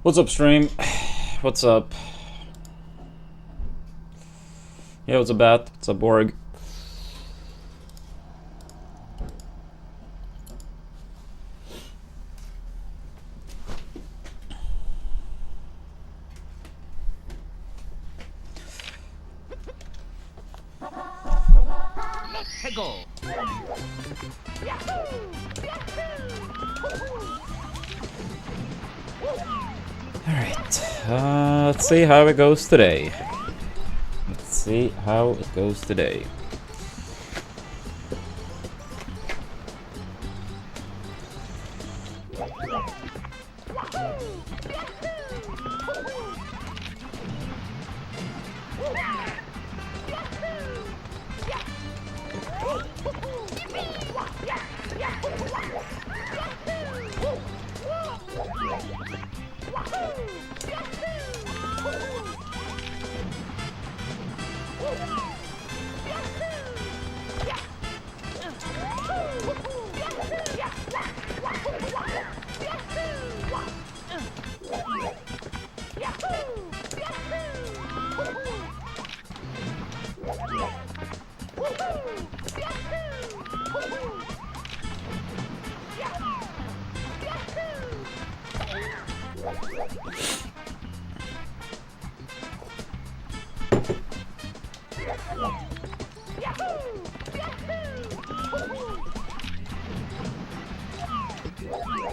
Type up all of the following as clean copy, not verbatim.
What's up, stream? What's up? Yeah, what's up, Bat? What's up, Borg? Let's go. Alright, let's see how it goes today. Let's see how it goes today.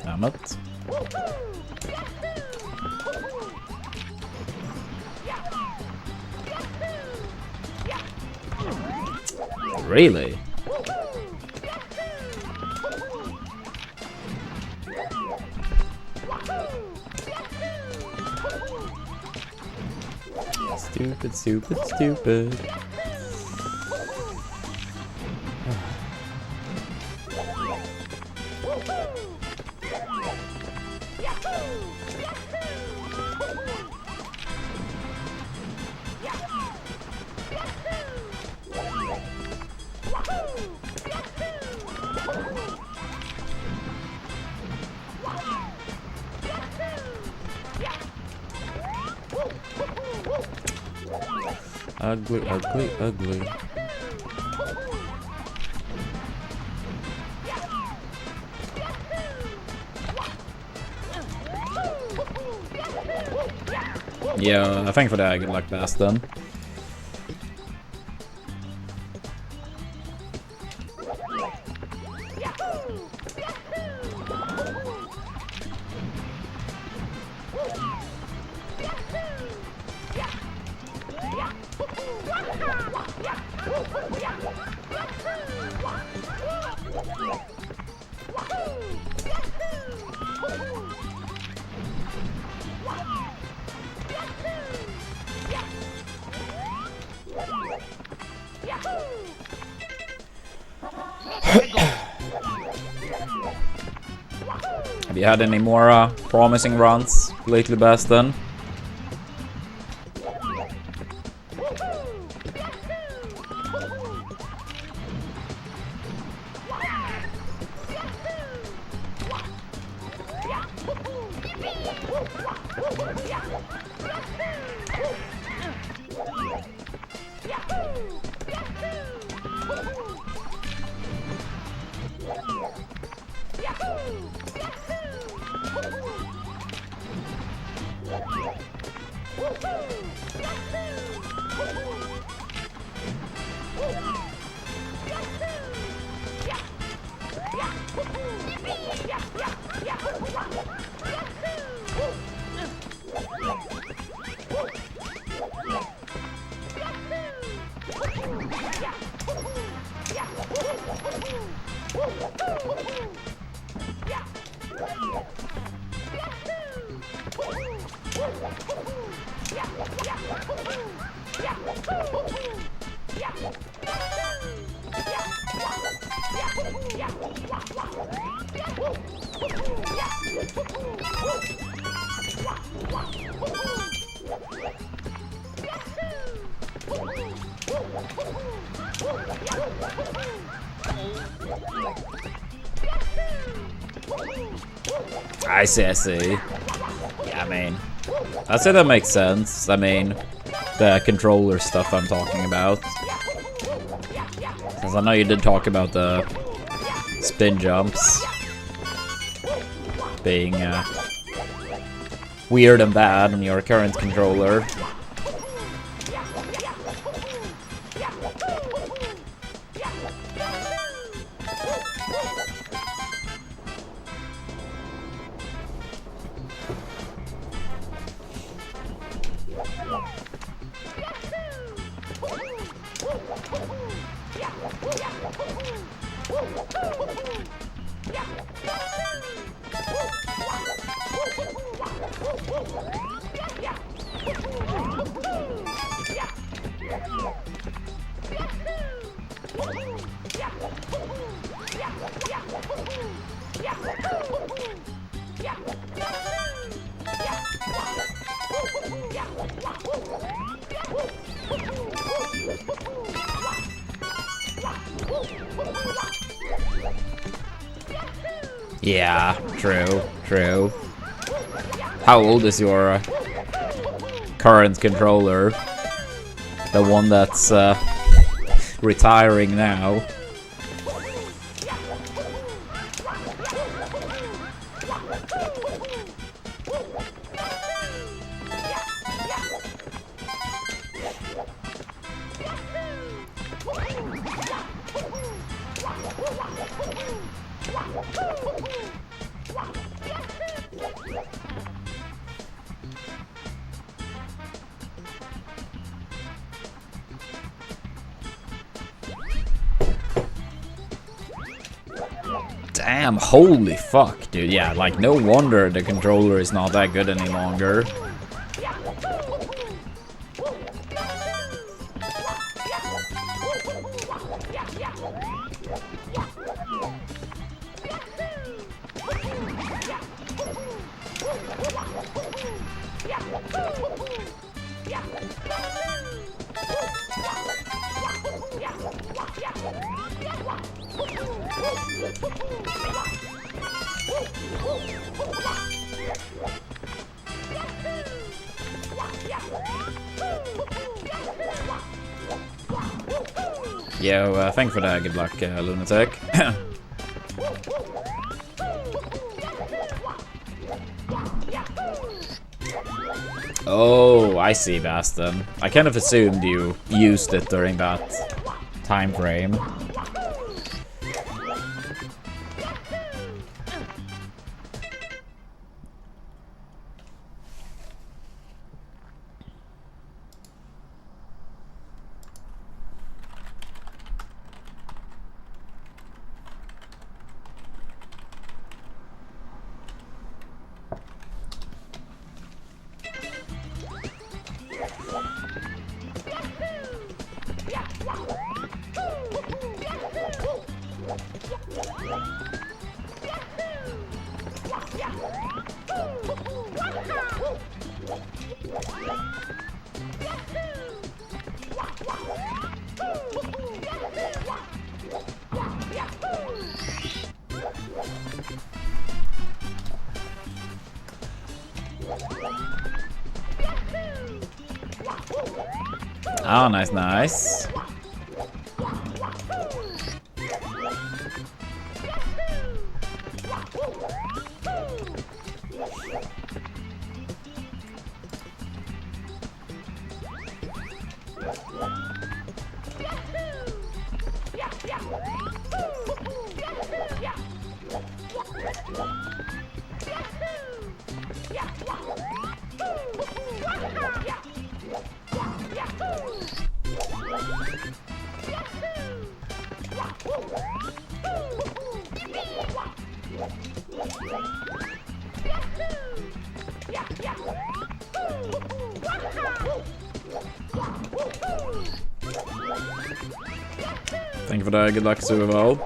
Damn it. Really? Stupid, stupid, stupid. Ugly, ugly, ugly. Yeah, I think for that I get like best then. Have you had any more promising runs lately, Baston? I see, I see. Yeah, I mean, I'd say that makes sense. I mean, the controller stuff I'm talking about. Since I know you did talk about the spin jumps being weird and bad on your current controller. Yeah, true, true. How old is your current controller? The one that's retiring now. Damn, holy fuck, dude. Yeah, like, no wonder the controller is not that good any longer. Yo, thanks for that. Good luck, Lunatic. Oh, I see, Baston. I kind of assumed you used it during that time frame. Oh, nice, nice. Thank you for that. Good luck, Suval.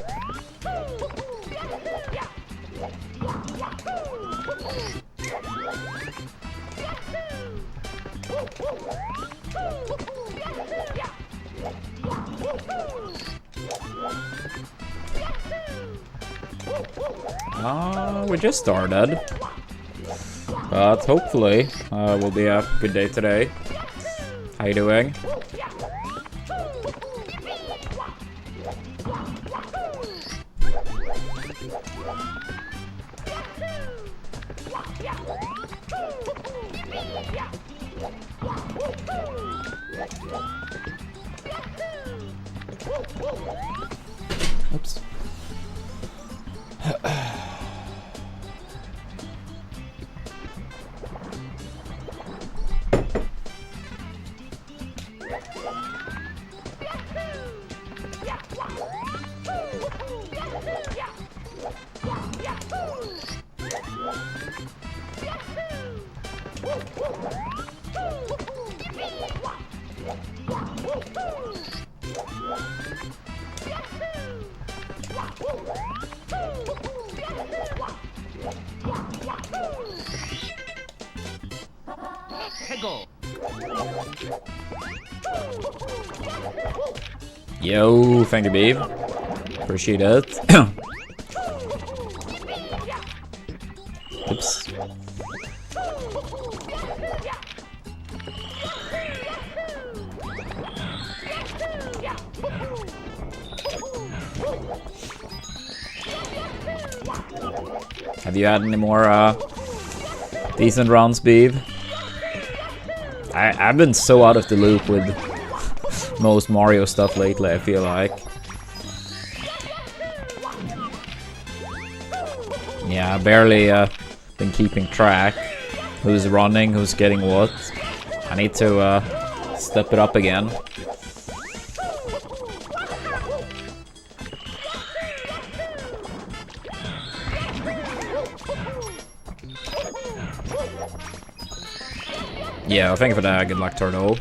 We just started. But hopefully, will be a good day today. How you doing? Oops. Yo, thank you, babe. Appreciate it. Oops. Have you had any more decent rounds, babe? I've been so out of the loop with most Mario stuff lately, I feel like. Yeah, I barely been keeping track. Who's running, who's getting what. I need to step it up again. Yeah, thank you for that. Good luck, Turtle.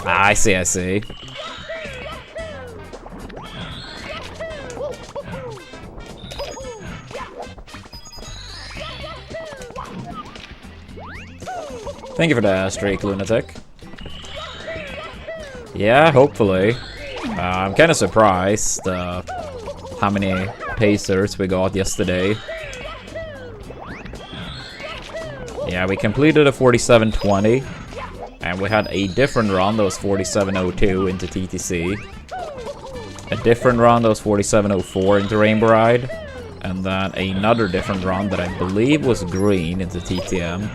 Ah, I see, I see. Thank you for the streak, Lunatic. Yeah, hopefully. I'm kind of surprised how many pacers we got yesterday. Yeah, we completed a 47-20, and we had a different run that was 47-02 into TTC. A different run that was 47-04 into Rainbow Ride, and then another different run that I believe was green into TTM.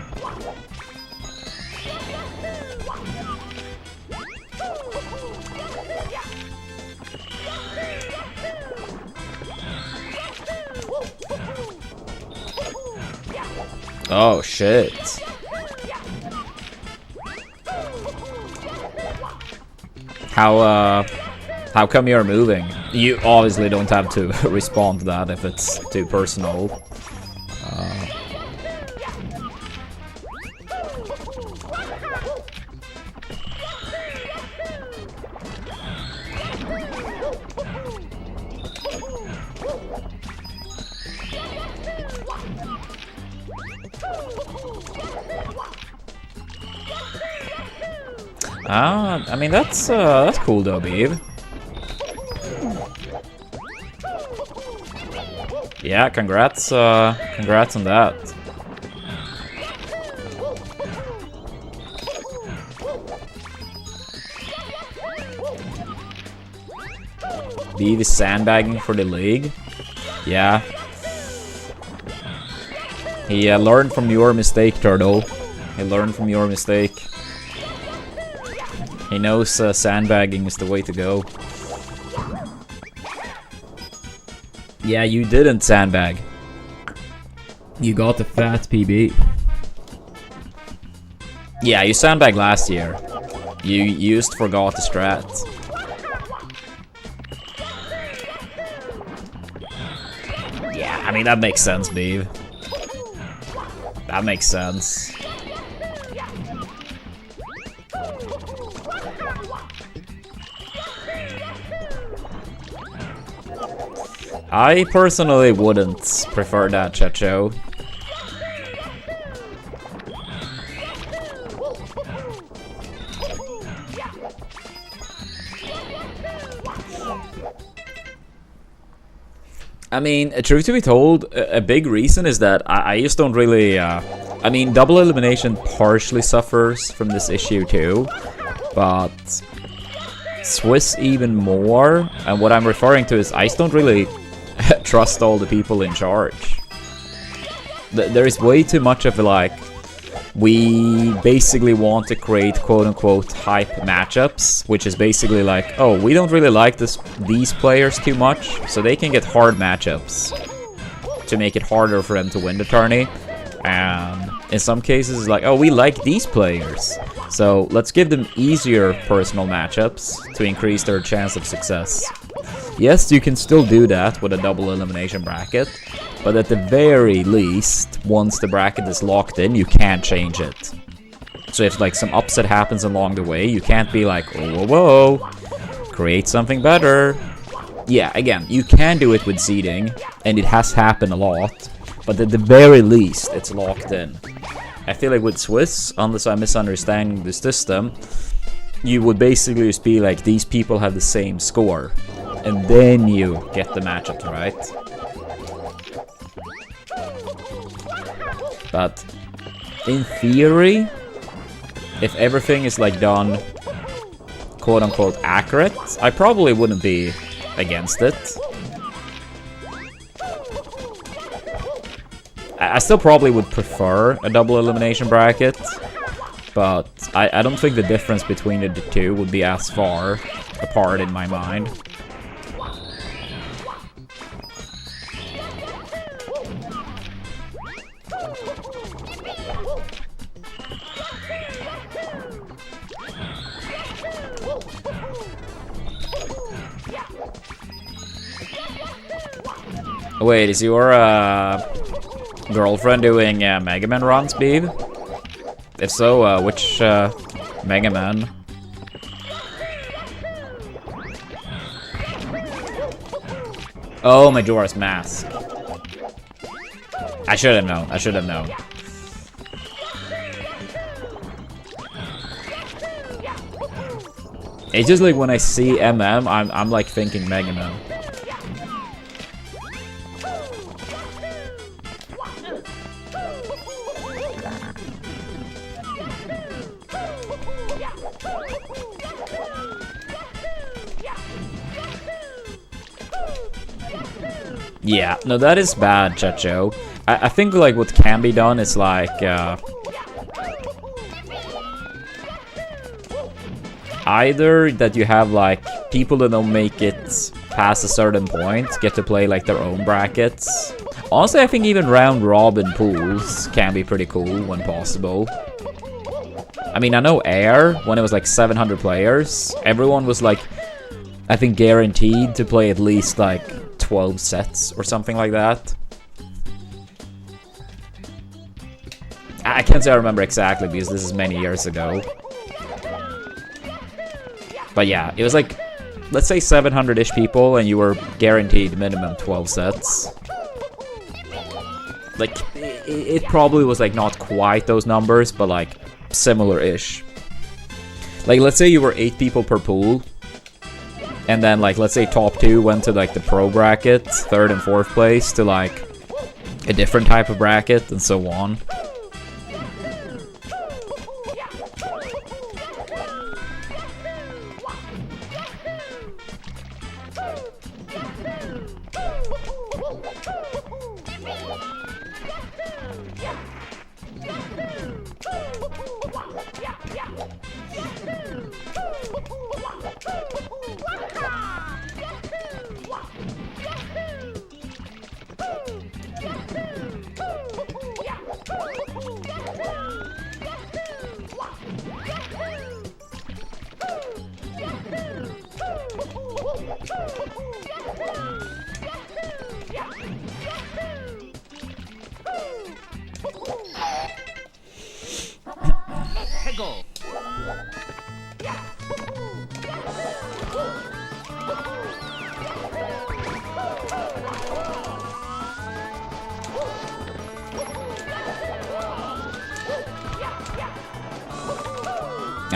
Oh shit. How come you're moving? You obviously don't have to respond to that if it's too personal. I mean that's cool though, babe. Yeah, congrats on that. Beav is sandbagging for the league. Yeah. He learned from your mistake, Turtle. He learned from your mistake. He knows sandbagging is the way to go. Yeah, you didn't sandbag. You got the fat PB. Yeah, you sandbagged last year. You just forgot the strat. Yeah, I mean that makes sense, Beav. That makes sense. I personally wouldn't prefer that, Chacho. I mean, truth to be told, a big reason is that I just don't really... I mean, double elimination partially suffers from this issue too, but Swiss even more. And what I'm referring to is I just don't really trust all the people in charge. There is way too much of like, we basically want to create quote-unquote hype matchups, which is basically like, oh, we don't really like these players too much, so they can get hard matchups to make it harder for them to win the tourney. And in some cases, it's like, oh, we like these players, so let's give them easier personal matchups to increase their chance of success. Yes, you can still do that with a double elimination bracket, but at the very least, once the bracket is locked in, you can't change it. So if like some upset happens along the way, you can't be like, oh, whoa, whoa, create something better. Yeah, again, you can do it with seeding, and it has happened a lot, but at the very least, it's locked in. I feel like with Swiss, unless I'm misunderstanding the system, you would basically just be like, these people have the same score, and then you get the matchups, right? But in theory, if everything is like done quote-unquote accurate, I probably wouldn't be against it. I still probably would prefer a double elimination bracket, but I don't think the difference between the two would be as far apart in my mind. Wait, is your girlfriend doing Mega Man runs, babe? If so, which Mega Man? Oh, Majora's Mask. I should have known. I should have known. It's just like when I see MM, I'm like thinking Mega Man. Yeah, no, that is bad, Chacho. I think like what can be done is like either that you have like people that don't make it past a certain point get to play like their own brackets. Honestly, I think even round robin pools can be pretty cool when possible. I mean, I know Air, when it was like 700 players, everyone was like, I think guaranteed to play at least like 12 sets or something like that. I can't say I remember exactly because this is many years ago. But yeah, it was like, let's say 700-ish people and you were guaranteed minimum 12 sets. Like, it probably was like not quite those numbers, but like similar-ish. Like, let's say you were 8 people per pool. And then, like, let's say top 2 went to, like, the pro bracket, 3rd and 4th place, to, like, a different type of bracket, and so on.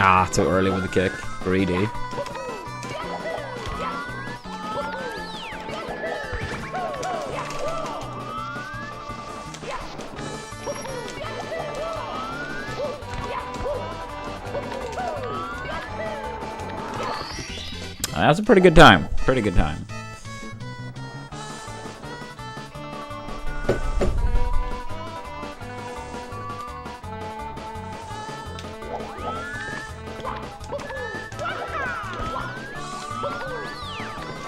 Ah, too early with the kick. Greedy. That's a pretty good time. Pretty good time.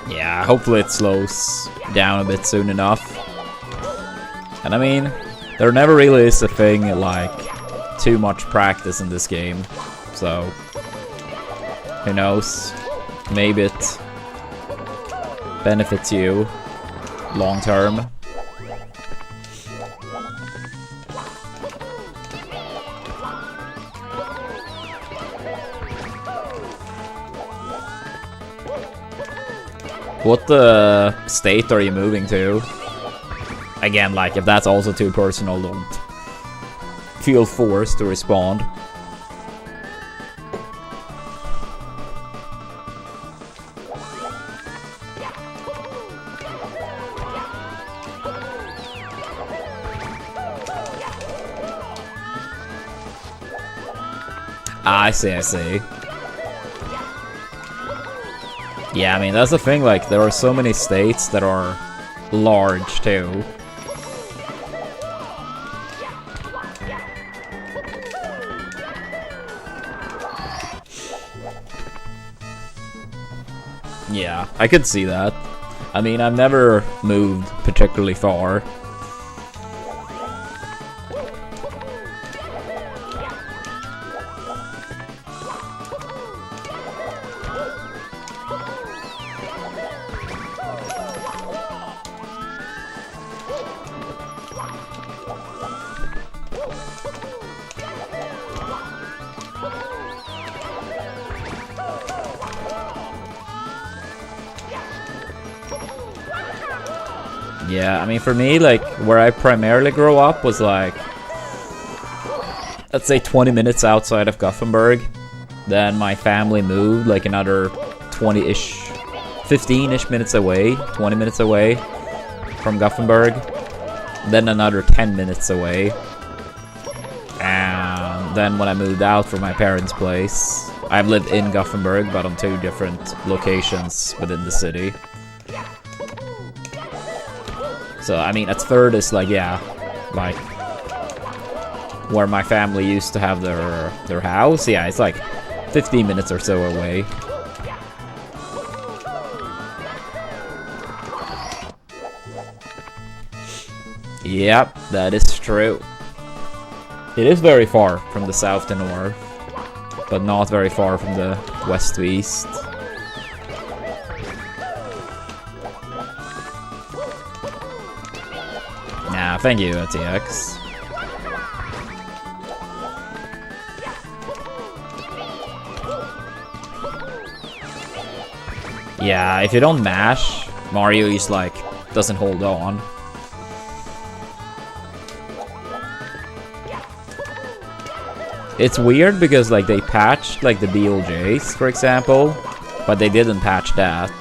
Yeah, hopefully it slows down a bit soon enough. And I mean, there never really is a thing like too much practice in this game. So, who knows? Maybe it benefits you long term. What state are you moving to? Again, like, if that's also too personal, don't feel forced to respond. I see, I see. Yeah, I mean, that's the thing, like, there are so many states that are large, too. Yeah, I could see that. I mean, I've never moved particularly far. Yeah, I mean, for me, like, where I primarily grew up was, like, let's say 20 minutes outside of Gothenburg. Then my family moved, like, another 20-ish, 15-ish minutes away, 20 minutes away from Gothenburg. Then another 10 minutes away. And then when I moved out from my parents' place, I've lived in Gothenburg, but on 2 different locations within the city. So, I mean, a third is like, yeah, like, where my family used to have their house. Yeah, it's like 15 minutes or so away. Yep, that is true. It is very far from the south to north, but not very far from the west to east. Nah, thank you, TX. Yeah, if you don't mash, Mario is like, doesn't hold on. It's weird because like they patched like the BLJs, for example, but they didn't patch that.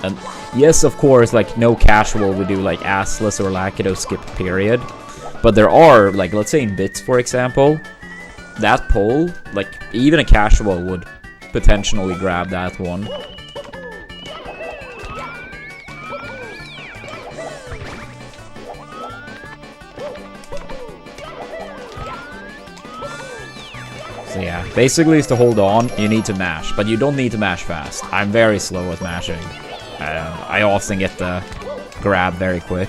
And yes, of course, like no casual would do like assless or Lakido skip period. But there are, like, let's say in bits, for example, that pull, like even a casual would potentially grab that one. So yeah, basically is to hold on, you need to mash, but you don't need to mash fast. I'm very slow at mashing. I often get the grab very quick.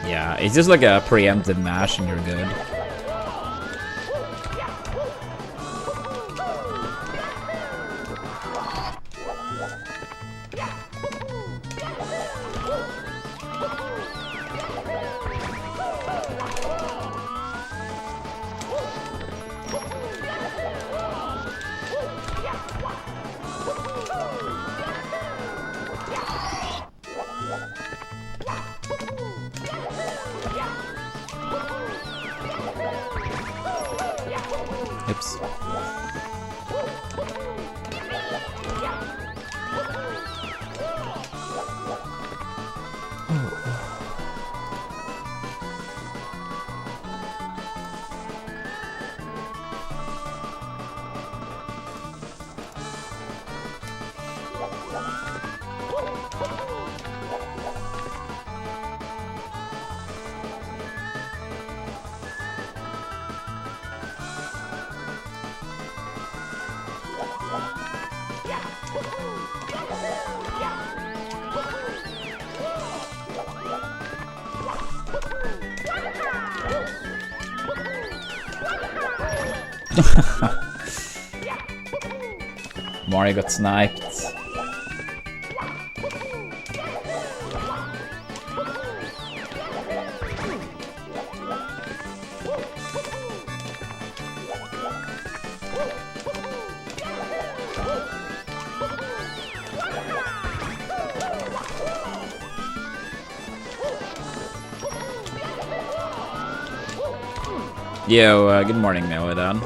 Yeah, it's just like a preemptive mash and you're good. Oops. Mario got sniped. Yo, good morning, Melodan.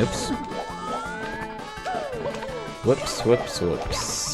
Oops. Whoops, whoops, whoops.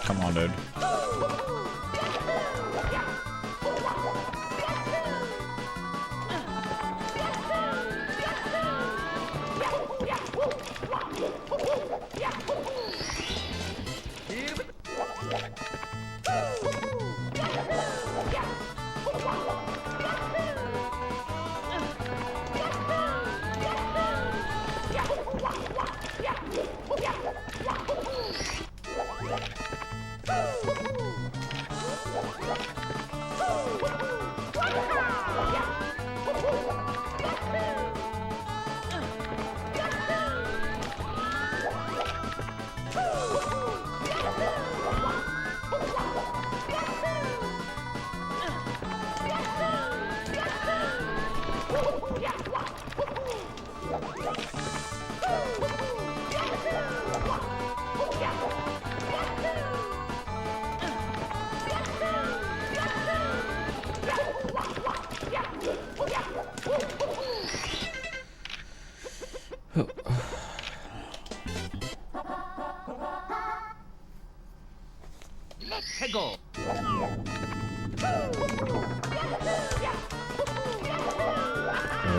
Come on, dude.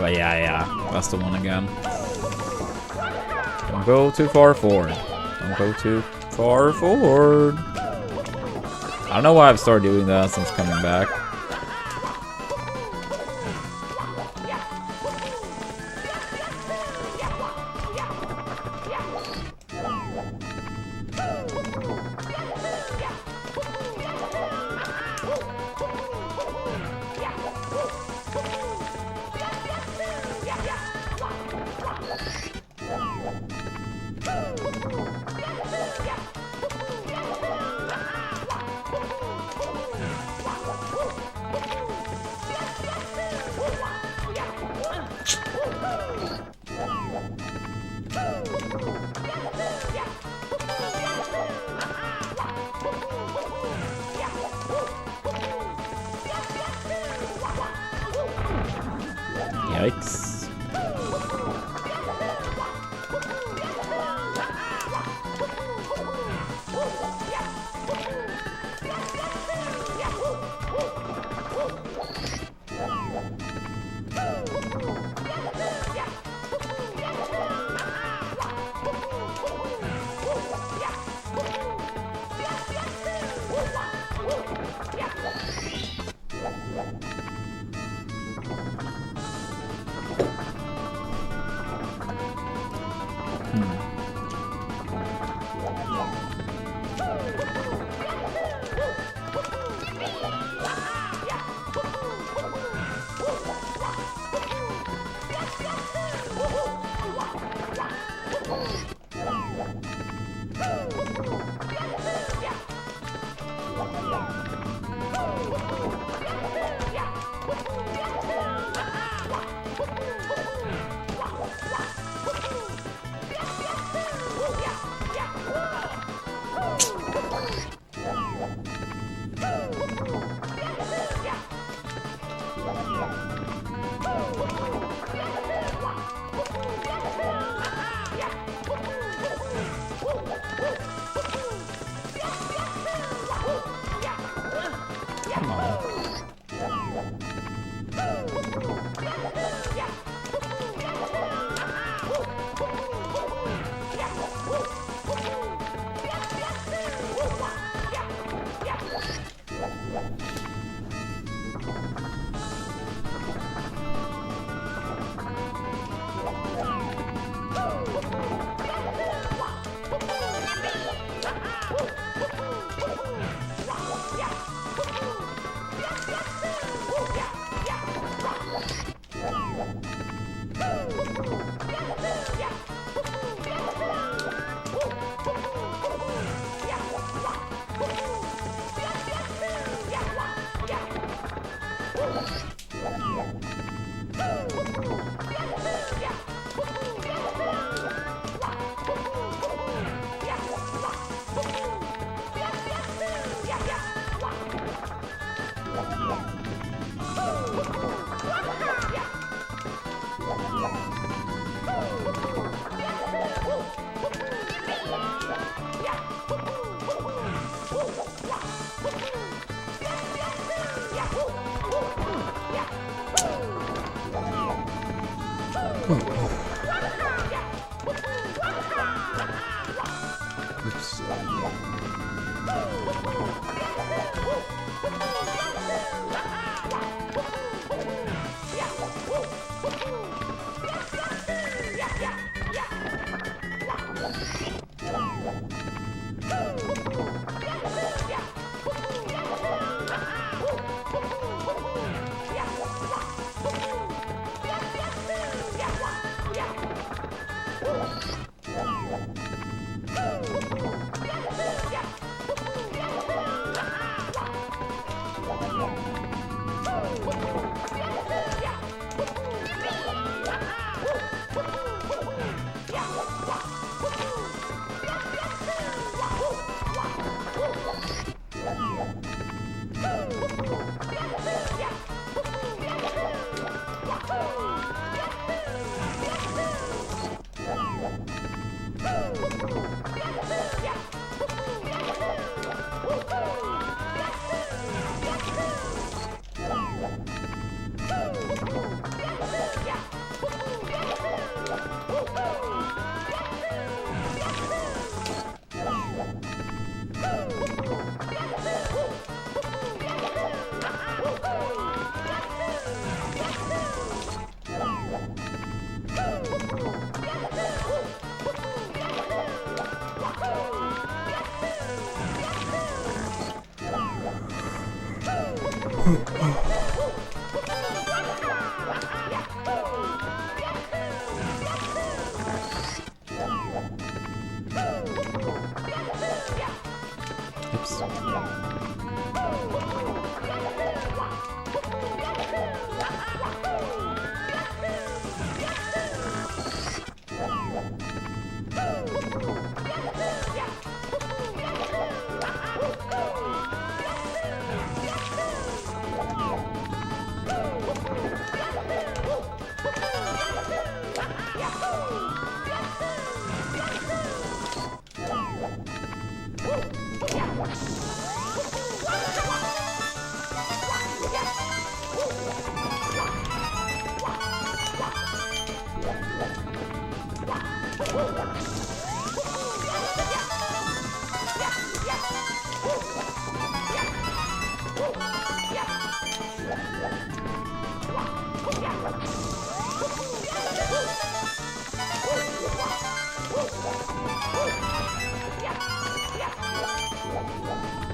But yeah, that's the one again. Don't go too far forward. Don't go too far forward. I don't know why I've started doing that since coming back. Yikes.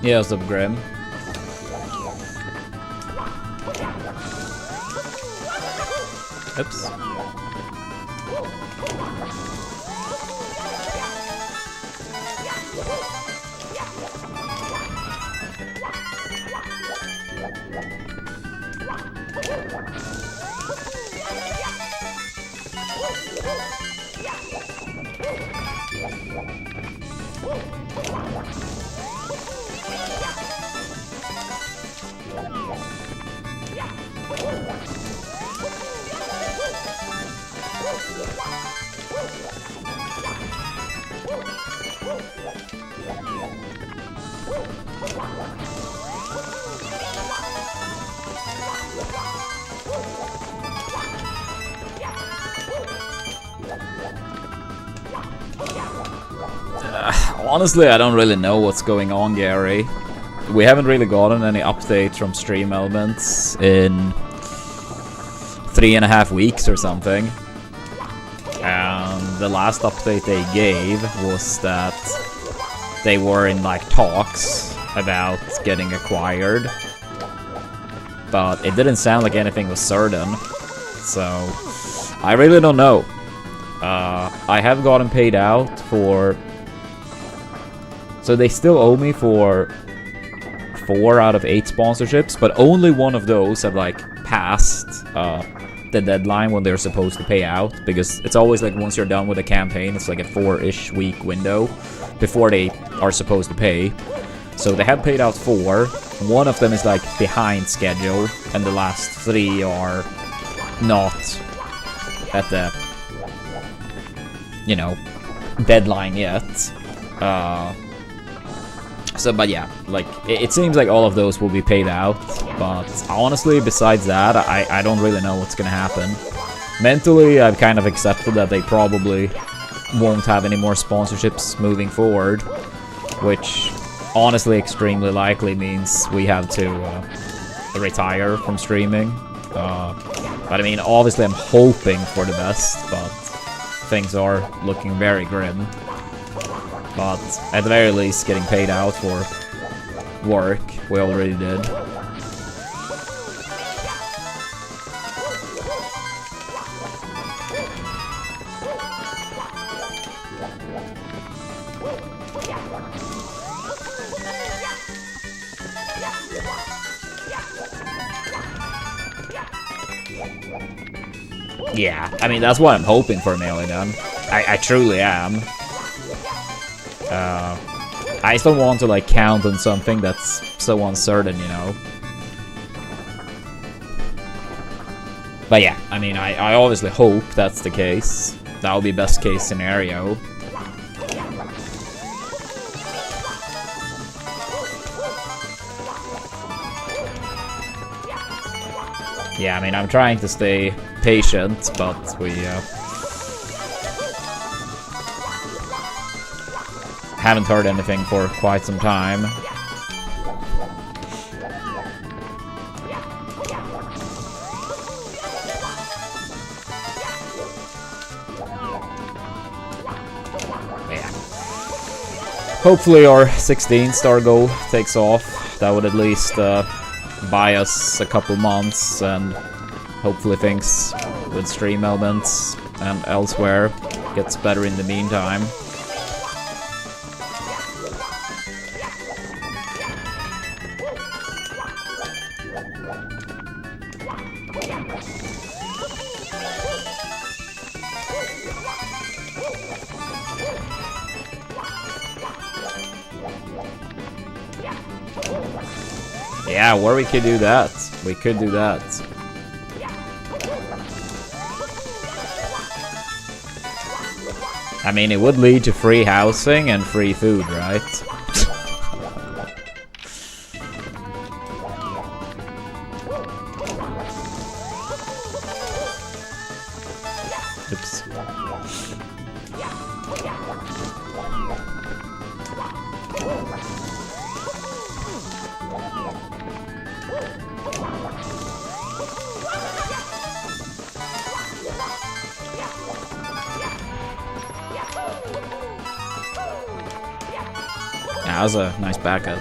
Yeah, what's up, Grim? Oops. Honestly, I don't really know what's going on, Gary. We haven't really gotten any updates from Stream Elements in 3.5 weeks or something. And the last update they gave was that they were in like talks about getting acquired. But it didn't sound like anything was certain. So I really don't know. I have gotten paid out for... So they still owe me for 4 out of 8 sponsorships, but only one of those have like passed the deadline when they're supposed to pay out, because it's always like once you're done with a campaign, it's like a 4-ish week window before they are supposed to pay. So they have paid out 4. One of them is like behind schedule, and the last 3 are not at the, you know, deadline yet. So, but yeah, like, it seems like all of those will be paid out, but honestly, besides that, I don't really know what's gonna happen. Mentally, I've kind of accepted that they probably won't have any more sponsorships moving forward, which honestly extremely likely means we have to retire from streaming. But I mean, obviously I'm hoping for the best, but things are looking very grim. But at the very least, getting paid out for work we already did. Yeah, I mean, that's what I'm hoping for, Milligan. I truly am. I just don't want to like count on something that's so uncertain, you know. But yeah, I mean, I obviously hope that's the case. That would be best case scenario. Yeah, I mean, I'm trying to stay patient, but we haven't heard anything for quite some time. Yeah. Hopefully our 16-star goal takes off. That would at least buy us a couple months, and hopefully things with Stream Elements and elsewhere gets better in the meantime. Yeah, or we could do that. We could do that. I mean, it would lead to free housing and free food, right? Oops. That was a nice backup.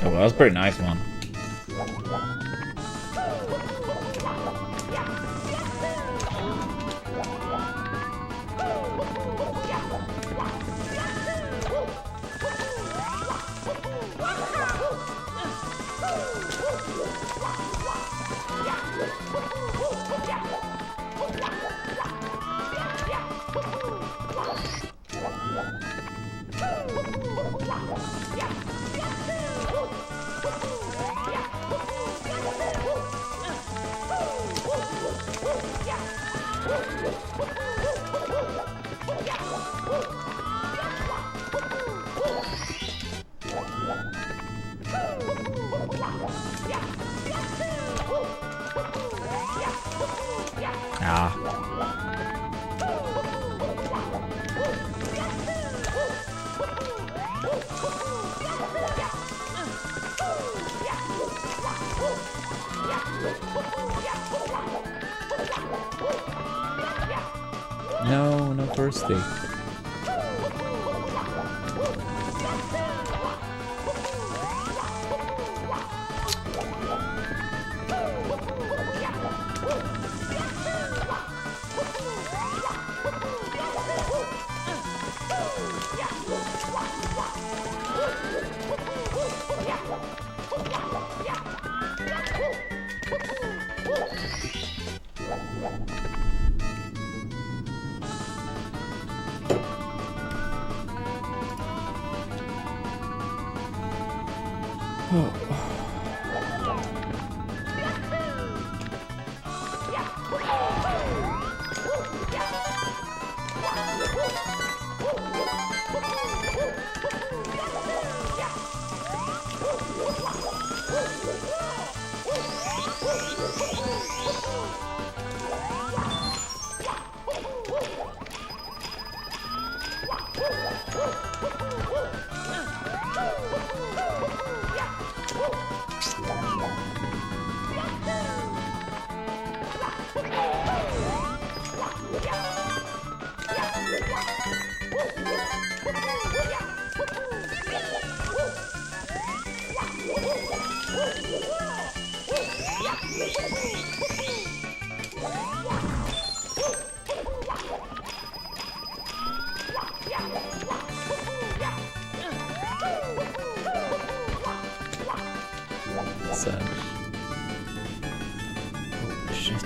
Oh, well, that was a pretty nice one. Ah. No, no thirsty. Sad. Oh, shit.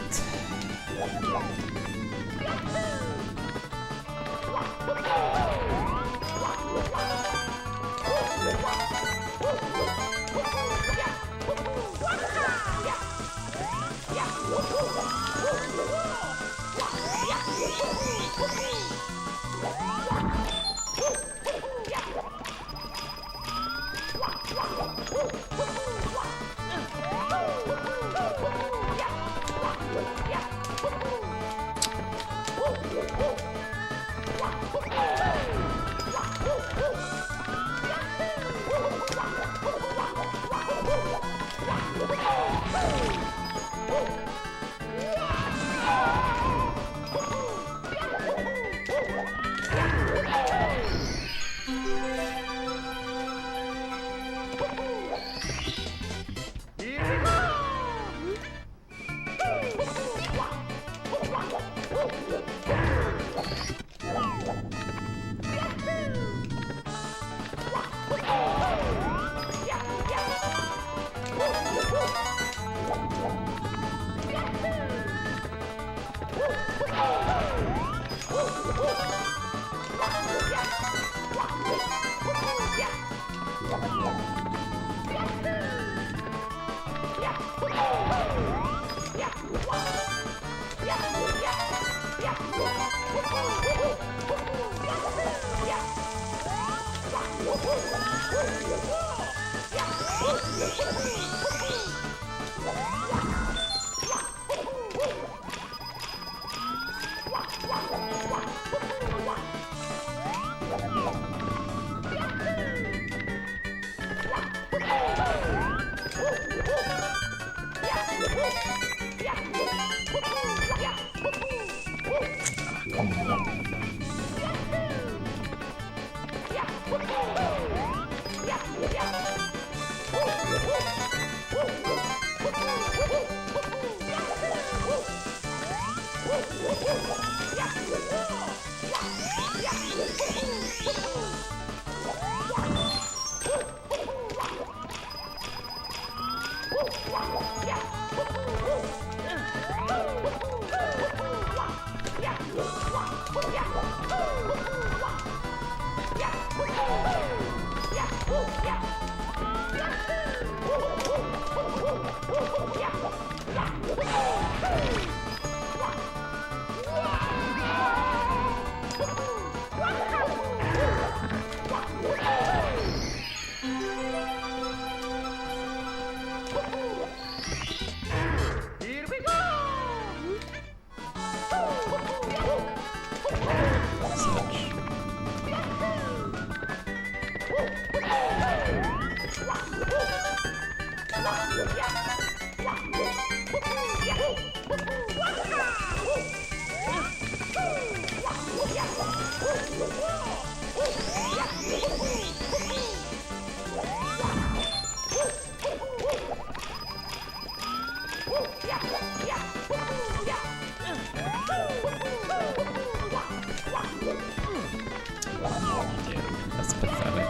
That's pathetic.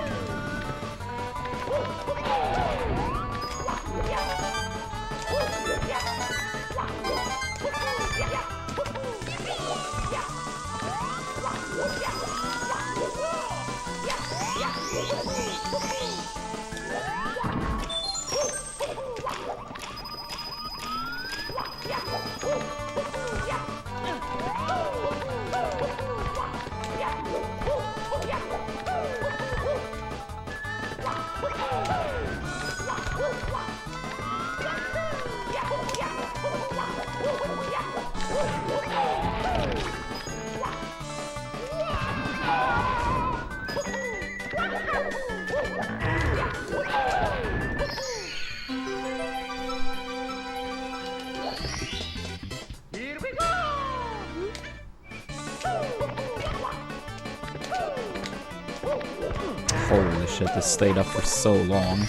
Holy shit, this stayed up for so long.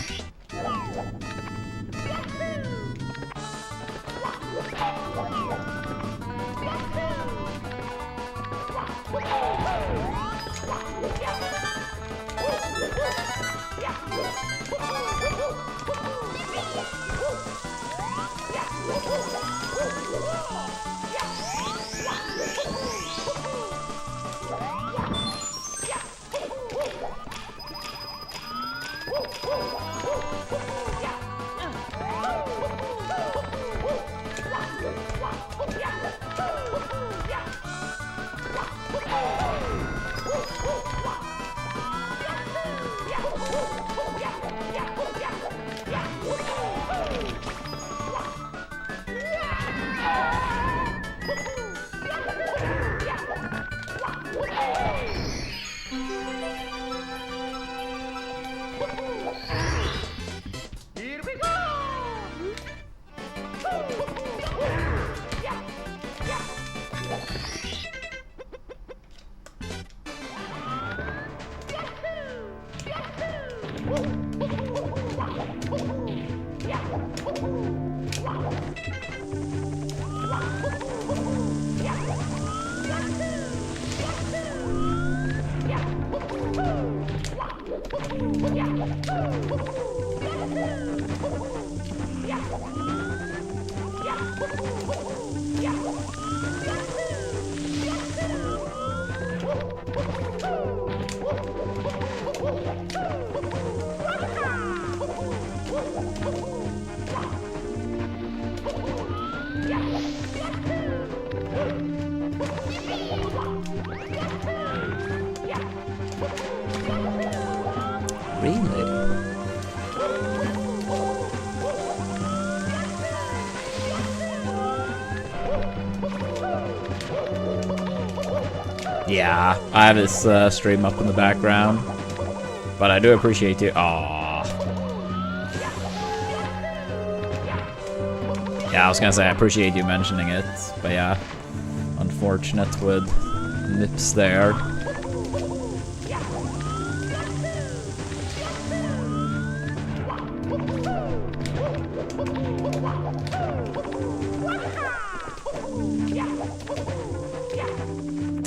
Really? Yeah, I have this stream up in the background, but I do appreciate you. Aww. Yeah, I was gonna say I appreciate you mentioning it, but yeah, unfortunate with nips there.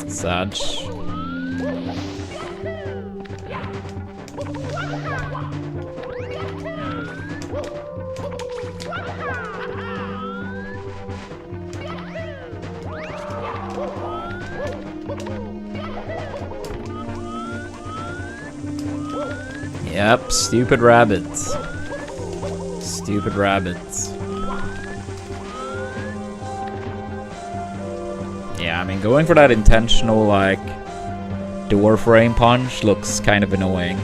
Sad. Yep, stupid rabbits. Stupid rabbits. Yeah, I mean, going for that intentional, like, door frame punch looks kind of annoying.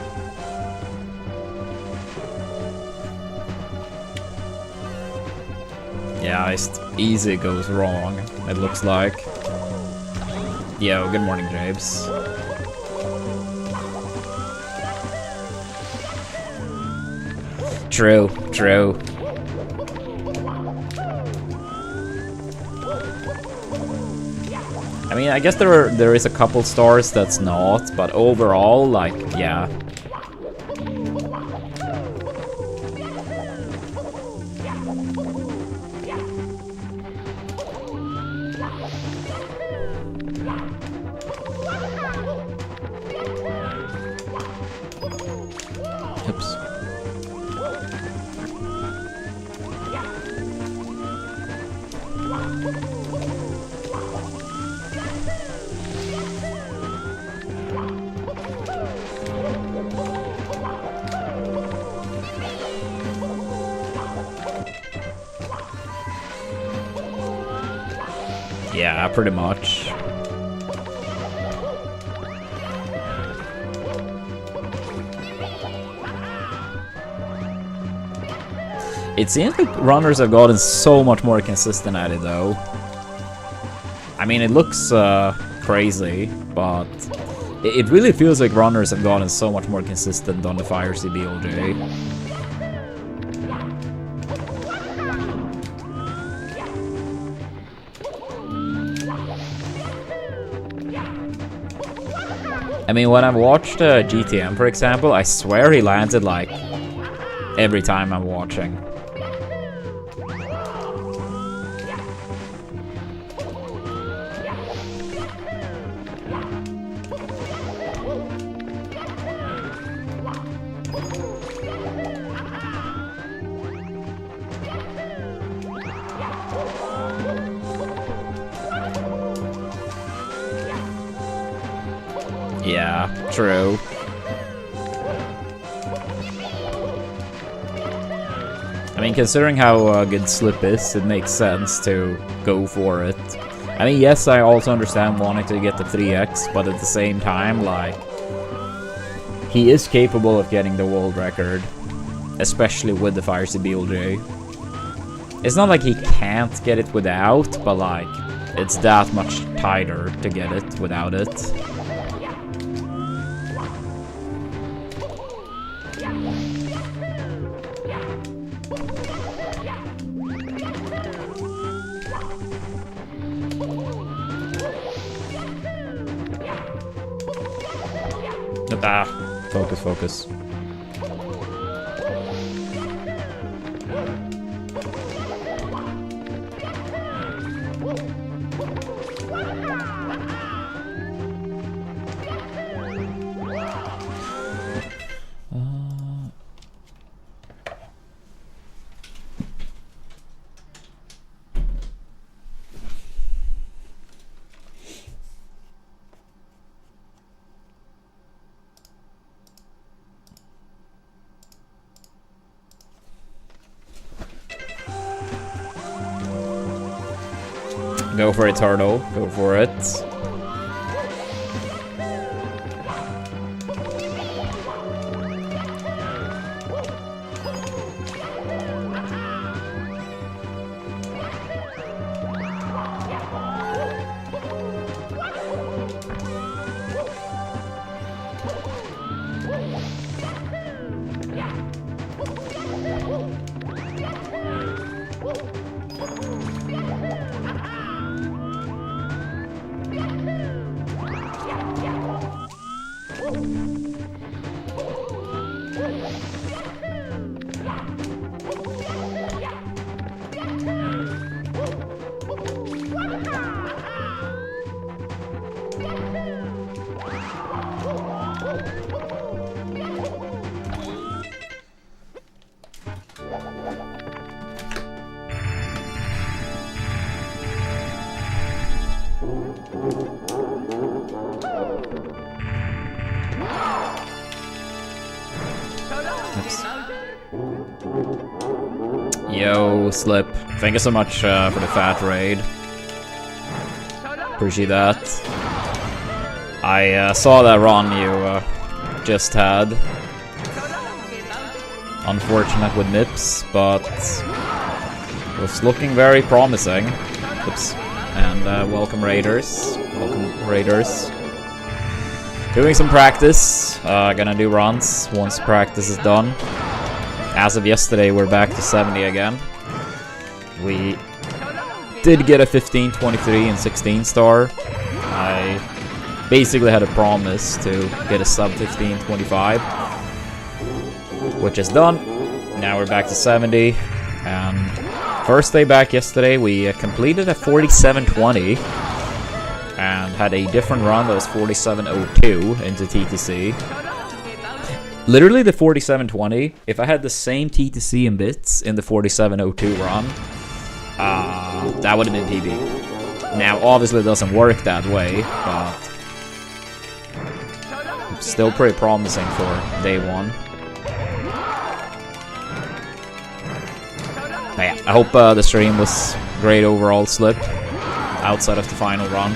Yeah, it's easy goes wrong, it looks like. Yo, good morning, James. True, true. I mean, I guess there is a couple stars that's not, but overall, like, yeah. Oops. Yeah, pretty much. It seems like runners have gotten so much more consistent at it, though. I mean, it looks crazy, but it really feels like runners have gotten so much more consistent on the Fire CBOJ. I mean, when I've watched GTM, for example, I swear he landed, like, every time I'm watching. Yeah, true. I mean, considering how good Slip is, it makes sense to go for it. I mean, yes, I also understand wanting to get the 3x, but at the same time, like, he is capable of getting the world record, especially with the Fire CBOJ. It's not like he can't get it without, but, like, it's that much tighter to get it without it. Ah, focus, focus. Go for it, Turtle. Go for it. Yo, Slip. Thank you so much for the fat raid. Appreciate that. I saw that run you just had. Unfortunate with Nips, but was looking very promising. Oops. And welcome Raiders. Welcome Raiders. Doing some practice. Gonna do runs once practice is done. As of yesterday, we're back to 70 again. We did get a 15, 23, and 16 star. I basically had a promise to get a sub 15, 25, which is done. Now we're back to 70. And first day back yesterday, we completed a 47-20 and had a different run that was 47-02 into TTC. Literally the 47-20, if I had the same TTC and bits in the 47-02 run, that would have been PB. Now, obviously it doesn't work that way, but still pretty promising for day one. But yeah, I hope the stream was great overall, Slip, outside of the final run.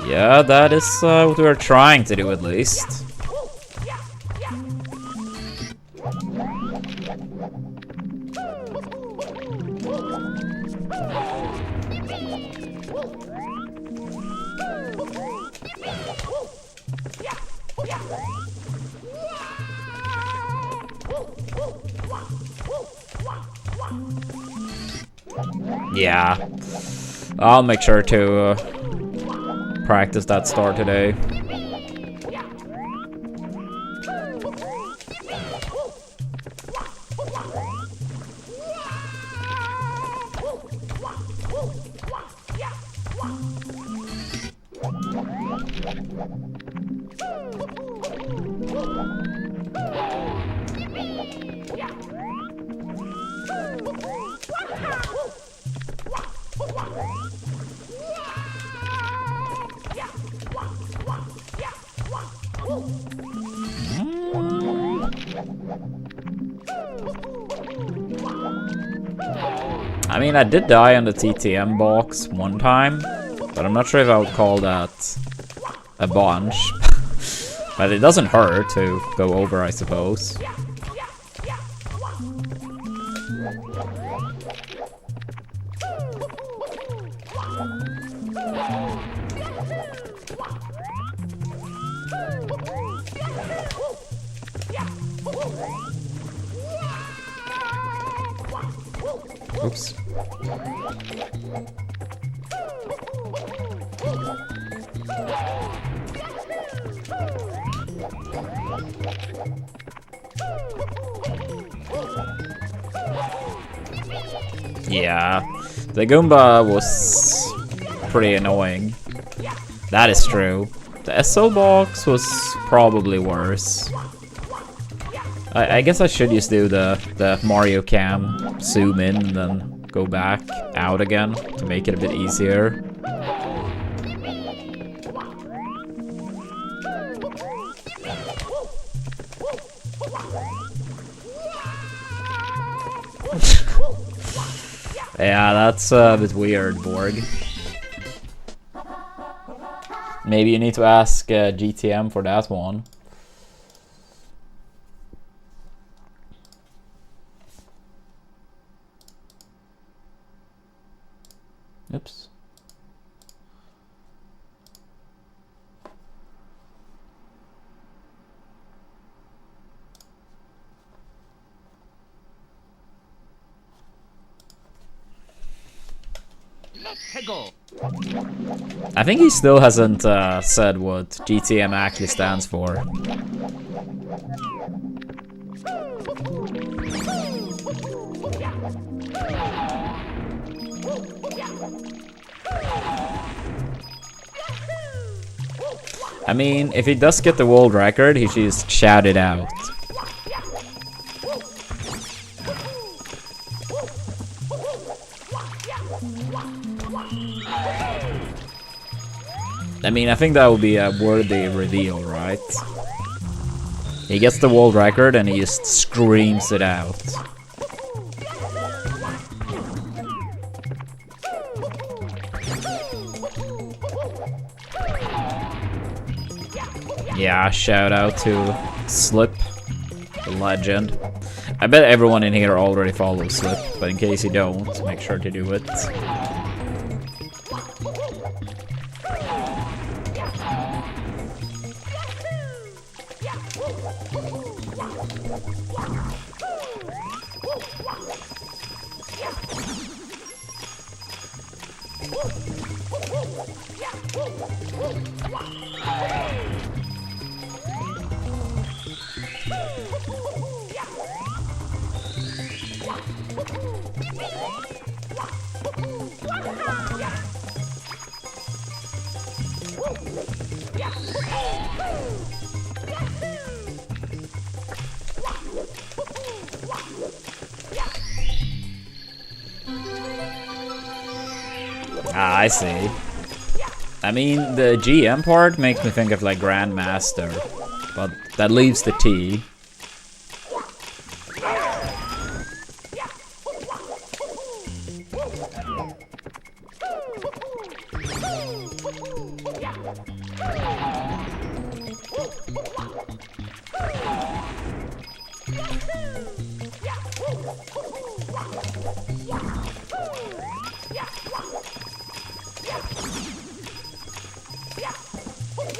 Yeah, that is what we're trying to do at least. Yeah, I'll make sure to practice that star today. I mean, I did die on the TTM box one time, but I'm not sure if I would call that a bunch. But it doesn't hurt to go over, I suppose. Oops. Yeah, the Goomba was pretty annoying. That is true. The SO box was probably worse. I guess I should just do the Mario cam, zoom in, and then go back out again to make it a bit easier. Yeah, that's a bit weird, Borg. Maybe you need to ask GTM for that one. Oops. I think he still hasn't said what GTM actually stands for. I mean, if he does get the world record, he should just shout it out. I mean, I think that would be a worthy reveal, right? He gets the world record and he just screams it out. Yeah, shout out to Slip, the legend. I bet everyone in here already follows Slip, but in case you don't, make sure to do it. Ah, I see. I mean, the GM part makes me think of like Grandmaster, but that leaves the T.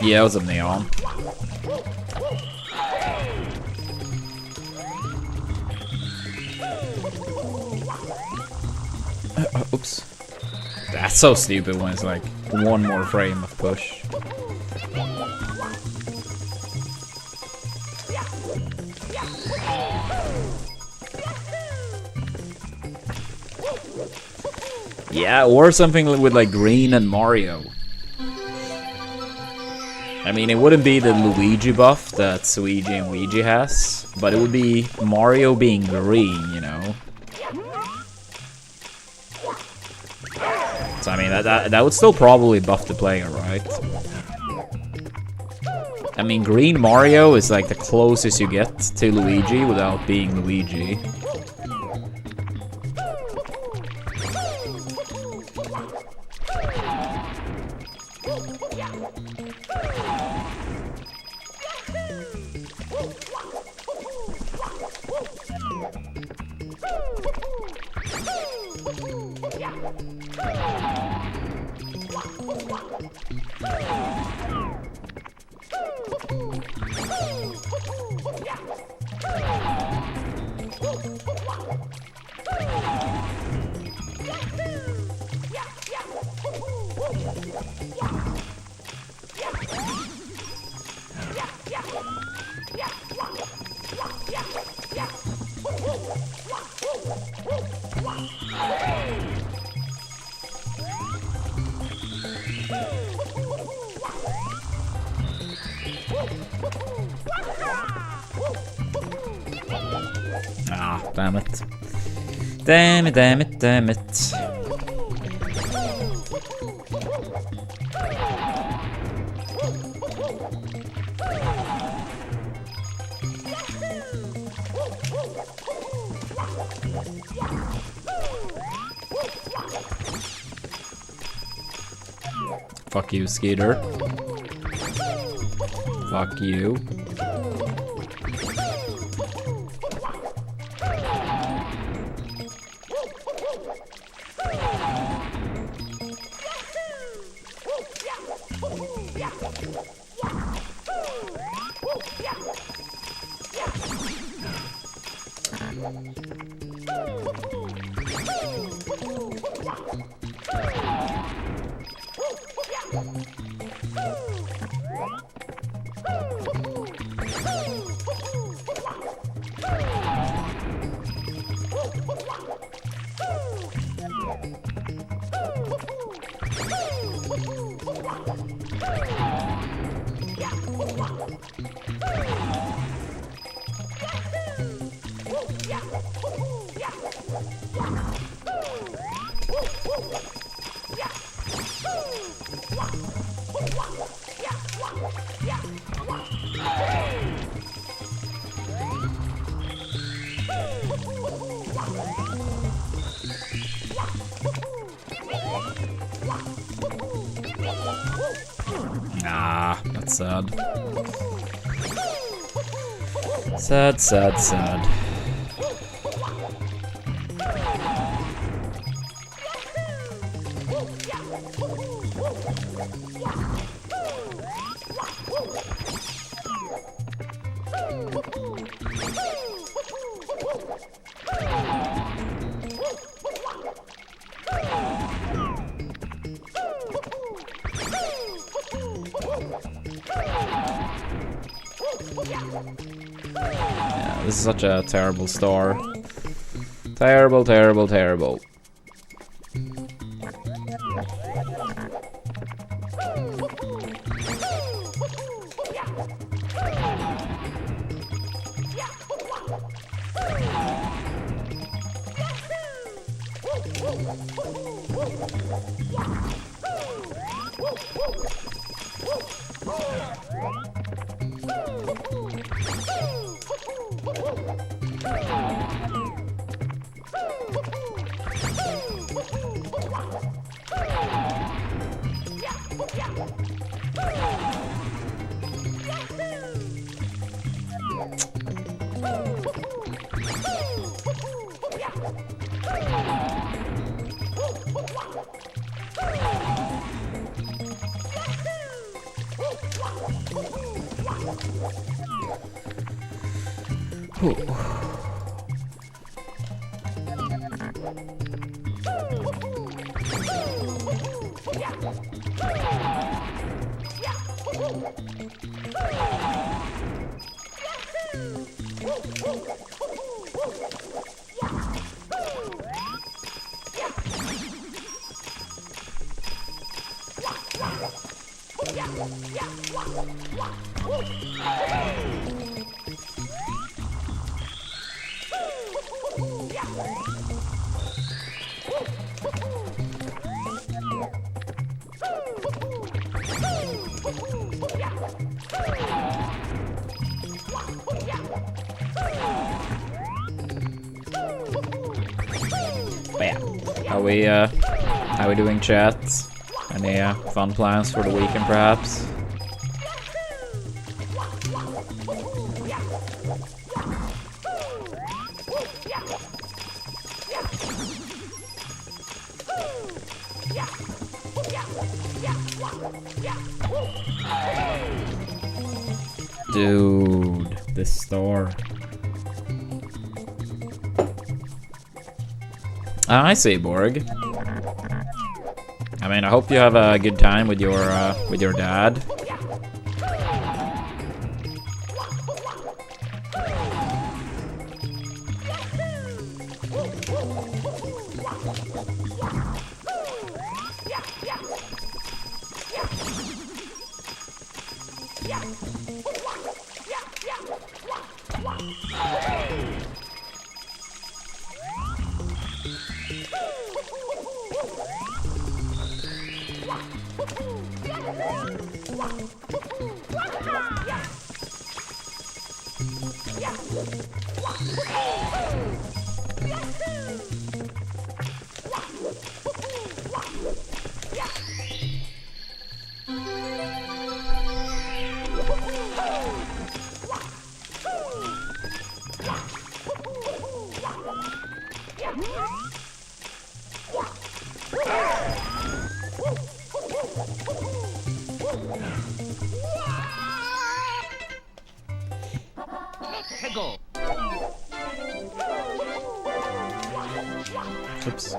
Yeah, it was a neon. Oops. That's so stupid when it's like one more frame of push. Yeah, or something with like Green and Mario. I mean, it wouldn't be the Luigi buff that Suigi and Luigi has, but it would be Mario being green, you know? So I mean, that would still probably buff the player, right? I mean, green Mario is like the closest you get to Luigi without being Luigi. Damn it. Damn it, damn it, damn it. Fuck you, Skeeter. Fuck you. Ah, that's sad. Sad, sad, sad. Yeah, this is such a terrible store. Terrible, terrible, terrible. Ooh. How we doing, chat? Any fun plans for the weekend, perhaps? Dude, this store. I see, Borg. I mean, I hope you have a good time with your dad. Oops.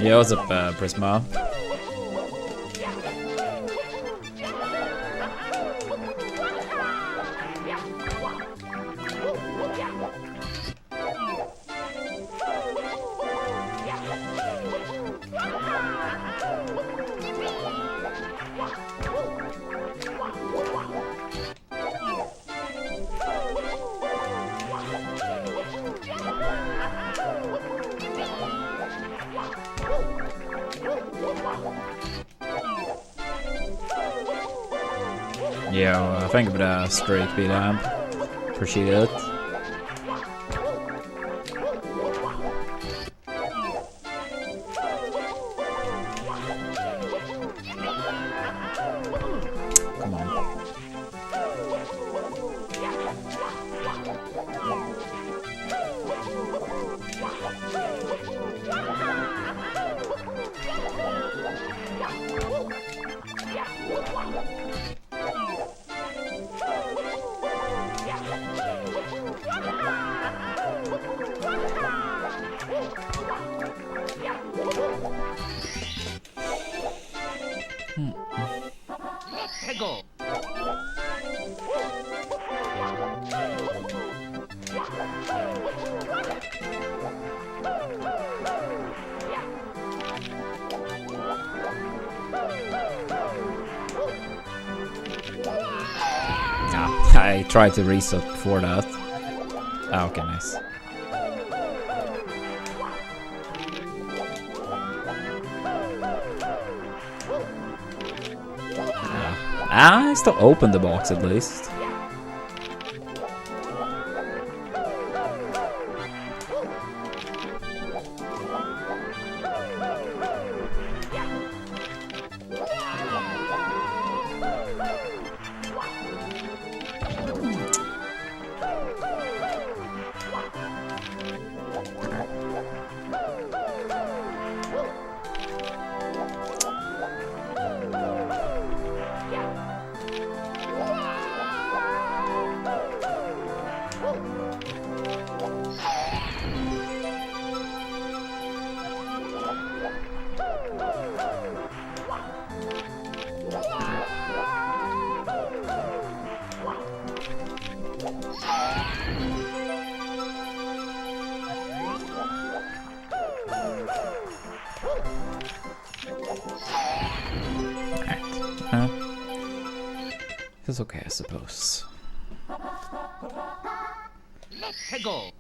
Yeah, what's up, Prisma? Yeah, thank you for the straight beat amp. Appreciate it. Come on. I tried to reset before that. Ah, okay, nice. I still opened the box at least. It's okay, I suppose. Let's go.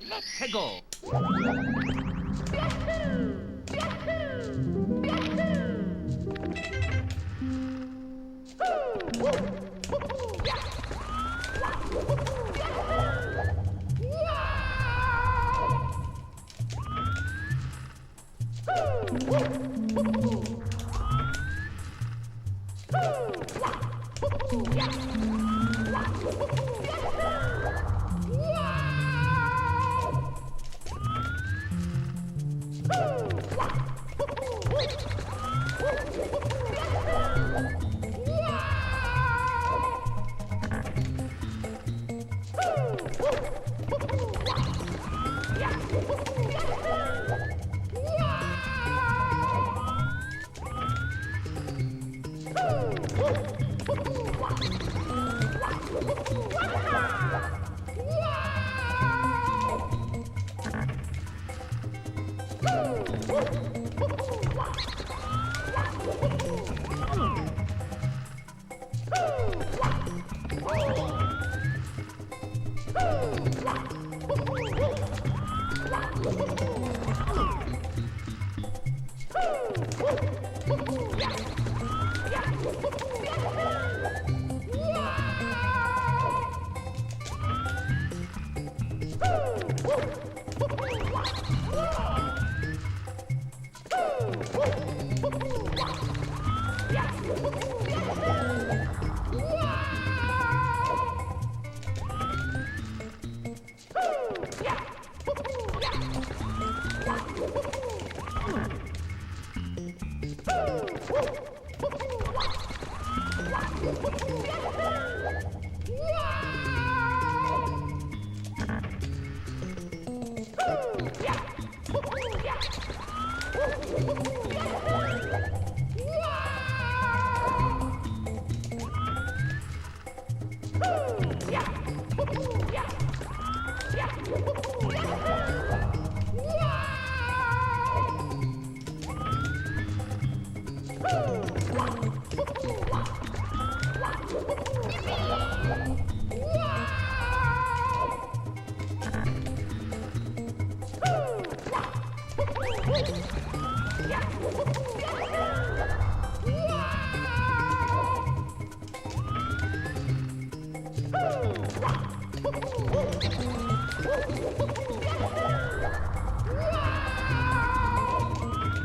Let's go. Yeah!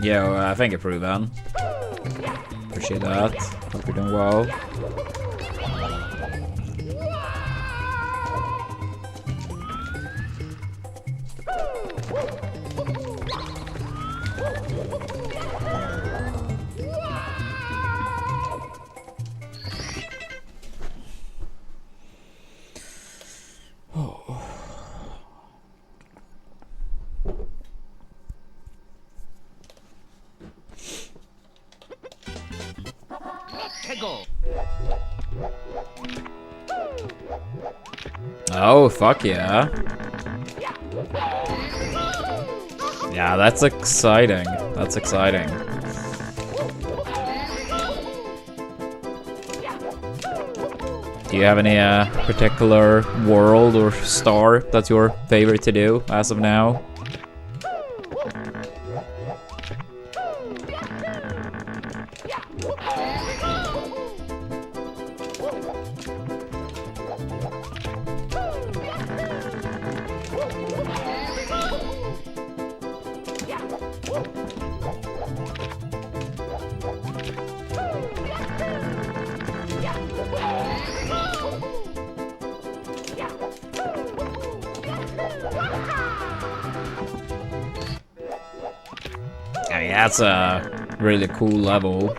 Yo, thank you, Proven. Appreciate that. Hope you're doing well. Oh, fuck yeah. Yeah, that's exciting. That's exciting. Do you have any particular world or star that's your favorite to do as of now? I mean, that's a really cool level.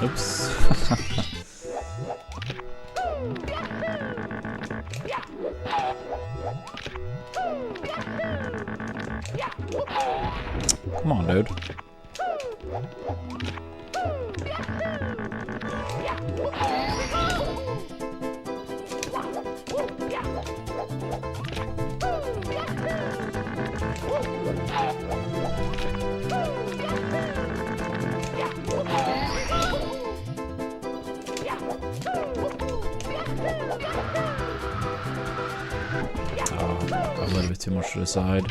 Oops. Come on, dude. A little bit too much to the side.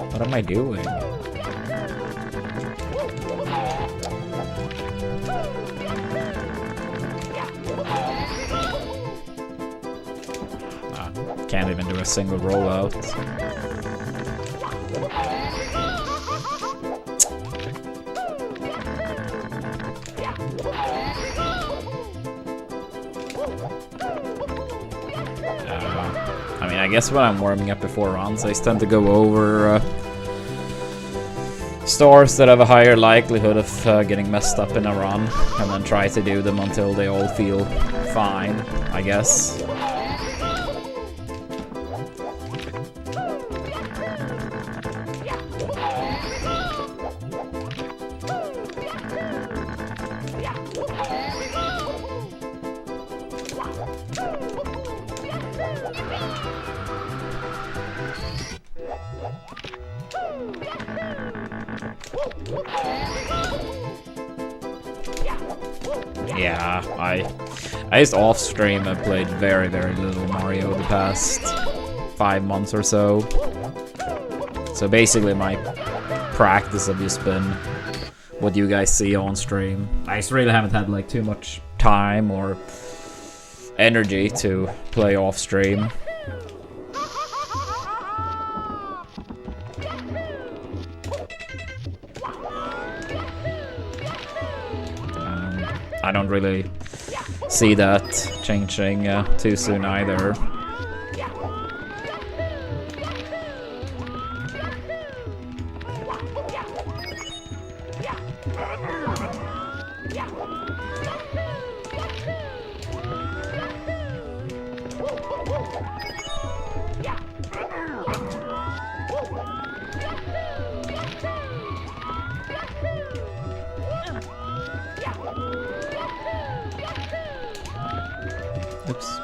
What am I doing? Can't even do a single rollout. I mean, I guess when I'm warming up before runs, I tend to go over stars that have a higher likelihood of getting messed up in a run, and then try to do them until they all feel fine, I guess. Yeah, I just off stream. I've played very little Mario the past 5 months or so. So basically my practice have just been what you guys see on stream. I just really haven't had like too much time or energy to play off stream. I don't really see that changing too soon either. Oops.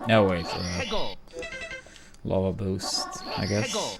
No, wait. Lava boost, I guess.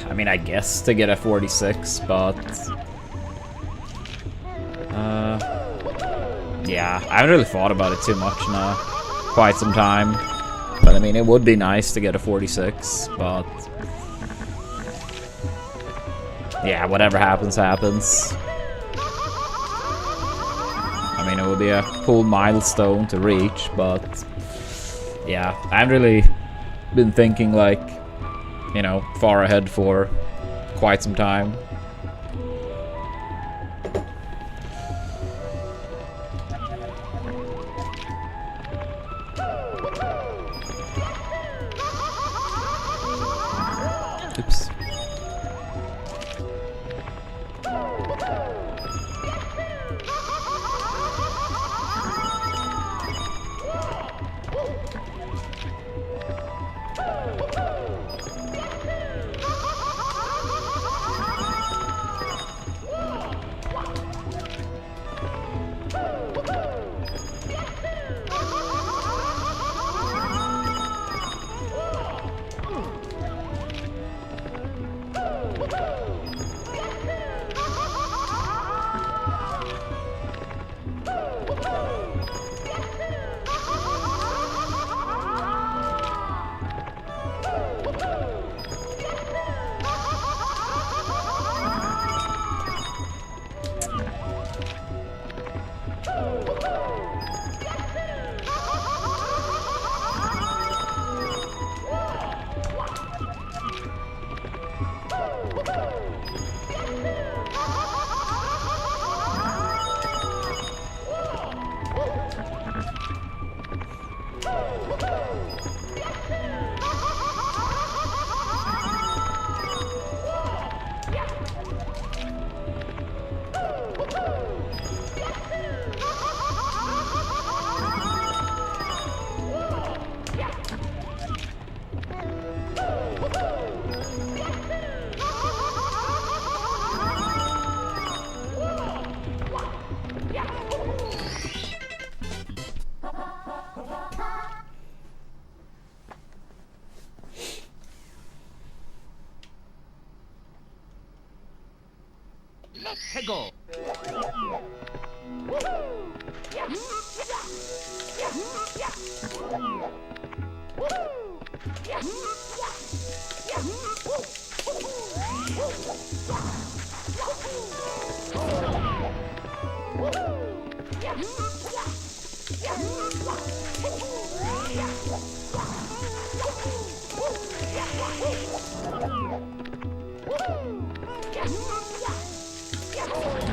I mean, I guess to get a 46, but yeah, I haven't really thought about it too much now, quite some time. But I mean, it would be nice to get a 46, but yeah, whatever happens, happens. I mean, it would be a cool milestone to reach, but yeah, I haven't really been thinking like, you know, far ahead for quite some time. Oops.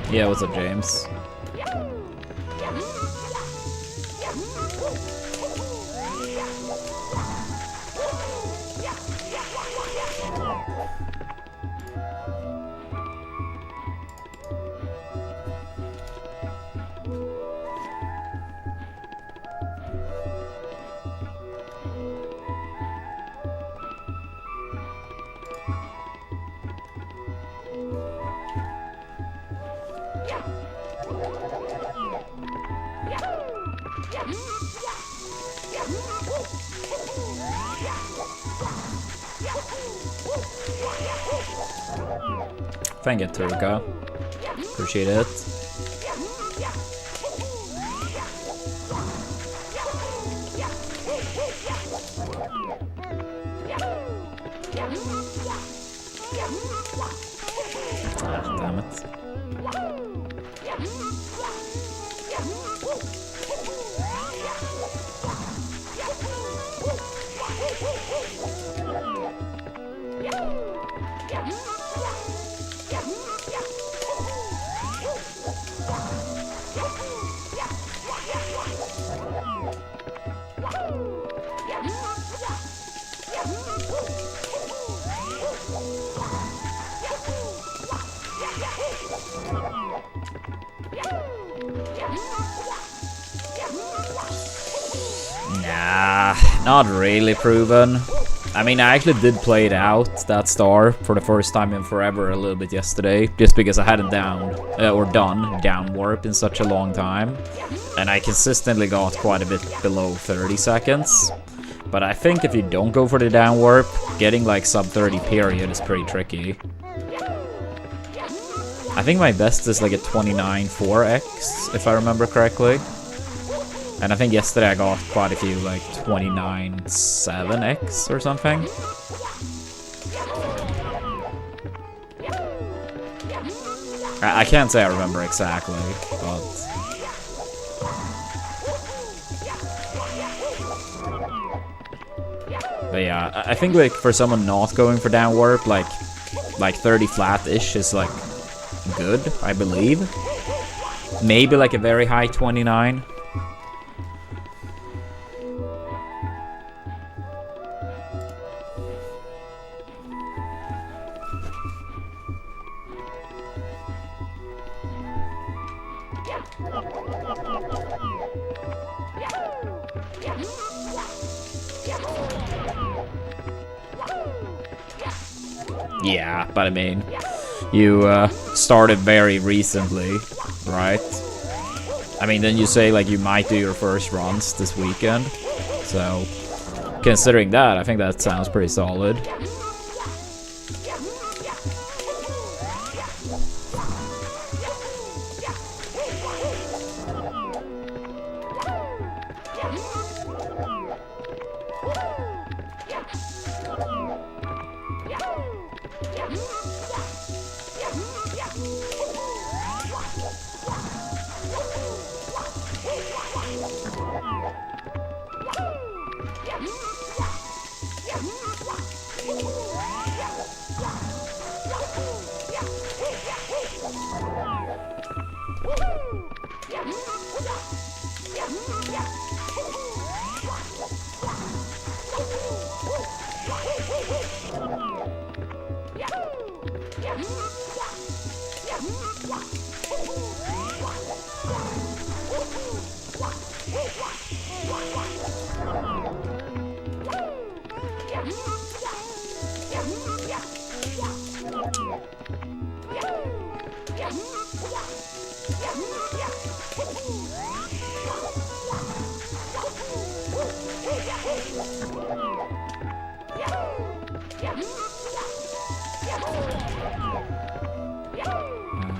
Yeah, what's up, James? Thank you, Turka. Appreciate it. Ah, damn it. Nah, not really proven. I mean, I actually did play it out, that star, for the first time in forever a little bit yesterday, just because I hadn't done down warp in such a long time. And I consistently got quite a bit below 30 seconds. But I think if you don't go for the down warp, getting like sub 30 period is pretty tricky. I think my best is like a 29.4x, if I remember correctly. And I think yesterday I got quite a few, like 29.7x or something. I can't say I remember exactly, but... But yeah, I think like for someone not going for down warp, like 30 flat-ish is like good, I believe. Maybe like a very high 29. Yeah, but I mean, you started very recently, right? I mean, then you say like you might do your first runs this weekend. So, considering that, I think that sounds pretty solid.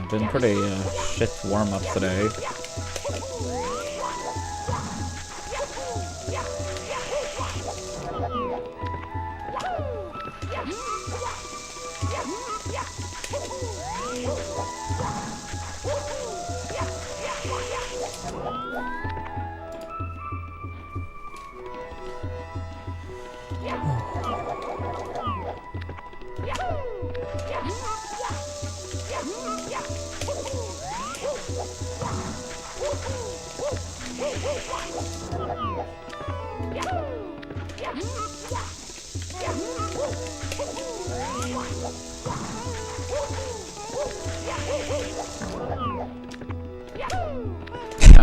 Been pretty shit warm-up today.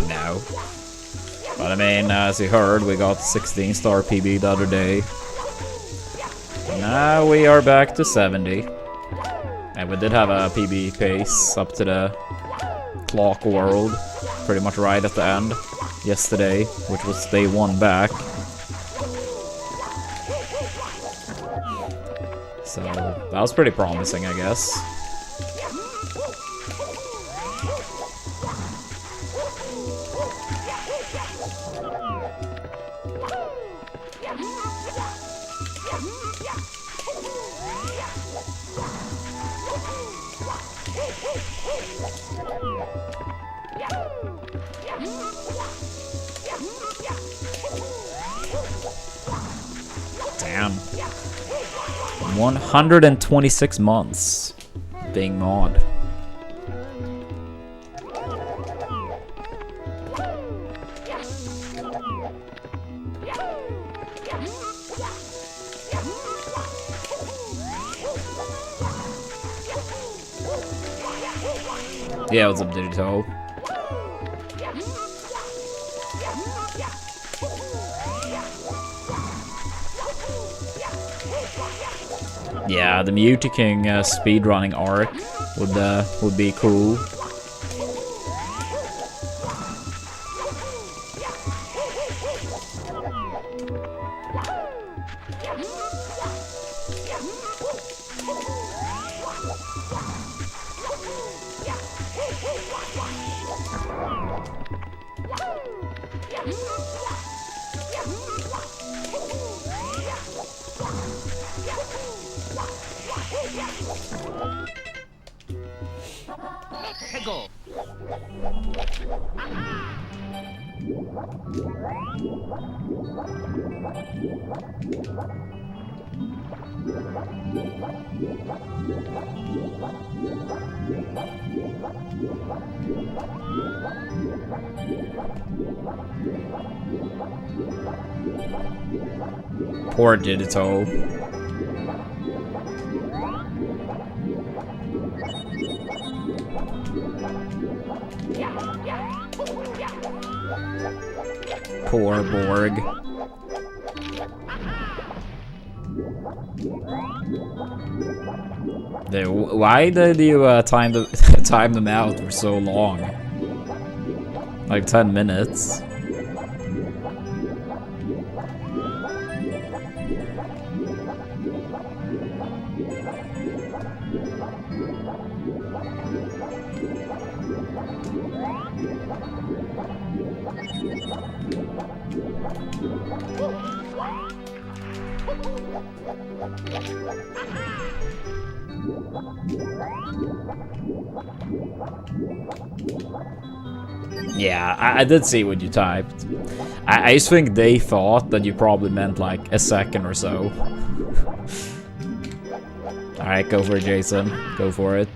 No. But I mean, as you heard, we got 16-star PB the other day. Now we are back to 70. And we did have a PB pace up to the clock world, pretty much right at the end, yesterday, which was day 1 back. So, that was pretty promising, I guess. Damn. 126 months being mod. Yeah, what's up, Digital? Yeah, the Mewtwo-King speedrunning arc would be cool. Poor Digital. Poor Borg. Why did you time them out for so long? Like 10 minutes. Yeah, I did see what you typed. I just think they thought that you probably meant like a second or so. Alright, go for it, Jason. Go for it.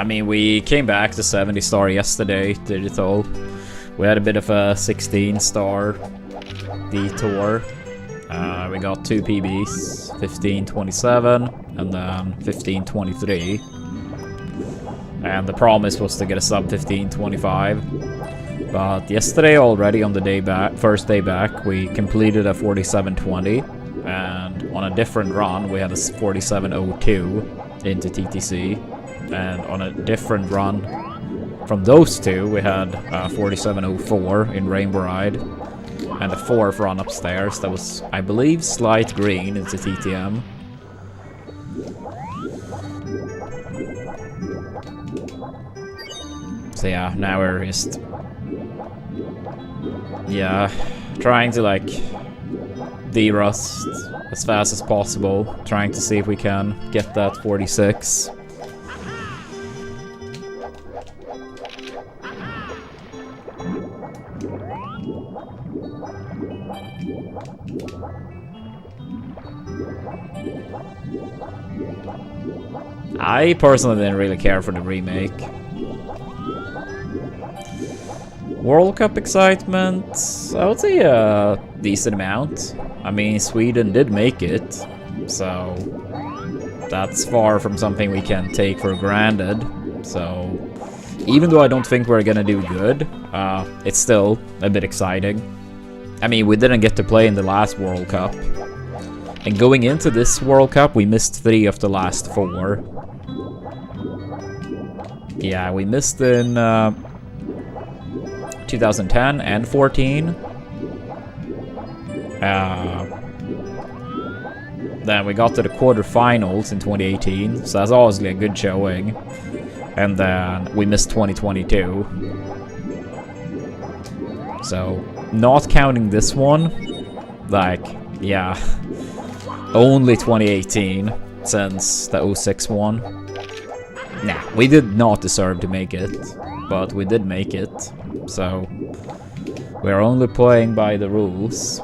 I mean, we came back to 70 star yesterday, digital. We had a bit of a 16 star detour. We got 2 PBs, 1527 and then 1523. And the promise was to get a sub 1525. But yesterday already on the day back, first day back, we completed a 4720. And on a different run, we had a 4702 into TTC. And on a different run from those two, we had 4704 in Rainbow Ride. And a 4th run upstairs that was, I believe, slight green into TTM. So yeah, now we're just... yeah, trying to like de-rust as fast as possible. Trying to see if we can get that 46. I personally didn't really care for the remake. World Cup excitement, I would say a decent amount. I mean, Sweden did make it, so that's far from something we can take for granted. So even though I don't think we're gonna do good, it's still a bit exciting. I mean, we didn't get to play in the last World Cup. And going into this World Cup, we missed 3 of the last 4. Yeah, we missed in 2010 and 14. Then we got to the quarterfinals in 2018, so that's obviously a good showing. And then we missed 2022. So, not counting this one, like, yeah, only 2018 since the 06 one. Nah, we did not deserve to make it, but we did make it. So, we're only playing by the rules.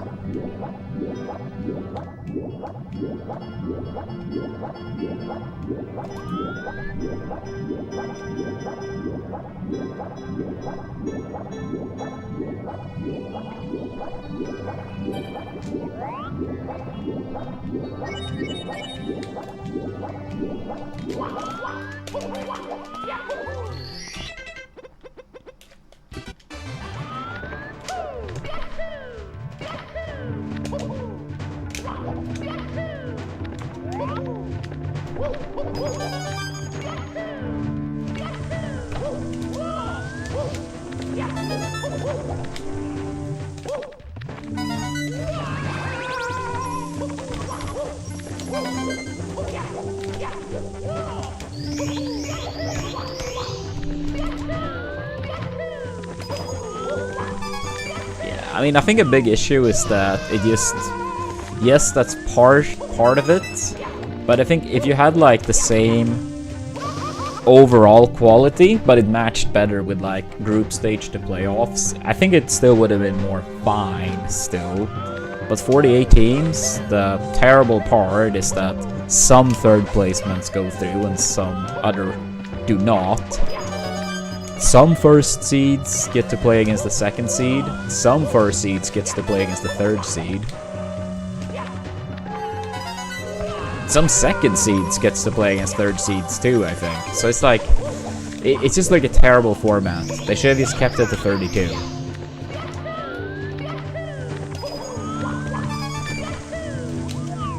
I mean, I think a big issue is that it just... yes, that's part of it. But I think if you had, like, the same overall quality, but it matched better with, like, group stage to playoffs, I think it still would have been more fine still. But 48 teams, the terrible part is that some third placements go through and some other do not. Some first seeds get to play against the second seed. Some first seeds gets to play against the third seed. some second seeds gets to play against third seeds too, I think. So it's like, it's just like a terrible format. They should have just kept it to 32.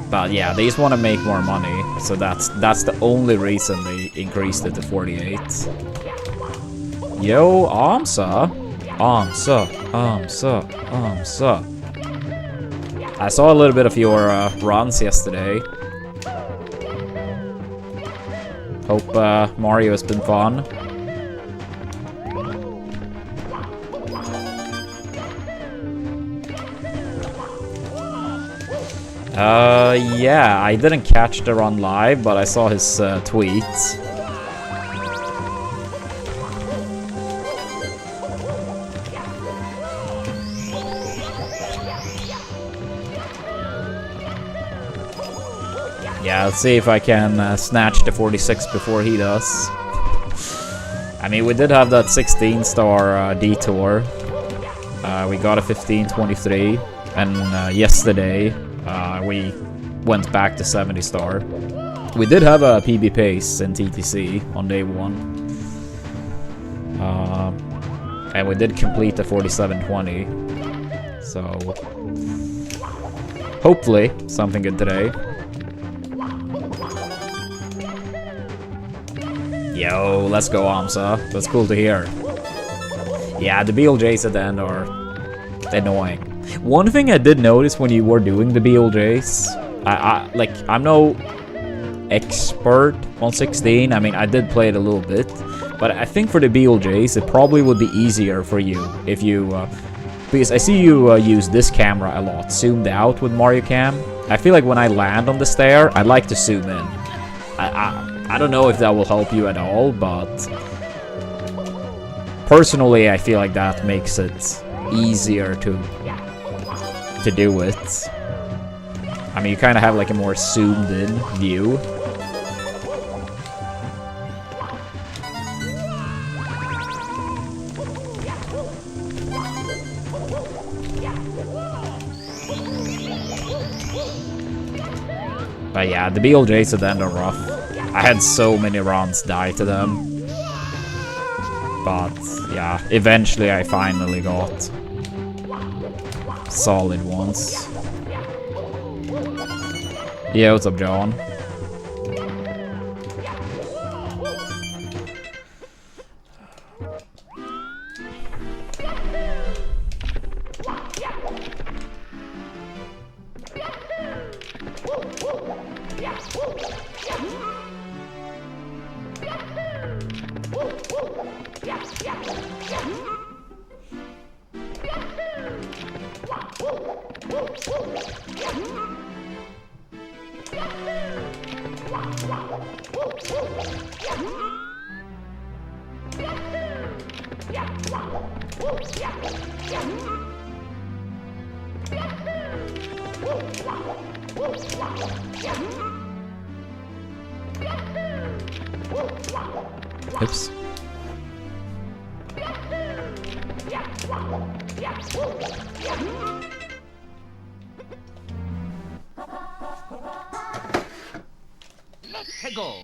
But yeah, they just want to make more money, so that's the only reason they increased it to 48. Yo, Armsa. I saw a little bit of your runs yesterday. Hope Mario has been fun. Yeah, I didn't catch the run live, but I saw his tweets. Yeah, let's see if I can snatch the 46 before he does. I mean, we did have that 16-star detour. We got a 15-23, and yesterday we went back to 70-star. We did have a PB pace in TTC on day 1. And we did complete the 47-20. So, hopefully, something good today. Yo, let's go, Amsa. That's cool to hear. Yeah, the BLJs at the end are annoying. One thing I did notice when you were doing the BLJs, I'm no expert on 16. I mean, I did play it a little bit, but I think for the BLJs, it probably would be easier for you if you, because I see you use this camera a lot, zoomed out with Mario Cam. I feel like when I land on the stair, I like to zoom in. I don't know if that will help you at all, but personally, I feel like that makes it easier to do it. I mean, you kind of have like a more zoomed in view. But yeah, the BLJs at the end are rough. I had so many runs die to them. But yeah, eventually I finally got solid ones. Yeah, what's up, John? Oops. Let's go.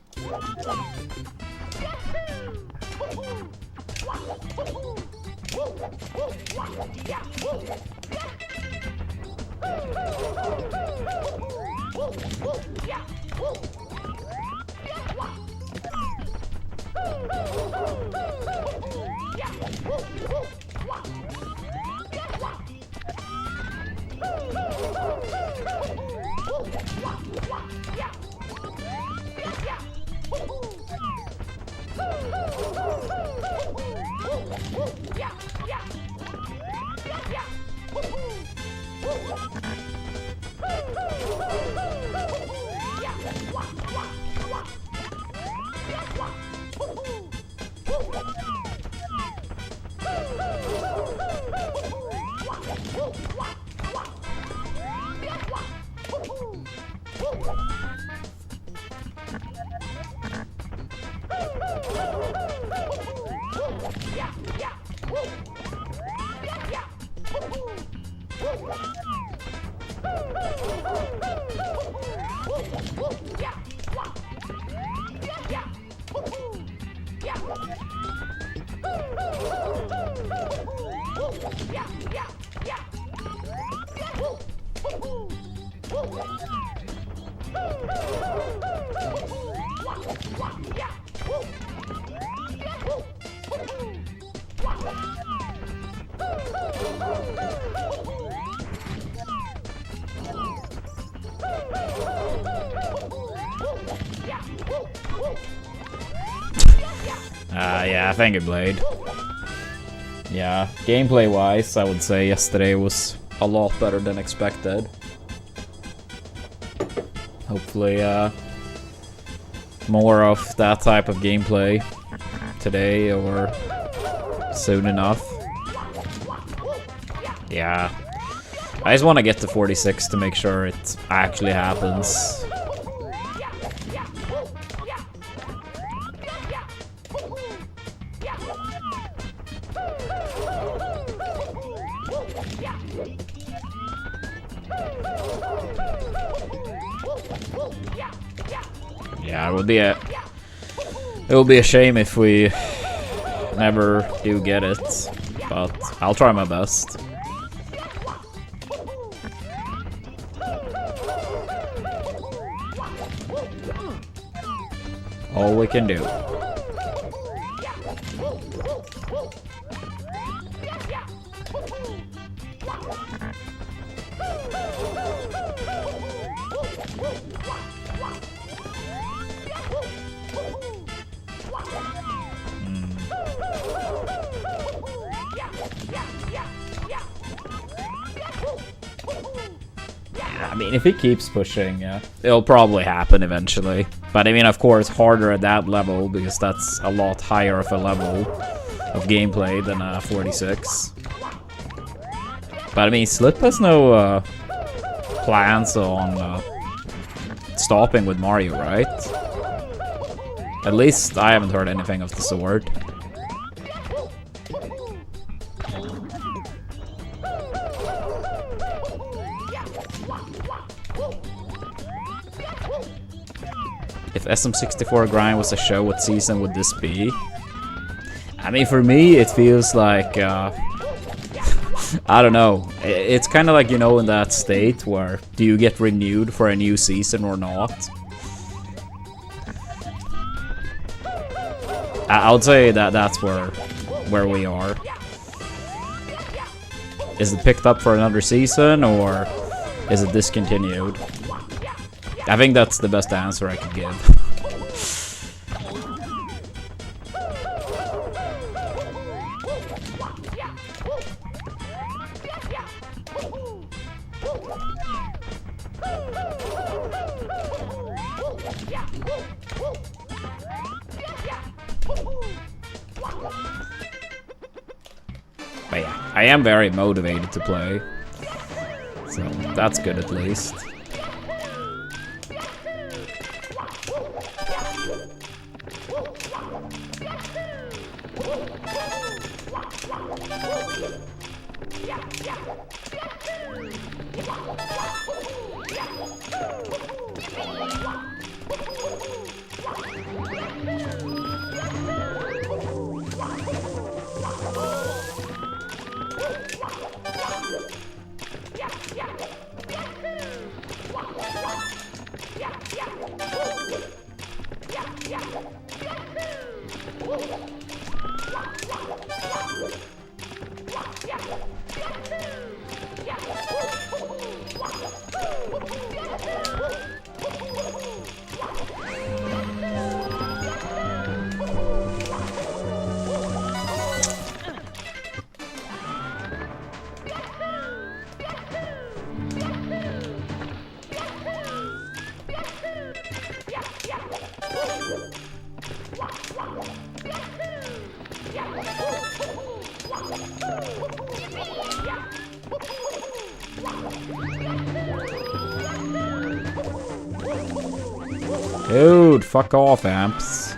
Yeah, thank you, Blade. Yeah, gameplay-wise, I would say yesterday was a lot better than expected. Hopefully, more of that type of gameplay today or soon enough. Yeah, I just want to get to 46 to make sure it actually happens. Yeah, it would be a shame if we never do get it, but I'll try my best. All we can do. I mean, if he keeps pushing, yeah, it'll probably happen eventually. But I mean, of course, harder at that level, because that's a lot higher of a level of gameplay than 46. But I mean, Slip has no plans on stopping with Mario, right? At least I haven't heard anything of the sort. If SM64 Grind was a show, what season would this be? I mean, for me, it feels like, I don't know. It's kind of like, you know, in that state where do you get renewed for a new season or not? I would say that that's where we are. Is it picked up for another season, or is it discontinued? I think that's the best answer I could give. But yeah, I am very motivated to play, so that's good at least. Dude, fuck off, amps.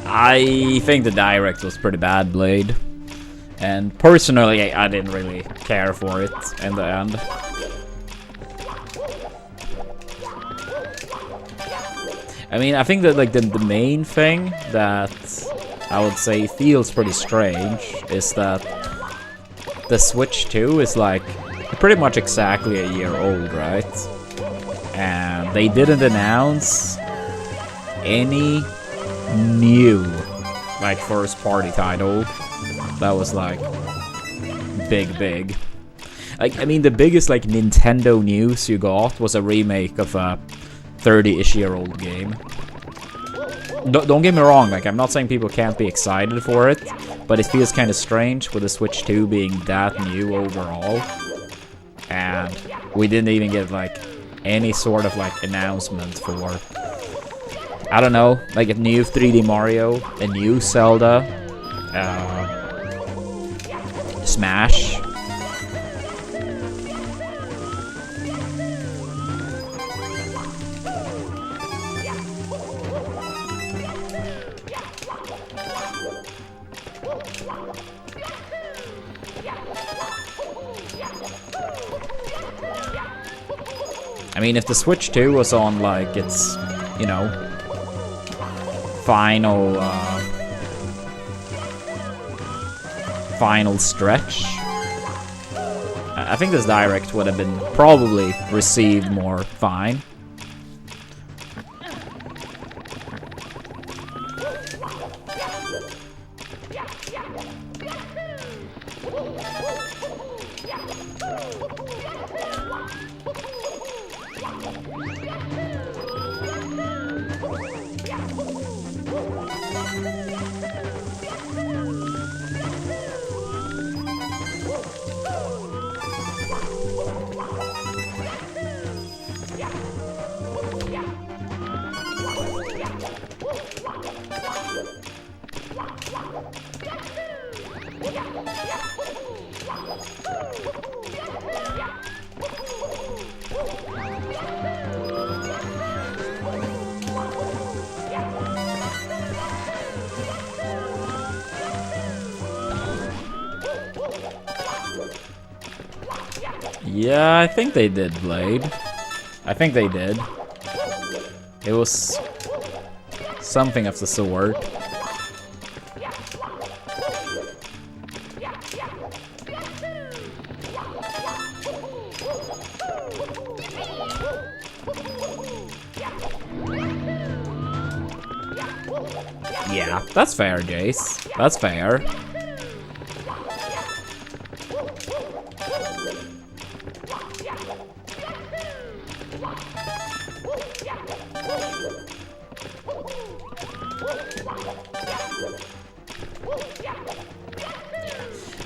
I think the direct was pretty bad, Blade. And personally, I didn't really care for it in the end. I mean, I think that like the main thing that I would say feels pretty strange is that the Switch 2 is like pretty much exactly a year old, right? And they didn't announce any new like first party title that was like big. Like, I mean, the biggest like Nintendo news you got was a remake of a 30-ish-year-old game. Don't get me wrong, like, I'm not saying people can't be excited for it, but it feels kind of strange with the Switch 2 being that new overall. And we didn't even get like any sort of like announcement for, I don't know, like a new 3D Mario, a new Zelda, Smash. I mean, if the Switch 2 was on like its, you know, final stretch, I think this direct would have been probably received more fine. Yeah, I think they did, Blade. I think they did. It was something of the sort. Yeah, that's fair, Jace. That's fair.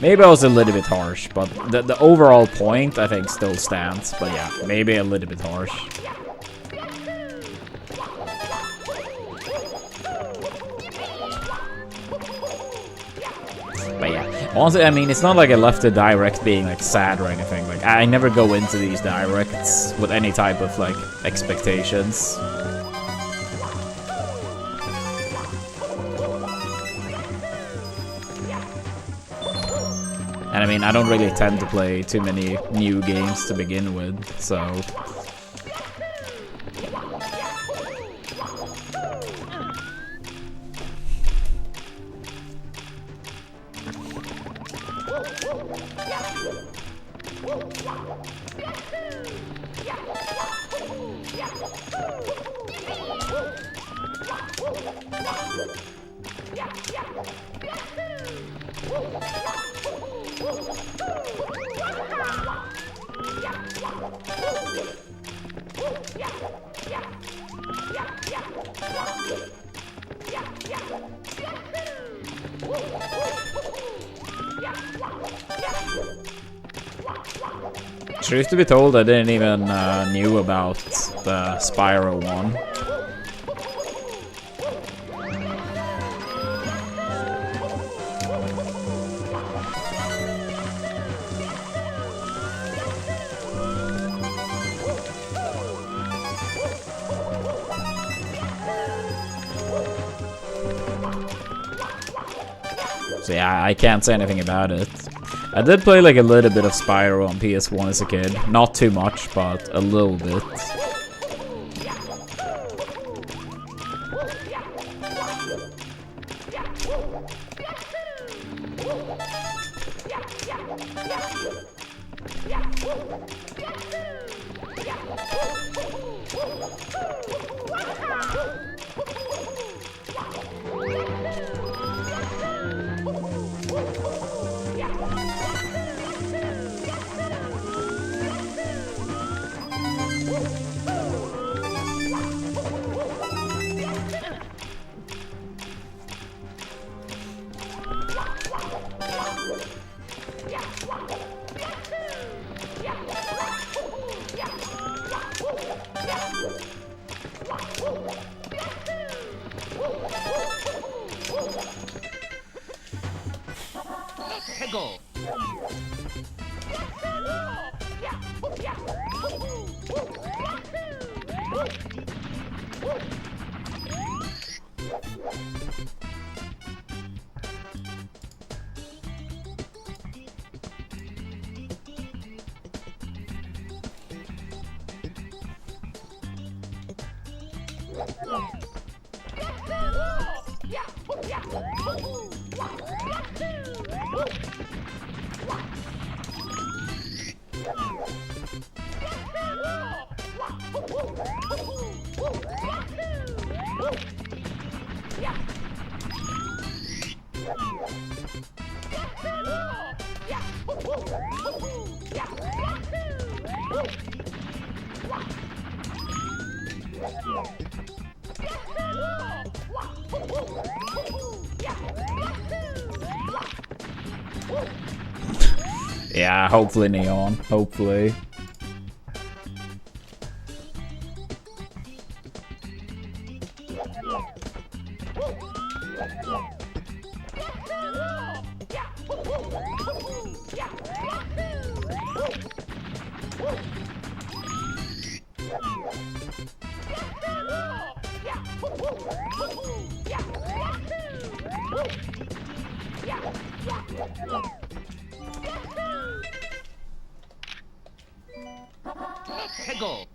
Maybe I was a little bit harsh, but the overall point, I think, still stands. But yeah, maybe a little bit harsh. But yeah, honestly, I mean, it's not like I left the direct being, like, sad or anything. Like, I never go into these directs with any type of, like, expectations. And I mean, I don't really tend to play too many new games to begin with, so... Truth to be told, I didn't even knew about the Spyro one. So yeah, I can't say anything about it. I did play like a little bit of Spyro on PS1 as a kid. Not too much, but a little bit. Hegel. Yeah, hopefully Neon. Hopefully. Hegel.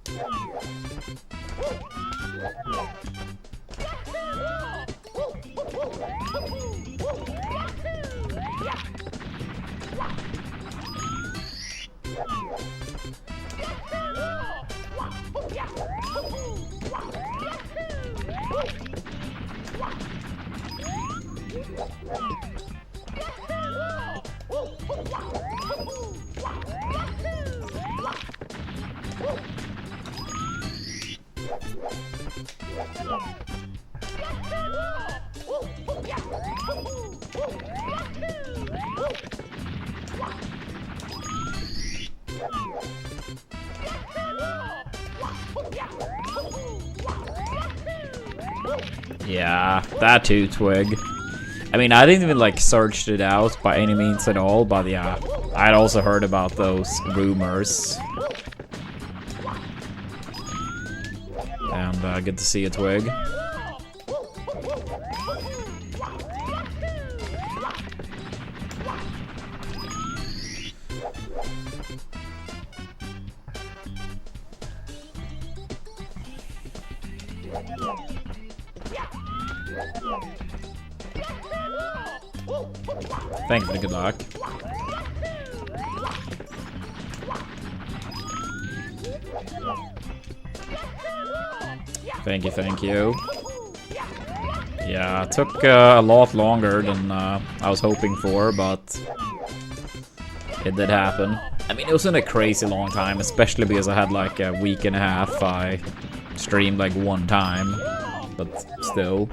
Yeah, that too, Twig. I mean, I didn't even like searched it out by any means at all, but yeah, I'd also heard about those rumors. And good to see you, Twig. Thank you for the good luck. Thank you, thank you. Yeah, it took a lot longer than I was hoping for, but it did happen. I mean, it wasn't a crazy long time, especially because I had like a week and a half. I streamed like one time, but still.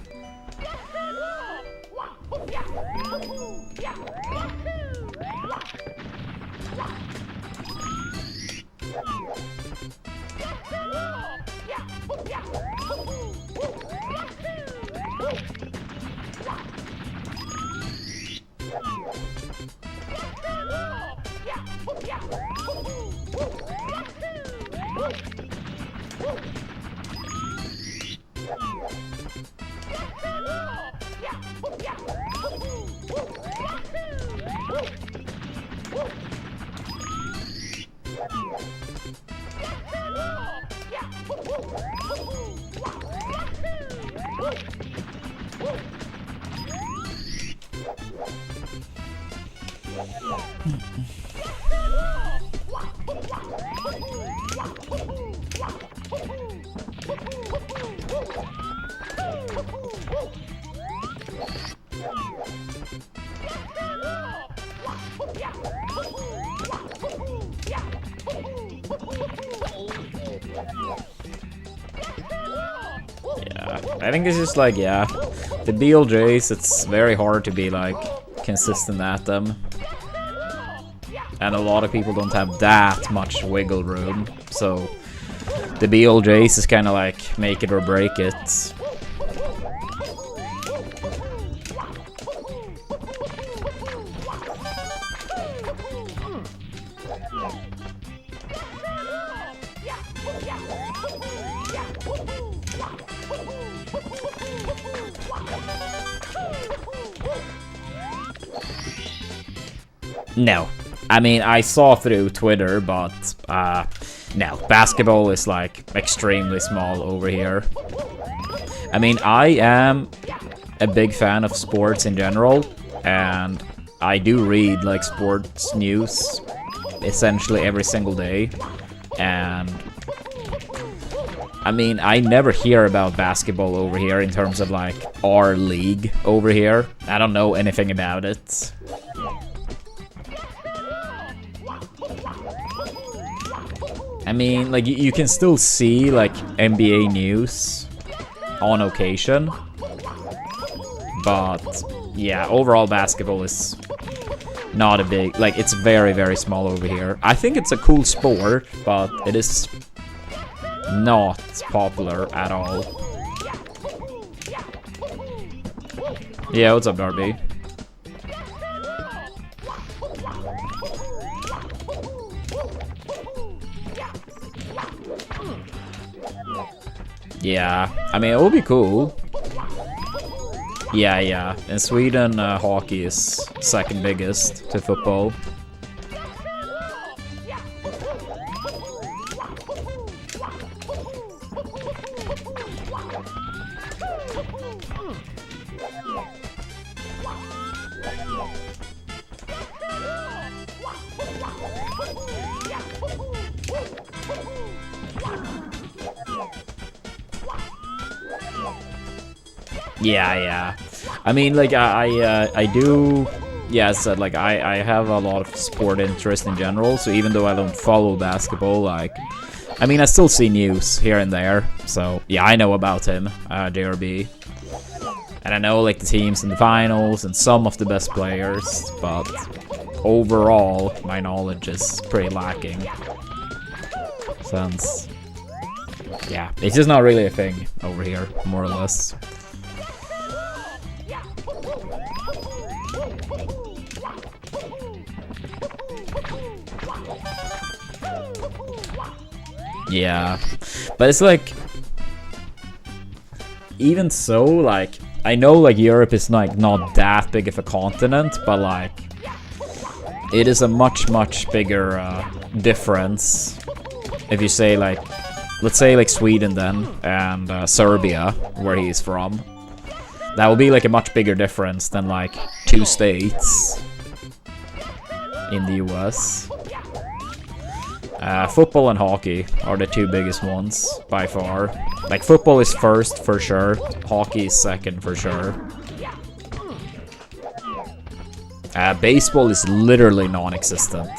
Yeah, I think it's just like, yeah, the BLJs, it's very hard to be like consistent at them. And a lot of people don't have that much wiggle room, so the BLJs is kind of like make it or break it. No. I mean, I saw through Twitter, but no. Basketball is like extremely small over here. I mean, I am a big fan of sports in general, and I do read like sports news essentially every single day. And I mean, I never hear about basketball over here in terms of like our league over here. I don't know anything about it. I mean, like, you can still see, like, NBA news on occasion. But, yeah, overall basketball is not a big... Like, it's very, very small over here. I think it's a cool sport, but it is not popular at all. Yeah, what's up, Darby? Yeah, I mean, it would be cool. Yeah. In Sweden, hockey is second biggest to football. Yeah. I mean, like, I do... Yeah, as I said, like, I have a lot of sport interest in general, so even though I don't follow basketball, like... I mean, I still see news here and there, so... Yeah, I know about him, JRB. And I know, like, the teams in the finals and some of the best players, but... Overall, my knowledge is pretty lacking. Since... Yeah, it's just not really a thing over here, more or less. Yeah, but it's like, even so, like, I know like Europe is like not that big of a continent, but like, it is a much bigger difference if you say like, let's say like Sweden then, and Serbia, where he's from. That would be like a much bigger difference than like 2 states in the US. Football and hockey are the 2 biggest ones, by far. Like, football is first, for sure. Hockey is second, for sure. Baseball is literally non-existent.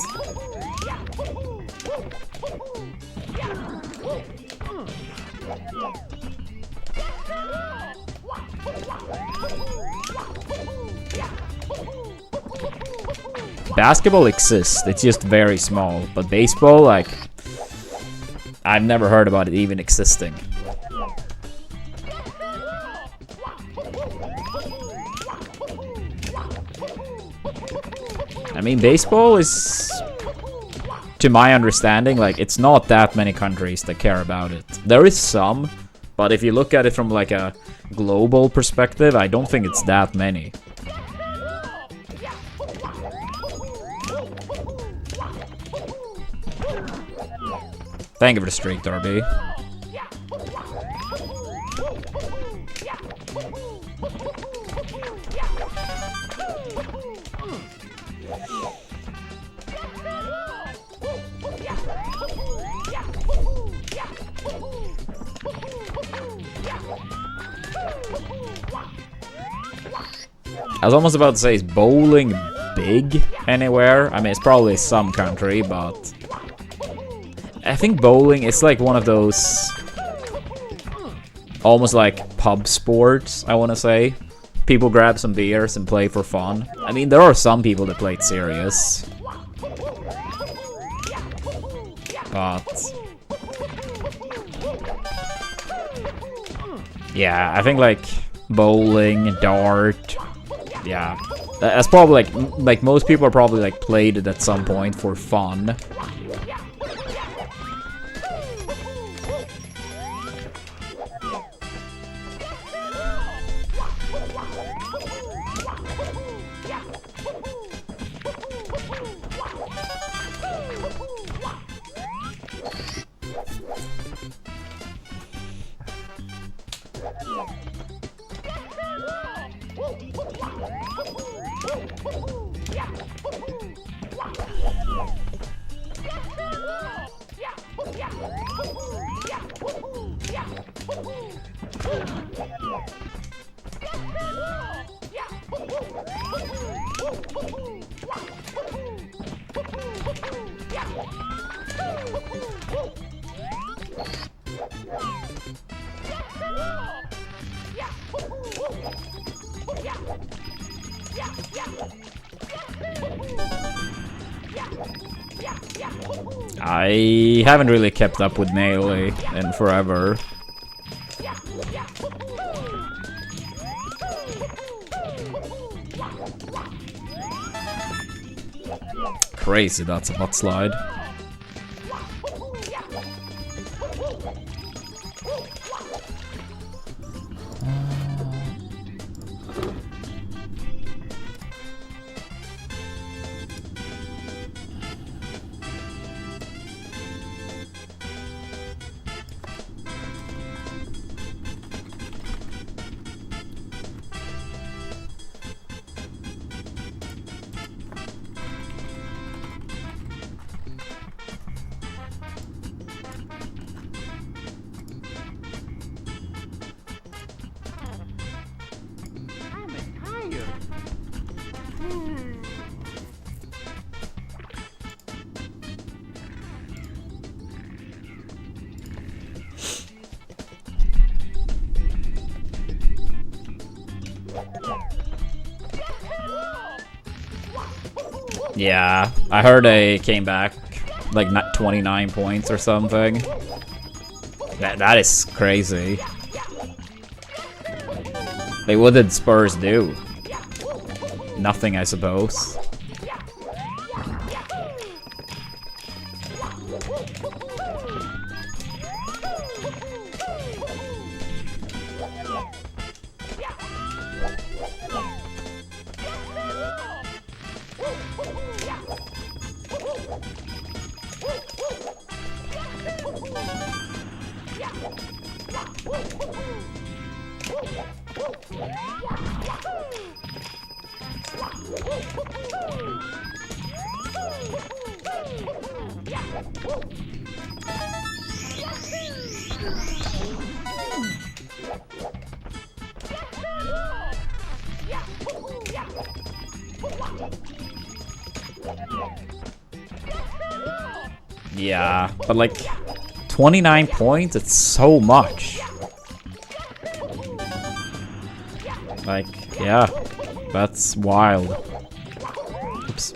Basketball exists, it's just very small, but baseball, like, I've never heard about it even existing. I mean, baseball is, to my understanding, like, it's not that many countries that care about it. There is some, but if you look at it from, like, a global perspective, I don't think it's that many. Thank you for the streak, Darby. I was almost about to say, is bowling big anywhere? I mean, it's probably some country, but I think bowling is like one of those almost like pub sports, I want to say. People grab some beers and play for fun. I mean, there are some people that play it serious. But yeah, I think like bowling, dart, yeah. That's probably like most people are probably like played it at some point for fun. I haven't really kept up with Melee in forever. Crazy, that's a butt slide. Yeah, I heard they came back like 29 points or something. That is crazy. Like, what did Spurs do? Nothing, I suppose. Yeah, but like 29 points, it's so much. Like, yeah, that's wild. Oops.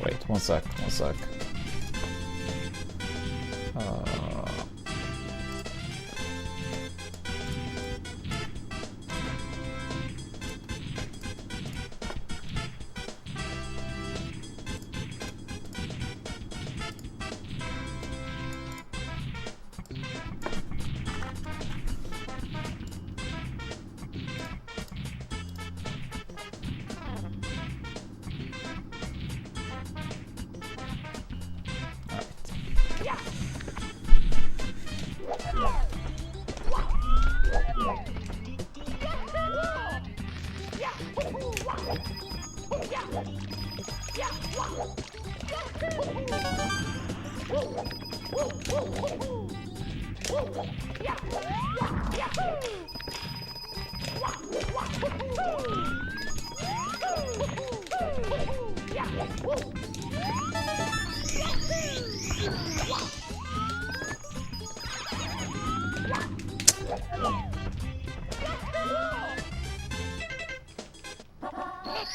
Wait, one sec.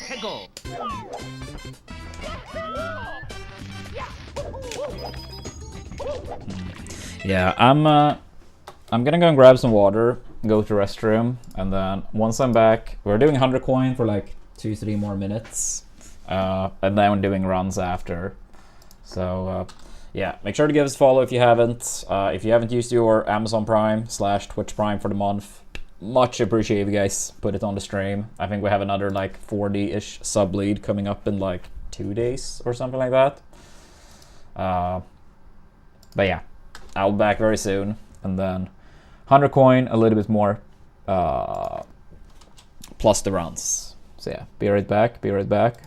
해고. Yeah, I'm gonna go and grab some water, go to restroom, and then once I'm back, we're doing 100 coin for like 2-3 more minutes, and then we're doing runs after. So yeah, make sure to give us a follow if you haven't. If you haven't used your Amazon Prime / Twitch Prime for the month, much appreciate you guys. Put it on the stream. I think we have another like 40-ish sub lead coming up in like 2 days or something like that. But yeah, I'll be back very soon, and then 100 coin, a little bit more, plus the runs. So yeah, be right back. Be right back.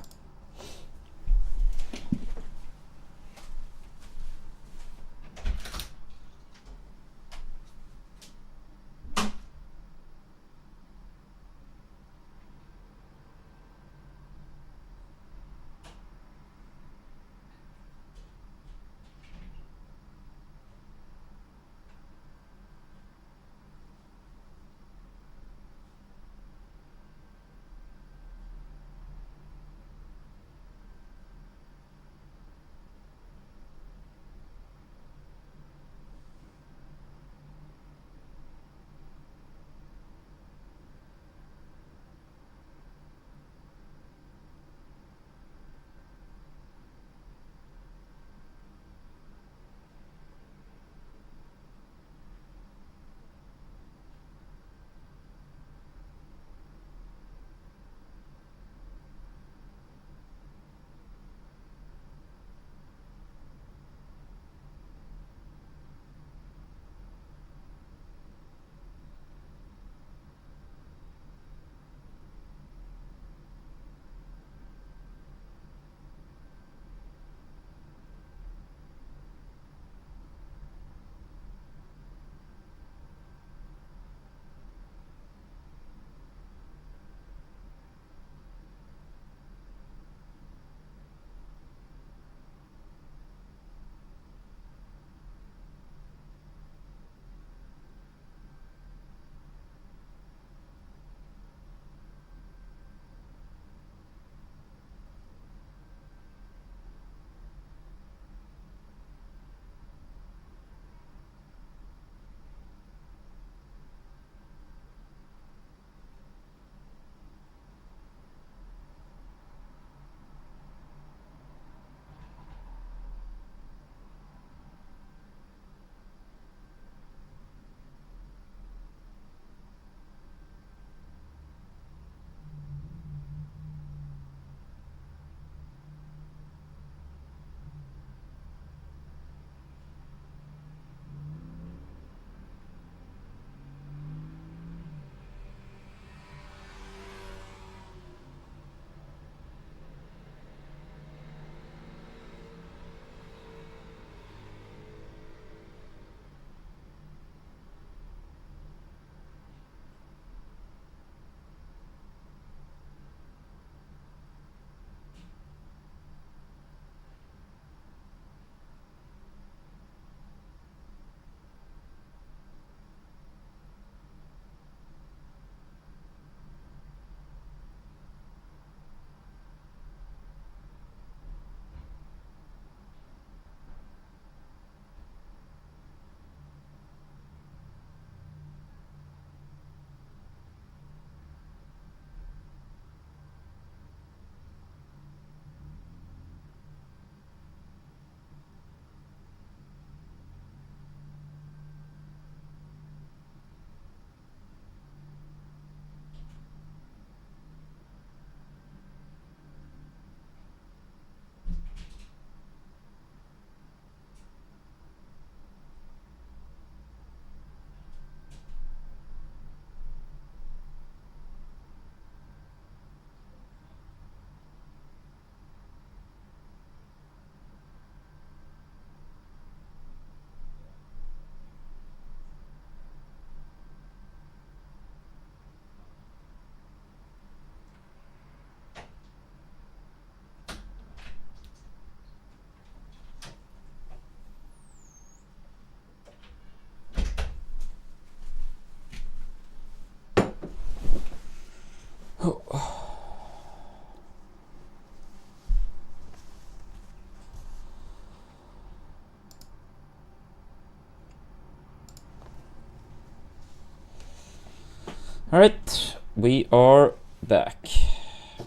Alright, we are back.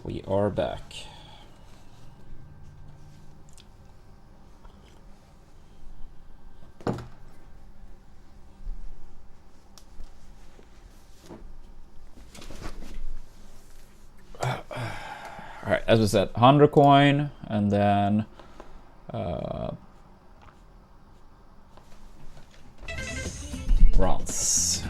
We are back. Alright, as we said, 100 coin, and then runs.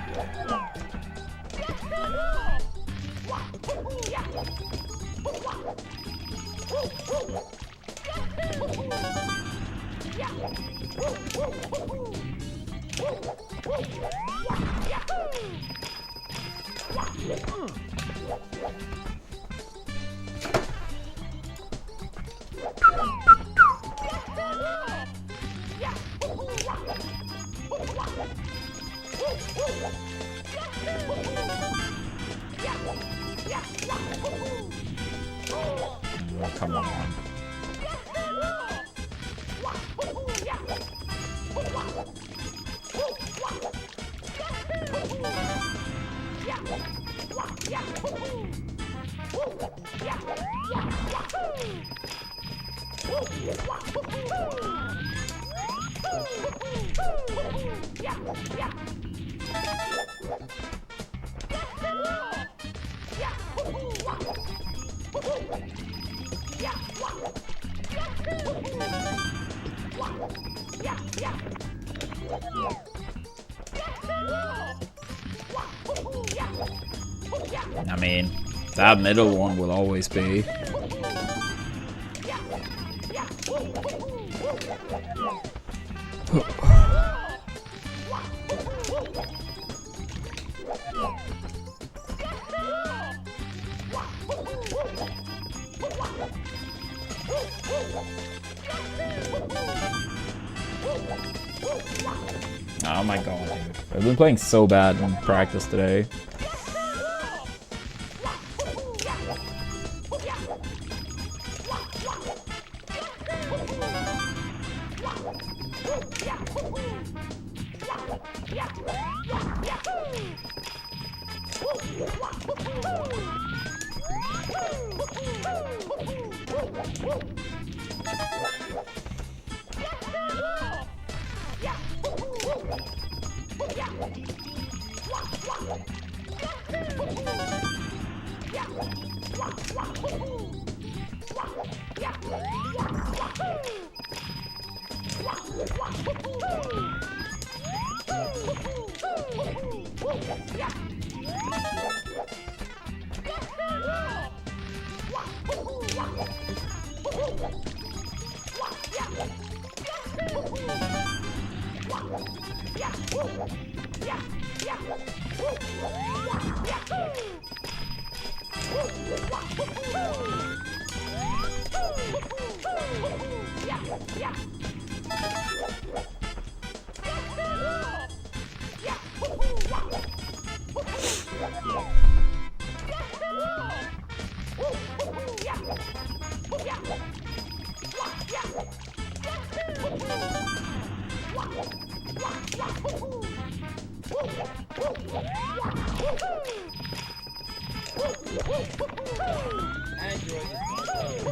Come on. I mean, that middle one will always be. Oh my god, dude. I've been playing so bad in practice today.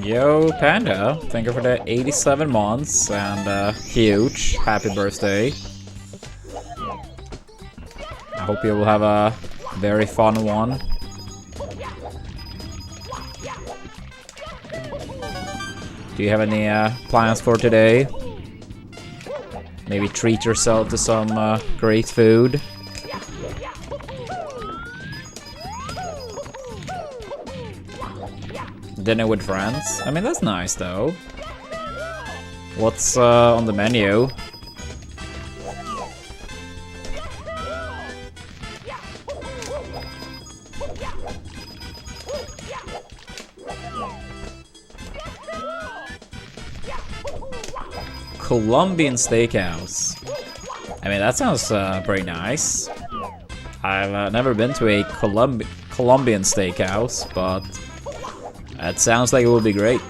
Yo, Panda, thank you for the 87 months and huge happy birthday. I hope you will have a very fun one. Do you have any plans for today? Maybe treat yourself to some great food. Dinner with friends? I mean, that's nice though. What's on the menu? Colombian steakhouse. I mean, that sounds pretty nice. I've never been to a Colombian steakhouse, but it sounds like it will be great.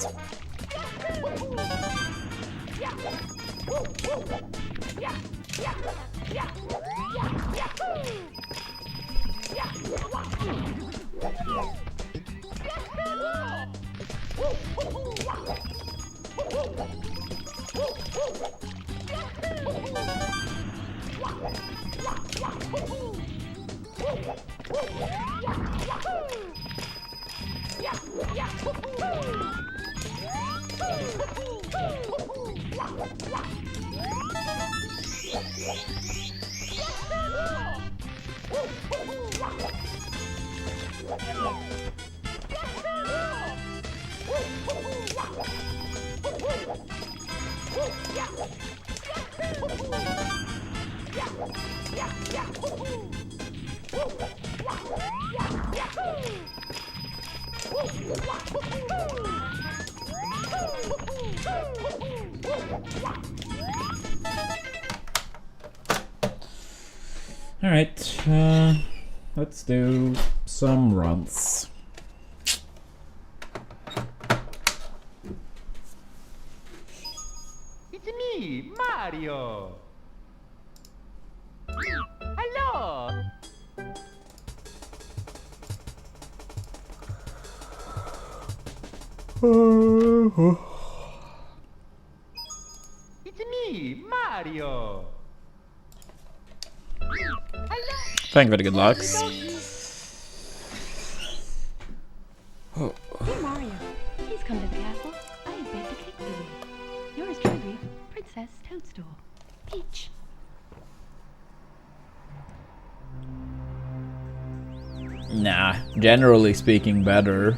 Alright, let's do some runs. It's me, Mario. Hello. It's me, Mario. Thank you for the good lucks. Oh. Hey Mario, please come to the castle. I baked a cake for you. Yours truly, Princess Toadstool. Peach. Nah, generally speaking, better.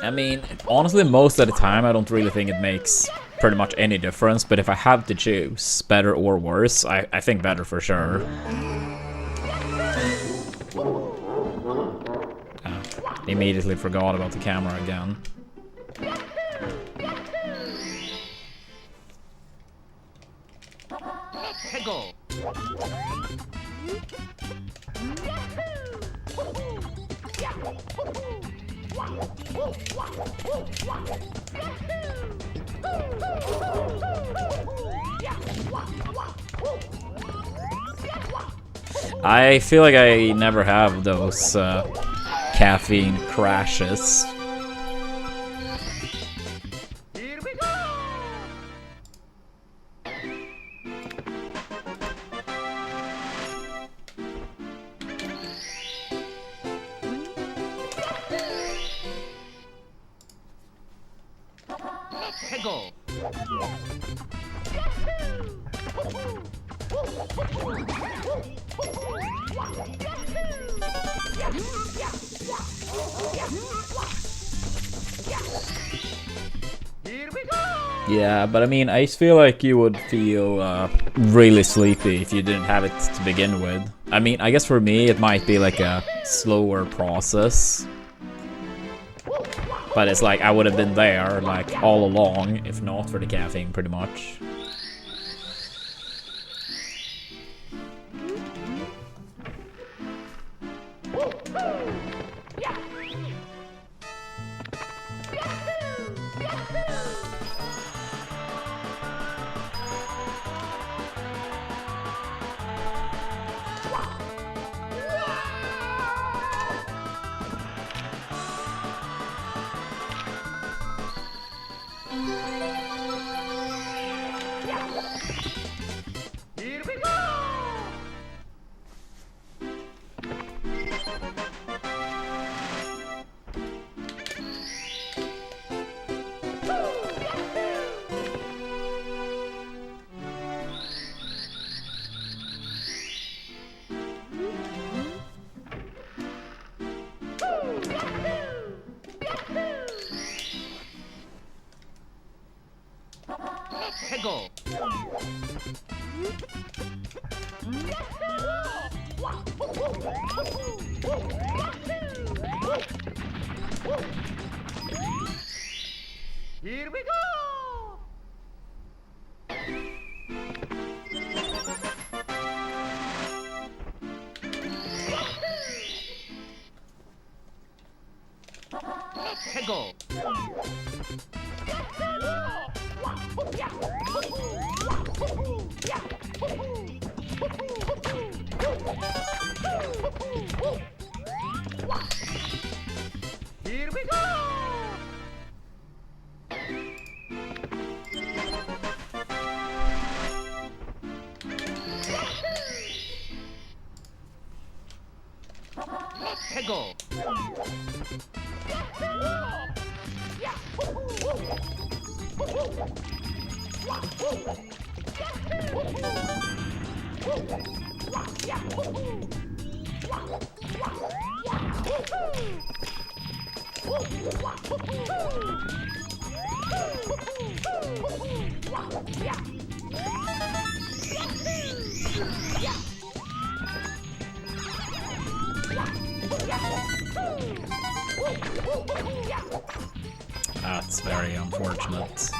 I mean, honestly, most of the time, I don't really think it makes pretty much any difference, but if I have to choose better or worse, I think better for sure. Immediately forgot about the camera again. Go. I feel like I never have those caffeine crashes. Here we go. Go. Here we go. Yeah, but I mean, I feel like you would feel really sleepy if you didn't have it to begin with. I mean, I guess for me, it might be like a slower process. But it's like I would have been there, like, all along, if not for the caffeine, pretty much. Here we go. Go. Here we go! Go! Here we go! Go! That's very unfortunate.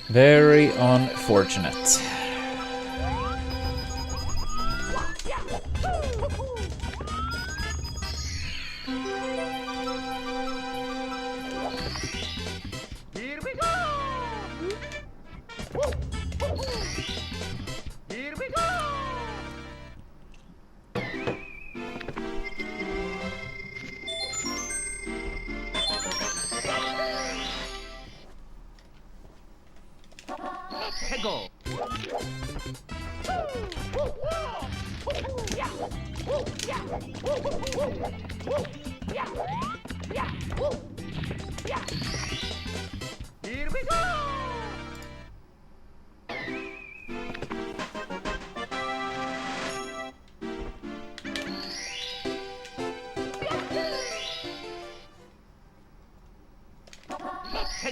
Very unfortunate. Here we go! Here we go! Go! Here we go!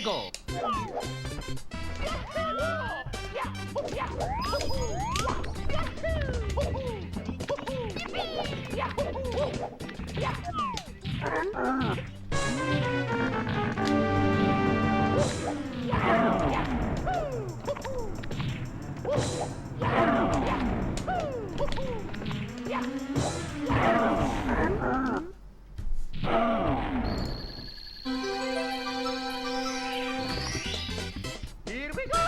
Go! Here we go!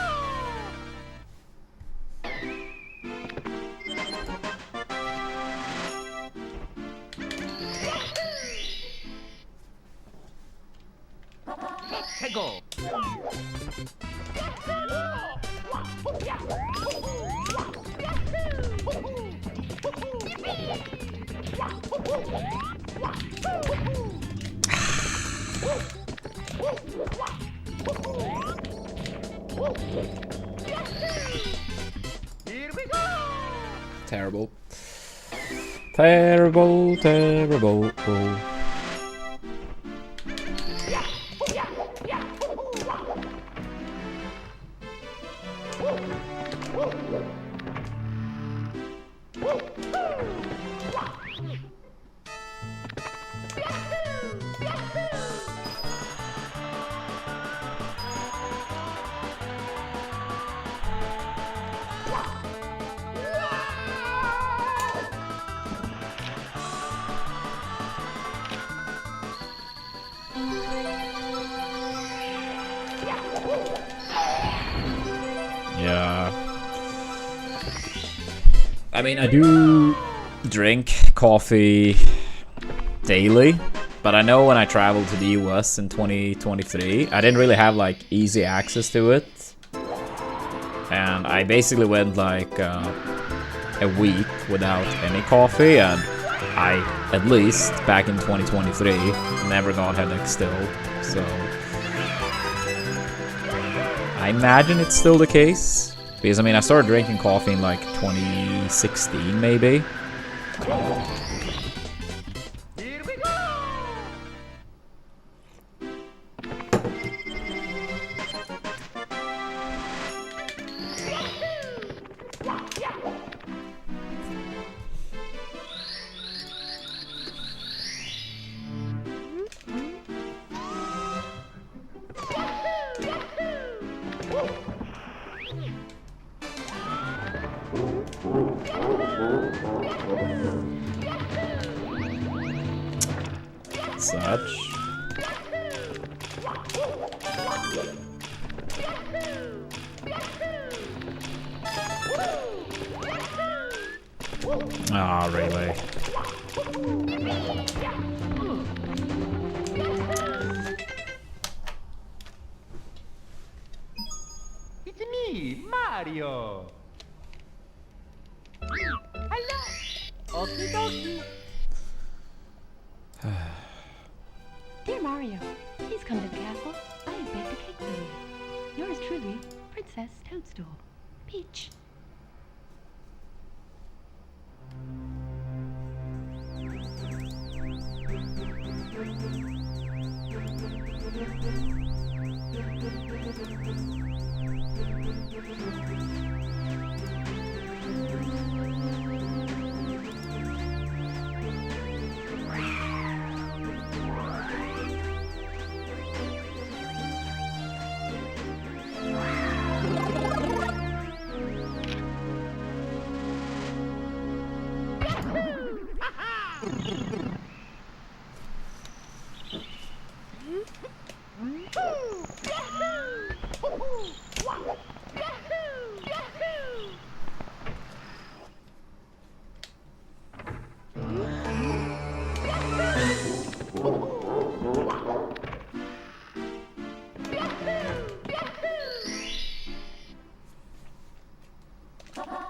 Go! Here we go! Terrible. Terrible, terrible. Yeah. I mean, I do drink coffee daily, but I know when I traveled to the US in 2023, I didn't really have like easy access to it. And I basically went like a week without any coffee, and I, at least back in 2023, never got headache still. So I imagine it's still the case, because I mean I started drinking coffee in like 2016 maybe. Here we go! Such. Ah, really? It's me, Mario. Hello. Okie dokie. Dear Mario, please come to the castle. I have baked a cake for you. Yours truly, Princess Toadstool. Peach.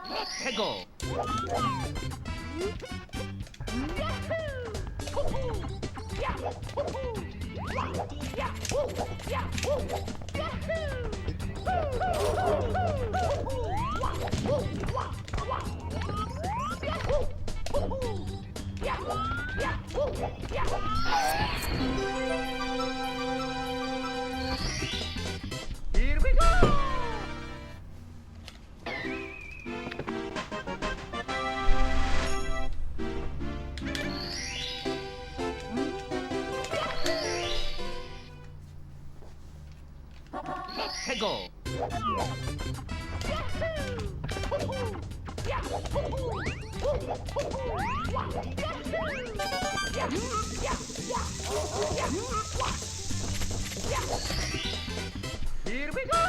Let's go. Here we go. Let's go. Here we go.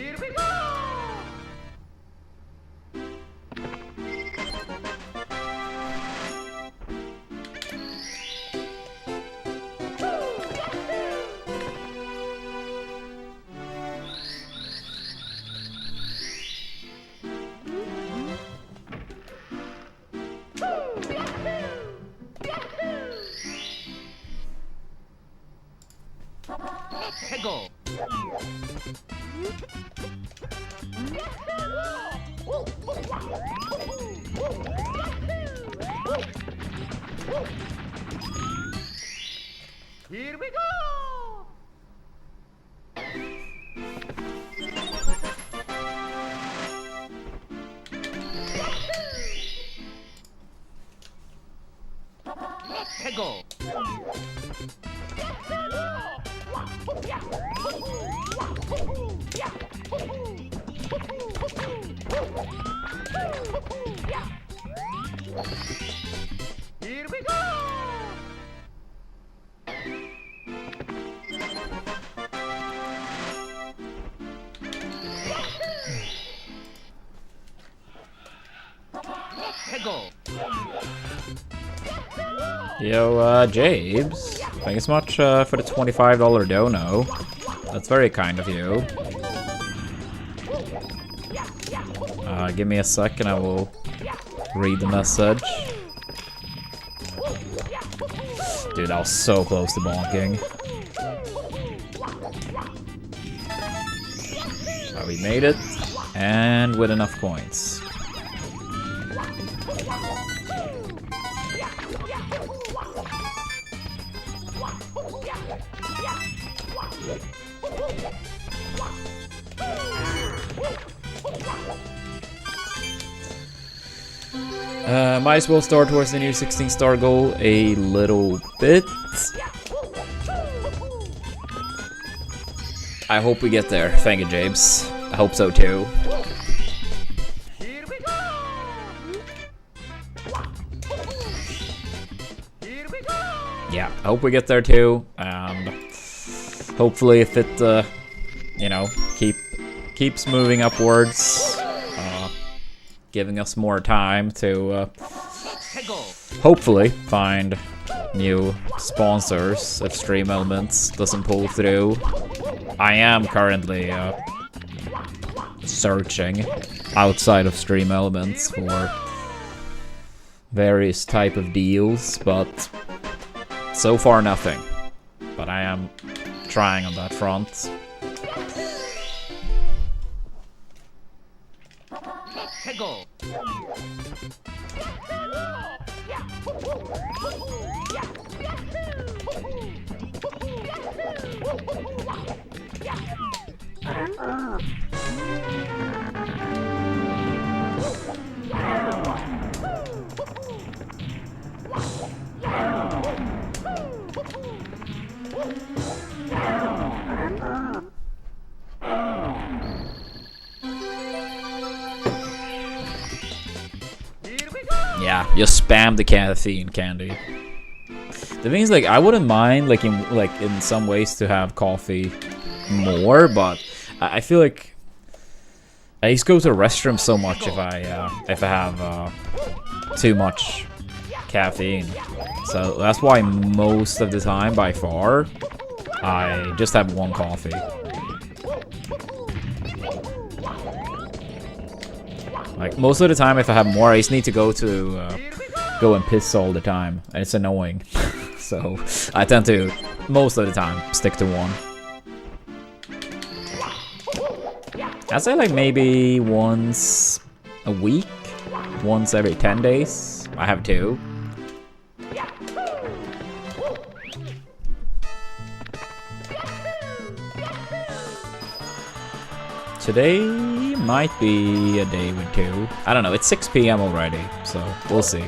Here we go. Let's go. Here we go. Let's go. Here we go. Let's go. Yo, Jabes, thanks so much for the $25 dono. That's very kind of you. Give me a second, I will read the message. Dude, that was so close to bonking. We made it, and with enough coins. Might as well start towards the new 16-star goal a little bit. I hope we get there. Thank you, James. I hope so too. Here we go. Here we go. Yeah, I hope we get there too. And hopefully, if it, you know, keeps moving upwards, giving us more time to hopefully find new sponsors if Stream Elements doesn't pull through. I am currently searching outside of Stream Elements for various type of deals, but so far nothing. But I am trying on that front. Go. Yeah, just spam the caffeine candy. The thing is, like, I wouldn't mind, like in some ways, to have coffee more, but I feel like I just go to the restroom so much if I have too much caffeine. So that's why most of the time, by far, I just have one coffee. Like, most of the time, if I have more, I just need to go and piss all the time, and it's annoying. So I tend to, most of the time, stick to one. I'd say like maybe once a week, once every 10 days. I have two. Today might be a day with two. I don't know, it's 6 PM already, so we'll see.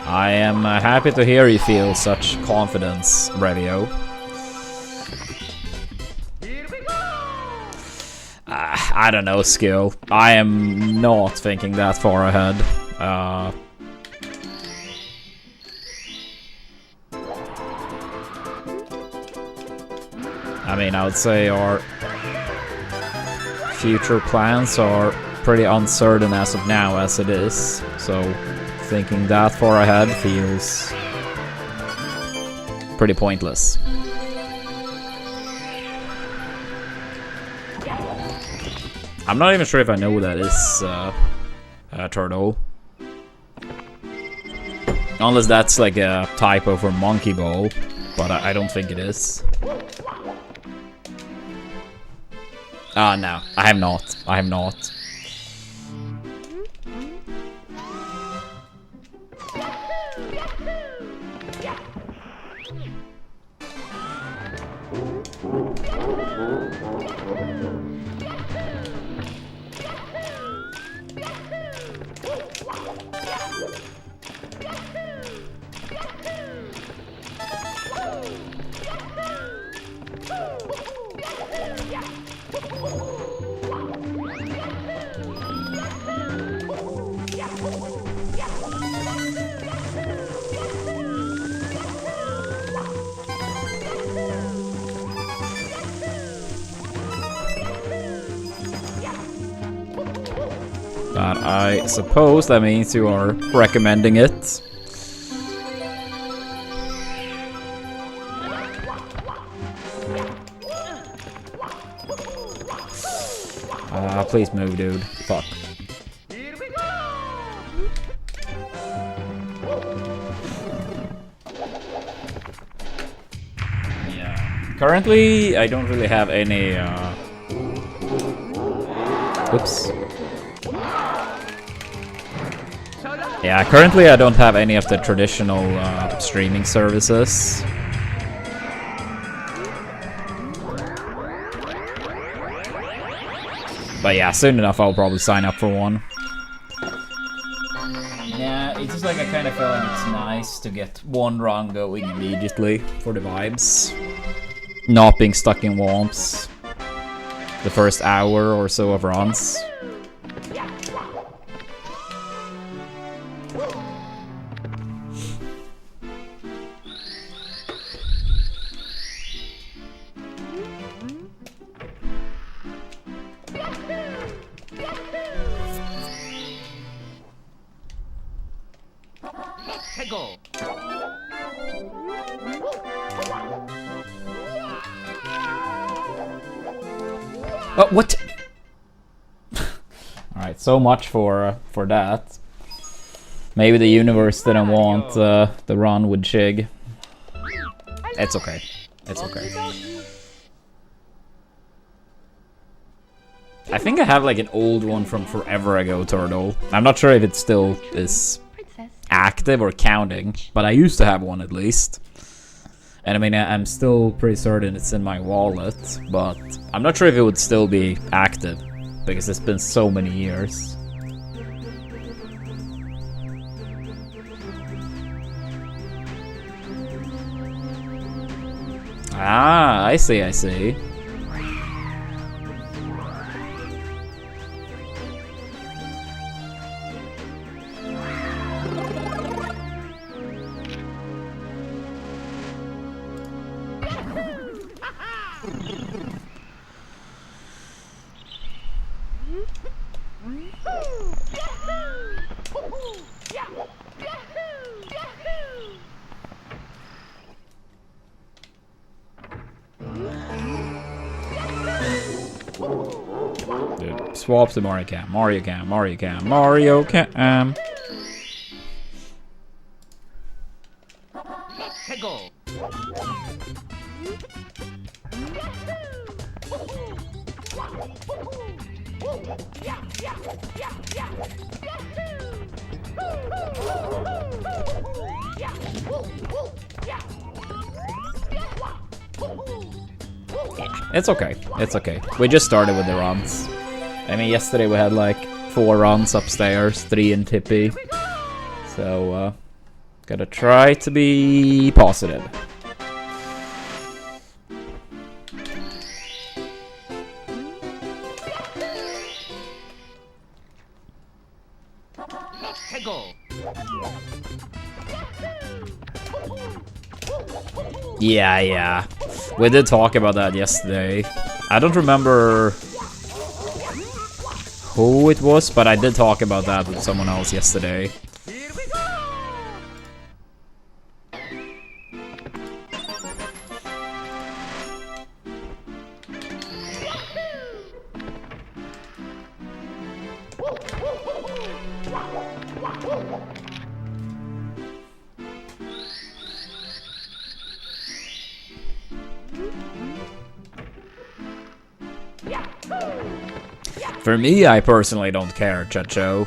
I am happy to hear you feel such confidence, Revio. I don't know, Skill. I am not thinking that far ahead. I mean, I would say our future plans are pretty uncertain as of now, as it is. So, thinking that far ahead feels pretty pointless. I'm not even sure if I know what that is, Turtle. Unless that's like a typo for Monkey Ball, but I don't think it is. No, I have not. I have not. But I suppose that means you are recommending it. Please move, dude. Fuck. Here we go. Yeah. Currently, I don't really have any, Oops. Yeah, currently I don't have any of the traditional streaming services. But yeah, soon enough I'll probably sign up for one. Yeah, it's just like I kind of feel like it's nice to get one run going immediately for the vibes. Not being stuck in womps the first hour or so of runs. Go. Oh, what? Alright, so much for that. Maybe the universe didn't want the run with Shig. It's okay. It's okay. I think I have like an old one from forever ago, Turtle. I'm not sure if it still is active or counting, but I used to have one at least. And I mean, I'm still pretty certain it's in my wallet, but I'm not sure if it would still be active, because it's been so many years. Ah, I see, I see. Dude, swap to Mario Cam, Mario Cam, Mario Cam, Mario Cam. Go. It's okay. It's okay. We just started with the runs. I mean, yesterday we had like 4 runs upstairs, 3 in Tippy. So, gotta try to be positive. Go. Yeah. We did talk about that yesterday. I don't remember who it was, but I did talk about that with someone else yesterday. Here we go. For me, I personally don't care, Chacho.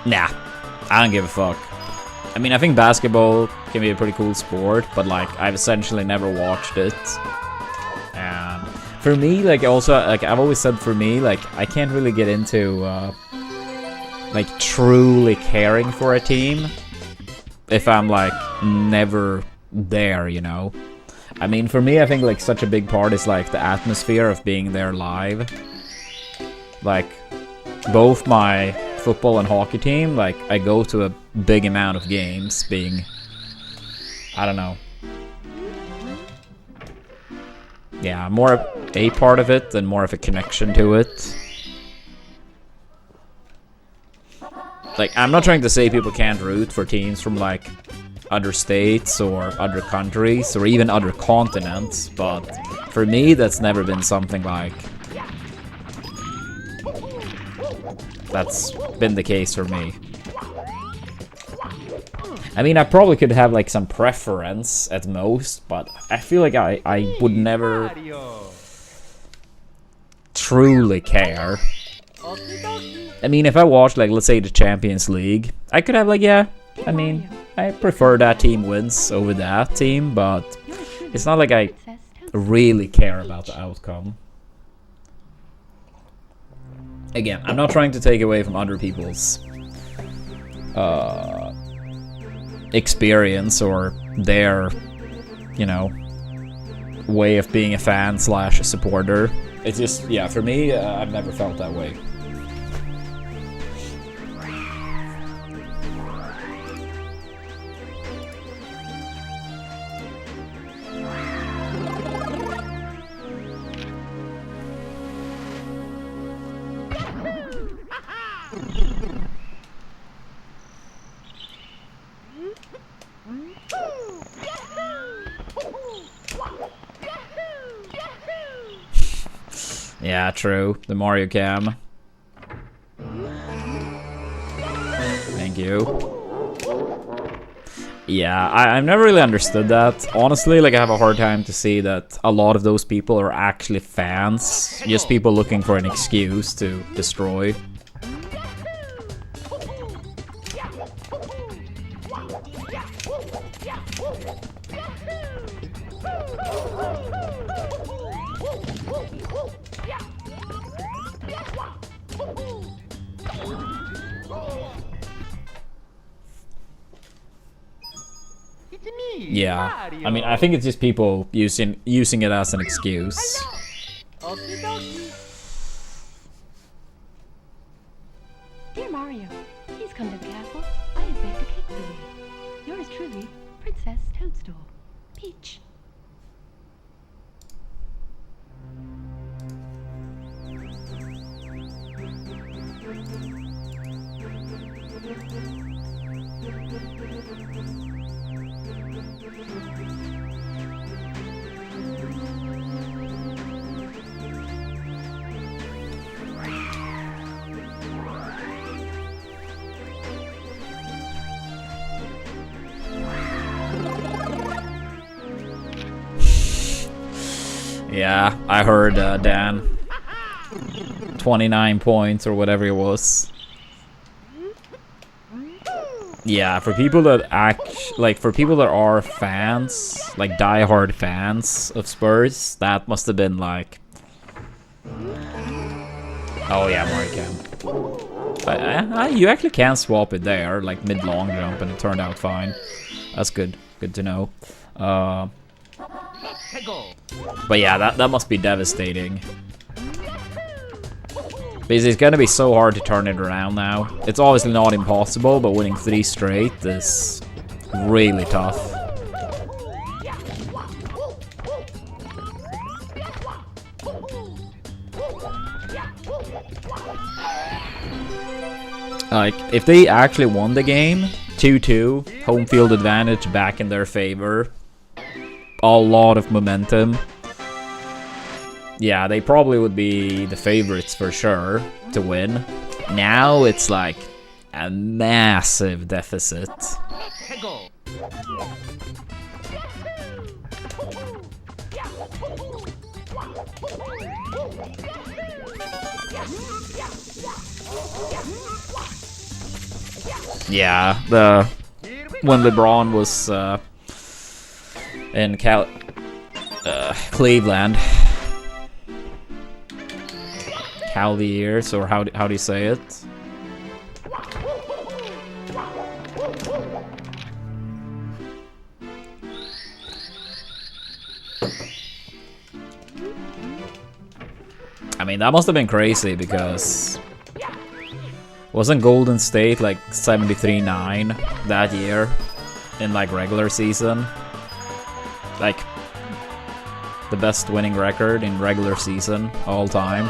Nah, I don't give a fuck. I mean, I think basketball can be a pretty cool sport, but like, I've essentially never watched it. And for me, like, also, like, I've always said for me, like, I can't really get into, like, truly caring for a team if I'm, like, never there, you know? I mean, for me, I think, like, such a big part is, like, the atmosphere of being there live. Like, both my football and hockey team, like, I go to a big amount of games being, I don't know. Yeah, more a part of it than more of a connection to it. Like, I'm not trying to say people can't root for teams from, like, other states or other countries or even other continents, but for me that's never been something like that's been the case for me. I mean, I probably could have like some preference at most, but I feel like I would never truly care. I mean, if I watched like, let's say, the Champions League, I could have like, yeah, I mean, I prefer that team wins over that team, but it's not like I really care about the outcome. Again, I'm not trying to take away from other people's experience or their, you know, way of being a fan slash supporter. It's just, yeah, for me, I've never felt that way. Yeah, true. The Mario Cam. Thank you. Yeah, I've never really understood that. Honestly, like, I have a hard time to see that a lot of those people are actually fans. Just people looking for an excuse to destroy. Yeah, I mean, I think it's just people using it as an excuse. Dear Mario, please come to the castle. I have baked a cake for you. Yours truly, Princess Toadstool. Peach. Yeah, I heard Dan. 29 points or whatever it was. Yeah, for people that for people that are fans, like die-hard fans of Spurs, that must have been like, oh yeah, Mario Cam. You actually can swap it there, like mid-long jump, and it turned out fine. That's good. Good to know. But yeah, that must be devastating. Because it's gonna be so hard to turn it around now. It's obviously not impossible, but winning 3 straight is really tough. Like, if they actually won the game, 2-2, home field advantage back in their favor, a lot of momentum. Yeah, they probably would be the favorites for sure to win. Now it's like a massive deficit. Yeah, when LeBron was in Cleveland. Cavaliers, or how do you say it? I mean, that must have been crazy because wasn't Golden State like 73-9 that year in like regular season? Like the best winning record in regular season all time.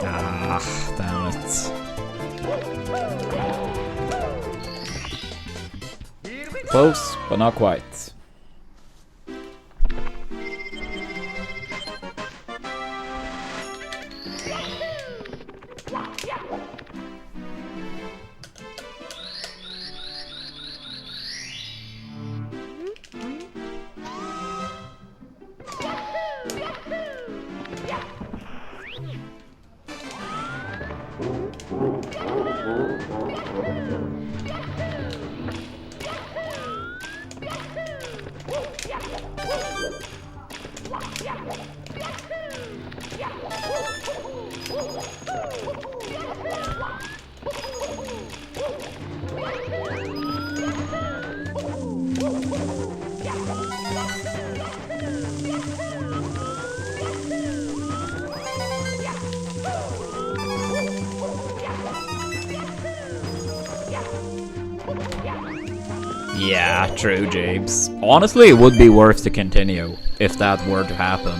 Ah, damn it. Close, but not quite. Yeah, true, James. Honestly, it would be worth to continue if that were to happen.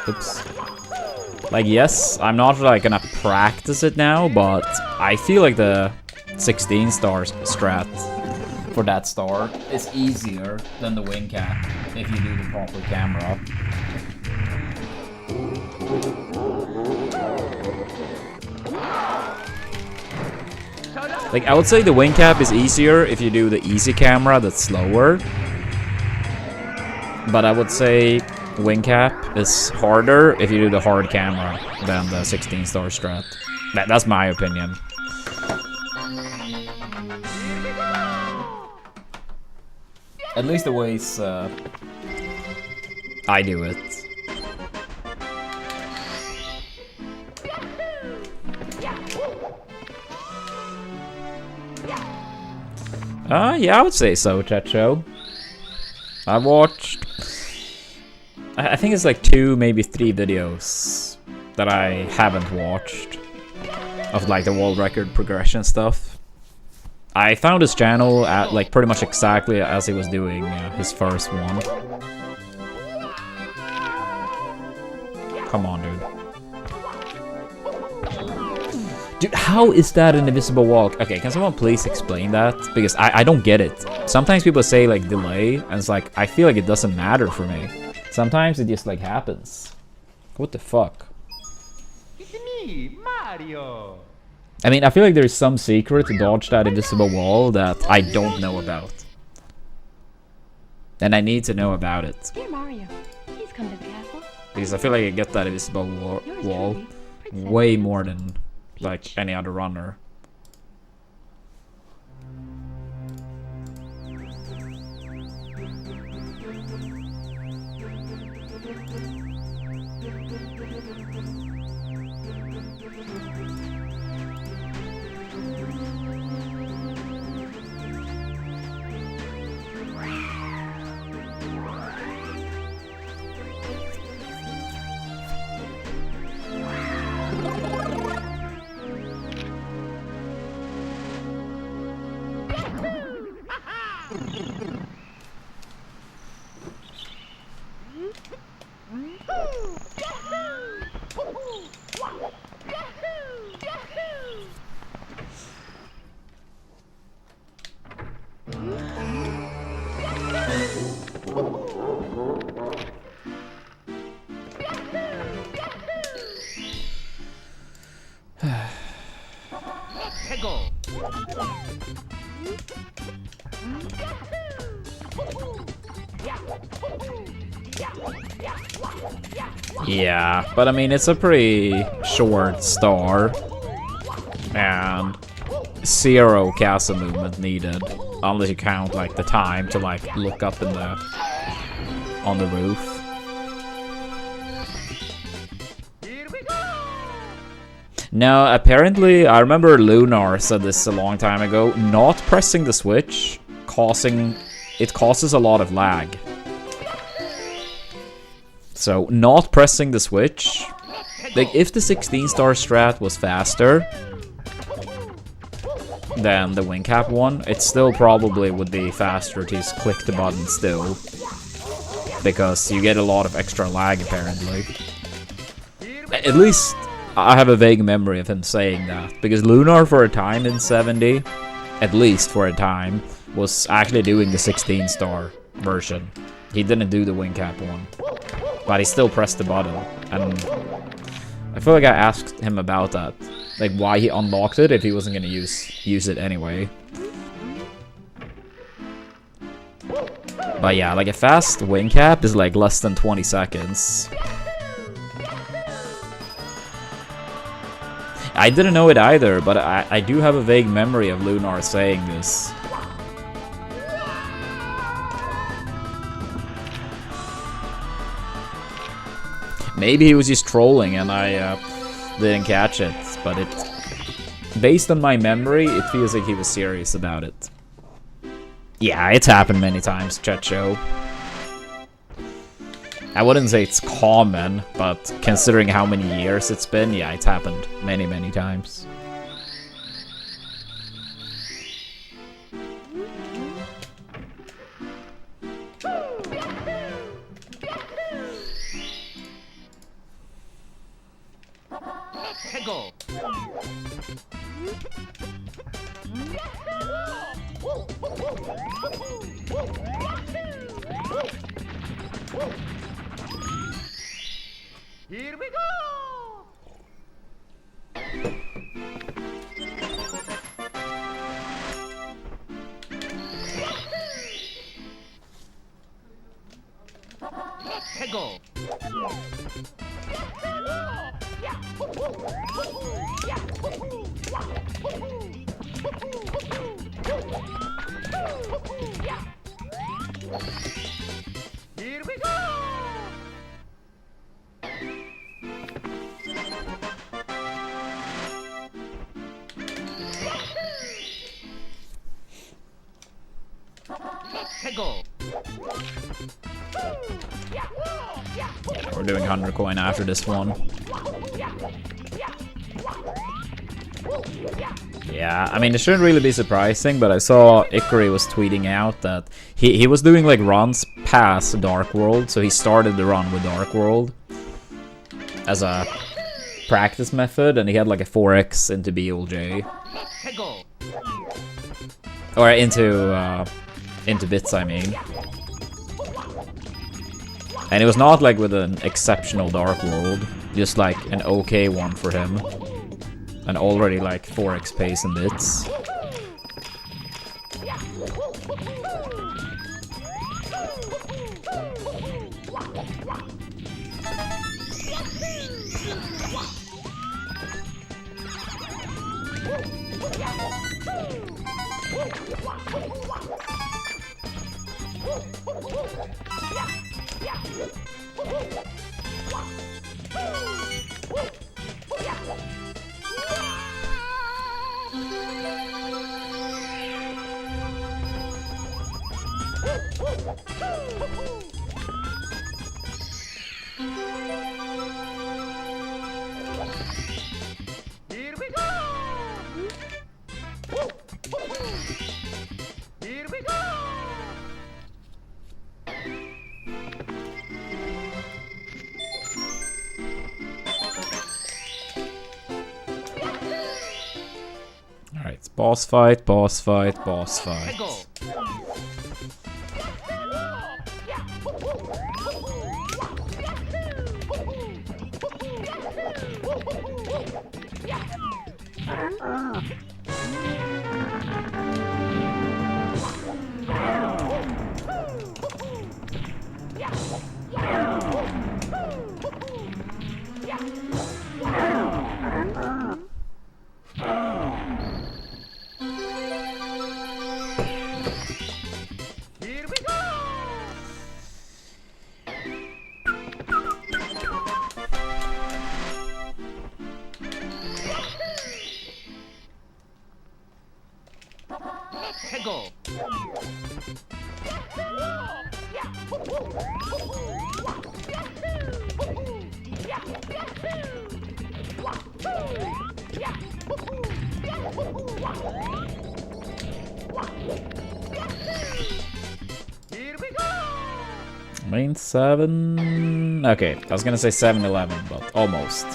Oops. Like, yes, I'm not like gonna practice it now, but I feel like the 16 stars strat for that star is easier than the wing cap if you do the proper camera. Like, I would say the wing cap is easier if you do the easy camera that's slower. But I would say wing cap is harder if you do the hard camera than the 16 star strat. That's my opinion. At least the ways I do it. Yeah, I would say so, Chacho. I watched... I think it's like 2, maybe 3 videos that I haven't watched of like the world record progression stuff. I found his channel at like pretty much exactly as he was doing his first one. Come on, dude. Dude, how is that an invisible wall? Okay, can someone please explain that? Because I don't get it. Sometimes people say like delay, and it's like, I feel like it doesn't matter for me. Sometimes it just like happens. What the fuck? It's me, Mario. I mean, I feel like there's some secret to dodge that invisible wall that I don't know about. And I need to know about it. Dear Mario, please come to the castle. Because I feel like I get that invisible wall way more than like any other runner. Yeah, but I mean, it's a pretty short star, and 0 castle movement needed, unless you count like the time to like look up in the on the roof. Here we go. No, apparently, I remember Lunar said this a long time ago. Not pressing the switch causes a lot of lag. So, not pressing the switch, like if the 16 star strat was faster than the wing cap one, it still probably would be faster to just click the button still. because you get a lot of extra lag apparently. At least I have a vague memory of him saying that, because Lunar for a time in 70, at least for a time, was actually doing the 16-star version. He didn't do the wing cap one, but he still pressed the button, and I feel like I asked him about that, like why he unlocked it if he wasn't gonna use it anyway. But yeah, like a fast wing cap is like less than 20 seconds. I didn't know it either, but I do have a vague memory of Lunar saying this. Maybe he was just trolling and I didn't catch it, but based on my memory, it feels like he was serious about it. Yeah, it's happened many times, chat show. I wouldn't say it's common, but considering how many years it's been, yeah, it's happened many, many times. Go. Here we go. Go. Here we go. Go. We're doing 100 coin after this one. Yeah, I mean, it shouldn't really be surprising, but I saw Ikari was tweeting out that he was doing like runs past Dark World, so he started the run with Dark World as a practice method, and he had like a 4x into BLJ. Or into bits, I mean. And it was not like with an exceptional Dark World, just like an okay one for him. And already like 4x pace in bits. Here we go. Here we go. Alright, it's boss fight, boss fight, boss fight. Go. Main 7... Okay, I was gonna say 7-11, but almost.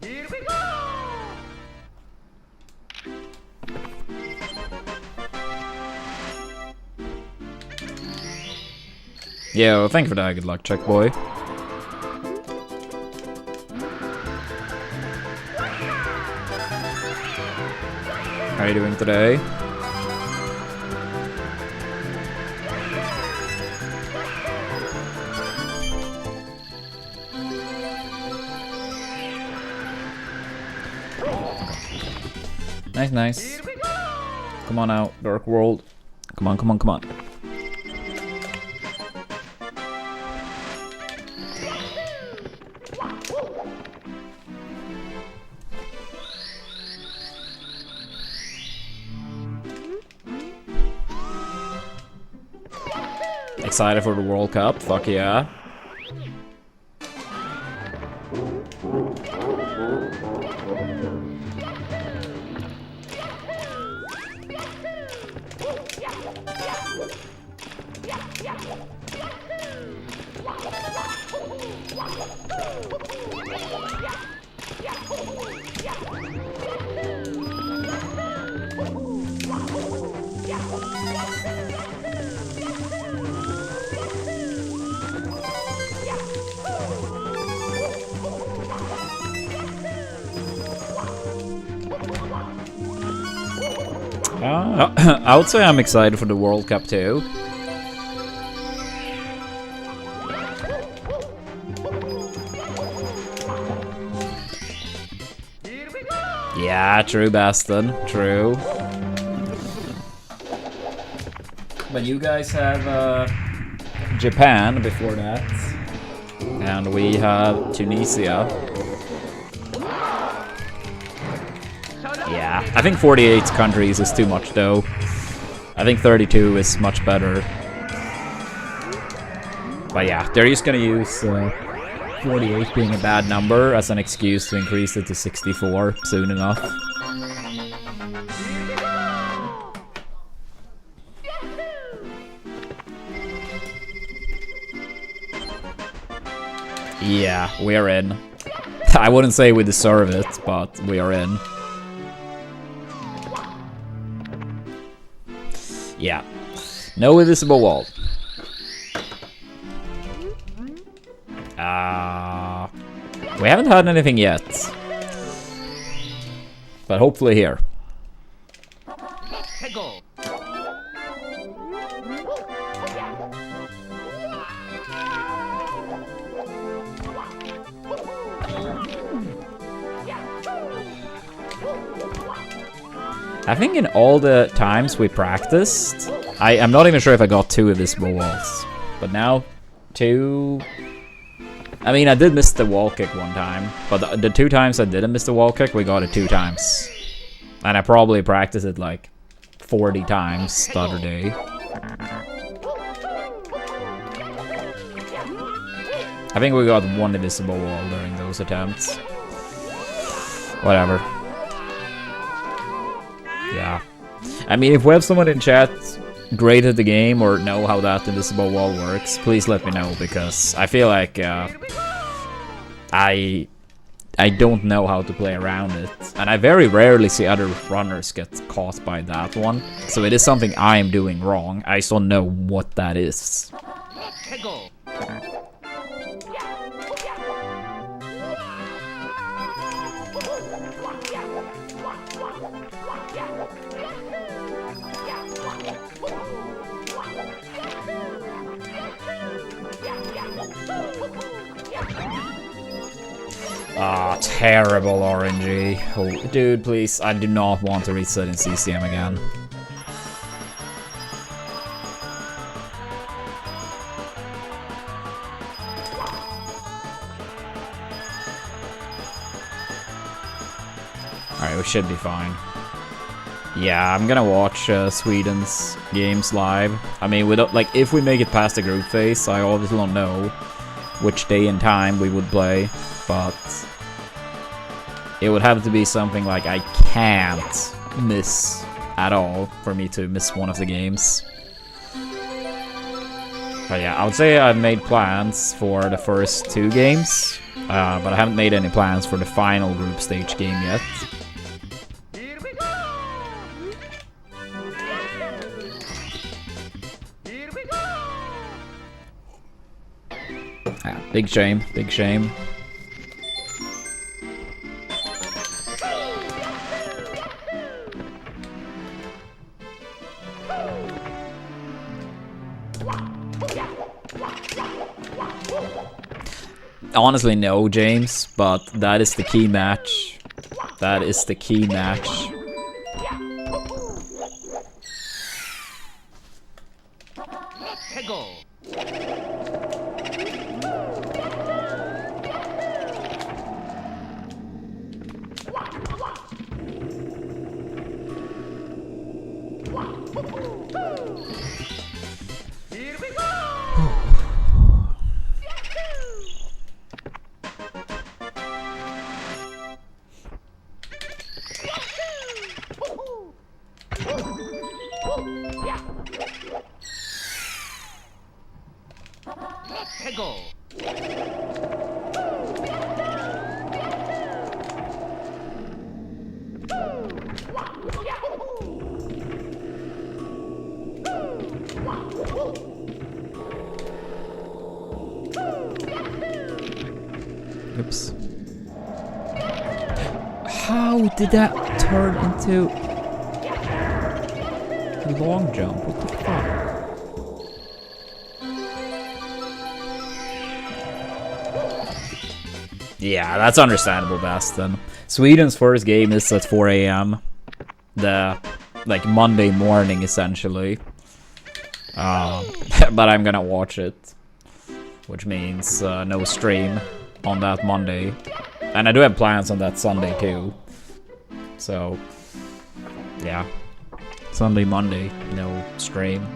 Here we go! Yo, thank you for that. Good luck, check boy. How are you doing today? Nice, nice. Come on out, Dark World. Come on, come on, come on. Excited for the World Cup? Fuck yeah. I would say I'm excited for the World Cup too. Yeah, true, Baston. True. But you guys have Japan before that. And we have Tunisia. Yeah, I think 48 countries is too much though. I think 32 is much better. But yeah, they're just gonna use 48 being a bad number as an excuse to increase it to 64 soon enough. Yeah, we're in. I wouldn't say we deserve it, but we are in. Yeah. No invisible wall. We haven't had anything yet. But hopefully here. I think in all the times we practiced, I'm not even sure if I got 2 invisible walls. But now, 2... I mean, I did miss the wall kick one time, but the 2 times I didn't miss the wall kick, we got it 2 times. And I probably practiced it like 40 times the other day. I think we got 1 invisible wall during those attempts. Whatever. Yeah. I mean, if we have someone in chat great at the game or know how that invisible wall works, please let me know, because I feel like I don't know how to play around it, and I very rarely see other runners get caught by that one. So it is something I am doing wrong. I just don't know what that is. terrible RNG. Oh, dude, please, I do not want to reset in CCM again. Alright, we should be fine. Yeah, I'm gonna watch Sweden's games live. I mean, we don't, like, if we make it past the group phase, I obviously don't know which day and time we would play, but it would have to be something like I can't miss at all for me to miss one of the games. But yeah, I would say I've made plans for the first 2 games, but I haven't made any plans for the final group stage game yet. Here we go! Here we go! Yeah, big shame, big shame. Honestly, no, James, but that is the key match. That is the key match. Go! Here we go! Go! Oops. How did that turn into a long jump? What the fuck? Yeah, that's understandable, Baston. Sweden's first game is at 4 AM. The, like, Monday morning, essentially. But I'm gonna watch it. Which means no stream on that Monday. And I do have plans on that Sunday, too. So, yeah. Sunday, Monday, no stream.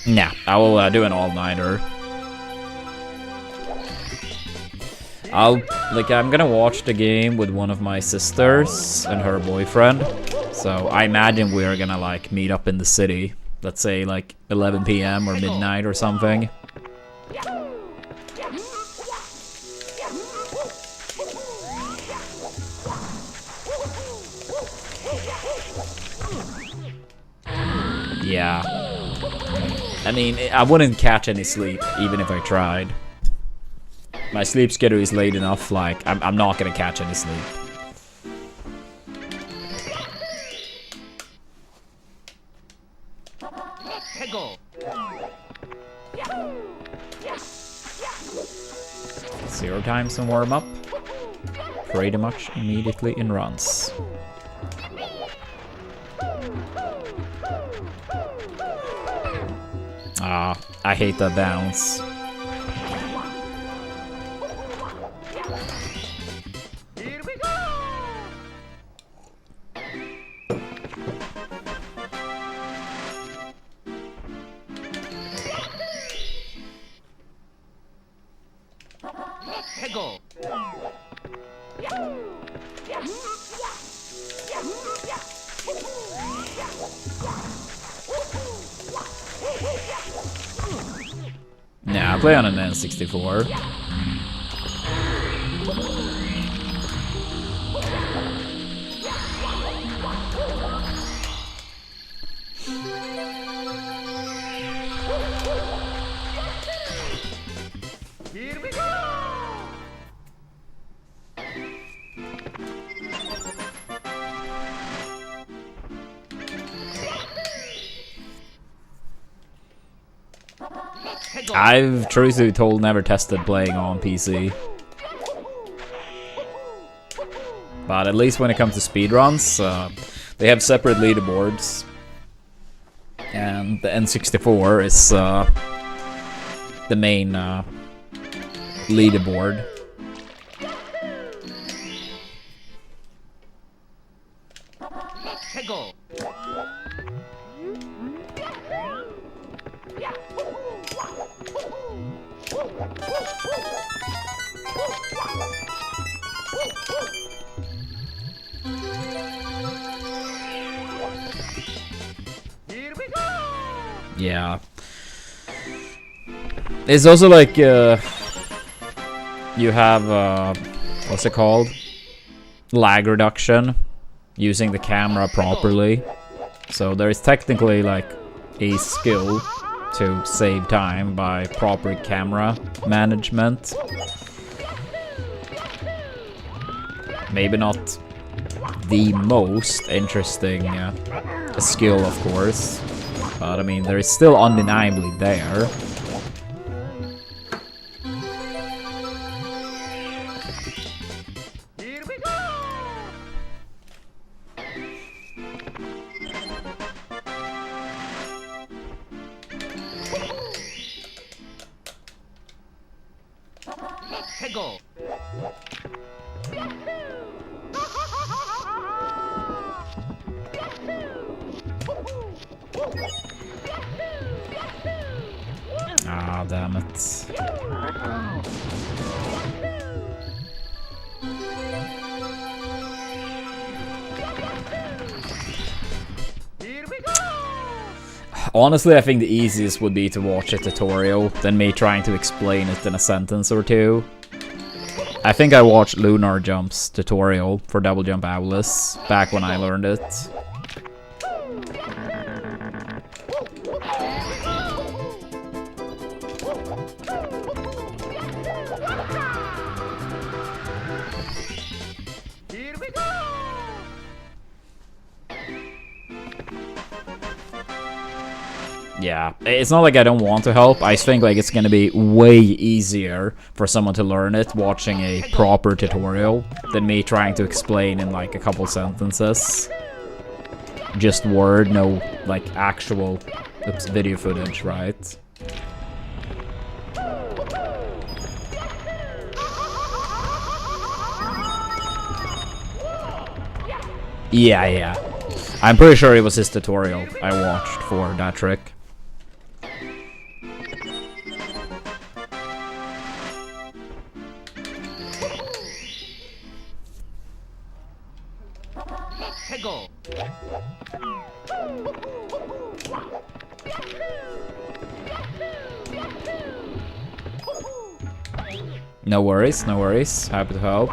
Nah, I will do an all-nighter. I'm gonna watch the game with one of my sisters and her boyfriend. So I imagine we're gonna, like, meet up in the city. Let's say, like, 11 PM or midnight or something. Yeah. I mean, I wouldn't catch any sleep, even if I tried. My sleep schedule is late enough, like, I'm not gonna catch any sleep. Go! Zero times and warm up. Pretty much immediately in runs. Ah, I hate that bounce. Here we go! Go! Nah, I play on an N64. Here we go! I've truth be told never tested playing on PC. But at least when it comes to speedruns, they have separate leaderboards. And the N64 is the main leaderboard. Yeah. It's also like you have what's it called? Lag reduction using the camera properly. So there is technically like a skill to save time by proper camera management. Maybe not the most interesting skill, of course, but I mean, there is still undeniably there. Ah, damn it. Honestly, I think the easiest would be to watch a tutorial than me trying to explain it in a sentence or two. I think I watched Lunar Jump's tutorial for Double Jump Owless back when I learned it. Yeah, it's not like I don't want to help, I just think like it's gonna be way easier for someone to learn it watching a proper tutorial than me trying to explain in like a couple sentences. Just word, no like actual video footage, right? Yeah. I'm pretty sure it was his tutorial I watched for that trick. No worries, no worries. Happy to help.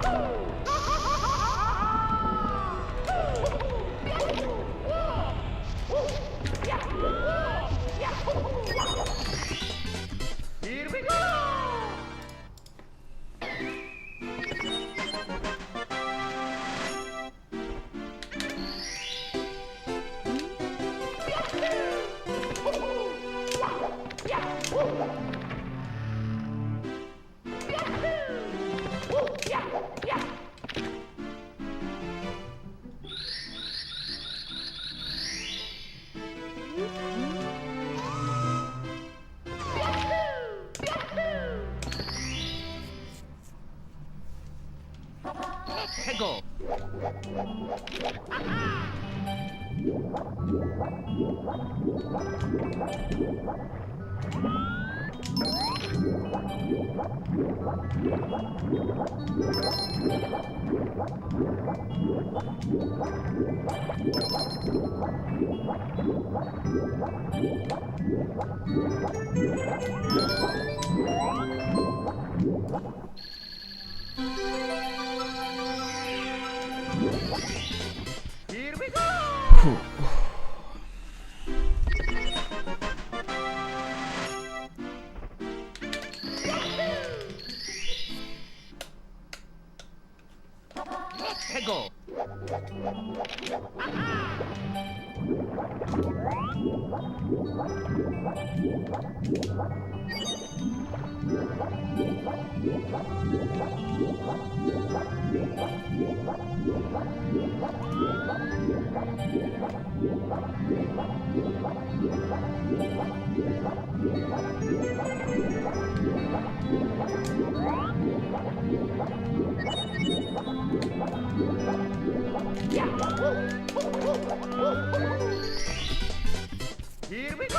Here we go!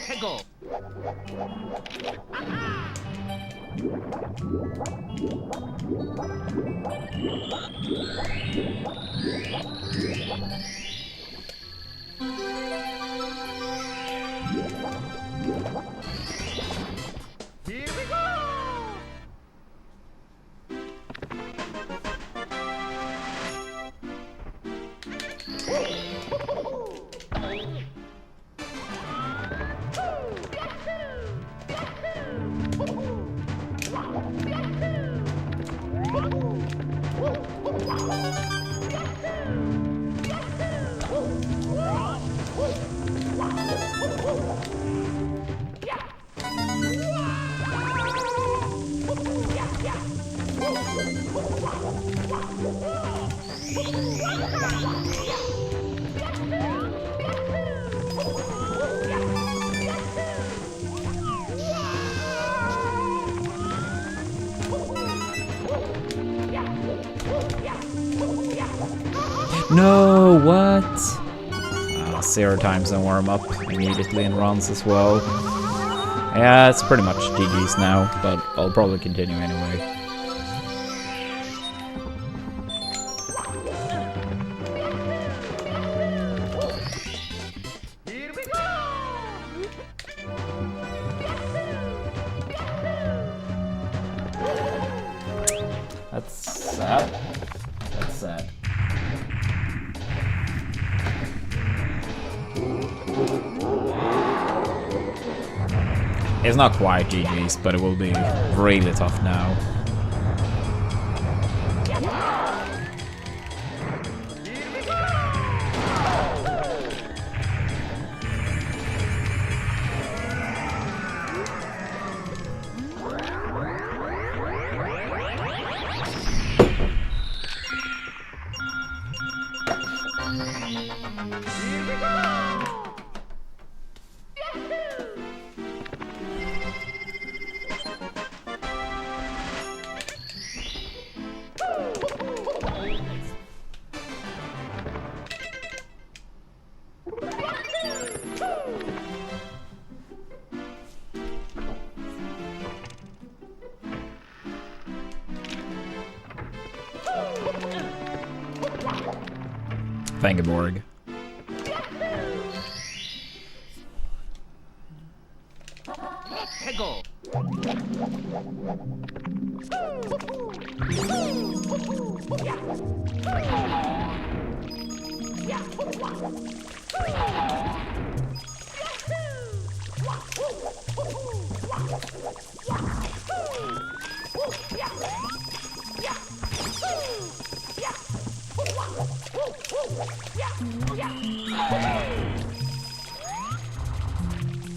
해고! Here we go! No, what? 0 times and warm up immediately in runs as well. Yeah, it's pretty much GG's now, but I'll probably continue anyway. Here we go! That's sad. That's sad. It's not quite GG's, but it will be really tough now. Vangeborg. 해고!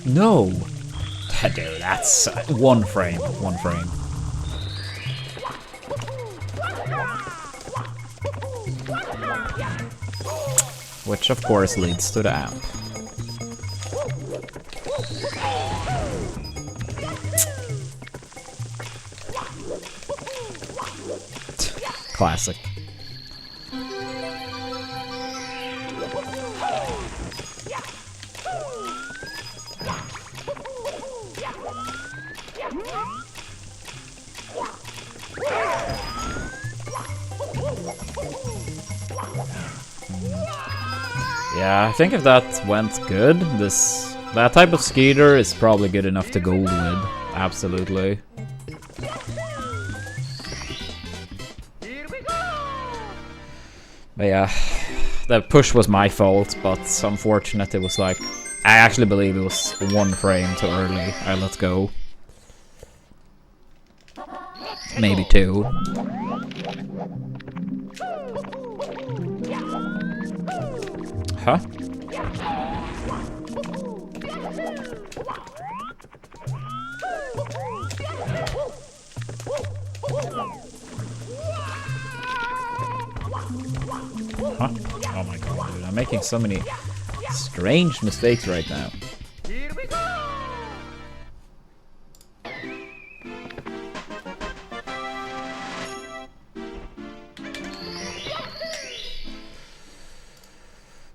No! Dude, that's 1 frame. 1 frame. Which of course leads to the amp. Classic. Yeah, I think if that went good, that type of skater is probably good enough to gold with. Absolutely. But yeah, the push was my fault, but unfortunate it was like... I actually believe it was 1 frame too early. Alright, let's go. Maybe 2. Huh? Huh? Oh my god, dude. I'm making so many strange mistakes right now. Here we go!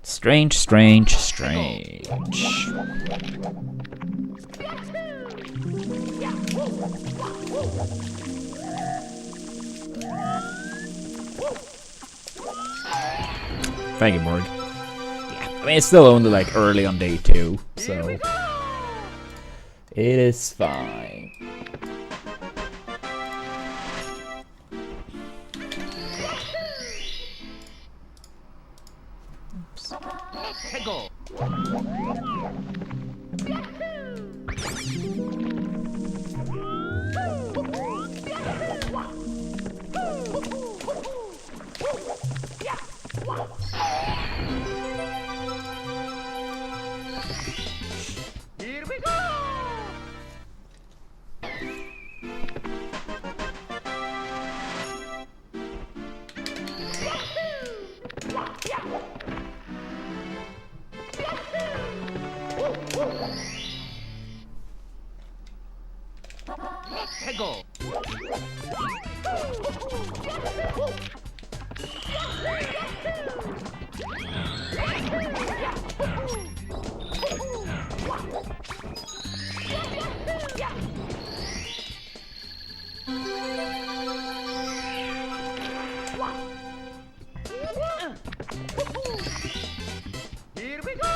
Strange, strange, strange. Thank you, Morg. Yeah, I mean, it's still only like early on day 2, so it is fine. Go! Here we go! Go! Here we go!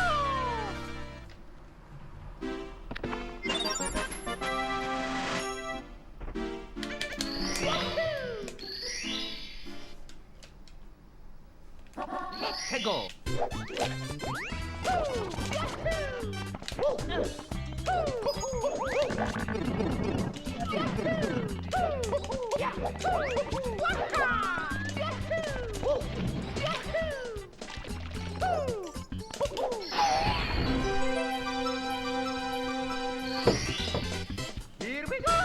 Go! Here we go!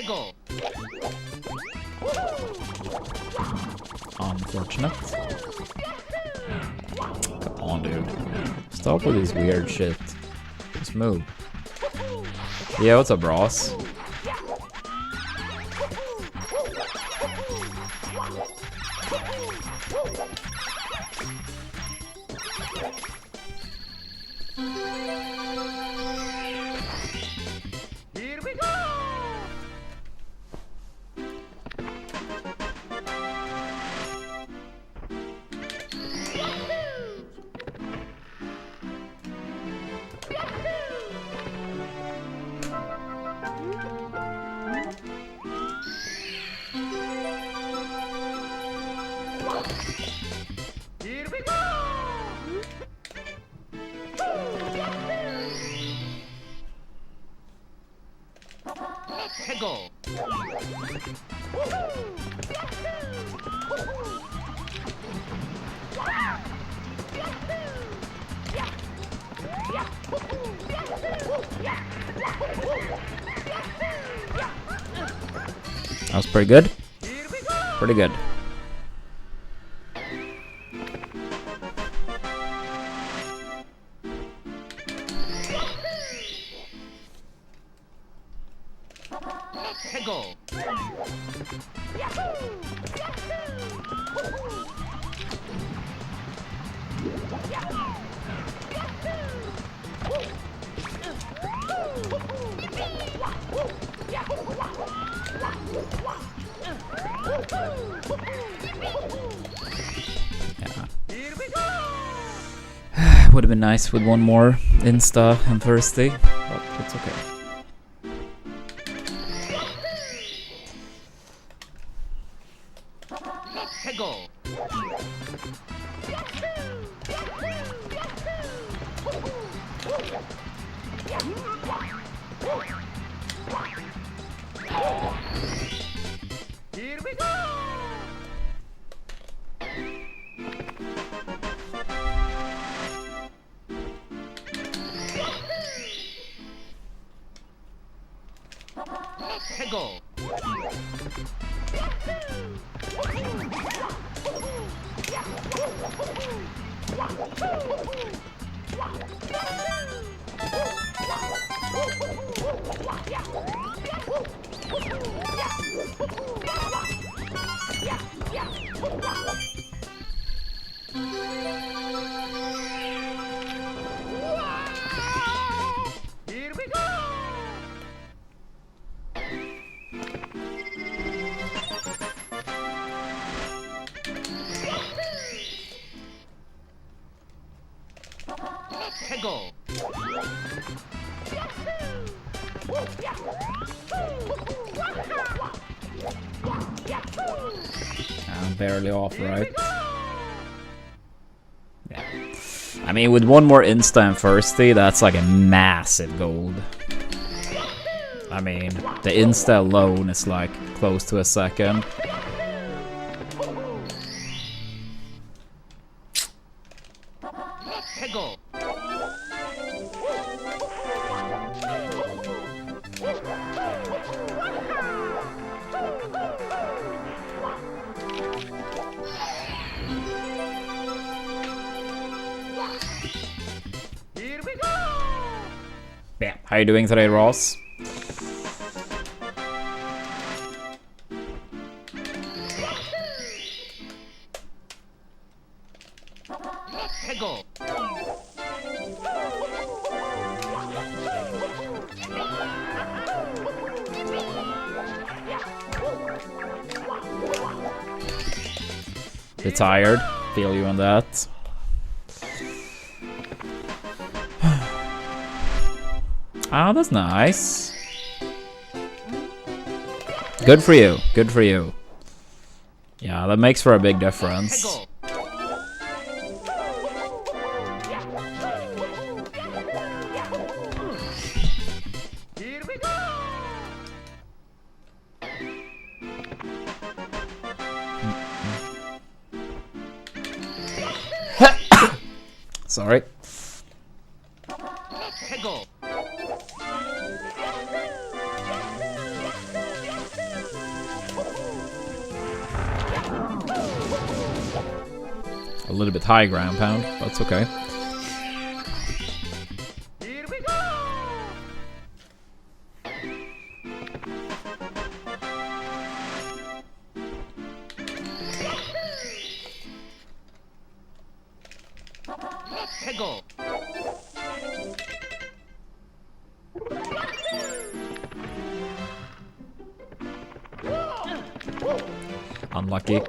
Go! Unfortunate. Come on, dude. Stop with this weird shit. Just move. Yeah, what's up, Ross? Here we go! Here we go! Go! That was pretty good. Pretty good. Go! Here we go! Would have been nice with one more Insta and Thursday, but it's okay. Go! Here we go! Go! Here we go! Go! I'm barely off, right? Yeah. I mean, with one more insta and firsty, that's like a massive gold. I mean, the insta alone is like close to a second. Go! Here we go! Yeah. How you doing today, Ross? Go! Bit tired. Feel you on that. Ah, that's nice. Good for you. Good for you. Yeah, that makes for a big difference. Go! Here we go! Sorry. Go! A little bit high ground pound. That's okay. Here we go! Go! Unlucky.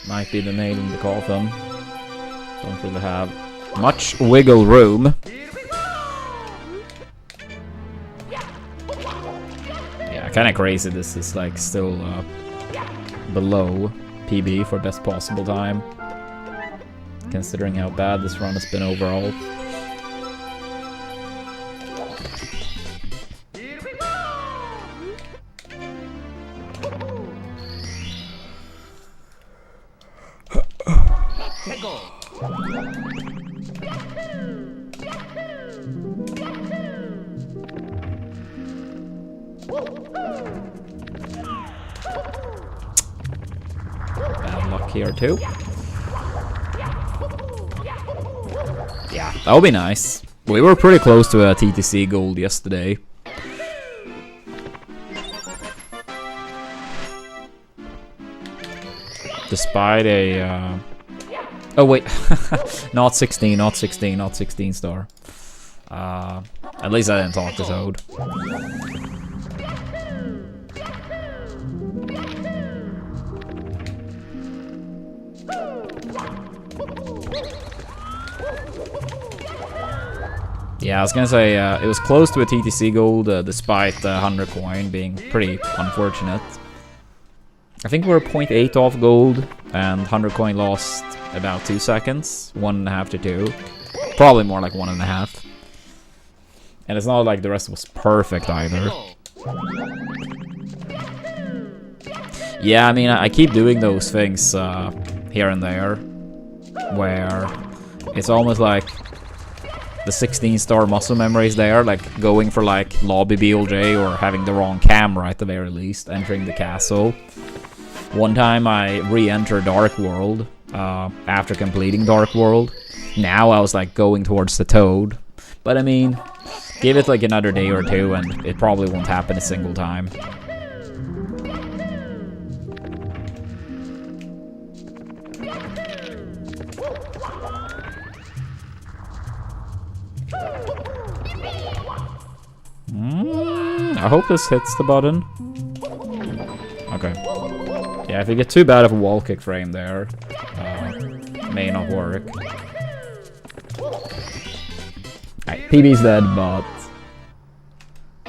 Might be the nail in the coffin. Don't really have much wiggle room. Yeah, kind of crazy. This is like still below PB for best possible time, considering how bad this run has been overall. Bad luck here too. Yeah, that would be nice. We were pretty close to a TTC gold yesterday. Despite a... Oh wait, not 16, not 16, not 16 star. At least I didn't talk to Toad. Yeah, I was gonna say, it was close to a TTC gold, despite 100 coin being pretty unfortunate. I think we're 0.8 off gold, and 100 coin lost about 2 seconds. 1.5 to 2. Probably more like 1.5. And it's not like the rest was perfect either. Yeah, I mean, I keep doing those things here and there, where it's almost like the 16-star muscle memory is there, like going for like lobby BLJ or having the wrong camera at the very least, entering the castle. One time I re-entered Dark World after completing Dark World. Now I was like going towards the Toad, but I mean, give it like another day or two and it probably won't happen a single time. I hope this hits the button. Okay. Yeah, if you get too bad of a wall kick frame there, may not work. Alright, PB's dead, but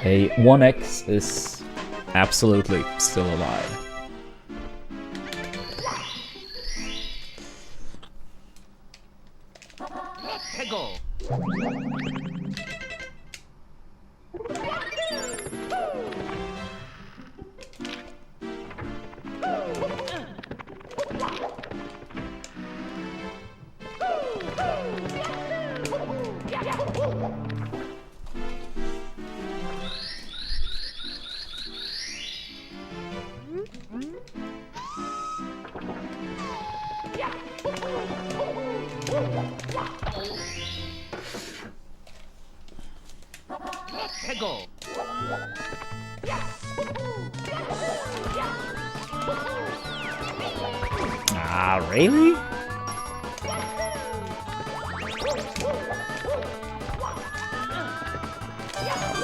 a 1x is absolutely still alive. Go. Go. Ah, really?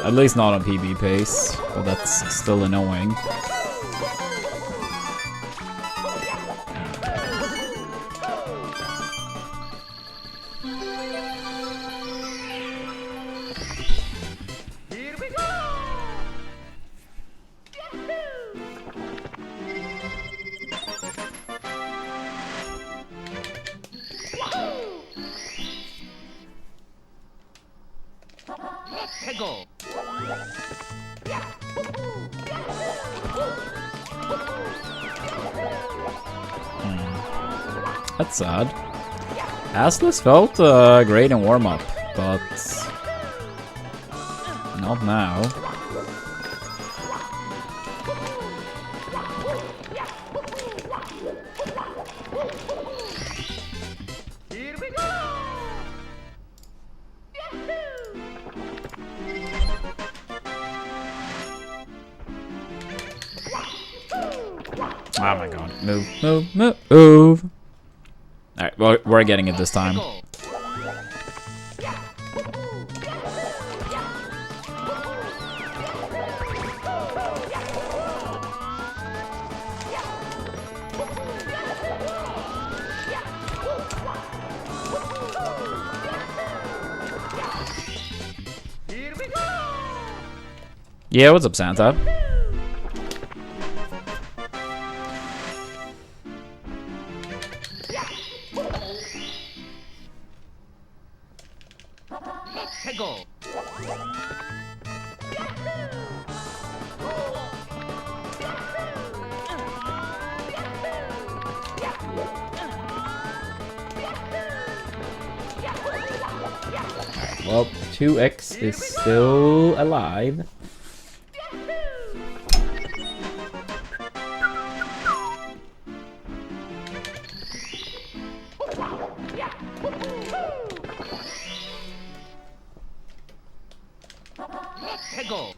At least not on PB pace, but that's still annoying. Go. That's sad. Assless felt great in warm-up, but not now. Here we go. Oh my god. Move, move, move, move. Alright, well, we're getting it this time. Go. Here we go. Yeah, what's up, Santa? Go. Well, 2x is still alive. Go.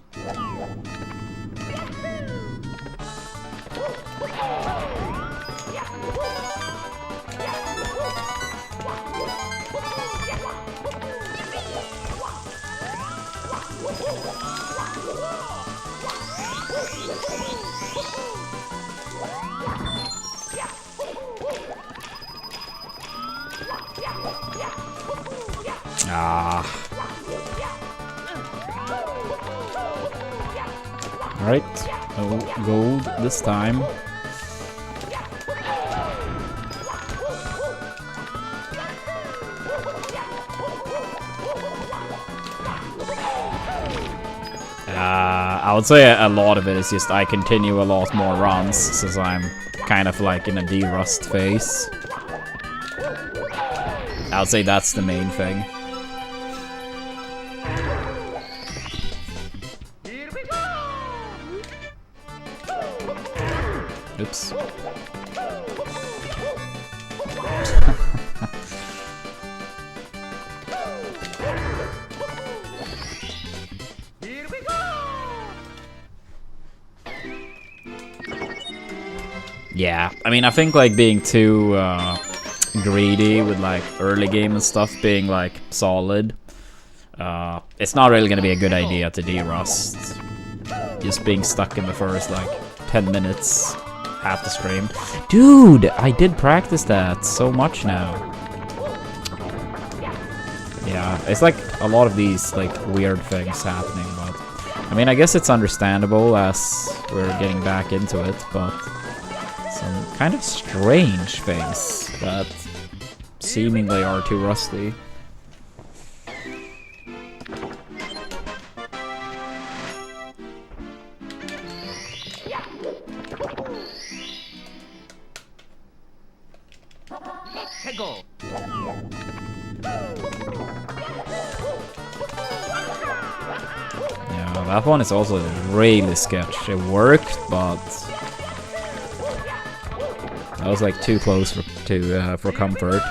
Ah. Alright, no gold this time. I would say a lot of it is just I continue a lot more runs since I'm kind of like in a de-rust phase. I would say that's the main thing. Oops. Yeah, I mean, I think like being too greedy with like early game and stuff being like solid, it's not really gonna be a good idea to de-rust. Just being stuck in the first like 10 minutes, half the stream. Dude, I did practice that so much now. Yeah, it's like a lot of these like weird things happening, but I mean, I guess it's understandable as we're getting back into it, but some kind of strange things that seemingly are too rusty. Yeah, that one is also really sketch. It worked, but that was like too close for comfort.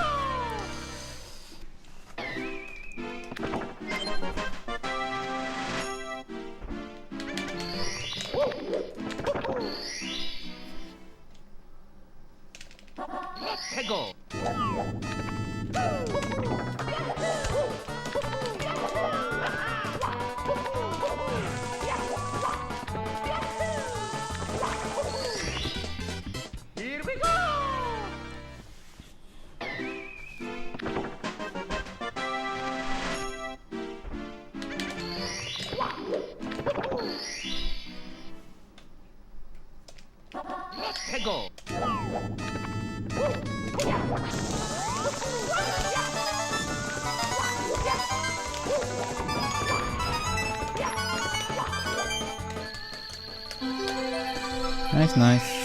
Nice, nice.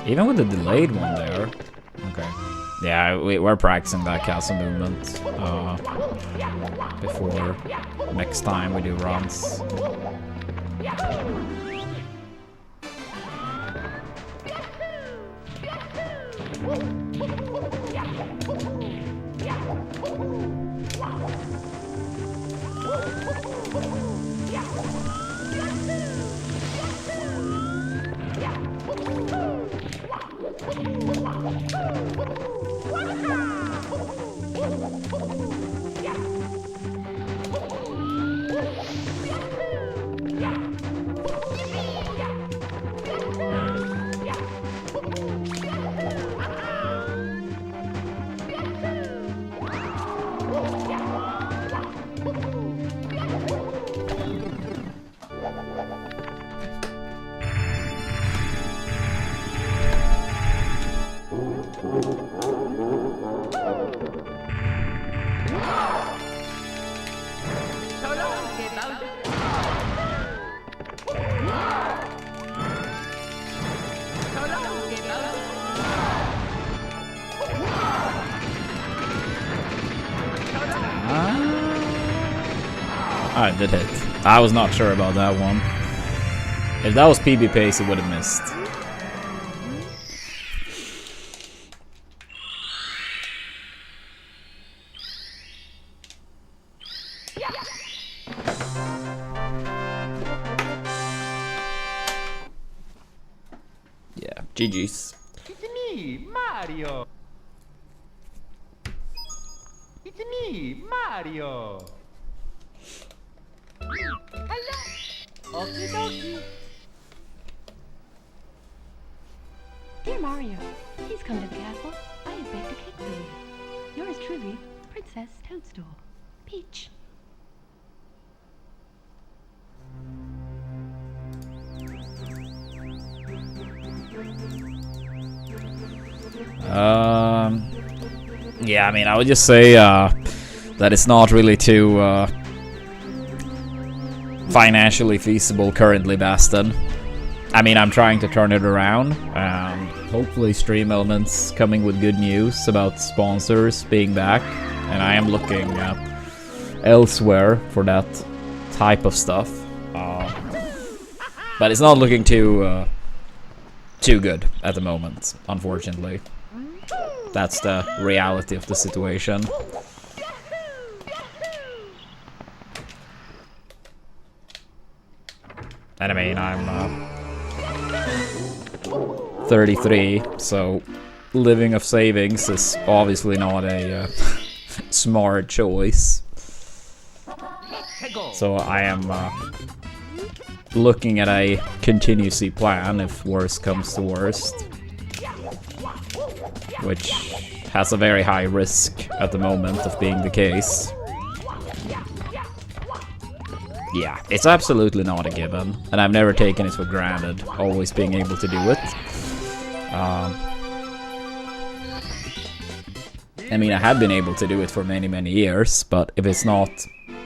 Even with the delayed one there. Okay. Yeah, we're practicing that castle movement before next time we do runs. Ah, it did hit. I was not sure about that one. If that was PB pace, it would have missed. Yeah, GG's. It's me, Mario. It's me, Mario. Hello. Okie dokie. Dear Mario, please come to the castle. I have baked a cake for you. Yours truly, Princess Toadstool. Peach. Yeah, I mean, I would just say that it's not really too financially feasible currently, Baston. I mean, I'm trying to turn it around. Hopefully Stream Elements coming with good news about sponsors being back, and I am looking elsewhere for that type of stuff. But it's not looking too good at the moment, unfortunately. That's the reality of the situation. And I mean, I'm 33, so living off savings is obviously not a smart choice. So I am looking at a contingency plan if worst comes to worst, which has a very high risk at the moment of being the case. Yeah, it's absolutely not a given, and I've never taken it for granted, always being able to do it. I mean, I have been able to do it for many, many years, but if it's not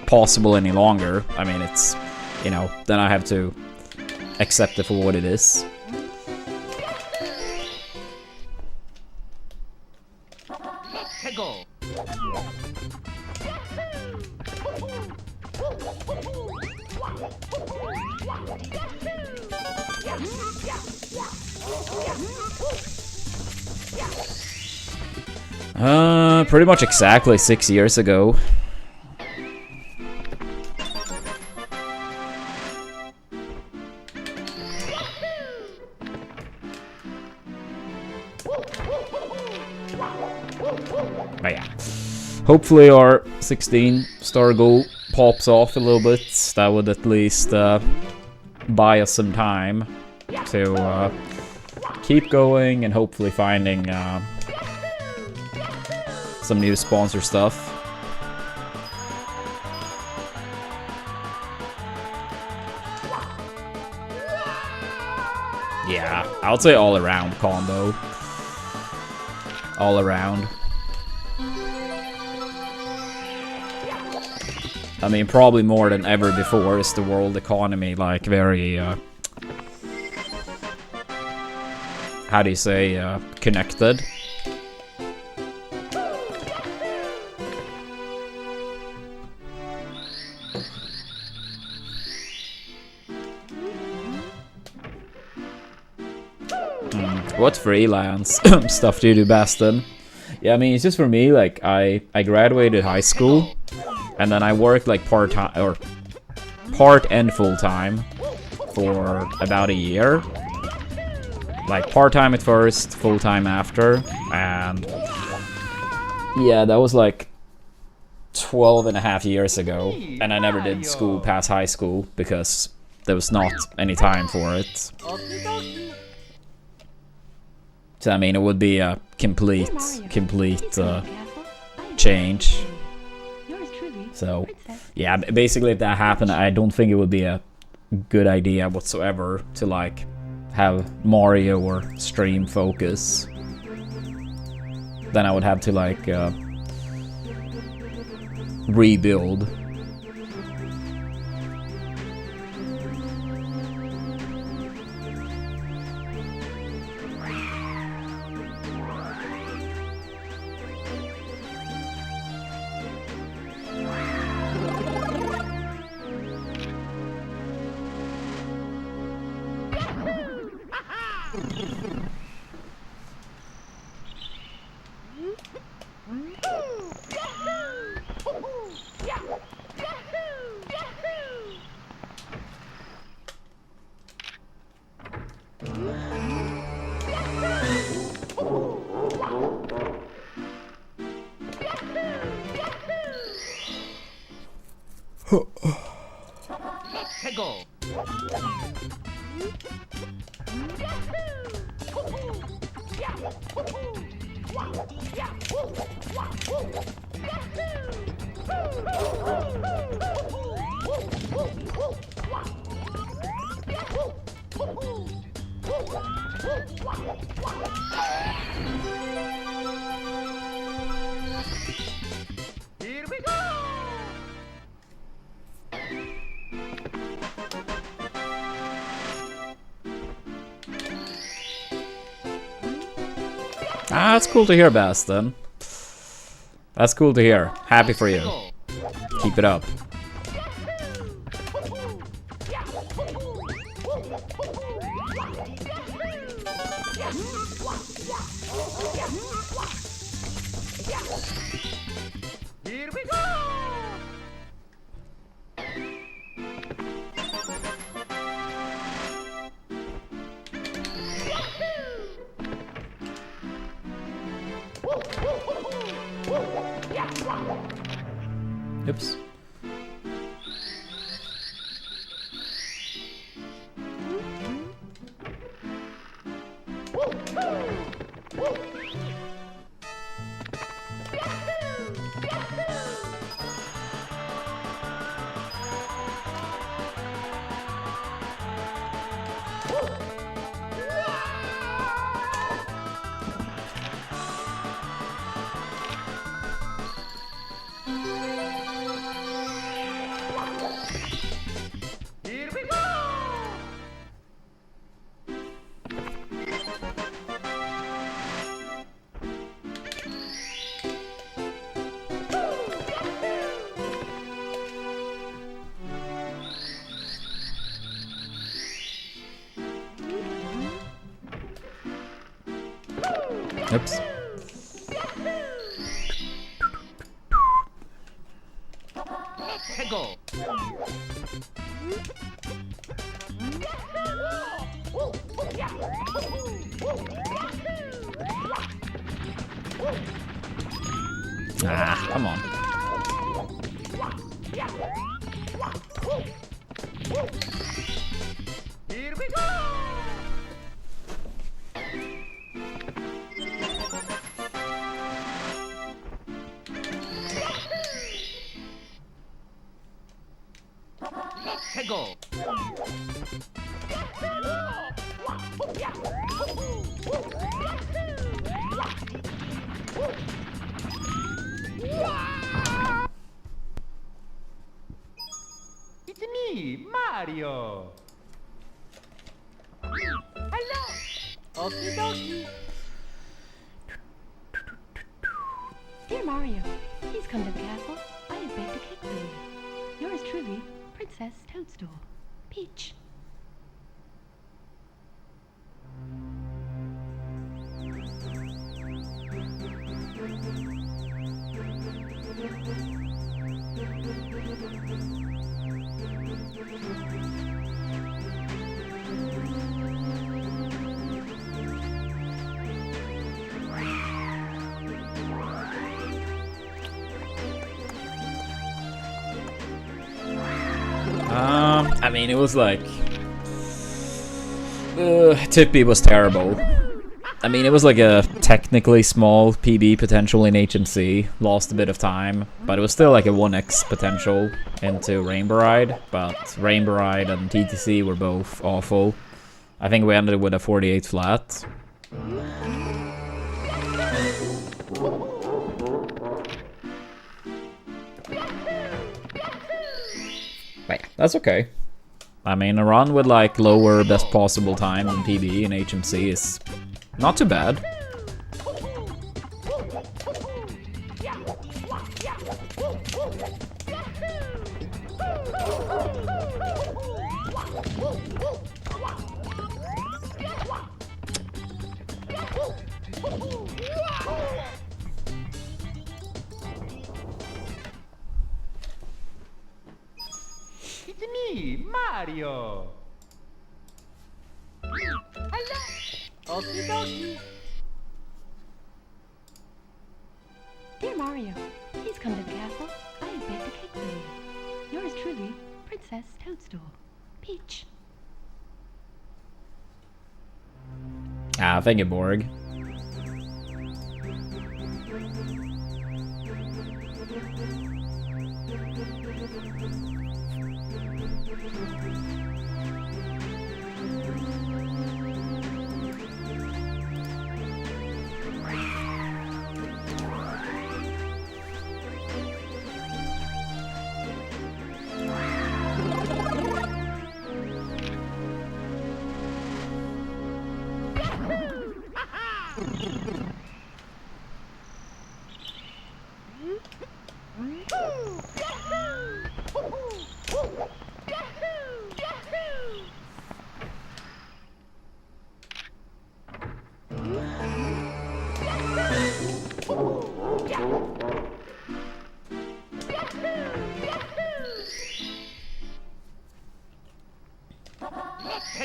possible any longer, I mean, it's, you know, then I have to accept it for what it is. Pretty much exactly 6 years ago. But yeah, hopefully our 16-star goal pops off a little bit. That would at least buy us some time to keep going and hopefully finding some new sponsor stuff. Yeah, I would say all around combo. All around. I mean, probably more than ever before is the world economy, like, very, how do you say, connected. What freelance stuff do you do, Baston? Yeah, I mean, it's just for me, like, I graduated high school, and then I worked, like, part-time, or part and full-time for about a year. Like, part-time at first, full-time after, and yeah, that was, like, 12 and a half years ago, and I never did school past high school, because there was not any time for it. So, I mean, it would be a complete change. So, yeah, basically if that happened, I don't think it would be a good idea whatsoever to, like, have Mario or stream focus. Then I would have to, like, rebuild. Let's go. Here we go. Ah, that's cool to hear, Baston. That's cool to hear. Happy for you. Keep it up. Here we go. Oops. Here we go. Oops. Let's go. Ah, come on. Here we go. Let's go. It's me, Mario. Hello. Okie dokie. Dear Mario, please come to the castle. I have baked a cake for you. Yours truly, Princess Toadstool. Peach. I mean, it was like... Tippy was terrible. I mean, it was like a technically small PB potential in HMC. Lost a bit of time, but it was still like a 1x potential into Rainbow Ride. But Rainbow Ride and TTC were both awful. I think we ended with a 48 flat. But yeah, that's okay. I mean, a run with like lower best possible time than PB in HMC is not too bad. It's me, Mario. Hello. Okie dokie. Dear Mario, please come to the castle. I have baked a cake for you. Yours Princess Toadstool. Peach. Ah, thank you, Borg.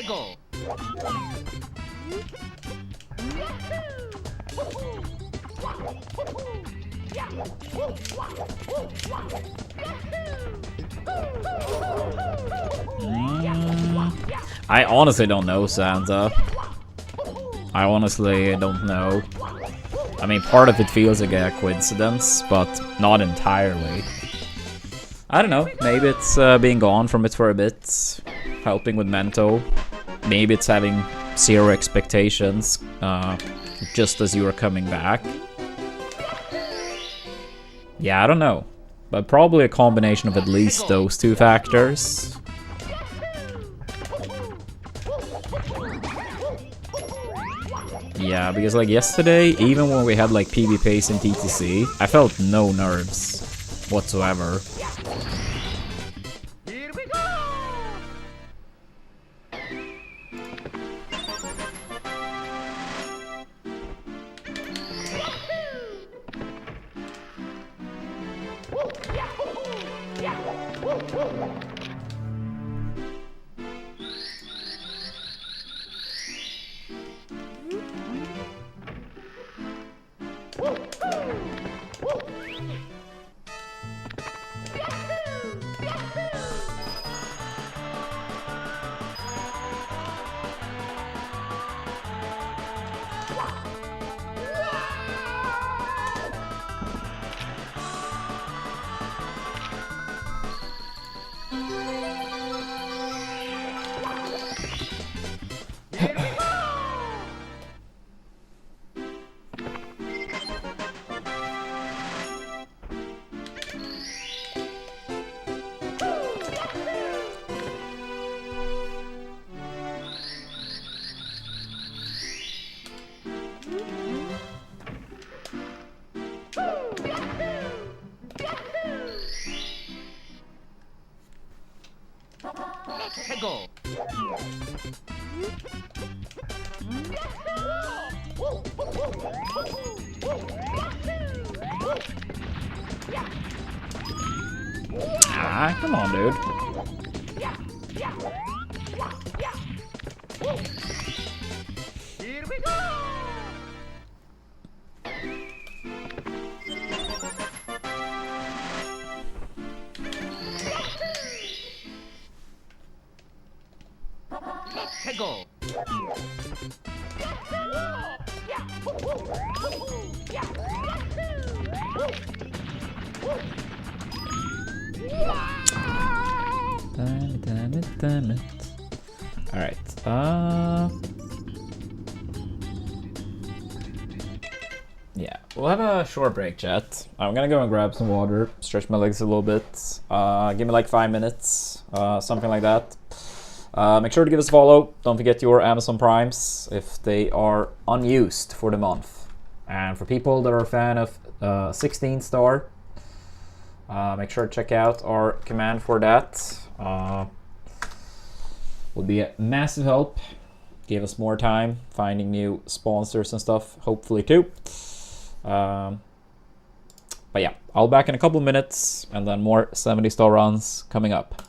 Go. I honestly don't know, Santa. I honestly don't know. I mean, part of it feels like a coincidence, but not entirely. I don't know, maybe it's being gone from it for a bit, helping with Mento. Maybe it's having zero expectations, just as you are coming back. Yeah, I don't know. But probably a combination of at least those two factors. Yeah, because like yesterday, even when we had like PB pace in TTC, I felt no nerves whatsoever. Here we go. Go. Ah, come on, dude. Here we go. Go. Damn it. Alright, yeah, we'll have a short break, chat. I'm gonna go and grab some water, stretch my legs a little bit. Give me like 5 minutes, something like that. Make sure to give us a follow. Don't forget your Amazon Primes if they are unused for the month. And for people that are a fan of 16 star, make sure to check out our command for that. Would be a massive help. Give us more time finding new sponsors and stuff, hopefully too. But yeah, I'll be back in a couple minutes and then more 70 star runs coming up.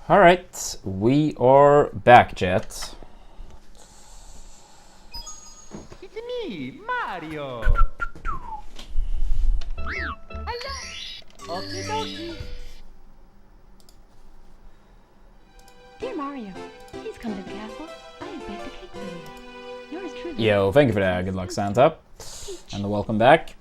Alright, we are back, Jet. It's me, Mario. Hello. Okie dokie. Dear Mario, please come to the castle. I have baked a cake for you. Yours truly. Yo, thank you for that. Good luck, Santa. And welcome back.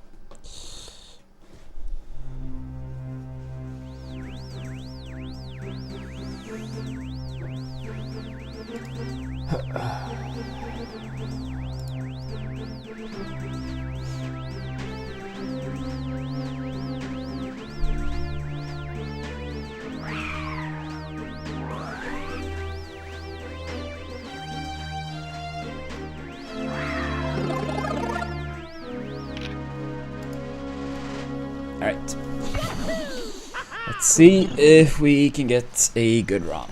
Alright. Let's see if we can get a good run.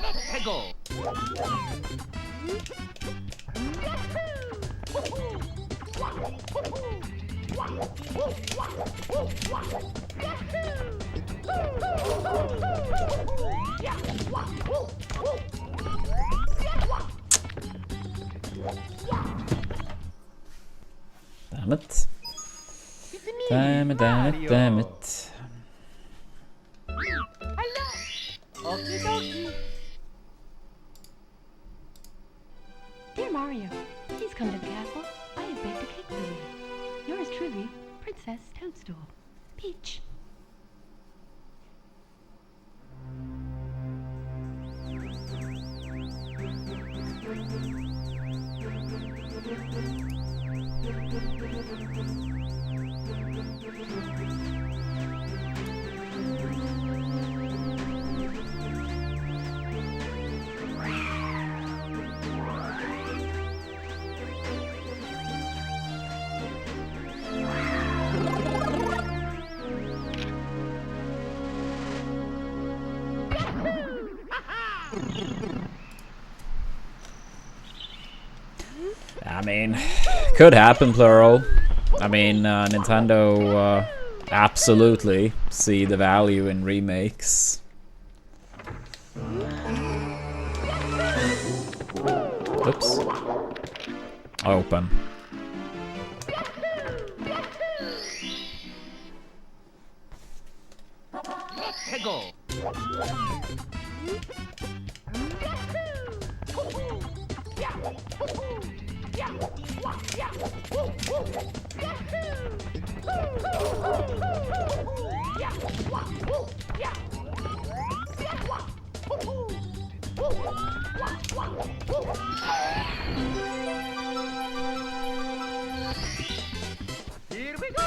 Let's go. Damn it. Damn it, damn it, damn it. Hello. Okie dokie. Dear Mario, please come to the castle. I have baked a cake for you. Yours truly, Princess Toadstool. Peach. I mean, could happen, plural. I mean, Nintendo absolutely see the value in remakes. Oops. Open. Let's go. Here we go.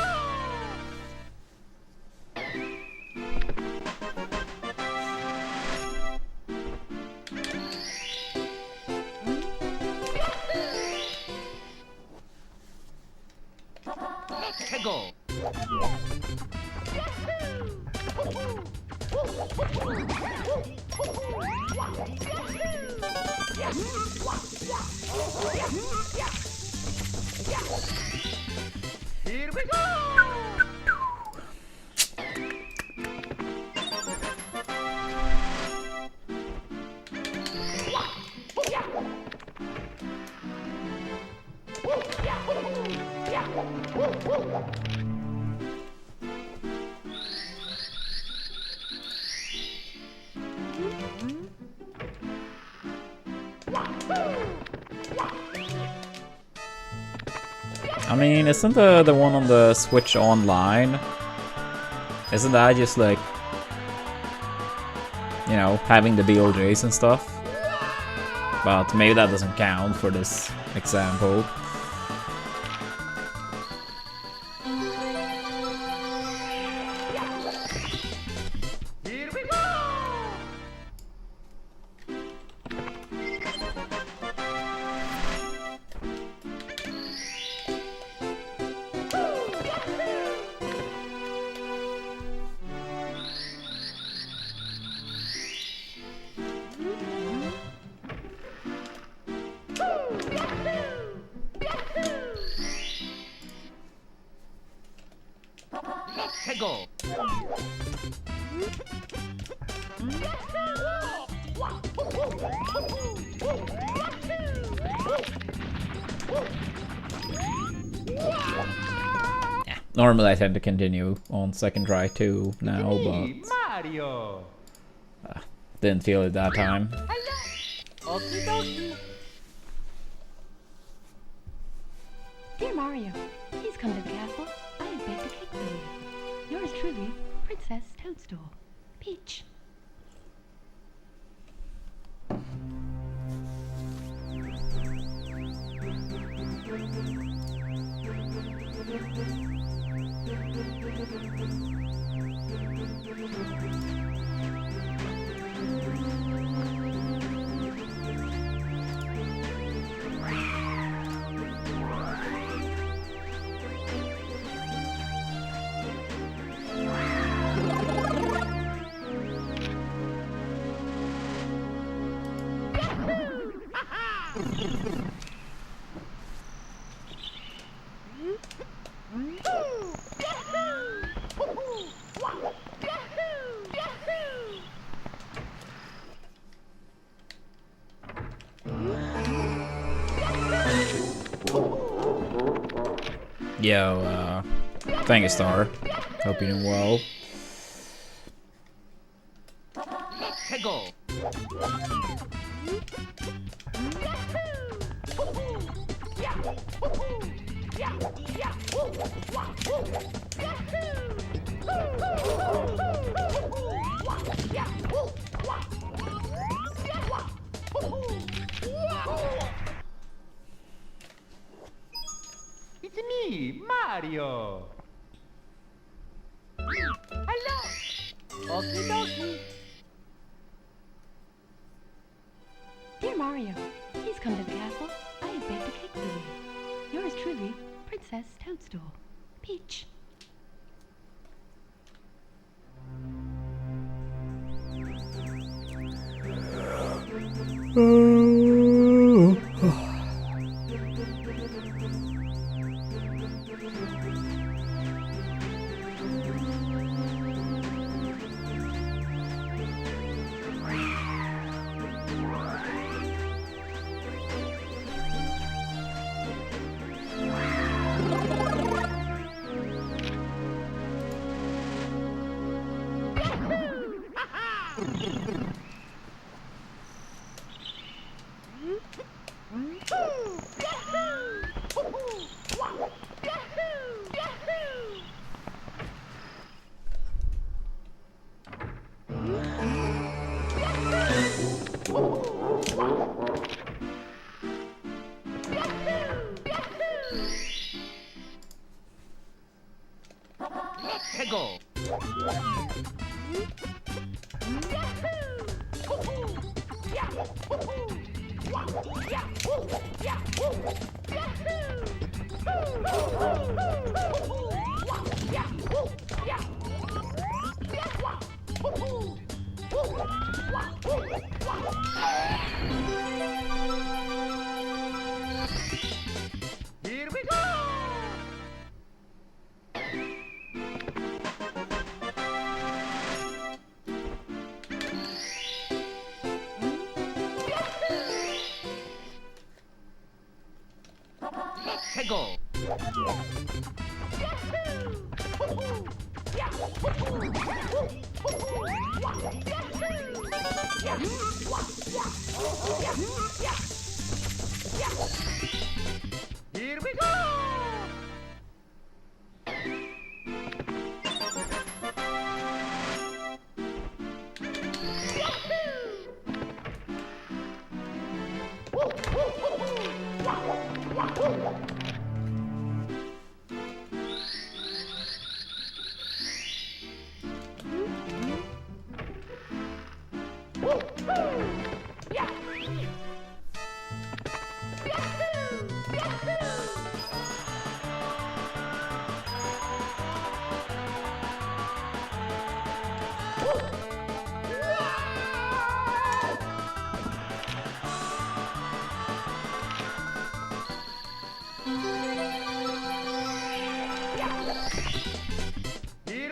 Let's go. Here we go. I mean, isn't the one on the Switch Online? Isn't that just like, you know, having the BLJs and stuff? But maybe that doesn't count for this example. Here we go. Let's go. Yeah, normally I tend to continue on second try too now, but Mario. didn't feel it that time. Okie dokie. Dear Mario, please come to the castle. I have baked a cake for you. Yours truly, Princess Toadstool. Peach. Yo, thank you, Star. Hope you're doing well. Let's go. It's me, Mario. Hello. Okie dokie. Dear Mario, please come to the castle. I have baked a cake for you. Yours truly, Princess Toadstool. Peach. Let's go. Here we go. Let's go. Here we go. Here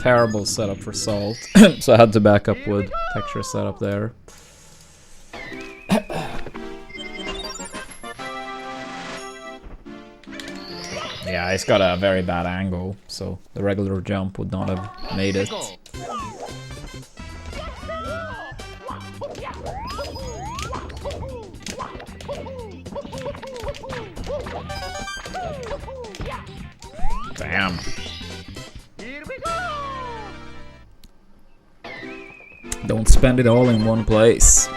terrible setup for salt, so I had to back up with texture setup there. Yeah, it's got a very bad angle, so the regular jump would not have made it. Damn. Don't spend it all in one place.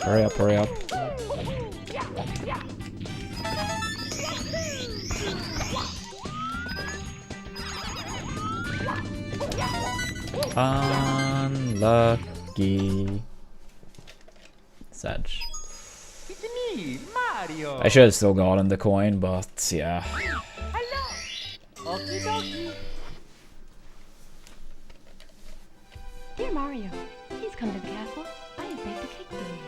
Hurry up, hurry up. Unlucky. Sedge. It's me, Mario. I should have still gotten the coin, but yeah. Hello. Okie dokie. Dear Mario, please come to the castle. I have baked a cake for you.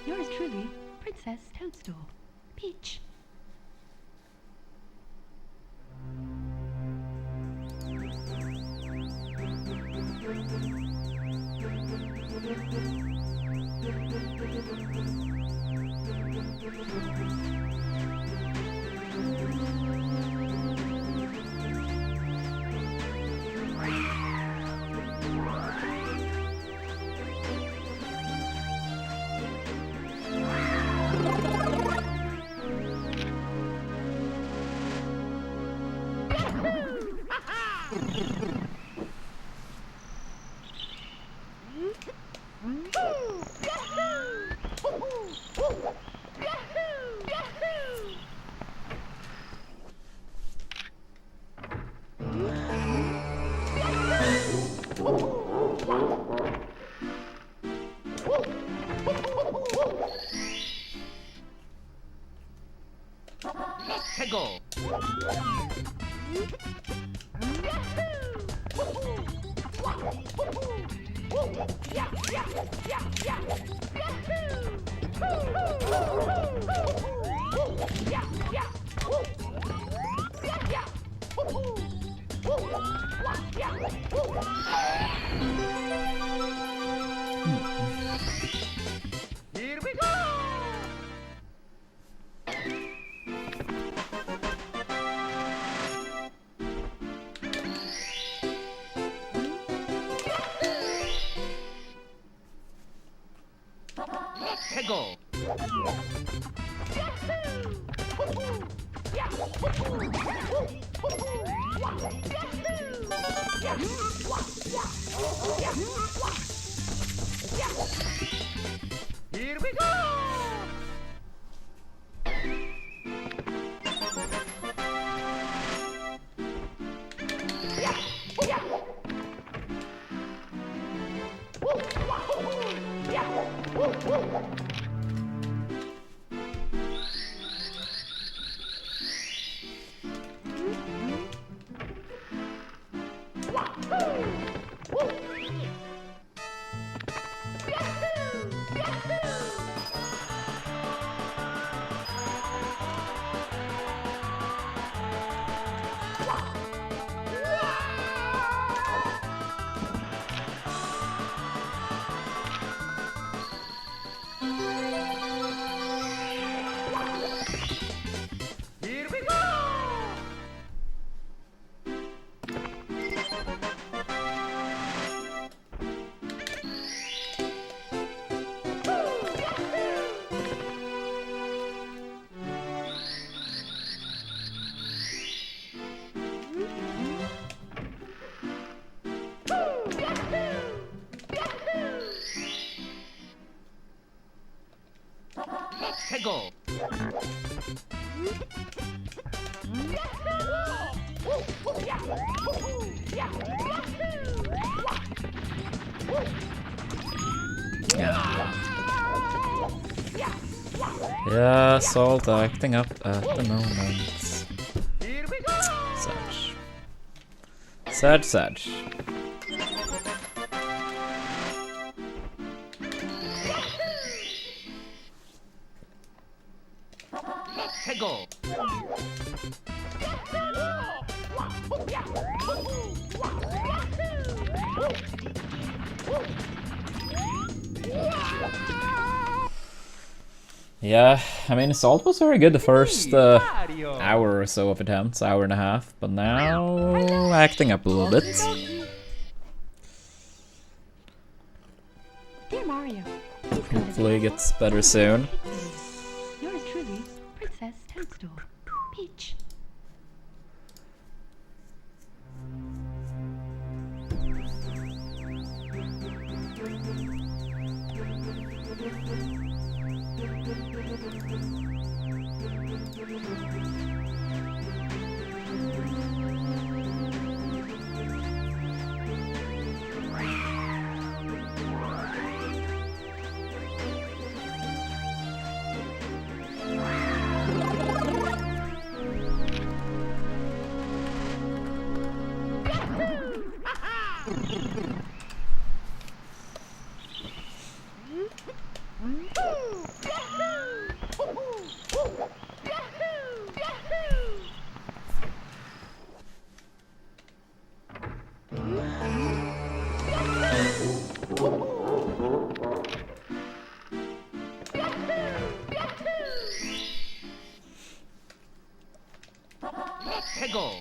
Yours truly, Princess Toadstool. Peach. Go. Here we go. Go. Here we go. Go. Yeah, Salt acting up at the moment. Here we go. Sad. Let's go. Yeah, I mean, Salt was very good the first Mario. hour or so of attempts, hour and a half, but now acting up a little bit. Dear Mario, please come to Hopefully it the gets better soon. Yours truly, Princess Toadstool. Peach. Let's go.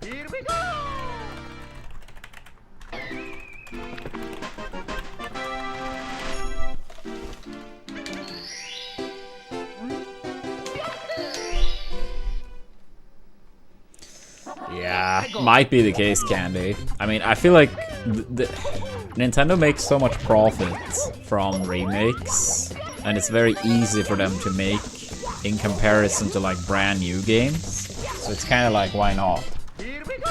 Here we go. Yeah, might be the case, Candy. I mean, I feel like Nintendo makes so much profit from remakes, and it's very easy for them to make in comparison to like brand new games. So it's kind of like, why not? Here we go.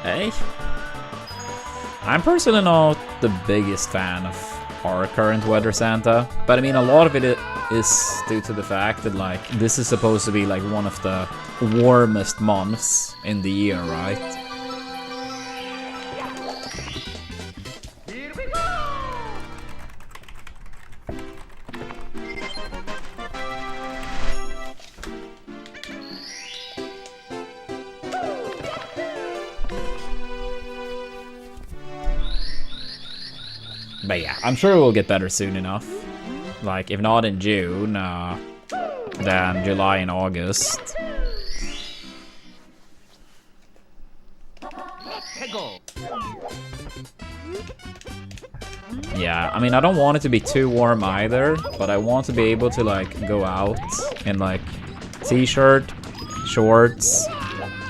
Hey, I'm personally not the biggest fan of our current Weather Santa, but I mean, a lot of it is due to the fact that like this is supposed to be like one of the warmest months in the year, right? Here we go. But yeah, I'm sure it will get better soon enough. Like, if not in June, then July and August. Let's go. Yeah, I mean, I don't want it to be too warm either, but I want to be able to, like, go out in, like, t-shirt, shorts,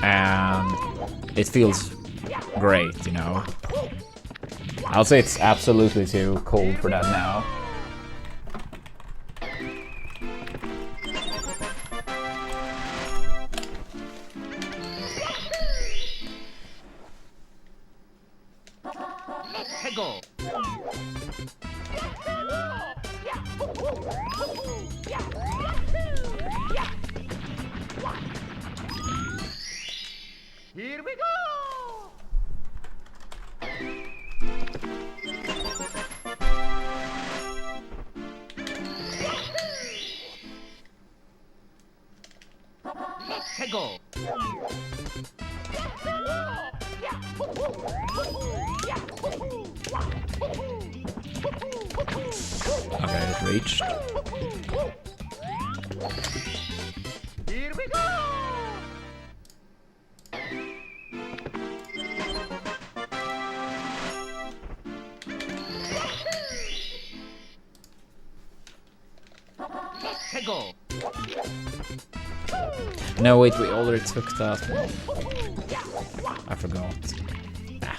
and it feels great, you know? I'll say it's absolutely too cold for that now. Let's go. Here we go. Okay, it reached. Here we go! Let's go! No, wait, we already took that one. I forgot.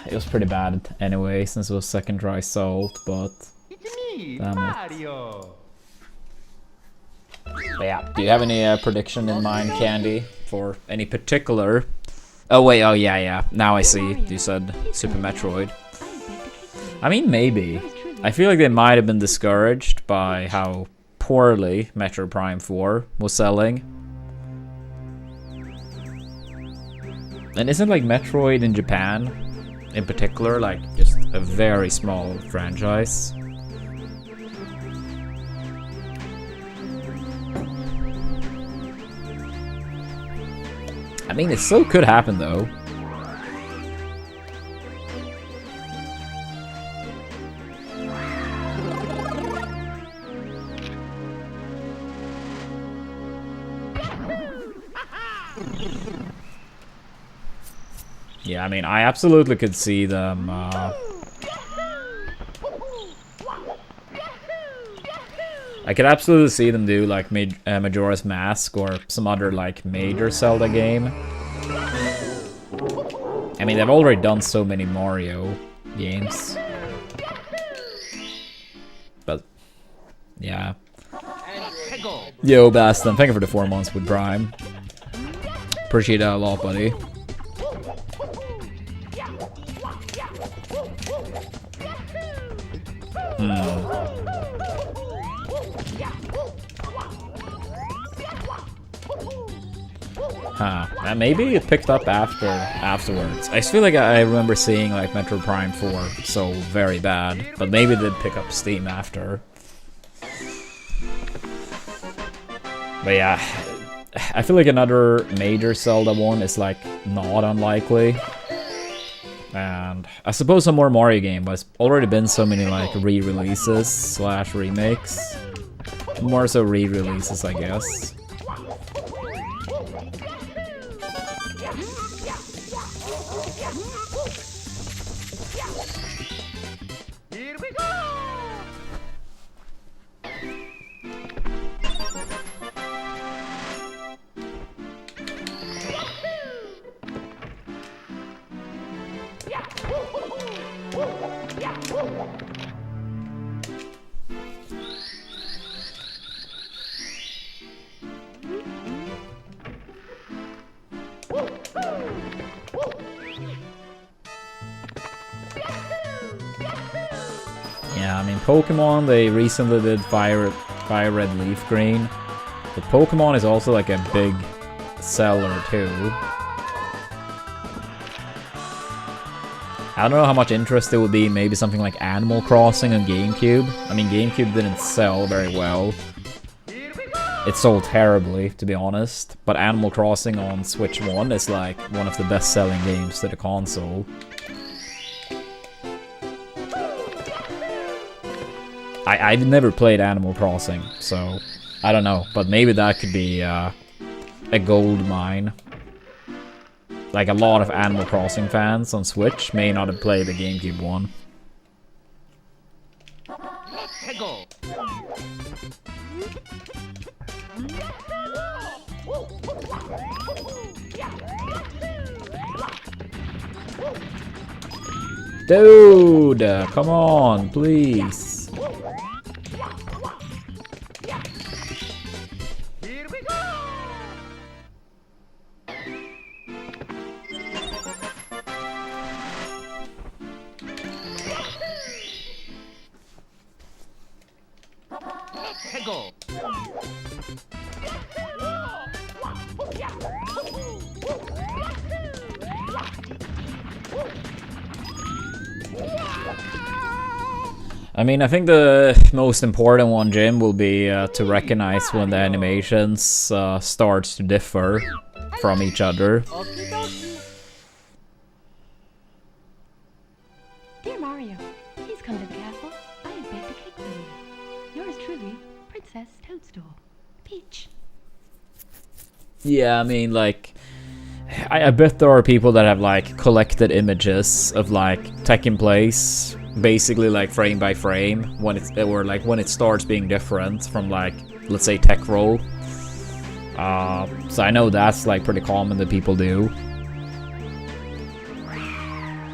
It was pretty bad anyway, since it was second try salt, but... It's me, Damn it. Mario! But yeah, do you have any prediction in mind, Candy, for any particular... Oh wait, oh yeah, now I see. You said Super Metroid. I mean, maybe. I feel like they might have been discouraged by how poorly Metro Prime 4 was selling. And isn't like Metroid in Japan, in particular, like just a very small franchise? I mean, it still could happen though. Yeah, I mean, I absolutely could see them I could absolutely see them do like Majora's Mask or some other like major Zelda game. I mean, they've already done so many Mario games. But, yeah. Yo, Baston, thank you for the 4 months with Prime. Appreciate that a lot, buddy. Huh. Maybe it picked up afterwards. I just feel like I remember seeing like Metro Prime 4 so very bad, but maybe it did pick up steam after. But yeah, I feel like another major Zelda one is like not unlikely. And I suppose some more Mario game, but it's already been so many like re-releases slash remakes. More so re-releases, I guess. Here we go! Yeah, I mean, Pokemon, they recently did Fire Red Leaf Green. But Pokemon is also like a big seller too. I don't know how much interest there would be in maybe something like Animal Crossing on GameCube. I mean, GameCube didn't sell very well. It sold terribly, to be honest. But Animal Crossing on Switch 1 is like one of the best-selling games to the console. I've never played Animal Crossing, so I don't know. But maybe that could be a gold mine. Like, a lot of Animal Crossing fans on Switch may not have played the GameCube one. Dude, come on, please. Here we go! Let's go! I mean, I think the most important one, Jim, will be to recognize when the animations starts to differ from each other. Mario, please come to the castle. I have baked a cake for you. Yours truly, Princess Toadstool. Peach. Yeah, I mean, like, I bet there are people that have, like, collected images of, like, taking place, basically, like, frame by frame, when it's, or, like, when it starts being different from, like, let's say, tech roll. So I know that's, like, pretty common that people do.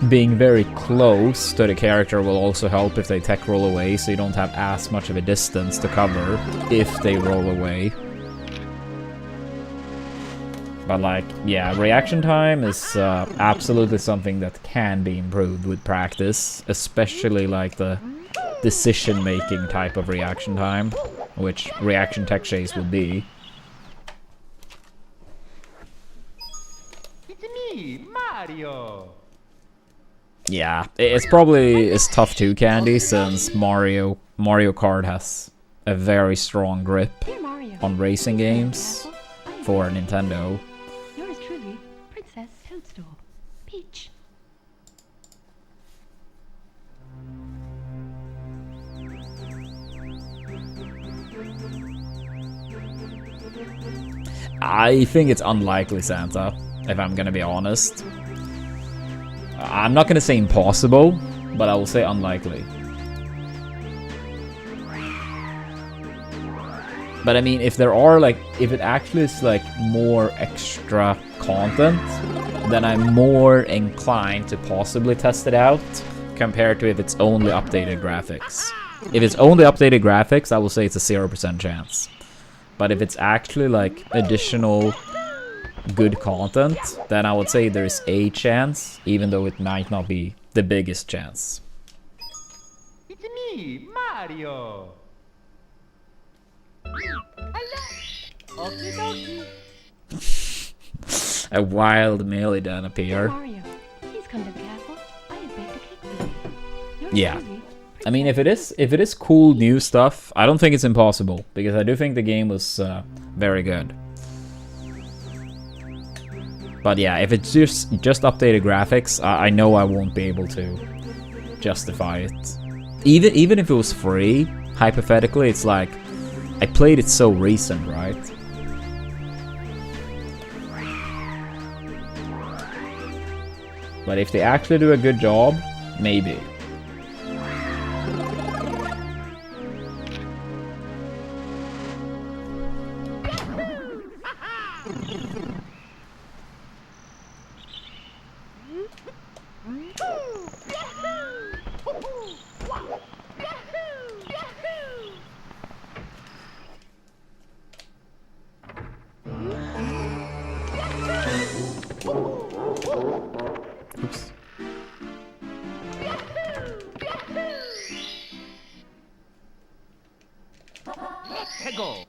Being very close to the character will also help if they tech roll away, so you don't have as much of a distance to cover if they roll away. But like, yeah, reaction time is absolutely something that can be improved with practice, especially like the decision-making type of reaction time, which reaction tech chase would be. It's me, Mario. Yeah, it's probably is tough too, Candy, since Mario Kart has a very strong grip Dear Mario, on racing games for Nintendo. yours truly, Princess Toadstool. Peach. I think it's unlikely, Santa, if I'm gonna be honest. I'm not gonna say impossible, but I will say unlikely. But I mean, if there are like, if it actually is like more extra content, then I'm more inclined to possibly test it out compared to if it's only updated graphics. If it's only updated graphics, I will say it's a 0% chance. But if it's actually like additional good content, then I would say there's a chance, even though it might not be the biggest chance. It's me, Mario. Okie dokie. A wild melee then Dear appear. Mario, please come to the castle. I have baked a cake for you. Yours Yeah. truly, I mean, if it is cool new stuff, I don't think it's impossible, because I do think the game was very good. But yeah, if it's just updated graphics, I know I won't be able to justify it. Even if it was free, hypothetically, it's like I played it so recent, right? But if they actually do a good job, maybe. Oops. Let's go.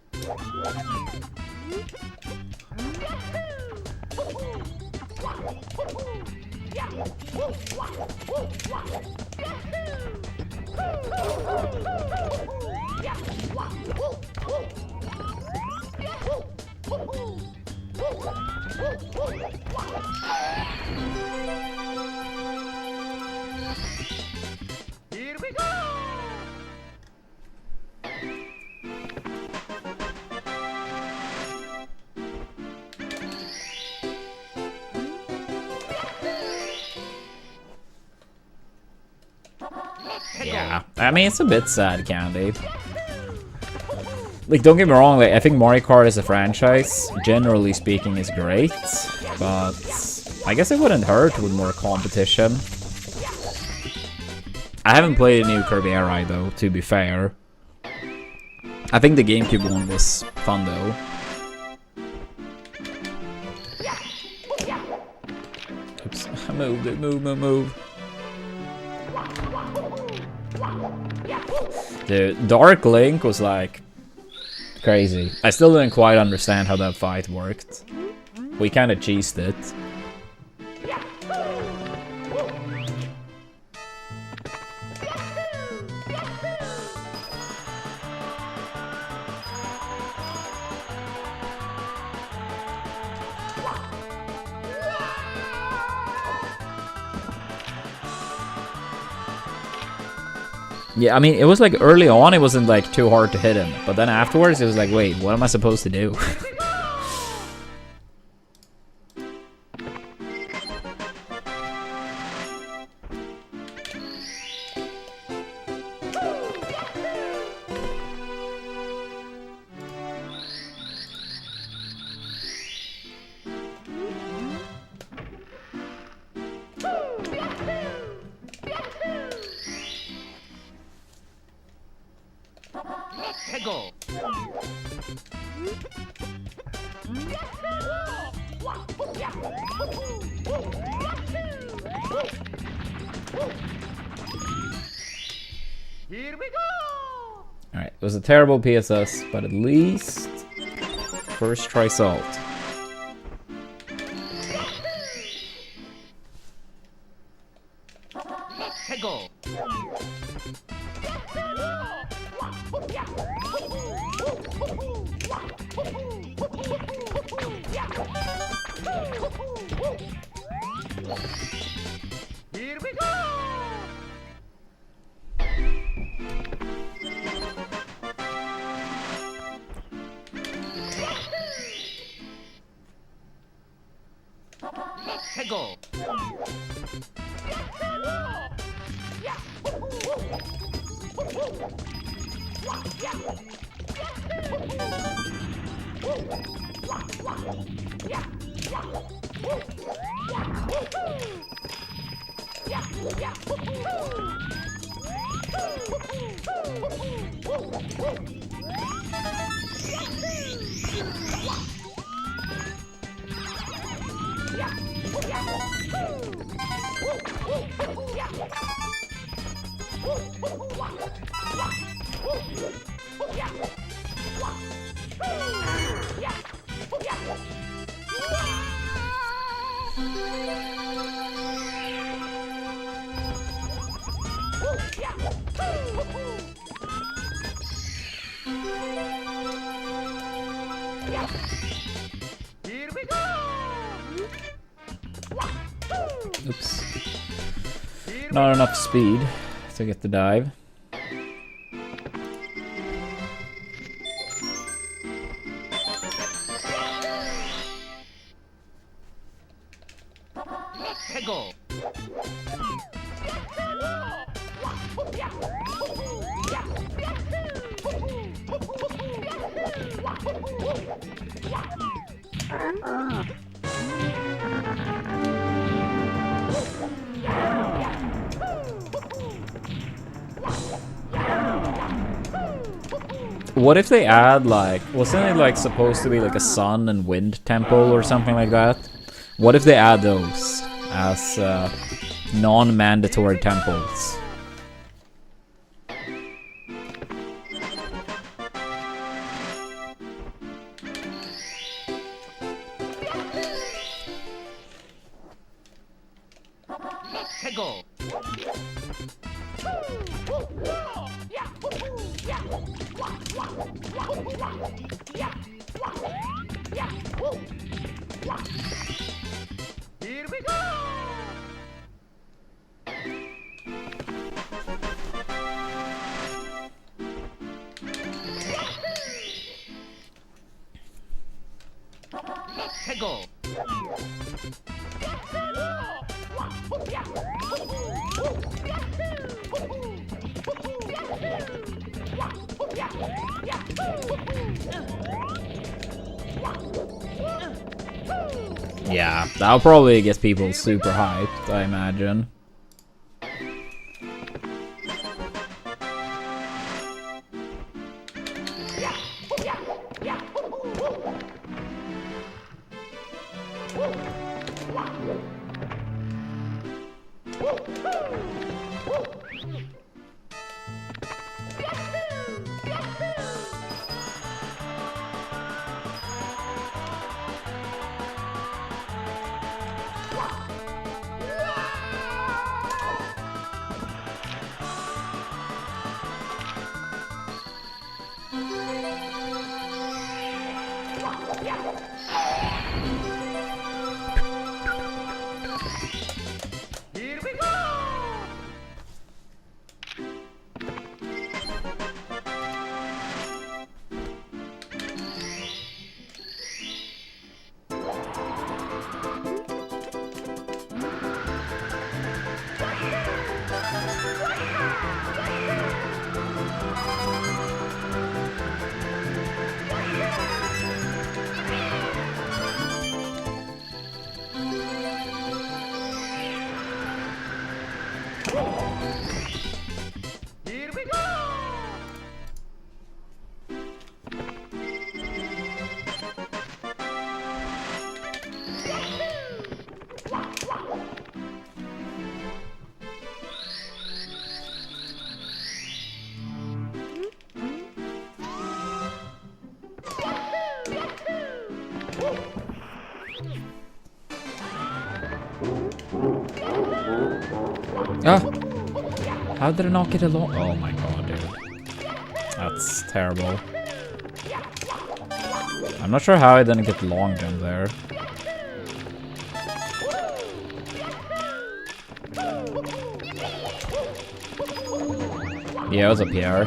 Here we go. Yeah, I mean, it's a bit sad, Candy. Like, don't get me wrong, like, I think Mario Kart as a franchise, generally speaking, is great, but I guess it wouldn't hurt with more competition. I haven't played a new Kirby Air Ride, though, to be fair. I think the GameCube one was fun, though. Oops, I moved it, move. Dude, Dark Link was like crazy. I still didn't quite understand how that fight worked. We kind of cheesed it. Yeah, I mean, it was like early on, it wasn't like too hard to hit him. But then afterwards, it was like, wait, what am I supposed to do? 해고. Here we go. Alright, it was a terrible PSS, but at least first try salt. 해고. Here we go. 해고. Here we go. Oops. Not enough speed to get the dive. 해고. What if they add like, wasn't it like supposed to be like a sun and wind temple or something like that? What if they add those as non-mandatory temples? 해고. Here we go. 해고. Yeah, that'll probably get people super hyped, I imagine. Here we go. Here we go! Ah! How did I not get along? Oh my god, dude. That's terrible. I'm not sure how I didn't get long jump there. Yeah, it was up here.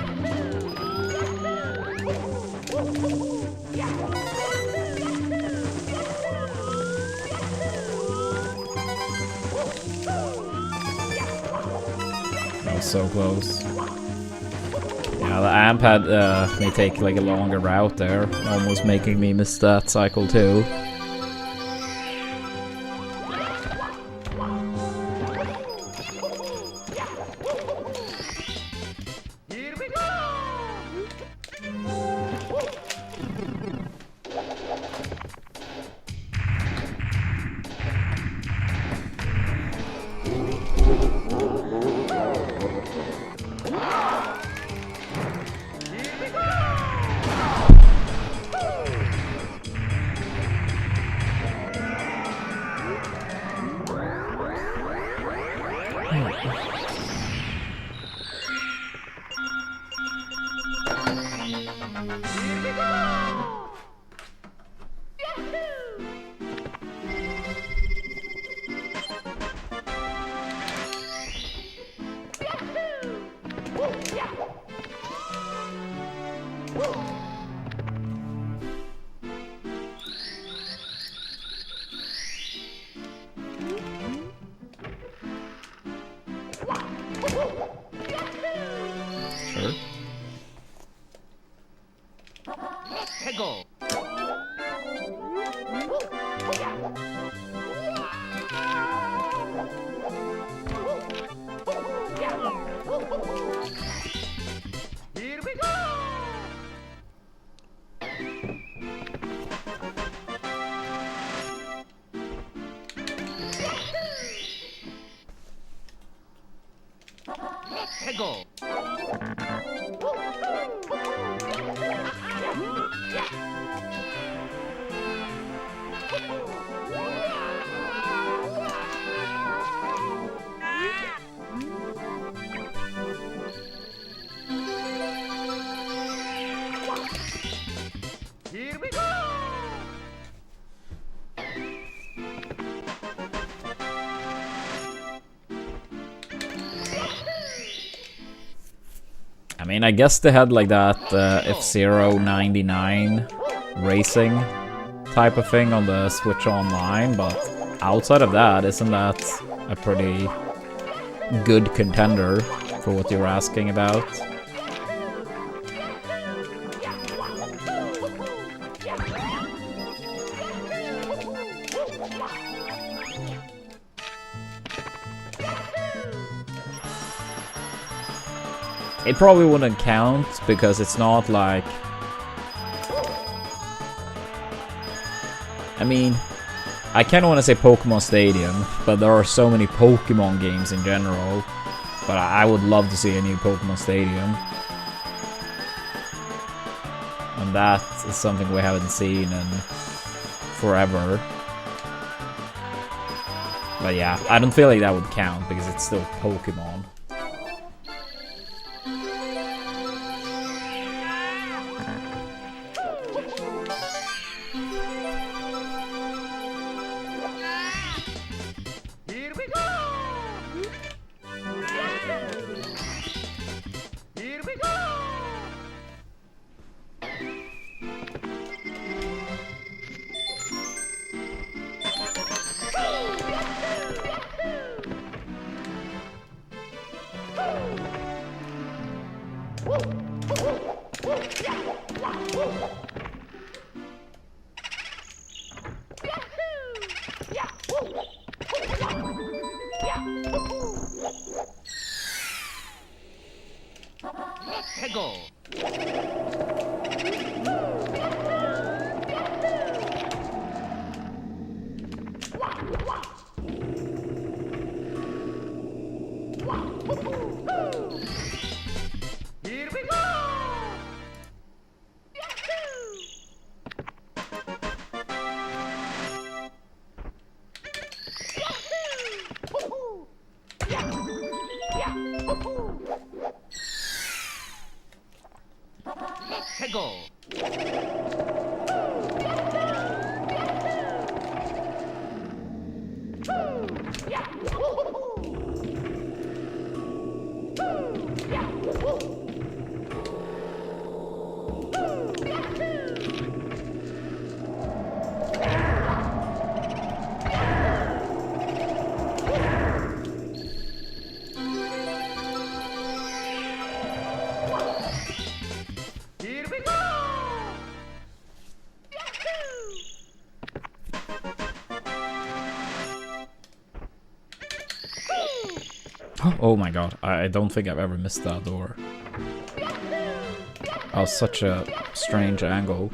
That was so close. Yeah, the amp had may take like a longer route there, almost making me miss that cycle too. Here we go! Sure. Tego! Here we go! Tego! Here we go! I mean, I guess they had like that F-Zero 99 racing type of thing on the Switch Online, but outside of that, isn't that a pretty good contender for what you're asking about? It probably wouldn't count because it's not like... I mean, I kind of want to say Pokemon Stadium, but there are so many Pokemon games in general. But I would love to see a new Pokemon Stadium. And that is something we haven't seen in forever. But yeah, I don't feel like that would count because it's still Pokemon. Here we go! Here we go! 해고. Here we go. 해고. Here we go. Oh my god, I don't think I've ever missed that door. That was such a strange angle.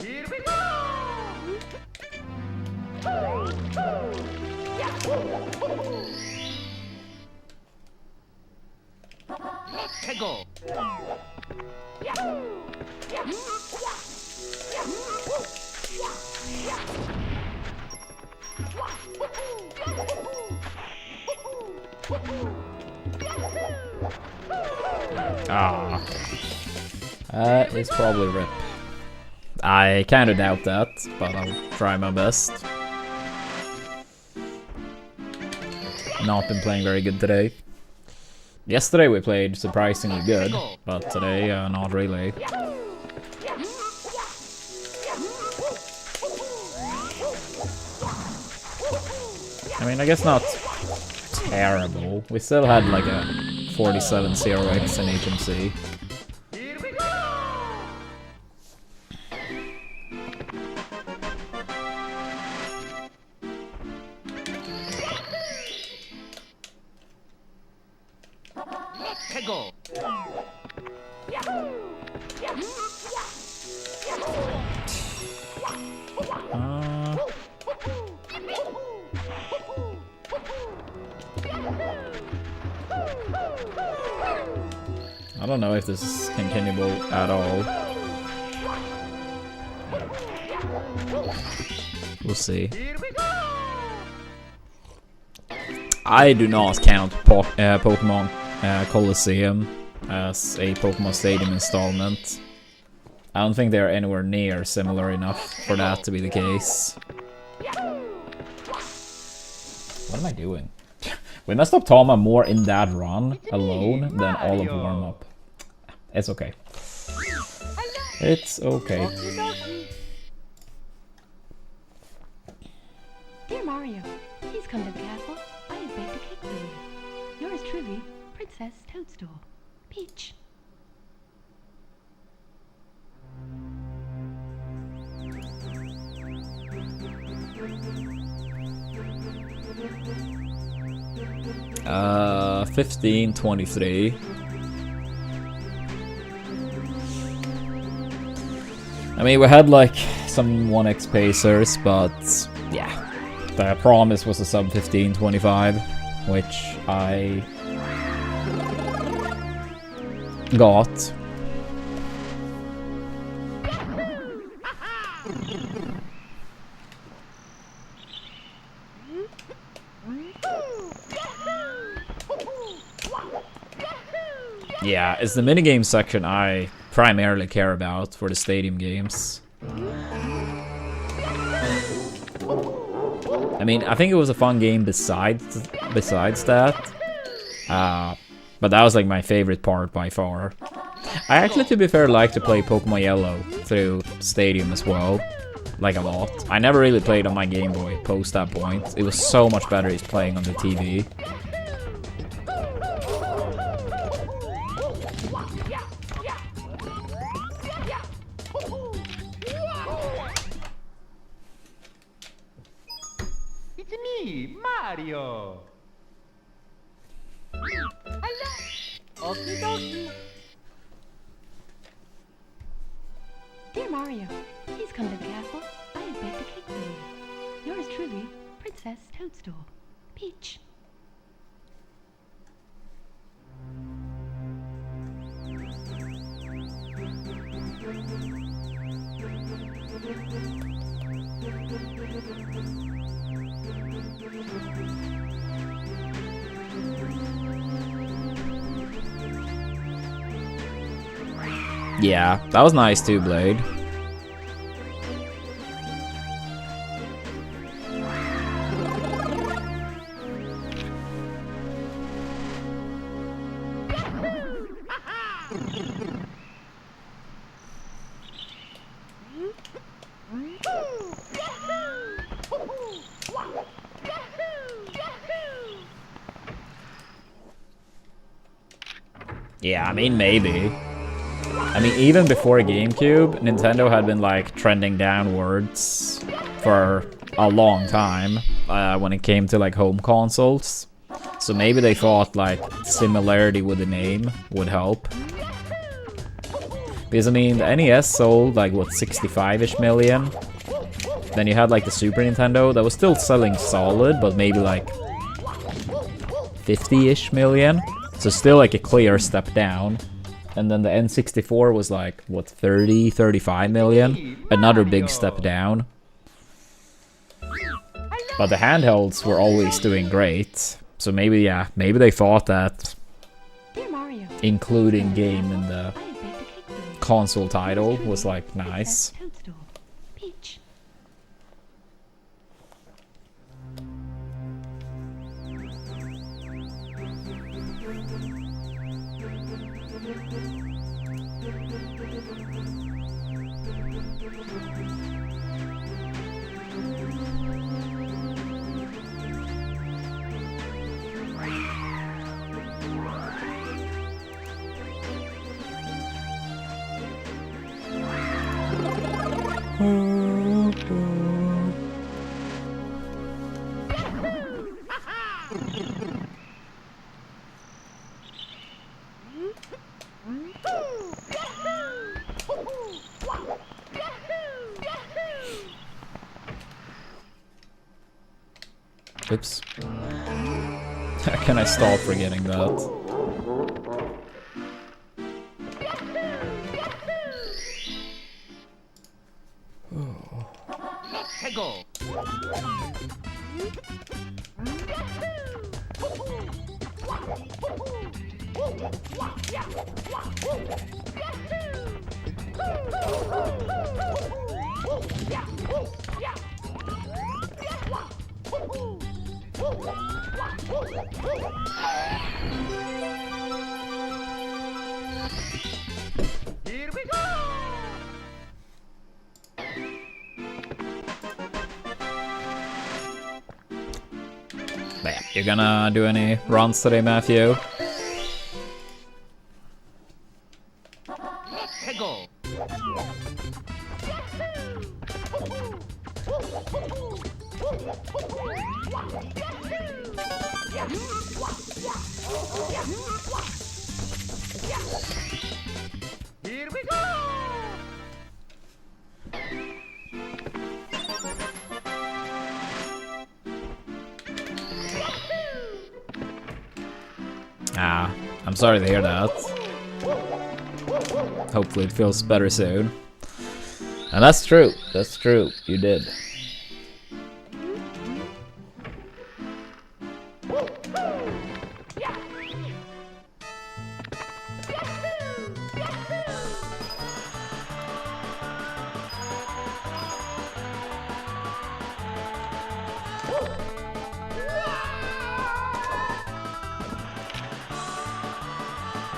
Here we go. 해고. Ah. That is probably RIP. I kinda doubt that, but I'll try my best. Not been playing very good today. Yesterday we played surprisingly good, but today not really. I mean, I guess not terrible. We still had like a 47 0x in HMC. Here we go. 해고. I don't know if this is continuable at all. We'll see. Here we go. I do not count Pokemon Colosseum as a Pokemon Stadium installment. I don't think they're anywhere near similar enough for that to be the case. What am I doing? We messed up Tama more in that run alone than all of warm-up. It's okay. It's okay. Dear Mario, please come to the castle. I have baked a cake for you. Yours truly, Princess Toadstool. Peach. Uh, 1523. I mean, we had like some 1x pacers, but yeah. The promise was a sub 1525, which I got. Yeah, it's the minigame section I primarily care about for the stadium games. I mean, I think it was a fun game besides that. But that was like my favorite part by far. I actually, to be fair, like to play Pokemon Yellow through Stadium as well. Like a lot. I never really played on my Game Boy post that point. It was so much better just playing on the TV. It's me, Mario. Hello. Okie dokie. Dear Mario, please come to the castle. I have baked a cake for you. Yours truly, Princess Toadstool. Peach. Yeah, that was nice too, Blade. Yeah, I mean, maybe. I mean, even before GameCube, Nintendo had been, like, trending downwards for a long time when it came to, like, home consoles. So maybe they thought, like, similarity with the name would help. Because, I mean, the NES sold, like, what, 65-ish million? Then you had, like, the Super Nintendo that was still selling solid, but maybe, like, 50-ish million. So still, like, a clear step down. And then the N64 was like, what, 30, 35 million? Another big step down. But the handhelds were always doing great. So maybe, yeah, maybe they thought that including game in the console title was like nice. Oops. Can I stop forgetting that? Go. Here we go. Bam. You gonna do any runs today, Matthew? Go. Here we go. Ah, I'm sorry to hear that. Hopefully it feels better soon. And that's true. That's true. You did.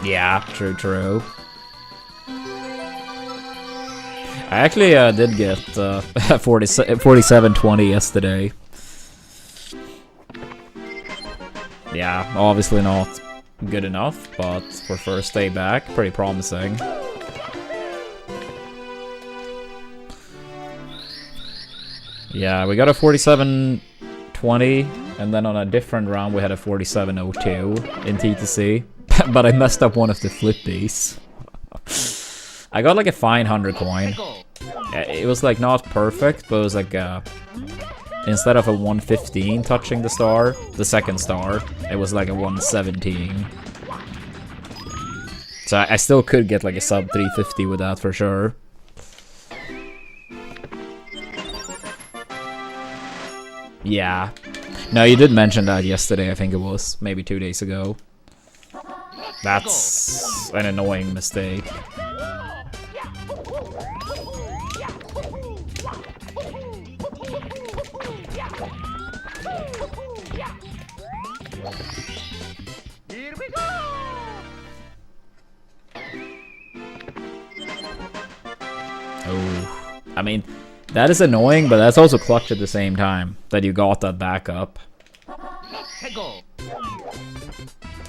Yeah, true, true. I actually did get 4720 yesterday. Yeah, obviously not good enough, but for first day back, pretty promising. Yeah, we got a 4720, and then on a different round we had a 4702 in TTC. But I messed up one of the flippies. I got like a fine 100 coin. It was like not perfect, but it was like instead of a 115 touching the star, the second star, it was like a 117. So I still could get like a sub 350 with that for sure. Yeah. No, you did mention that yesterday, I think it was. Maybe 2 days ago. That's an annoying mistake. Here we go! Oh, I mean, that is annoying, but that's also clutch at the same time, that you got that backup. Go.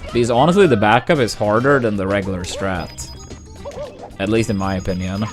Because honestly, the backup is harder than the regular strat. At least in my opinion.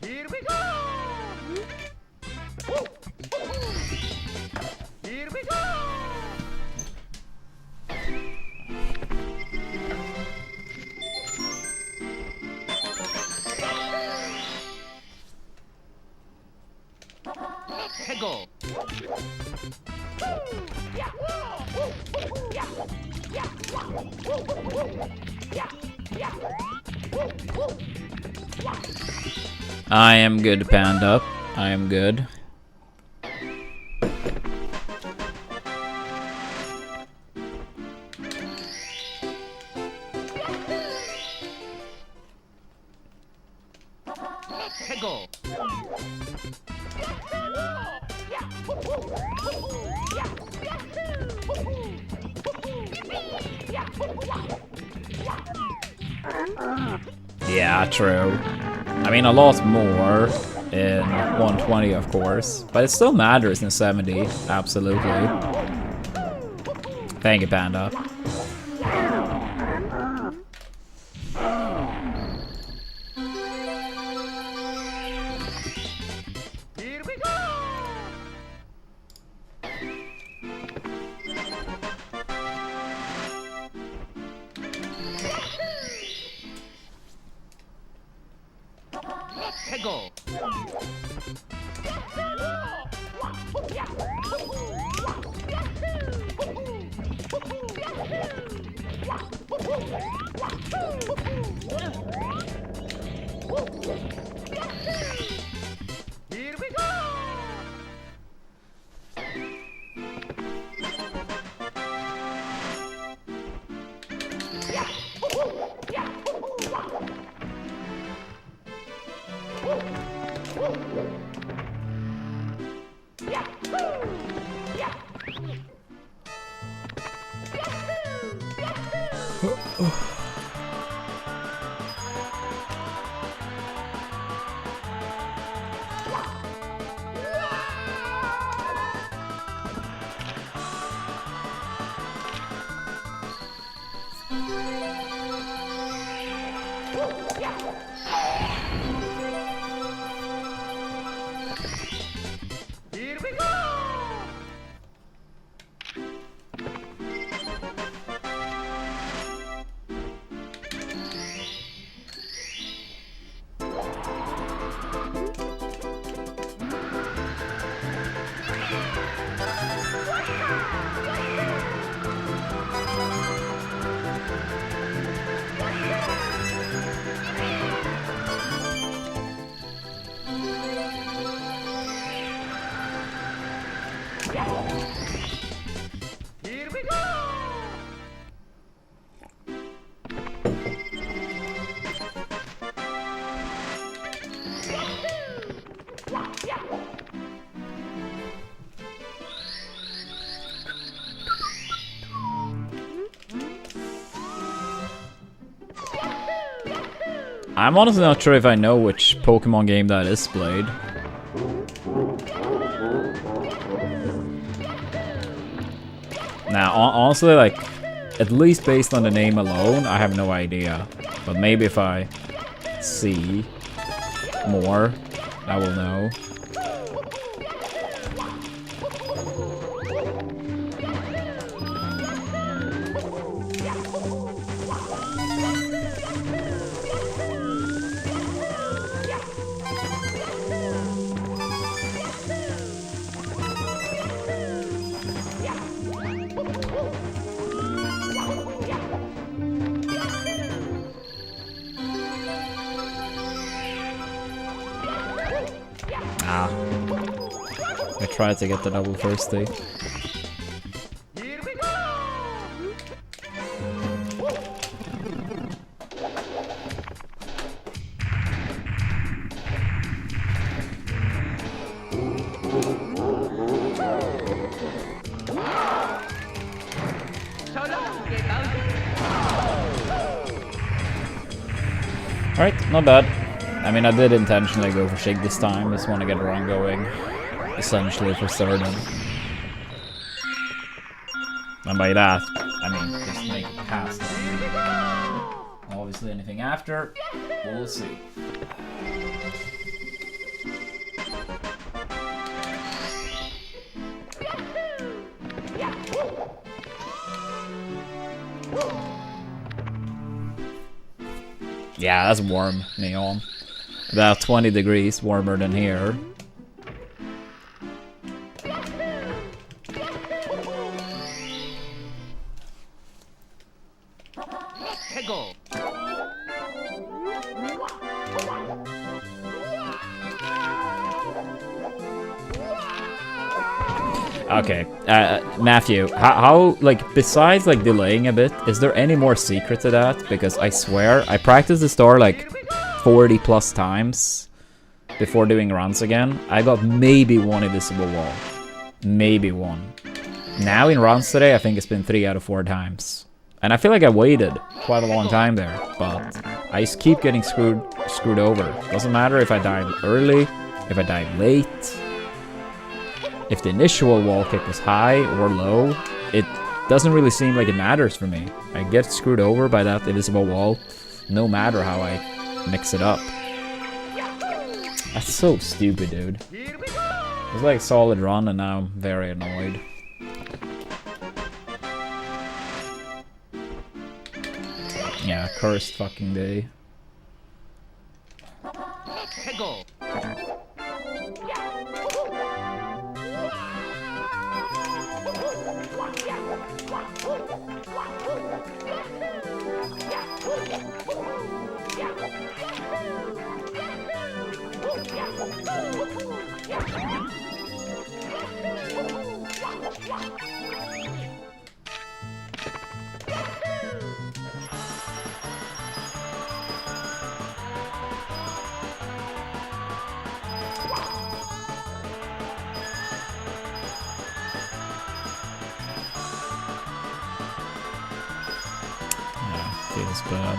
Here we go! Here we go! Go. I am good, Panda. I am good. Go. Yeah, true. I mean, a lot more in 120, of course, but it still matters in 70, absolutely. Thank you, Panda. Here we go! Go. Here we go! Here we go! I'm honestly not sure if I know which Pokemon game that is played. Now, honestly, like, at least based on the name alone, I have no idea. But maybe if I see more, I will know. I tried to get the double first day. Alright, not bad. I mean, I did intentionally go for Shig this time. Just want to get a run going. Essentially for certain. And by that, I mean, just make it past that. Obviously, anything after, we'll see. Yeah, that's warm, Neon. About 20 degrees warmer than here. Okay, Matthew, how, like, besides, like, delaying a bit, is there any more secret to that? Because I swear, I practiced the star, like, 40 plus times before doing runs again. I got maybe one invisible wall. Maybe one. Now in runs today, I think it's been 3 out of 4 times. And I feel like I waited quite a long time there, but I just keep getting screwed over. Doesn't matter if I died early, if I died late. If the initial wall kick was high or low, it doesn't really seem like it matters for me. I get screwed over by that invisible wall, no matter how I mix it up. That's so stupid, dude. It was like a solid run and now I'm very annoyed. Yeah, cursed fucking day. Feels bad.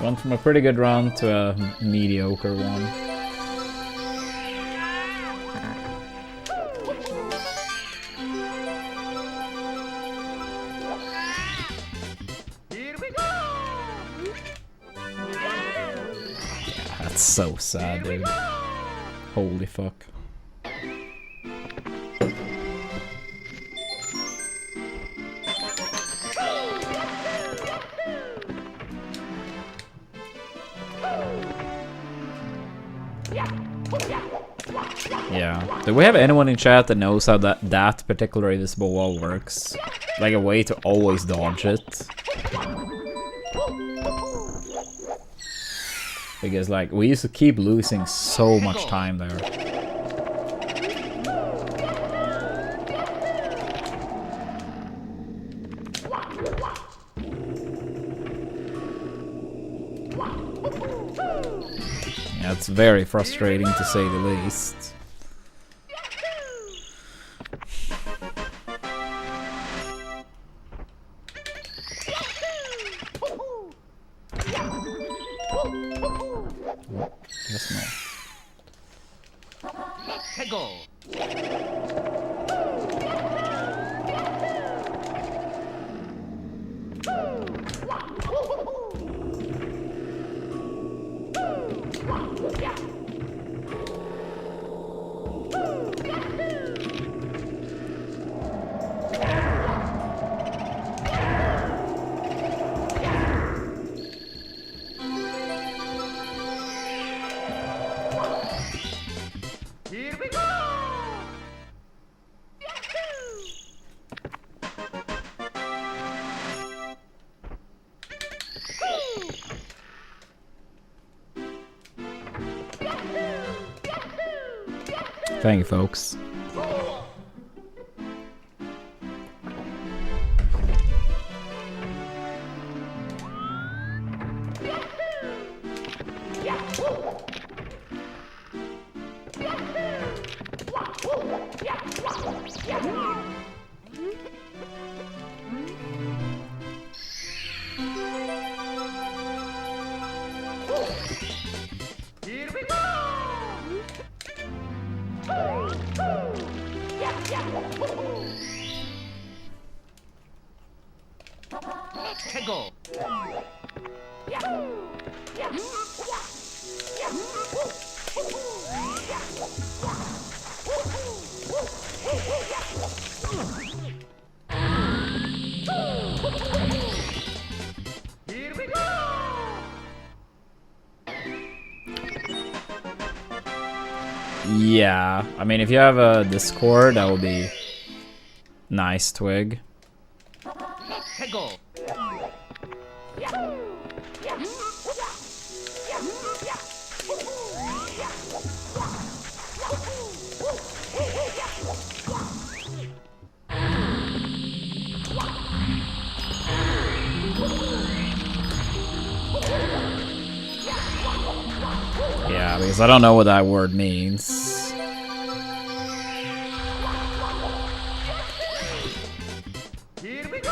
Went from a pretty good run to a mediocre one. That's so sad, dude. Holy fuck. Yeah. Do we have anyone in chat that knows how that particular invisible wall works? Like a way to always dodge it? Because, like, we used to keep losing so much time there. Yeah, it's very frustrating to say the least. Yes, no. 해고. Here we go. Thank you, folks. Here we go. 해고. Here we go. Yeah, I mean, if you have a Discord, that would be nice, Twig. 해고. Yeah, because I don't know what that word means. Here we go.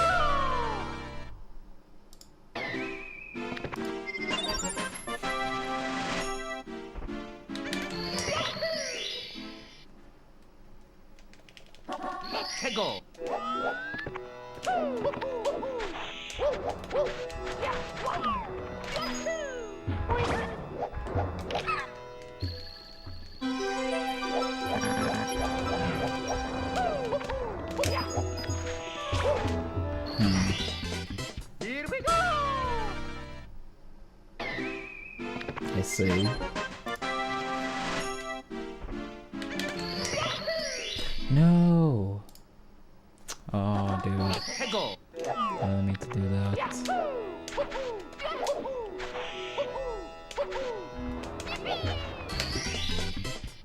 해고. Here we go. I see. No. Oh, dude. 해고. I don't need to do that.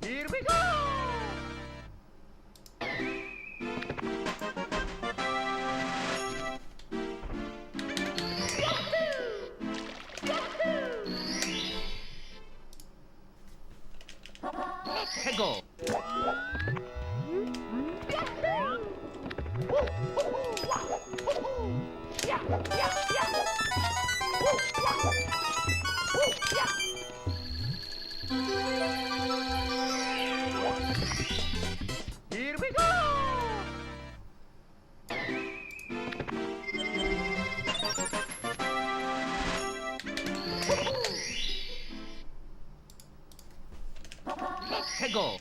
Here we go. 해고. Here we go. 해고.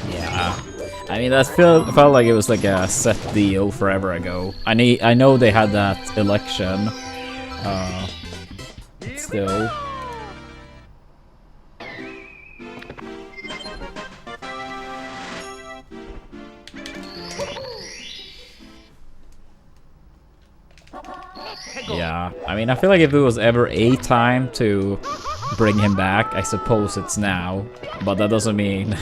Yeah. I mean, that felt like it was like a set deal forever ago. I know they had that election. But still. Yeah, I mean, I feel like if it was ever a time to bring him back. I suppose it's now, but that doesn't mean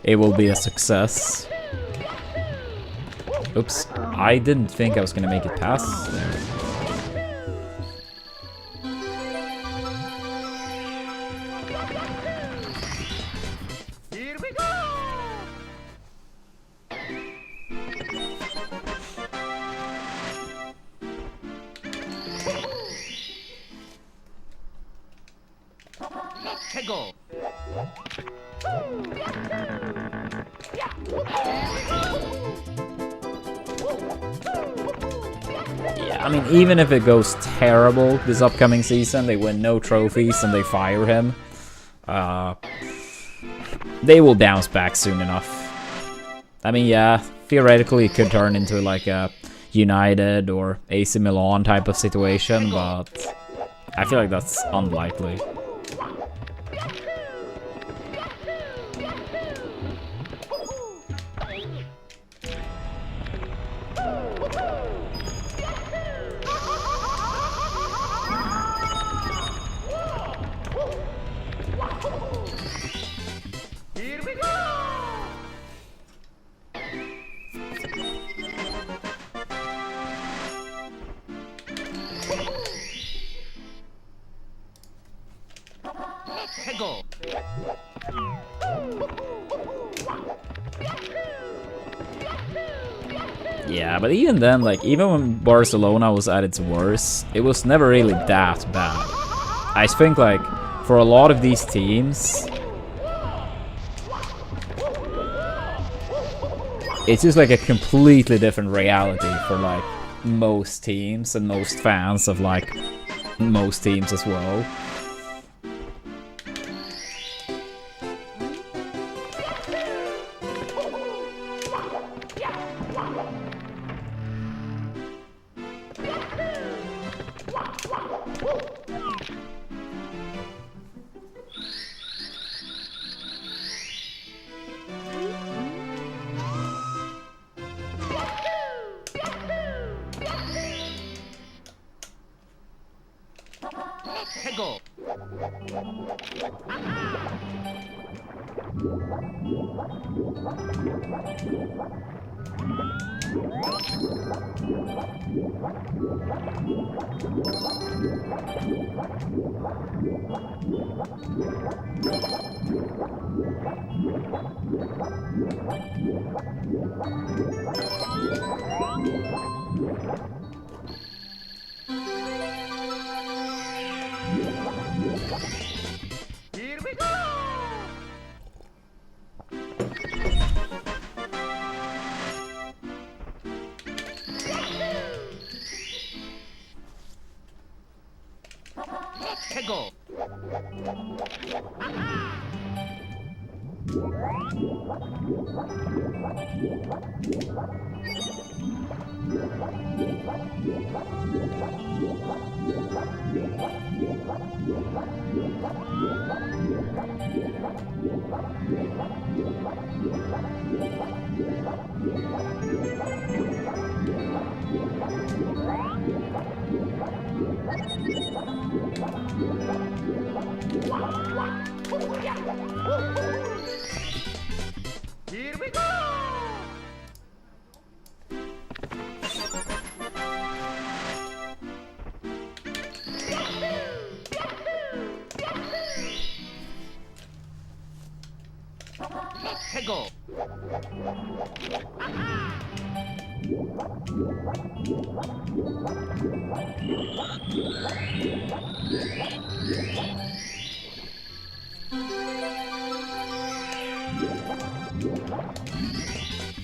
it will be a success. Oops, I didn't think I was gonna make it past there. Here we go! Let's go! Yeah, I mean, even if it goes terrible this upcoming season, they win no trophies and they fire him, they will bounce back soon enough. I mean, yeah, theoretically it could turn into like a United or AC Milan type of situation, but I feel like that's unlikely. Here we go! Let's go! Yeah, but even then, like, even when Barcelona was at its worst, it was never really that bad. I think, like, for a lot of these teams, it's just like a completely different reality for, like, most teams and most fans of, like, most teams as well. Let's go! Here we go! Let's go! Here we go! Let's go!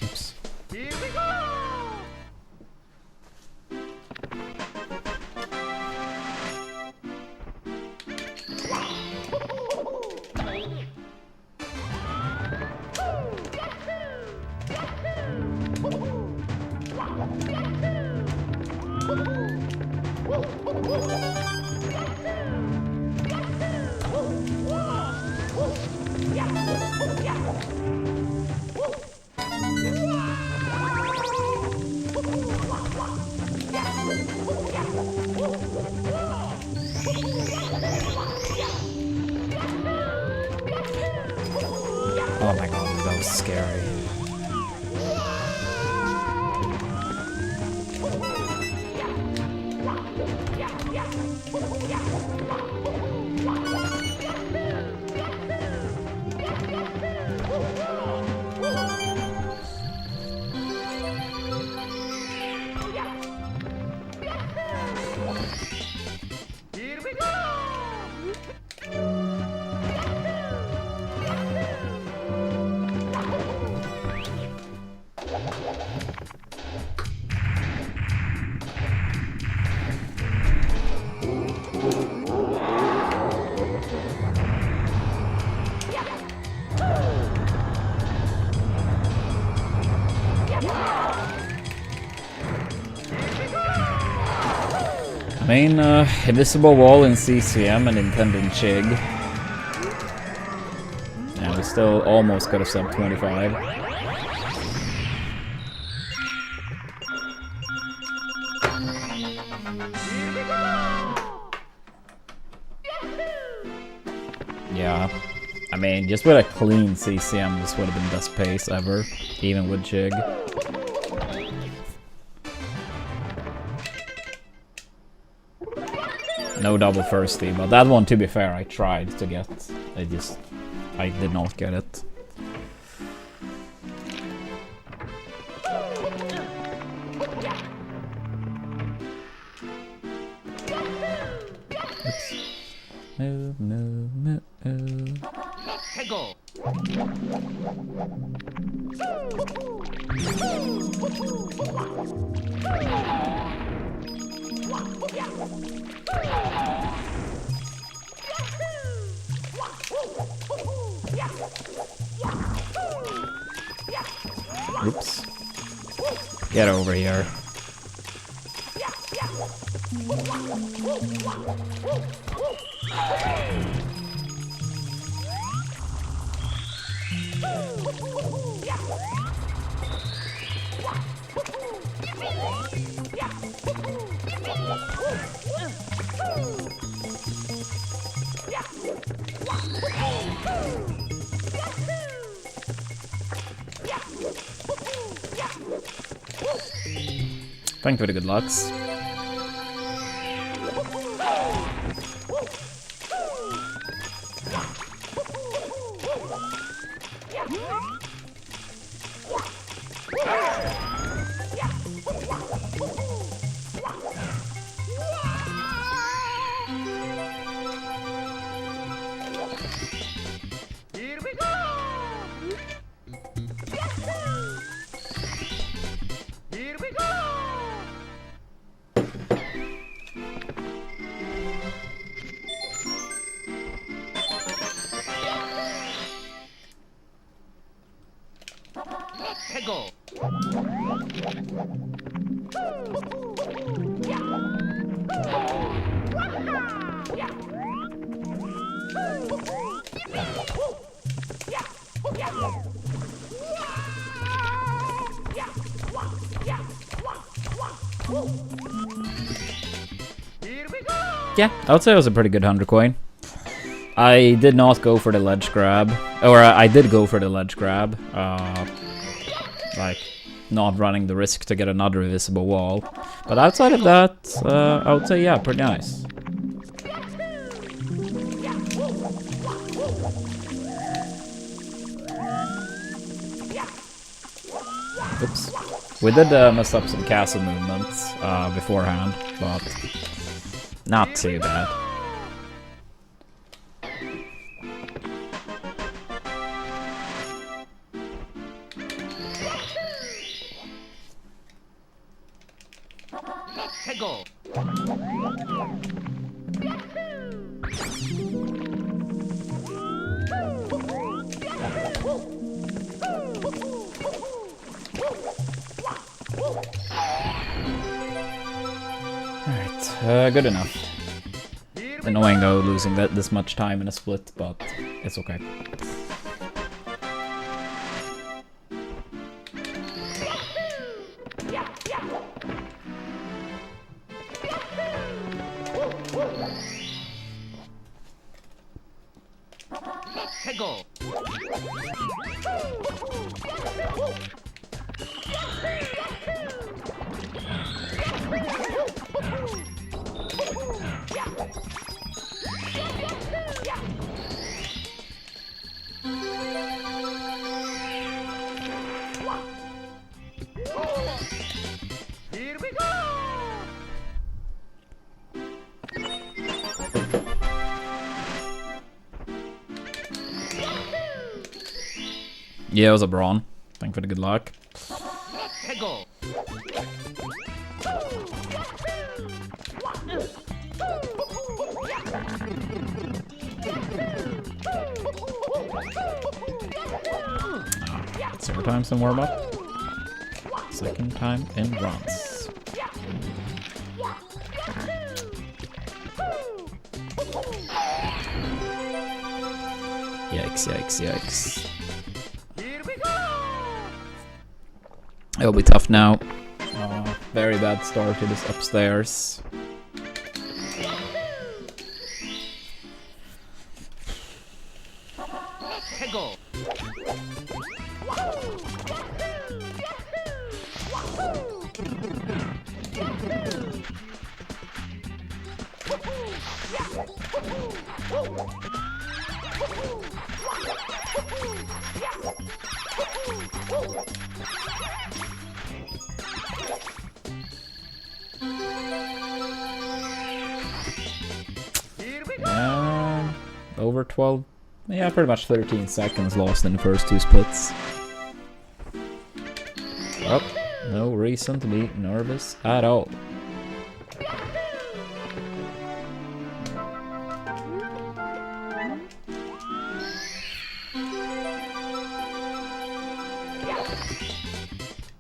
Oops. Here we go! Oh my god, that was scary. Here we go! I mean, Invisible Wall in CCM and Intended Chig. Yeah, we still almost got a sub 25. Yeah, I mean, just with a clean CCM, this would have been best pace ever, even with Chig. No double firsty, but that one, to be fair, I tried to get. I did not get it. Move, move, move. Hegel! Oops. Get over here. Thank you for the good lucks. Here we go! Here we go! Hegel! Here we go! Yeah, I would say it was a pretty good 100 coin. I did not go for the ledge grab. Or I did go for the ledge grab. Like, not running the risk to get another invisible wall. But outside of that, I would say, yeah, pretty nice. Oops. We did mess up some castle movements beforehand, but not too bad. Hegel! Alright, good enough. Annoying though, losing this much time in a split, but it's okay. 해고. Here we go. Yeah, it was a brawn. Thank you for the good luck. 해고. Second time some warm up. Second time in bronze. Yikes, yikes, yikes. Here we go. It'll be tough now. Very bad start to this upstairs. 해고. Here we go. Over 12. Yeah, pretty much 13 seconds lost in the first two splits. Oh, no reason to be nervous at all.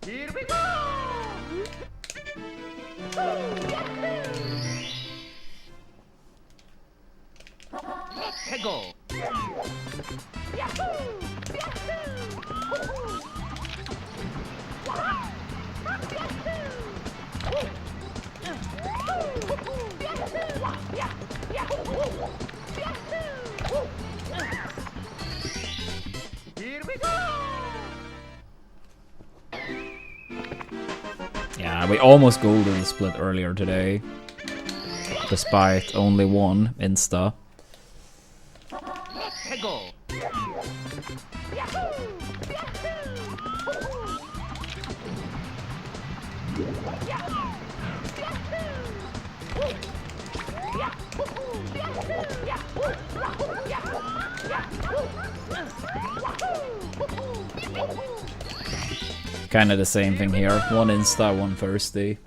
Here we go. 해고. Here we go. Yeah, we almost golden split earlier today. Despite only one insta. 해고. Kinda the same thing here. One insta, one thirsty.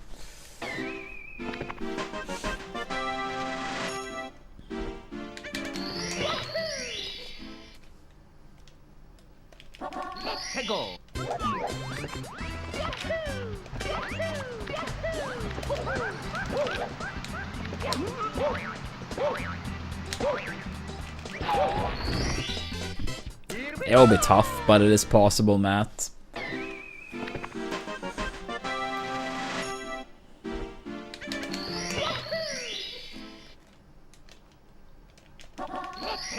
해고. It'll be tough, but it is possible, Matt.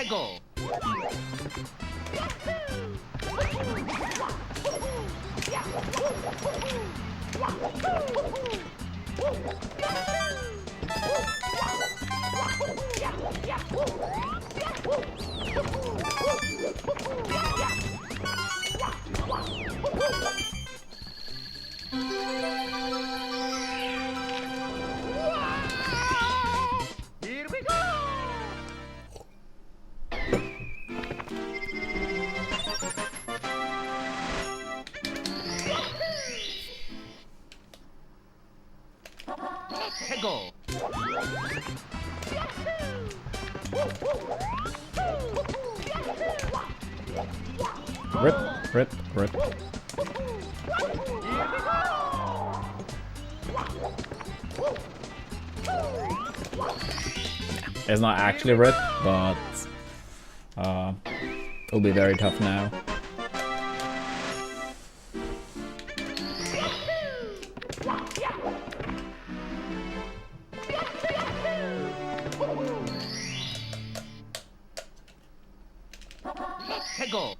해고. Here we go. 해고. Rip, rip, rip. It's not actually rip, but it'll be very tough now. 해고.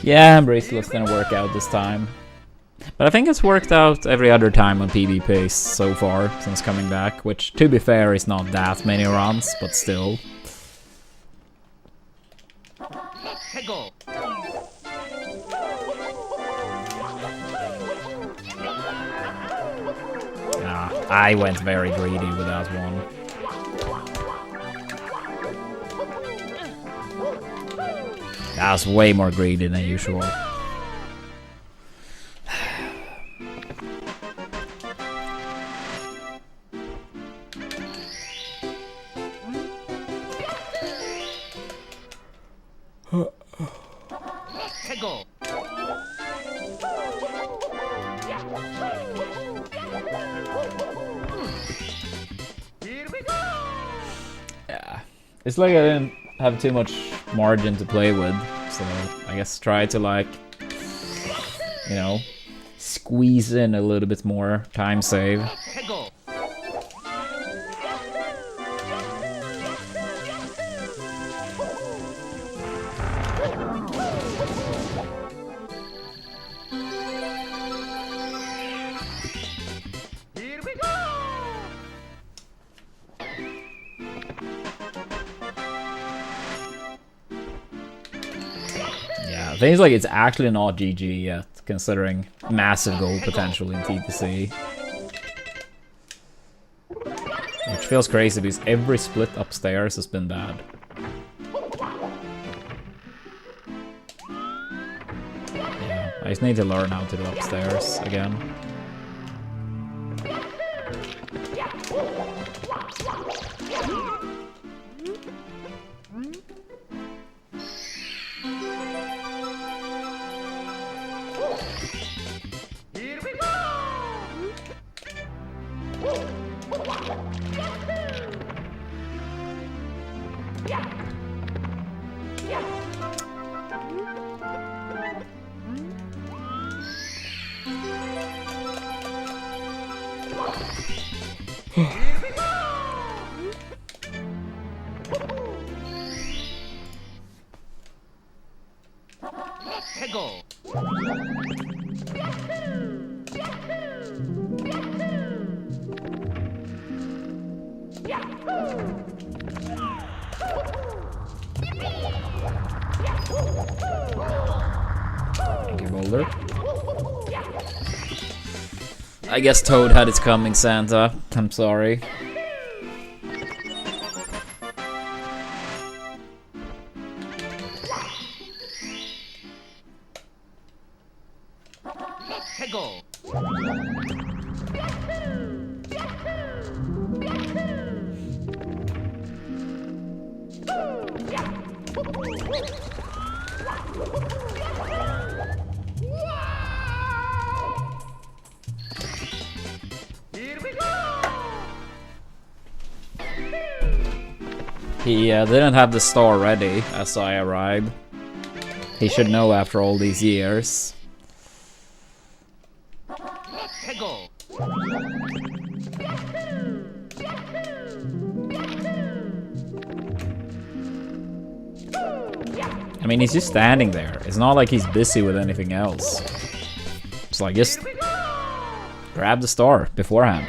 Yeah, bracelet's gonna work out this time. But I think it's worked out every other time on PvP so far since coming back, which to be fair is not that many runs, but still. 해고. I went very greedy with that one. That's way more greedy than usual. 해고. Here we go. Yeah. It's like I didn't have too much margin to play with, so I guess try to like, you know, squeeze in a little bit more time save. 해고. Here we go. Yeah, things like it's actually not GG yet, considering massive goal potential in TTC. Which feels crazy because every split upstairs has been bad. Yeah, I just need to learn how to do upstairs again. Here we go. 해고. Thank you, Boulder. I guess Toad had its coming, Santa. I'm sorry. 해고. Here we go. He didn't have the star ready as I arrived. He should know after all these years. 해고. I mean, he's just standing there. It's not like he's busy with anything else. It's like, just grab the star beforehand.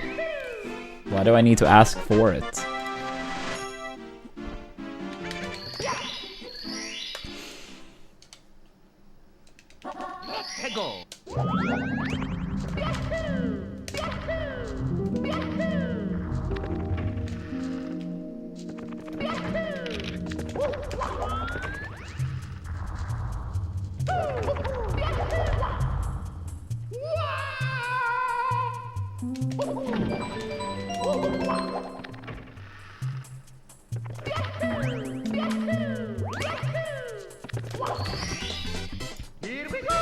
Why do I need to ask for it? 해고. Here we go.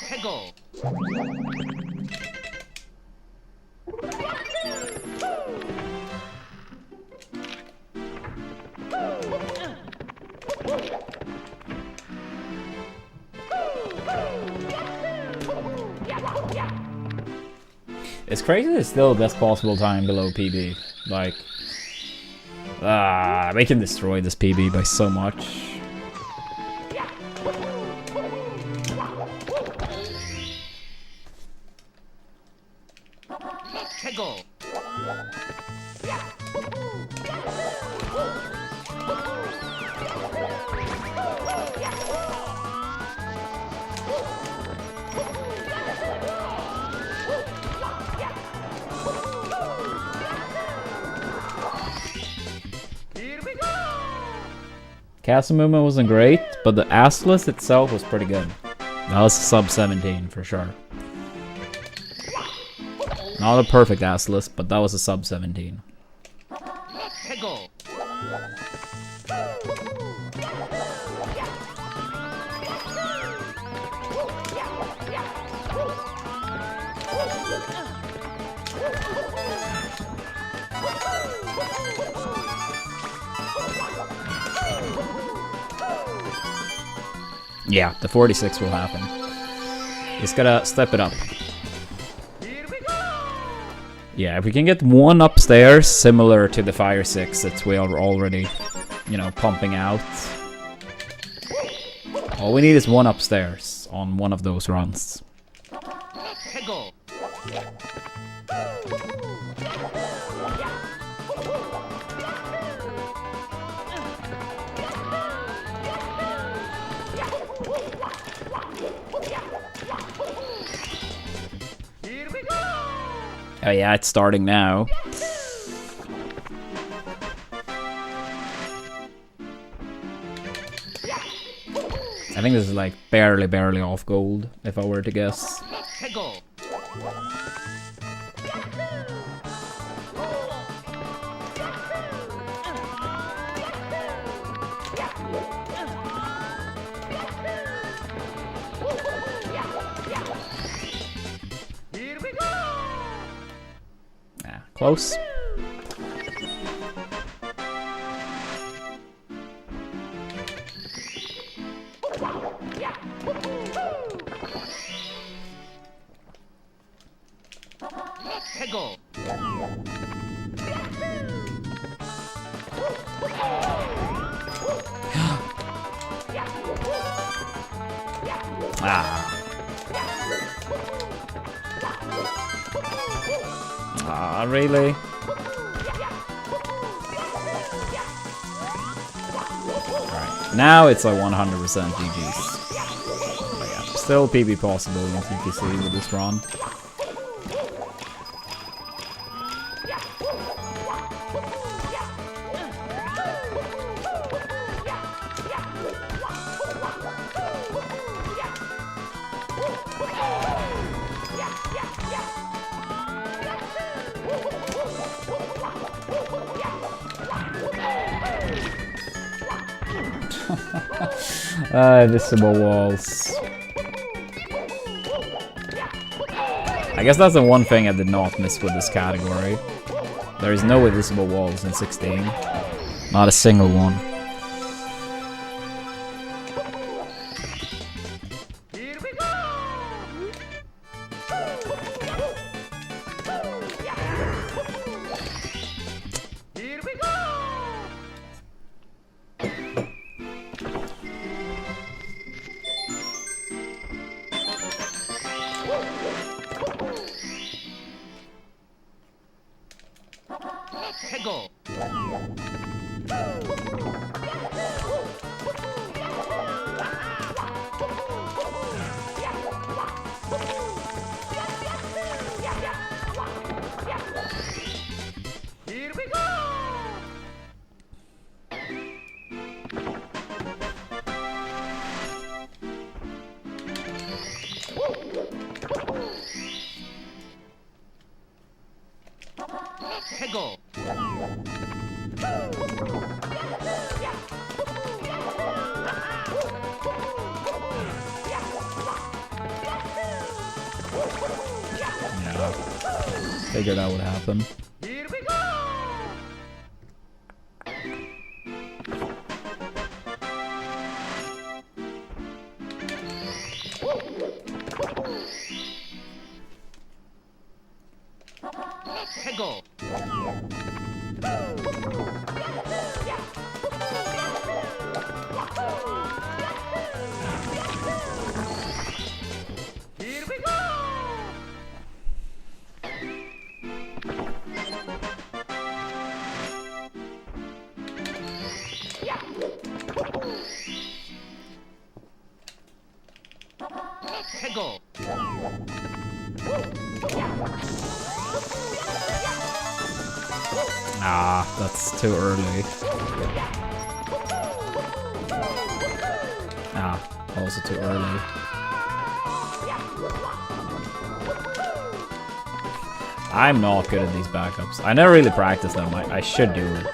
해고. It's crazy it's still best possible time below PB. Like, we can destroy this PB by so much. 해고. Castle movement wasn't great, but the Assless itself was pretty good. That was sub 17 for sure. Not a perfect Assless, but that was a sub 17. 해고. Yeah, the 46 will happen. Just gotta step it up. Yeah, if we can get one upstairs, similar to the Fire 6 that we are already, you know, pumping out. All we need is one upstairs on one of those runs. 해고. Oh yeah, it's starting now. I think this is like barely off gold, if I were to guess. 해고. Close. 해고. Really? Alright, now it's like 100% GG's. But yeah, still PB possible in TTC with this run. Invisible walls. I guess that's the one thing I did not miss with this category. There is no invisible walls in 16. Not a single one. 해고. Figured that would happen. Here we go. Hego. Here we go. Hego. Ah, that's too early. Ah, also too early. I'm not good at these backups. I never really practice them. I should do it.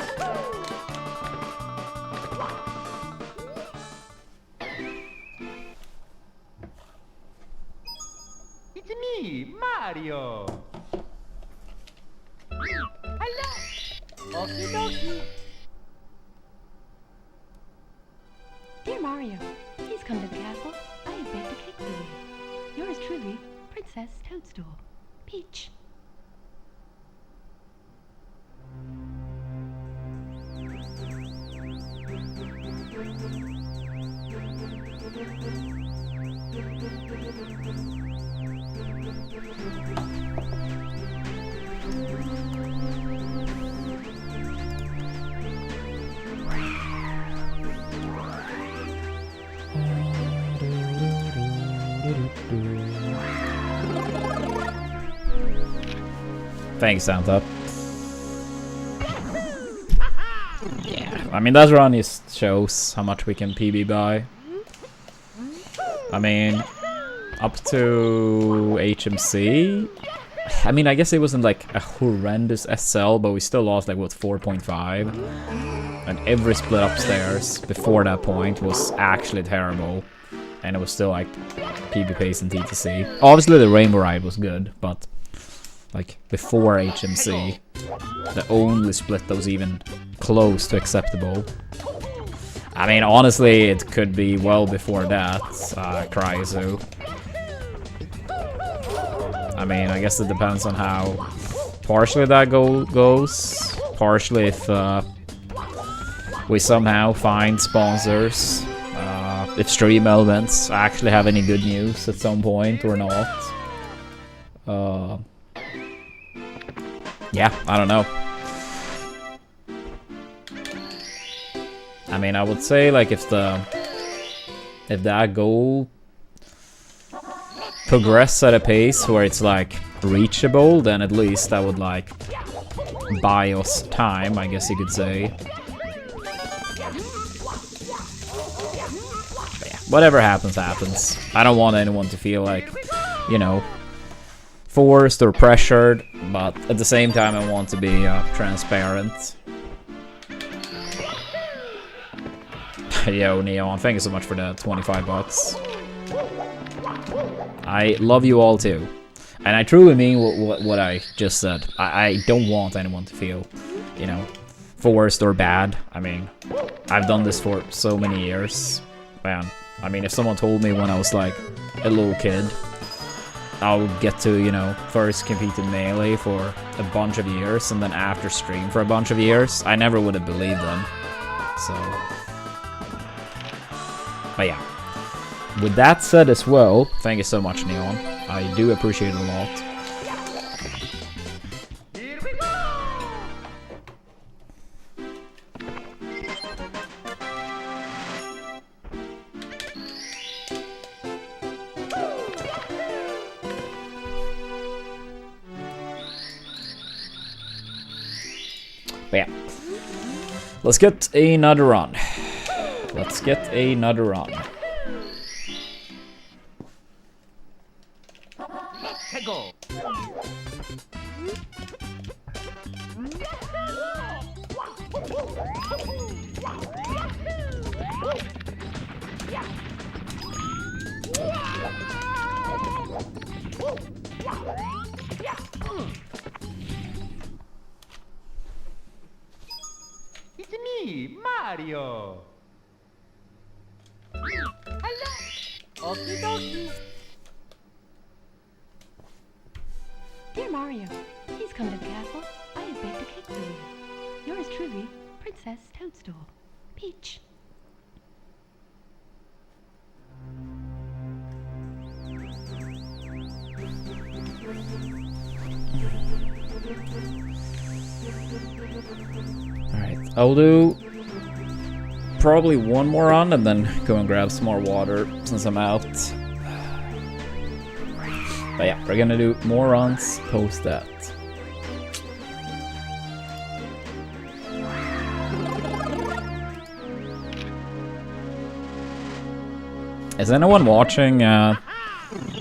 It's me, Mario. Hello. Okie dokie. Dear Mario, please come to the castle. I have baked a cake for you. Yours truly, Princess Toadstool. Peach. Thanks, Santa. Yeah, I mean, that run just shows how much we can PB by. I mean, up to HMC. I mean, I guess it wasn't like a horrendous SL, but we still lost like, what, 4.5? And every split upstairs before that point was actually terrible. And it was still like PB pace and TTC. Obviously the Rainbow Ride was good, but like before HMC, the only split that was even close to acceptable. I mean, honestly, it could be well before that, Cryozo. I mean, I guess it depends on how partially that goal goes. Partially if we somehow find sponsors. If Stream Elements actually have any good news at some point or not. Yeah, I don't know. I mean, I would say like if that goal progress at a pace where it's like reachable, then at least that would like buy us time, I guess you could say. But yeah, whatever happens, happens. I don't want anyone to feel like, you know, forced or pressured, but at the same time I want to be transparent. Yo, Neon, thank you so much for the 25 bucks. I love you all too. And I truly mean what I just said. I don't want anyone to feel, you know, forced or bad. I mean, I've done this for so many years. Man, I mean, if someone told me when I was like a little kid, I'll get to, you know, first compete in Melee for a bunch of years and then after stream for a bunch of years, I never would have believed them. So, but yeah. With that said as well, thank you so much, Neon. I do appreciate it a lot. Here we go. But yeah. Let's get another run. Let's get another run. Hego. Okie dokie. Dear Mario, please come to the castle. I have baked a cake for you. Yours truly, Princess Toadstool. Peach. Alright, I'll do probably one more run and then go and grab some more water since I'm out. But yeah, we're gonna do more runs post that. Is anyone watching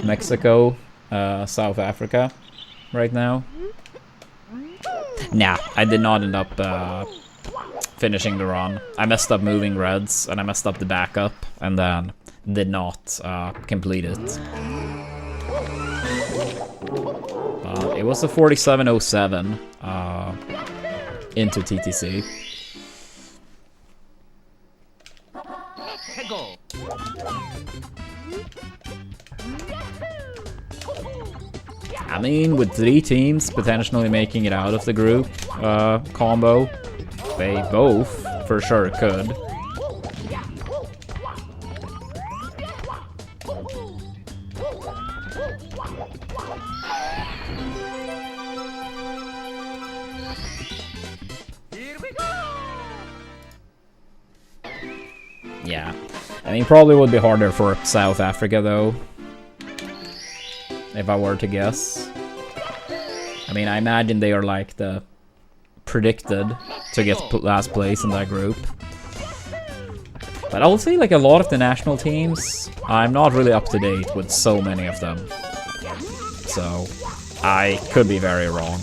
Mexico, South Africa right now? Nah, I did not end up finishing the run. I messed up moving reds and I messed up the backup and then did not complete it. It was a 47:07 into TTC. Tego. I mean, with 3 teams potentially making it out of the group combo, they both for sure could. Here we go. Yeah, I mean, probably would be harder for South Africa though, if I were to guess. I mean, I imagine they are like the predicted to get last place in that group. But I will say like a lot of the national teams, I'm not really up to date with so many of them. So, I could be very wrong.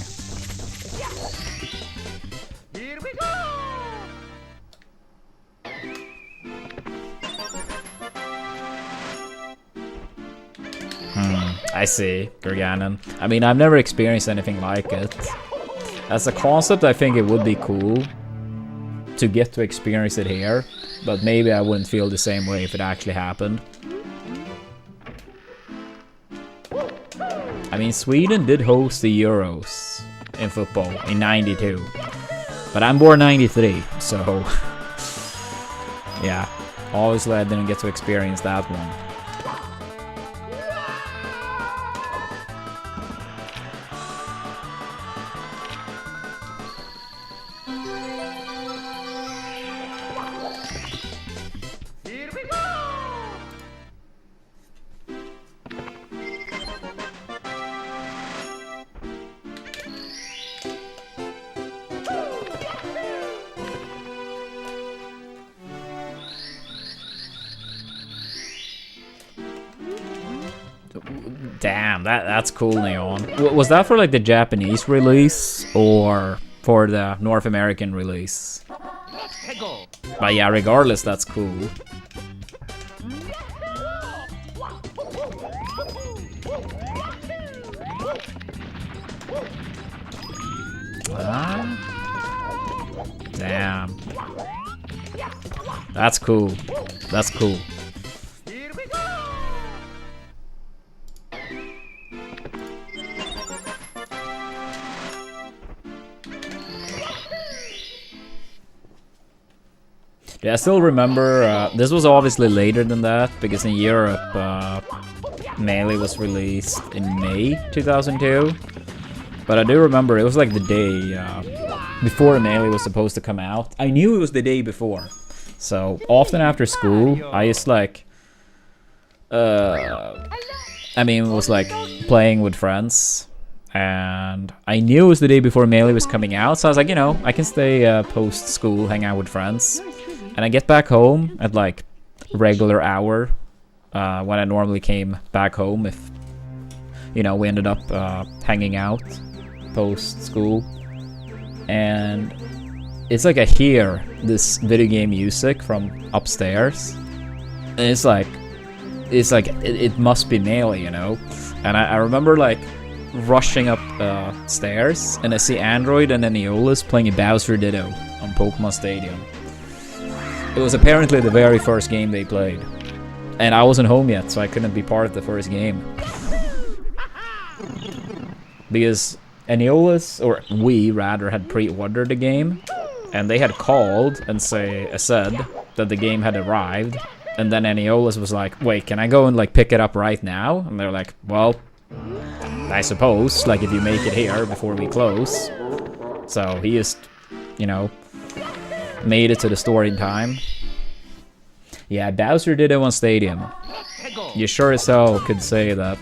Here we go. I see, Garganon. I mean, I've never experienced anything like it. As a concept, I think it would be cool to get to experience it here, but maybe I wouldn't feel the same way if it actually happened. I mean, Sweden did host the Euros in football in '92, but I'm born '93, so yeah, obviously I didn't get to experience that one. Here we go. Damn, that's cool, Neon. Was that for like the Japanese release or for the North American release? Tego. But yeah, regardless, that's cool. Damn. That's cool. That's cool. Here we go. Yeah, I still remember, this was obviously later than that, because in Europe, Melee was released in May 2002. But I do remember it was like the day before Melee was supposed to come out. I knew it was the day before. So often after school, I just like, I mean, it was like playing with friends. And I knew it was the day before Melee was coming out, so I was like, you know, I can stay post school, hang out with friends. And I get back home at like regular hour when I normally came back home if, you know, we ended up hanging out post school. And it's like I hear this video game music from upstairs. And it's like it must be Melee, you know? And I remember like rushing up stairs and I see Android and Neolus playing a Bowser Ditto on Pokemon Stadium. It was apparently the very first game they played. And I wasn't home yet, so I couldn't be part of the first game. Because Aeolus, or we rather, had pre-ordered the game, and they had called and said that the game had arrived, and then Aeolus was like, wait, can I go and like pick it up right now? And they're like, well, I suppose, like if you make it here before we close. So he just, you know, made it to the store in time. Yeah, Bowser did it on Stadium. You sure as hell could say that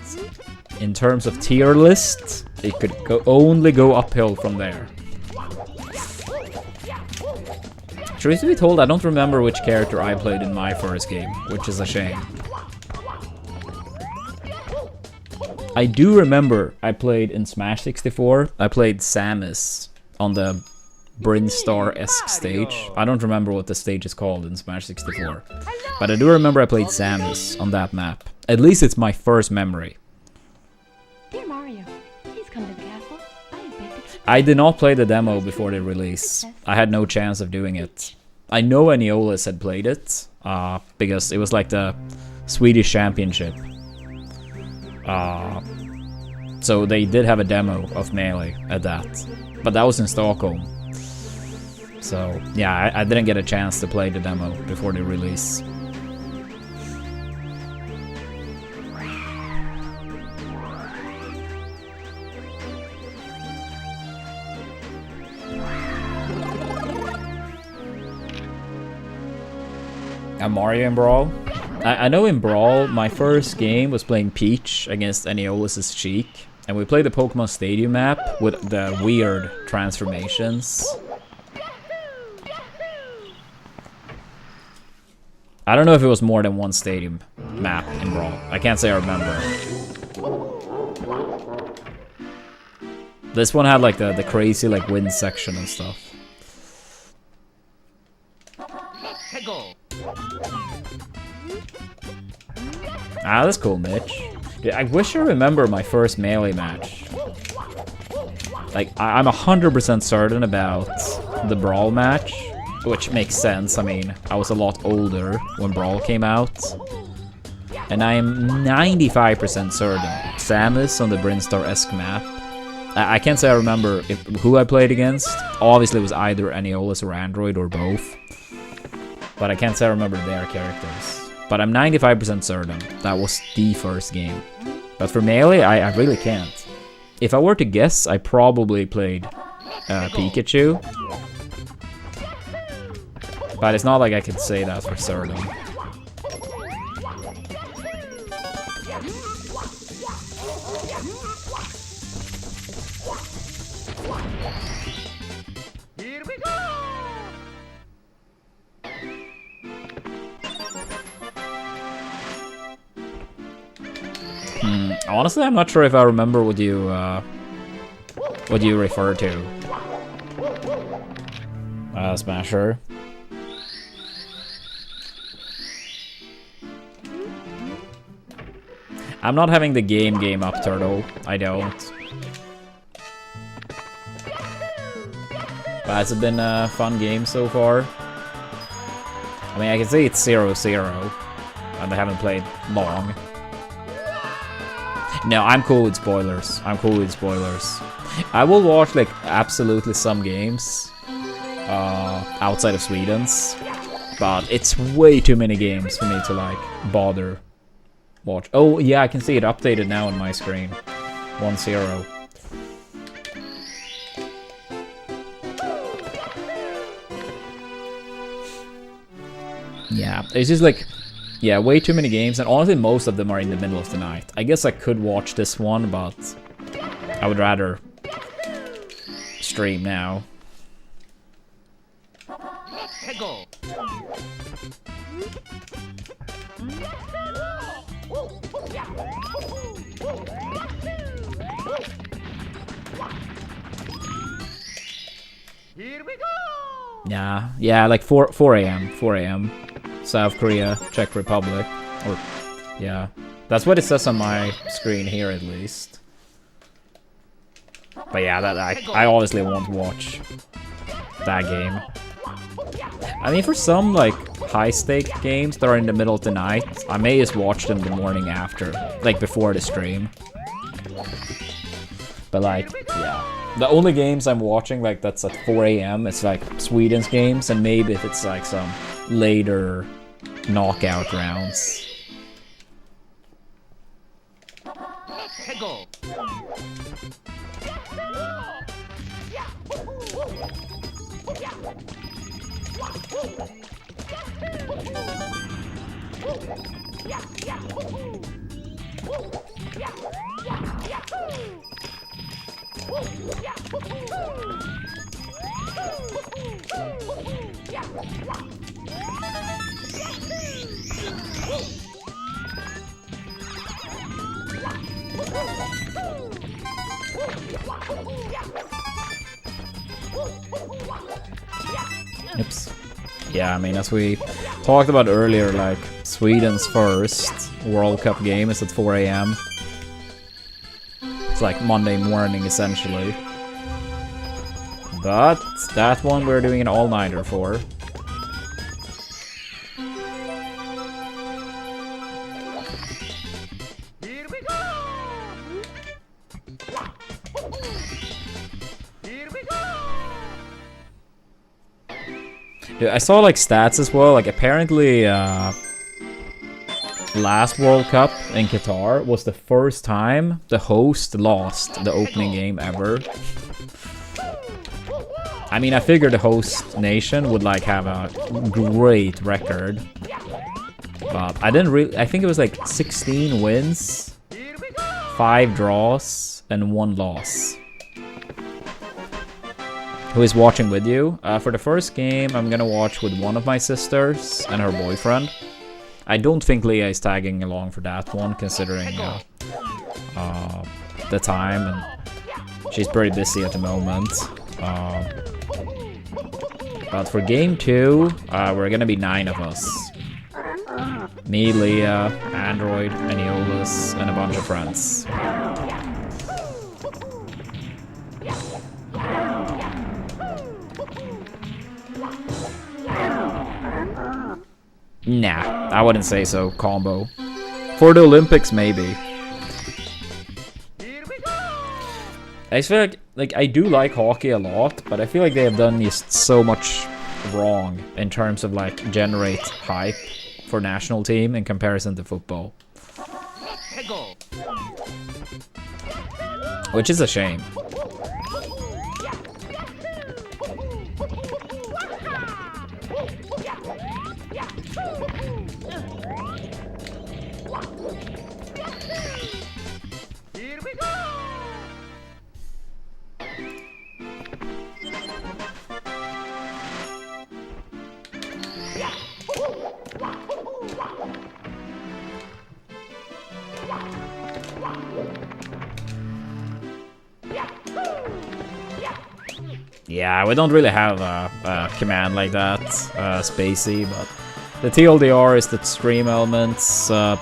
in terms of tier list, it could only go uphill from there. Truth to be told, I don't remember which character I played in my first game, which is a shame. I do remember I played in Smash 64, I played Samus on the Brinstar-esque stage. I don't remember what the stage is called in Smash 64. But I do remember I played Samus on that map. At least it's my first memory. Dear Mario, please come to the castle. I did not play the demo before the release. I had no chance of doing it. I know Aeolus had played it, because it was like the Swedish Championship. So they did have a demo of Melee at that. But that was in Stockholm. So, yeah, I didn't get a chance to play the demo before the release. Mario in Brawl? I know in Brawl, my first game was playing Peach against Aeolus' Sheik. And we played the Pokemon Stadium map with the weird transformations. I don't know if it was more than one stadium map in Brawl. I can't say I remember. This one had like the crazy like wind section and stuff. Ah, that's cool, Mitch. Dude, I wish I remember my first Melee match. Like, I'm 100% certain about the Brawl match, which makes sense. I mean, I was a lot older when Brawl came out. And I am 95% certain Samus on the Brinstar-esque map. I can't say I remember who I played against. Obviously, it was either Aeolus or Android or both. But I can't say I remember their characters. But I'm 95% certain that was the first game. But for Melee, I really can't. If I were to guess, I probably played Pikachu. But it's not like I could say that for certain. Here we go! Honestly, I'm not sure if I remember what you refer to. Smasher. I'm not having the game up, Turtle. I don't. But has it been a fun game so far? I mean, I can say it's 0-0, and I haven't played long. No, I'm cool with spoilers. I'm cool with spoilers. I will watch, like, absolutely some games outside of Sweden's, but it's way too many games for me to, like, bother watch. Oh, yeah, I can see it updated now on my screen. 1-0. Yeah, it's just like... Yeah, way too many games, and honestly most of them are in the middle of the night. I guess I could watch this one, but I would rather stream now. Here we go! Yeah, like 4 a.m. South Korea, Czech Republic, or yeah, that's what it says on my screen here at least. But yeah, I obviously won't watch that game. I mean, for some like high-stake games that are in the middle of the night, I may just watch them the morning after, like before the stream. But like, yeah. The only games I'm watching like that's at 4 AM, it's like Sweden's games, and maybe if it's like some later knockout rounds. Go. Oops. Yeah, I mean, as we talked about earlier, like, Sweden's first World Cup game is at 4 AM. It's like Monday morning, essentially. But that one we're doing an all-nighter for. Here we go. Here we go. Dude, I saw like stats as well, like apparently last World Cup in Qatar was the first time the host lost the opening game ever. I mean, I figured the host nation would like have a great record, but I didn't really. I think it was like 16 wins, 5 draws, and 1 loss. Who is watching with you? For the first game, I'm gonna watch with one of my sisters and her boyfriend. I don't think Leah is tagging along for that one, considering the time, and she's pretty busy at the moment. But for game 2, we're gonna be 9 of us. Me, Leah, Android, Aniolas, and a bunch of friends. Nah, I wouldn't say so, combo. For the Olympics, maybe. I feel like I do like hockey a lot, but I feel like they have done just so much wrong in terms of like generate hype for national team in comparison to football. Which is a shame. Here we go. Yeah, we don't really have a command like that, spacey, but the TLDR is that Stream Elements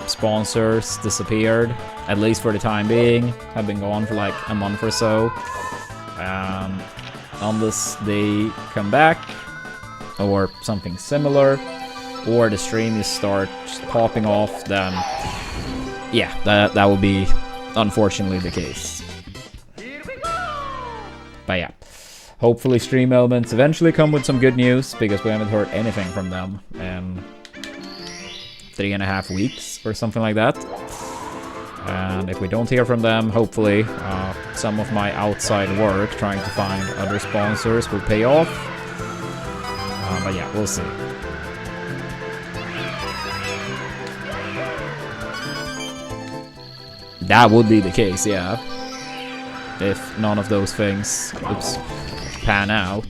sponsors disappeared, at least for the time being, have been gone for like a month or so. Unless they come back, or something similar, or the stream just starts popping off, then yeah, that would be unfortunately the case. But yeah. Hopefully Stream Elements eventually come with some good news, because we haven't heard anything from them in 3.5 weeks or something like that. And if we don't hear from them, hopefully some of my outside work trying to find other sponsors will pay off. But yeah, we'll see. That would be the case, yeah. If none of those things pan out.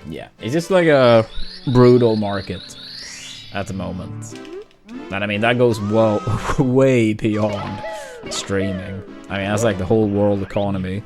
Yeah, it's just like a brutal market at the moment. And I mean, that goes well, way beyond streaming. I mean, that's like the whole world economy.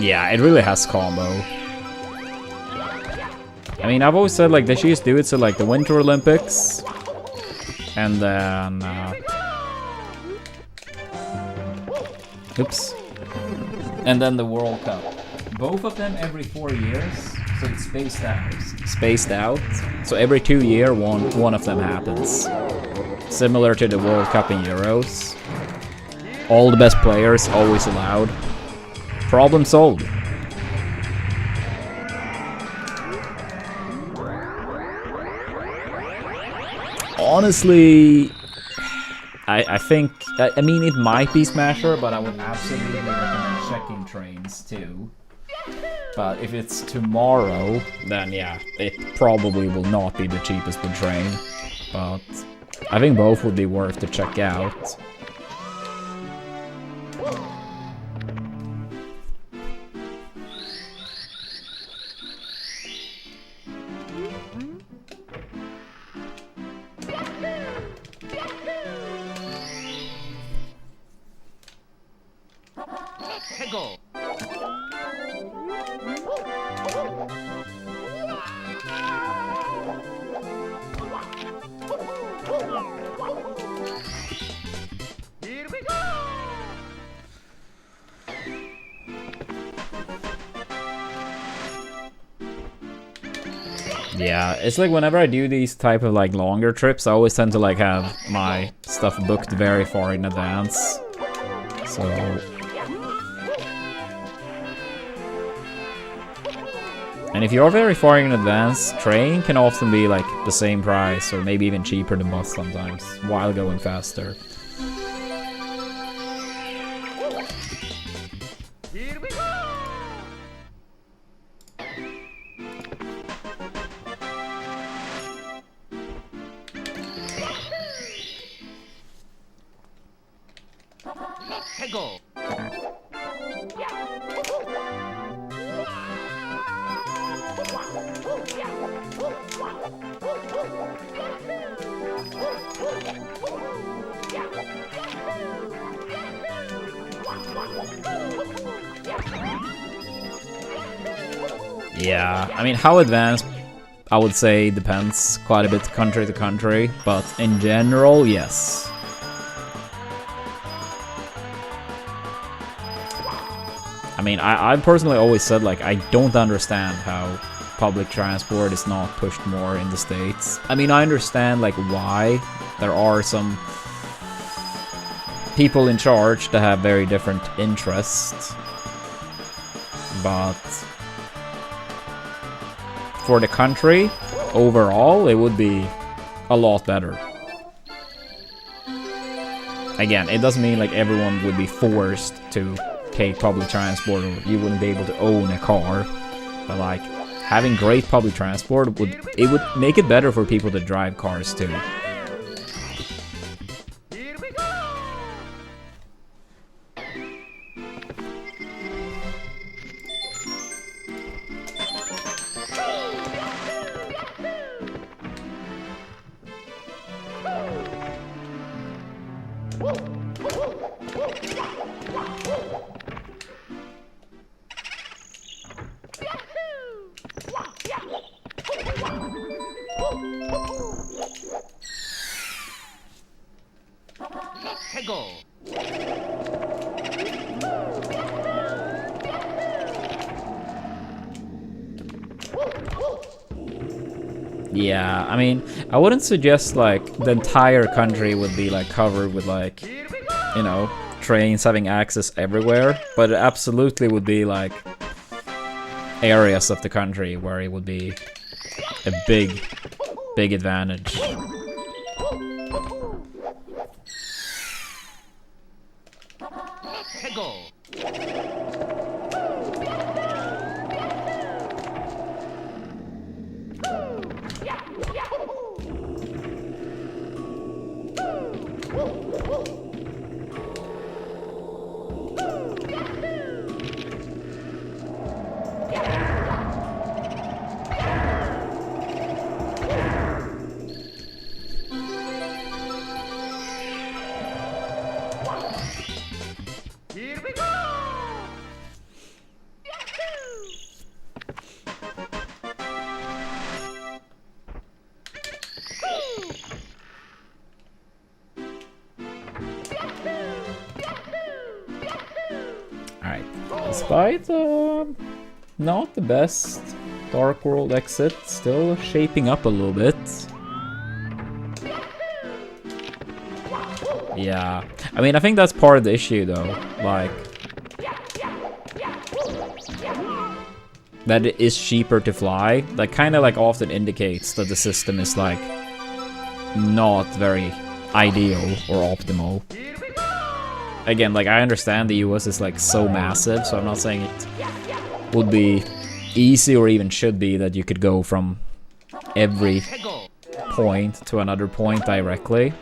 Yeah, it really has combo. I mean, I've always said like they should just do it so like the Winter Olympics, and then oops, and then the World Cup. Both of them every 4 years, so it's spaced out. Spaced out. So every 2 years, one of them happens. Similar to the World Cup and Euros. All the best players always allowed. Problem solved. Honestly, I think, I mean, it might be Smasher, but I would absolutely recommend checking trains too. But if it's tomorrow, then yeah, it probably will not be the cheapest with train. But I think both would be worth to check out. 해고. Here we go. Yeah, it's like whenever I do these type of like longer trips, I always tend to like have my stuff booked very far in advance. So and if you're very far in advance, train can often be like the same price or maybe even cheaper than bus sometimes, while going faster. Here we go. 해고. Yeah, I mean, how advanced, I would say, depends quite a bit country to country, but in general, yes. I mean, I've personally always said, like, I don't understand how public transport is not pushed more in the States. I mean, I understand, like, why there are some people in charge that have very different interests, but for the country, overall, it would be a lot better. Again, it doesn't mean like everyone would be forced to take public transport or you wouldn't be able to own a car. But like, having great public transport would make it better for people to drive cars too. Here we go. 해고. Yeah, I mean, I wouldn't suggest like the entire country would be like covered with like, you know, trains having access everywhere, but it absolutely would be like areas of the country where it would be a big advantage. 해고. Here we go. despite not the best Dark World exit, still shaping up a little bit. Yeah, I mean, I think that's part of the issue though, like that it is cheaper to fly. That kind of like often indicates that the system is like not very ideal or optimal. Again, like I understand the US is like so massive, so I'm not saying it would be easy or even should be that you could go from every point to another point directly.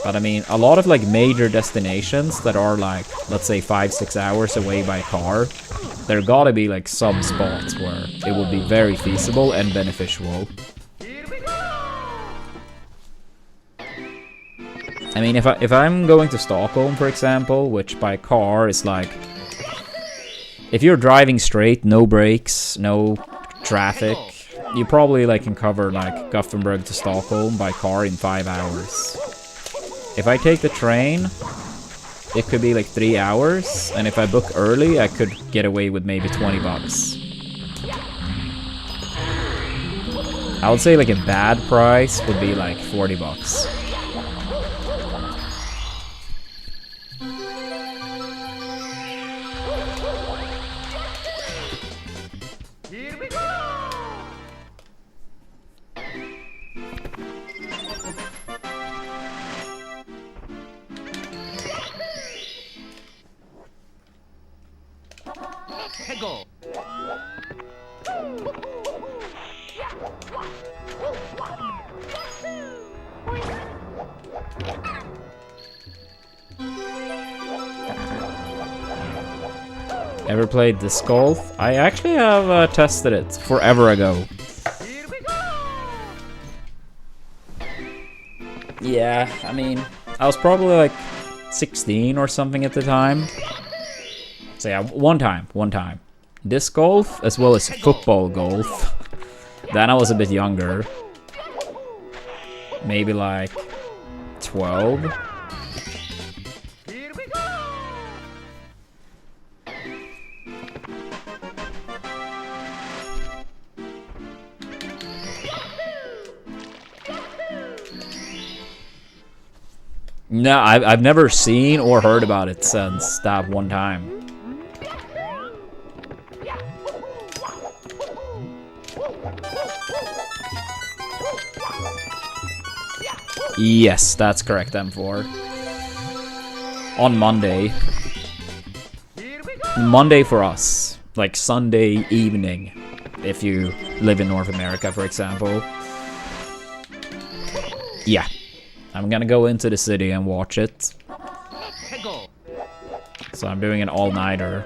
But I mean, a lot of like major destinations that are like, let's say 5-6 hours away by car, there gotta be like some spots where it would be very feasible and beneficial. I mean, if I'm going to Stockholm, for example, which by car is like, if you're driving straight, no brakes, no traffic, you probably like can cover like Gothenburg to Stockholm by car in 5 hours. If I take the train, it could be like 3 hours, and if I book early, I could get away with maybe 20 bucks. I would say like a bad price would be like 40 bucks. Ever played disc golf? I actually have tested it forever ago. Yeah, I mean, I was probably like 16 or something at the time. So yeah, one time. Disc golf as well as football golf. Then I was a bit younger. Maybe like 12. No, I've never seen or heard about it since that one time. Yes, that's correct, M4. On Monday. Monday for us. Like Sunday evening, if you live in North America, for example. Yeah. I'm gonna go into the city and watch it. So I'm doing an all-nighter.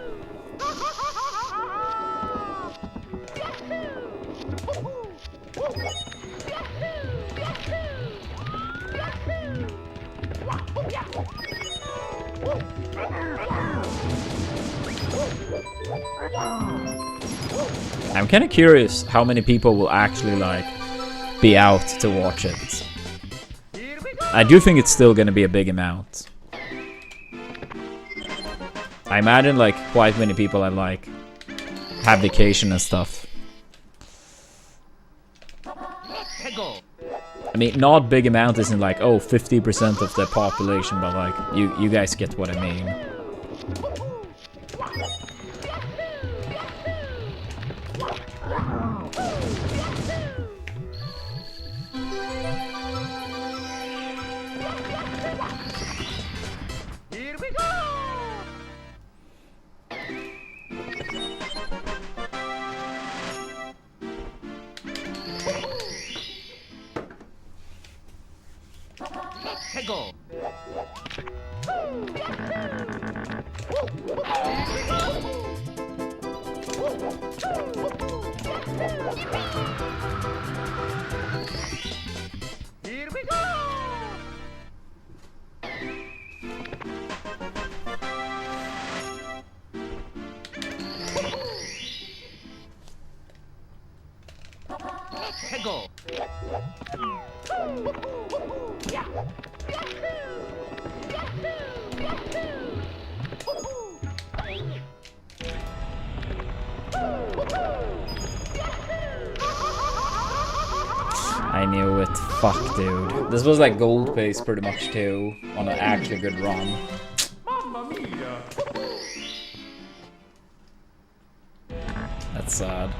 I'm kind of curious how many people will actually like be out to watch it. I do think it's still gonna be a big amount. I imagine like quite many people have vacation and stuff. I mean, not big amount isn't like, oh, 50% of the population, but like you guys get what I mean. I knew it. Fuck, dude. This was like gold pace pretty much too, on an actually good run. Mamma mia! That's sad.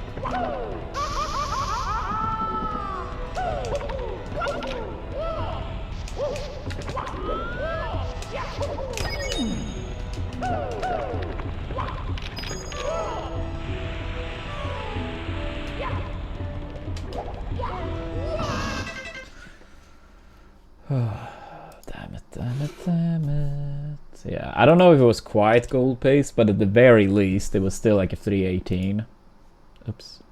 Damn it, damn it, damn it. Yeah, I don't know if it was quite gold pace, but at the very least, it was still like a 318. Oops.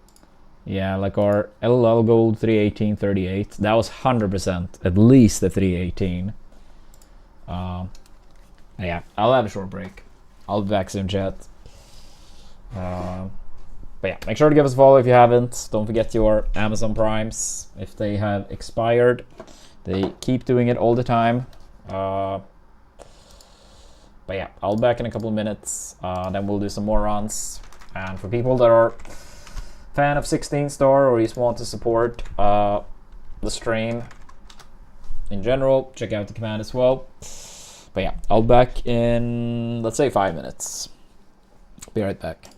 Yeah, like our LL gold 318.38. That was 100% at least a 318. Yeah, I'll have a short break. I'll be back soon, chat. But yeah, make sure to give us a follow if you haven't. Don't forget your Amazon Primes if they have expired. They keep doing it all the time. But yeah, I'll be back in a couple of minutes. Then we'll do some more runs. And for people that are fan of 16 star or just want to support the stream in general, check out the command as well. But yeah, I'll be back in, let's say, 5 minutes. Be right back.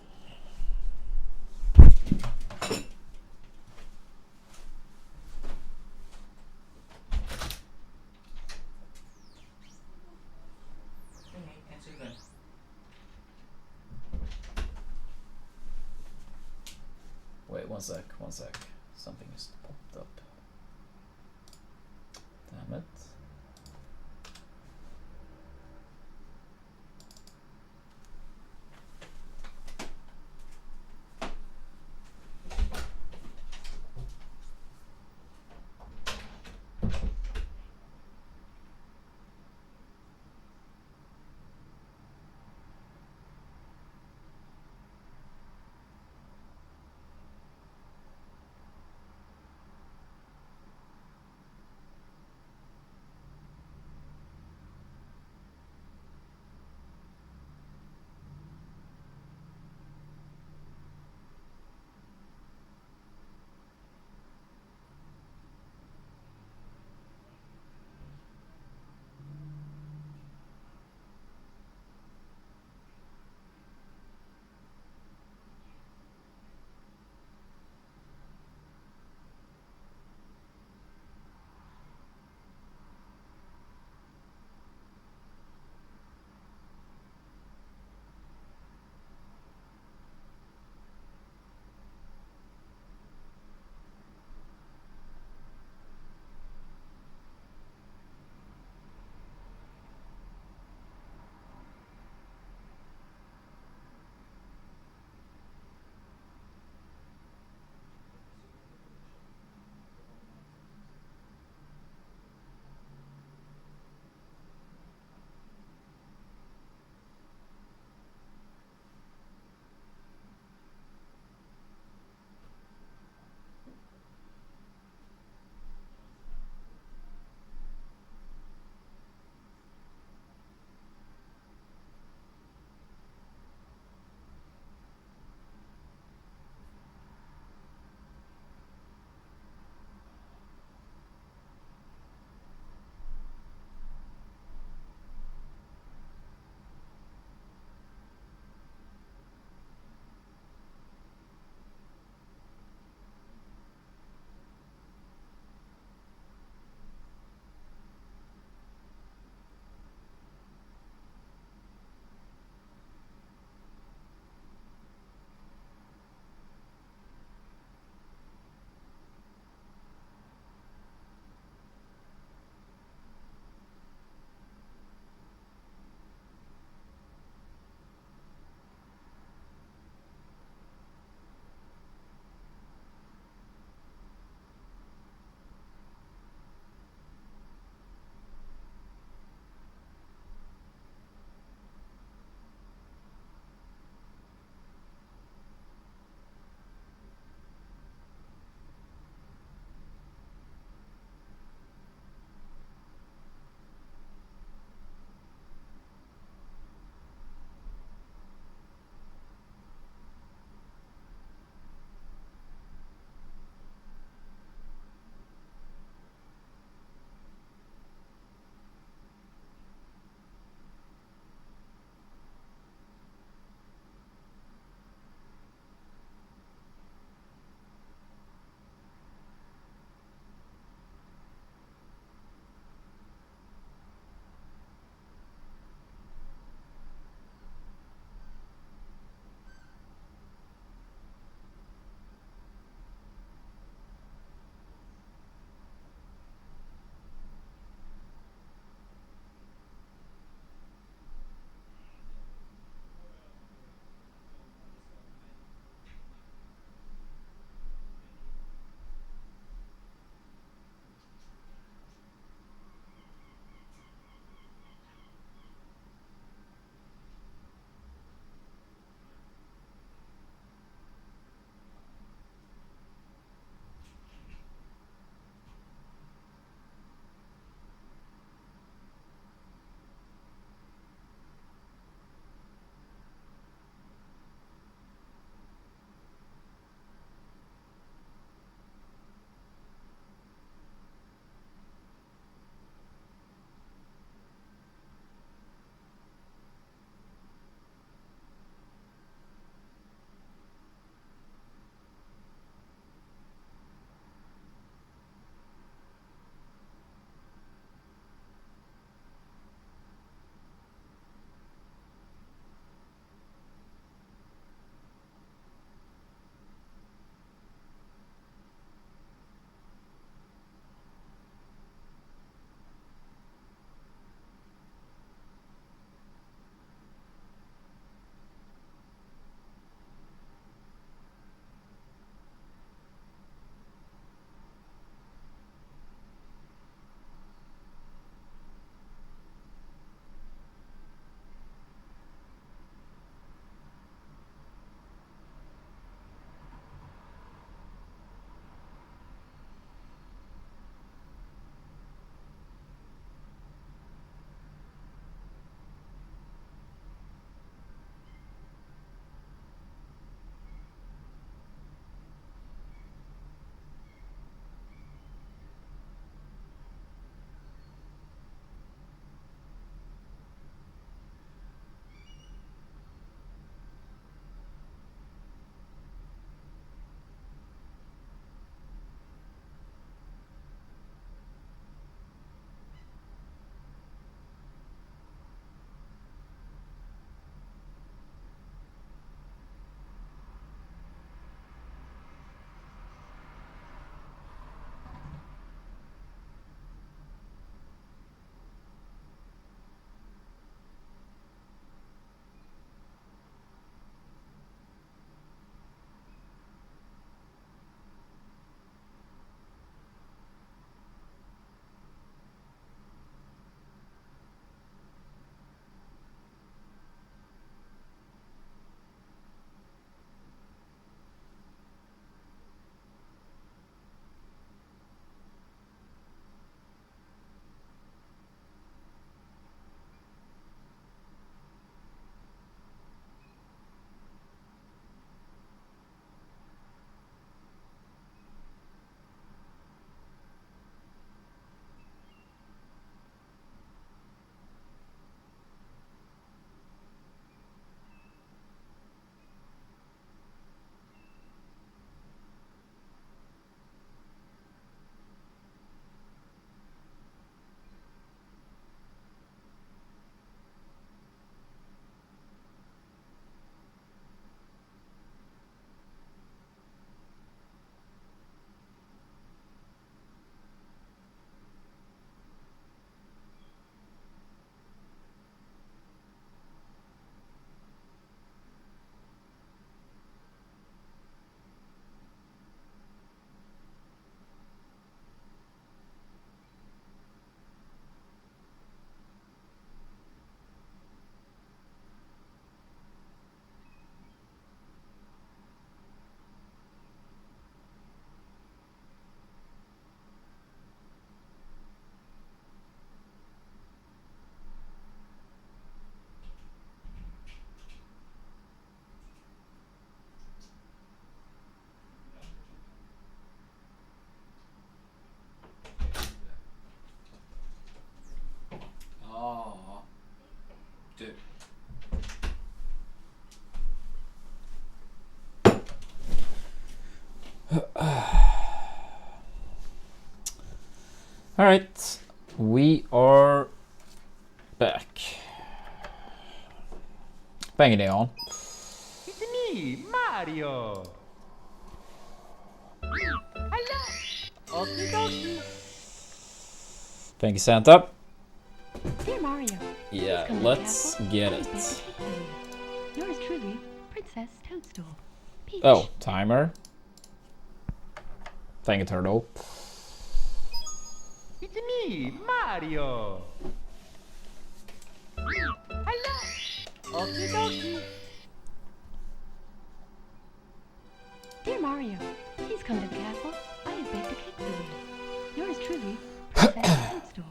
Wait, one sec. Something just popped up. Damn it. Alright, we are back. Banging it on. It's me, Mario. Hello. Okie dokie. Thank you, Santa. Dear Mario. Yeah, please come to the let's castle. get I it. beg to take you. Yours truly, Princess Toadstool. Peach. Oh, timer. Thank you, Turtle. It's me, Mario. Hello. Okie dokie. Dear Mario, please come to the castle. I have baked a cake for you. Yours truly, Princess Toadstool.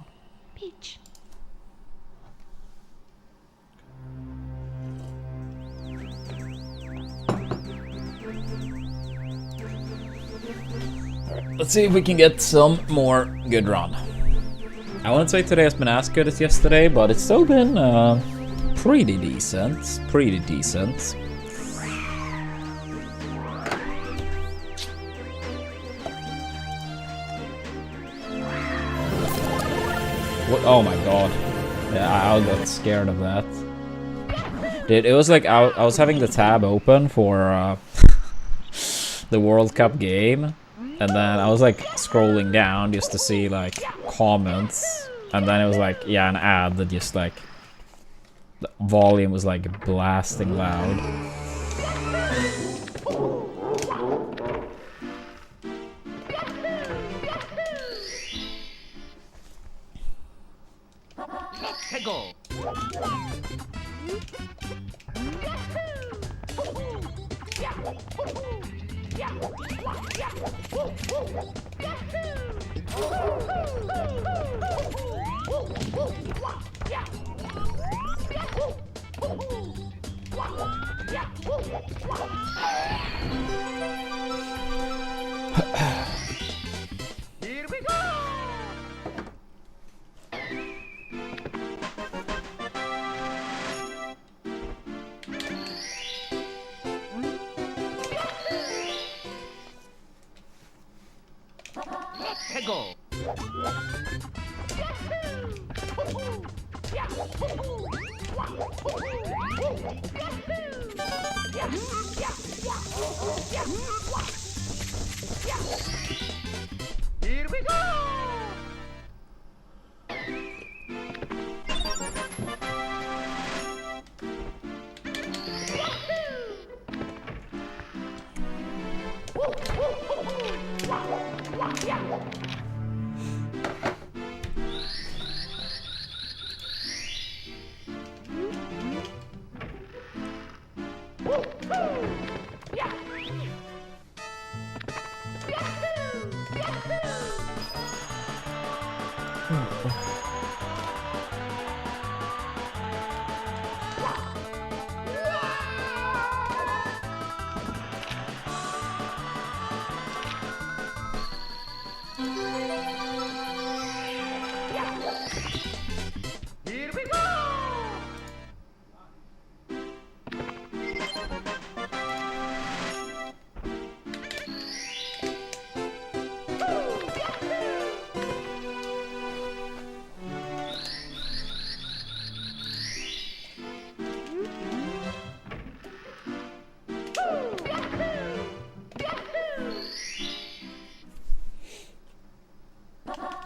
Peach. Let's see if we can get some more good run. I wouldn't say today has been as good as yesterday, but it's still been pretty decent. Pretty decent. What? Oh my god. Yeah, I got scared of that. Dude, it was like I was having the tab open for the World Cup game. And then I was like scrolling down just to see like comments, and then it was like, yeah, an ad that just like the volume was like blasting loud. Let's go. Here we go. Let's go. Here we go. Here we go.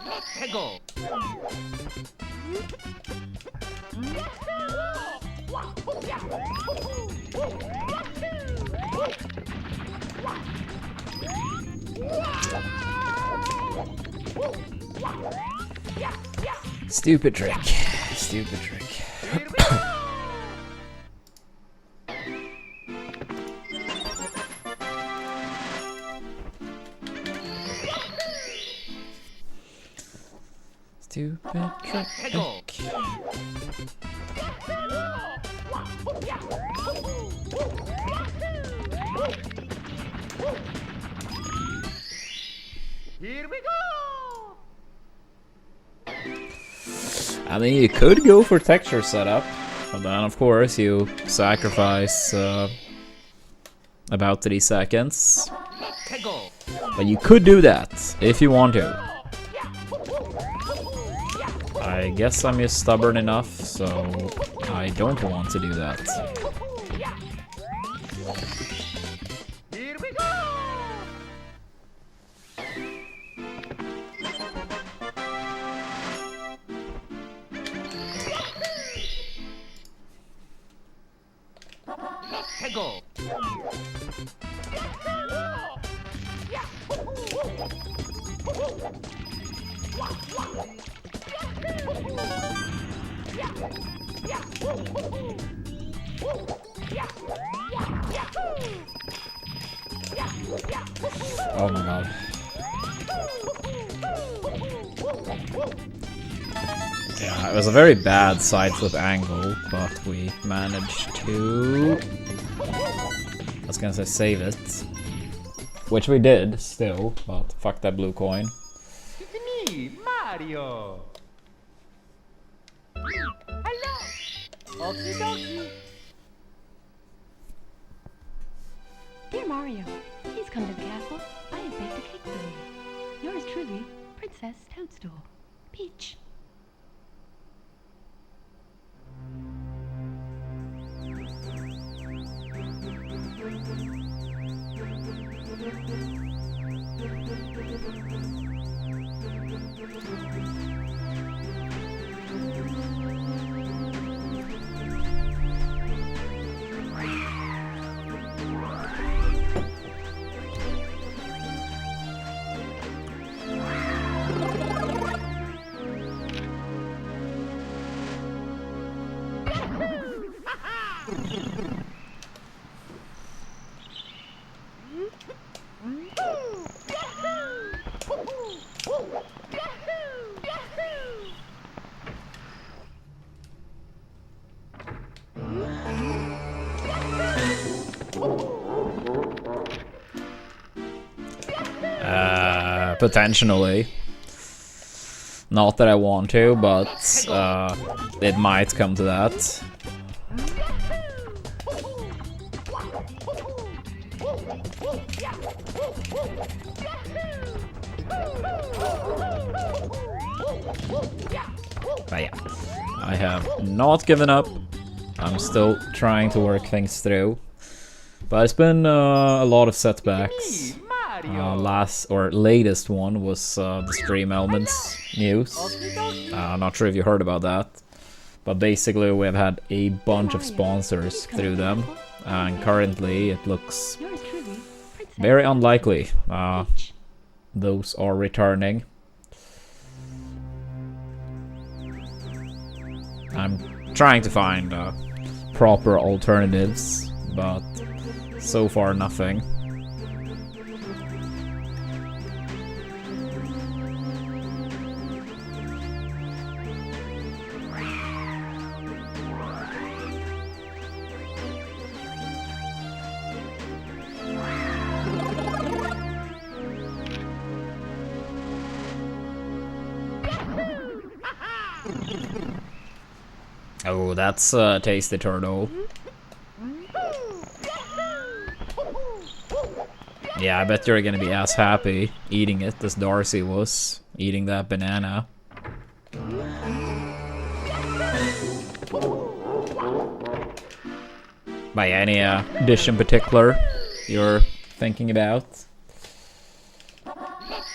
Let's go. Stupid trick. Stupid trick. Here we go. Stupid trick. Let's go. Here we go. I mean, you could go for texture setup, but then of course you sacrifice about 3 seconds. Let's go. But you could do that if you want to. I guess I'm just stubborn enough, so I don't want to do that. Here we go! Hey, go! Oh my god. Yeah, it was a very bad side flip angle, but we managed to... I was gonna say save it. Which we did, still, but fuck that blue coin. It's me, Mario! Hello! Okie dokie! Dear Mario, please come to the castle. I have baked a cake for you. Yours truly, Princess Toadstool. Peach. Potentially. Not that I want to, but it might come to that. But yeah, I have not given up. I'm still trying to work things through. But it's been a lot of setbacks. Latest one was the Stream Elements news. Not sure if you heard about that. But basically we've had a bunch of sponsors through them. And currently it looks very unlikely those are returning. I'm trying to find proper alternatives, but so far nothing. Oh, that's a tasty turtle. Yeah, I bet you're gonna be as happy eating it as Darcy was eating that banana. By any dish in particular you're thinking about?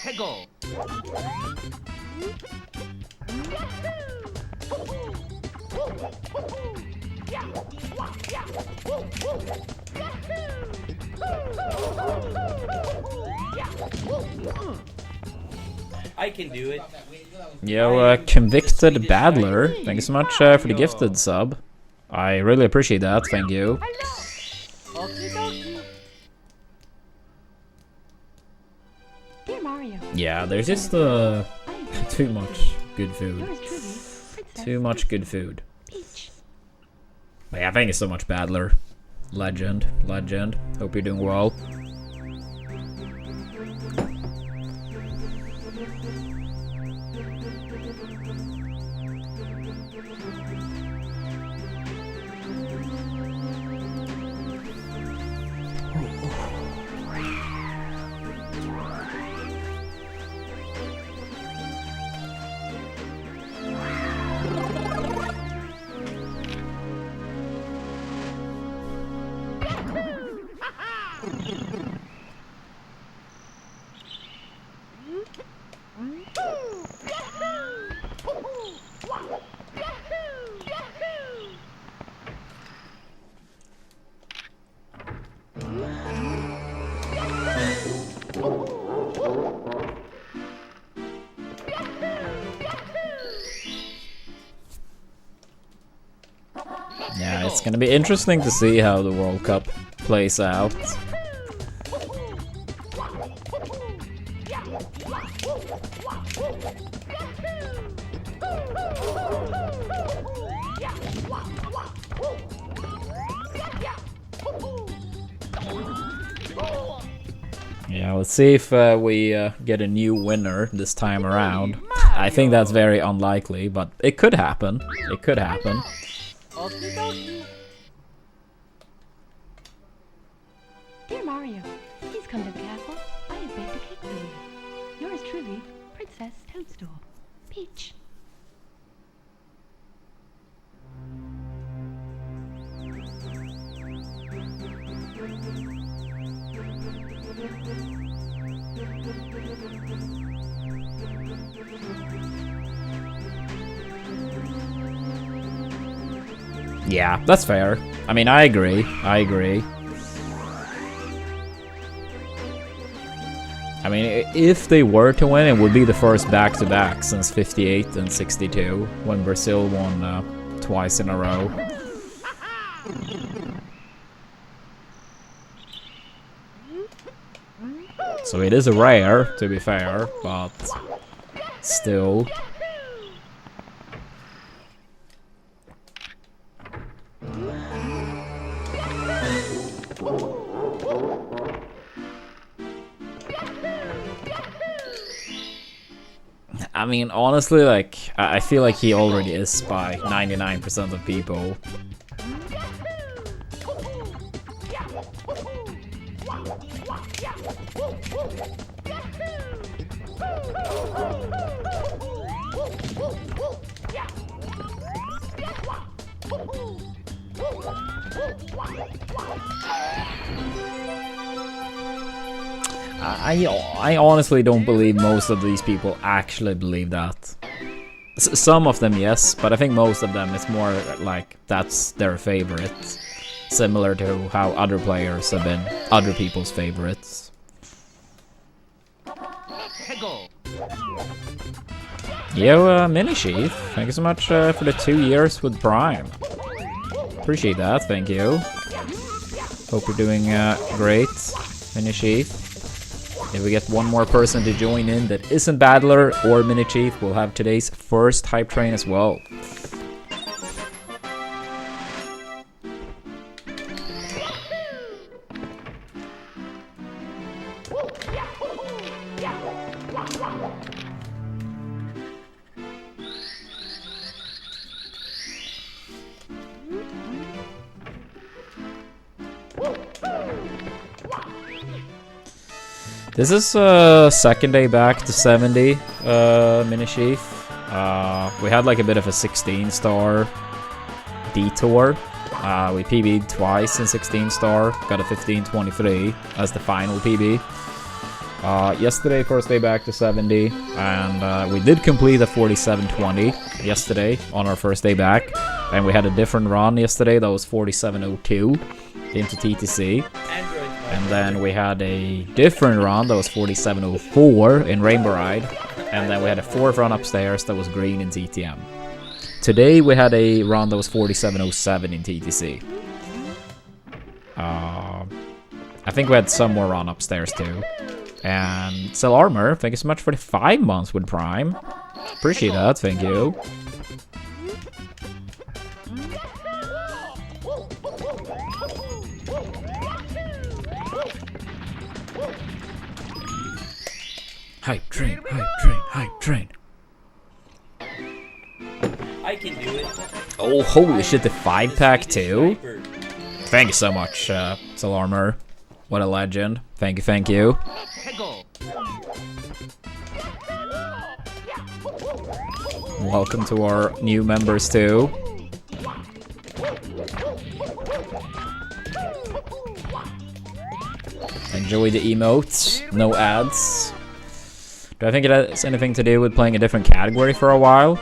Hey, go! I can do it. Yo, Convicted Badler, thank you so much for the gifted sub. I really appreciate that, thank you. Okie dokie! Dear Mario, Yeah, there's just too much good food. yours truly, Princess Too much good food. Peach. But yeah, thank you so much, Badler. Legend, legend. Hope you're doing well. It's gonna be interesting to see how the World Cup plays out. Yeah, let's see if we get a new winner this time around. I think that's very unlikely, but it could happen. It could happen. Okie dokie. Dear Mario, please come to the castle. I have baked a cake for you. Yours truly, Princess Toadstool. Peach. Yeah, that's fair. I mean, I agree. I agree. I mean, if they were to win, it would be the first back-to-back since 58 and 62, when Brazil won twice in a row. So it is a rare, to be fair, but still. I mean, honestly, like, I feel like he already is by 99% of people. I honestly don't believe most of these people actually believe that. Some of them, yes, but I think most of them, it's more like that's their favorite. Similar to how other players have been other people's favorites. Yo, Mini Chief, thank you so much for the 2 years with Prime. Appreciate that, thank you. Hope you're doing great, Mini Chief. If we get one more person to join in that isn't Battler or Mini Chief, we'll have today's first hype train as well. This is second day back to 70, Mini Chief. We had like a bit of a 16-star detour. We PB'd twice in 16-star, got a 1523 as the final PB. Yesterday, first day back to 70, and we did complete a 4720 yesterday on our first day back. And we had a different run yesterday that was 4702 into TTC. And then we had a different run that was 4704 in Rainbow Ride. And then we had a fourth run upstairs that was green in TTM. Today we had a run that was 4707 in TTC. I think we had some more run upstairs too. And Sell Armor, thank you so much for the 5 months with Prime. Appreciate that, thank you. Hype train, hype train, hype train. I can do it. Oh, holy shit, the 5-pack too? Thank you so much, Sell Armor. What a legend. Thank you, thank you. Welcome to our new members too. Enjoy the emotes, no ads. Do I think it has anything to do with playing a different category for a while?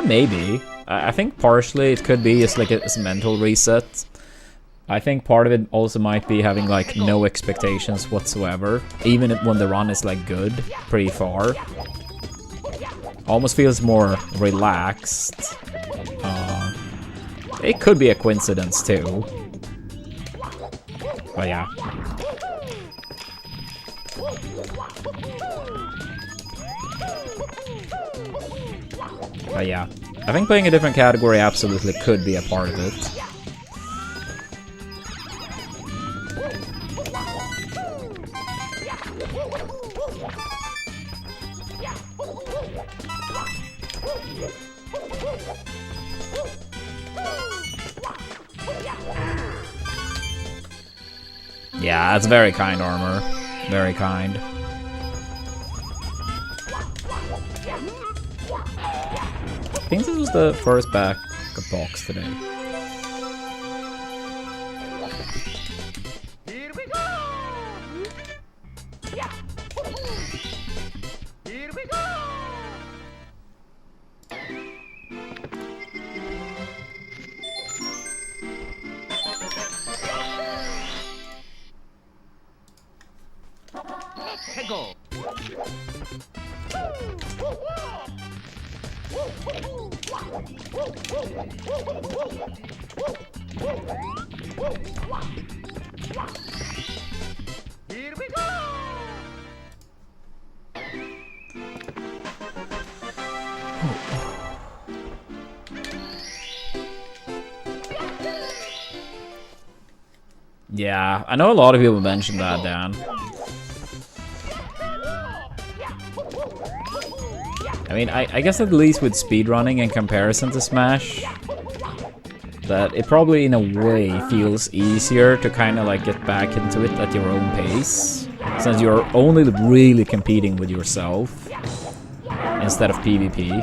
Maybe. I think partially it could be just like a mental reset. I think part of it also might be having like no expectations whatsoever, even when the run is like good, pretty far. Almost feels more relaxed. It could be a coincidence too. But yeah. But yeah. I think playing a different category absolutely could be a part of it. Yeah, that's very kind, Armor. Very kind. I think this was the first back box today. Here we go! Here we go! Go. Here we go. Yeah, I know a lot of people mentioned that, Dan. I mean, I guess at least with speedrunning in comparison to Smash, that it probably in a way feels easier to kind of like get back into it at your own pace, since you're only really competing with yourself instead of PvP.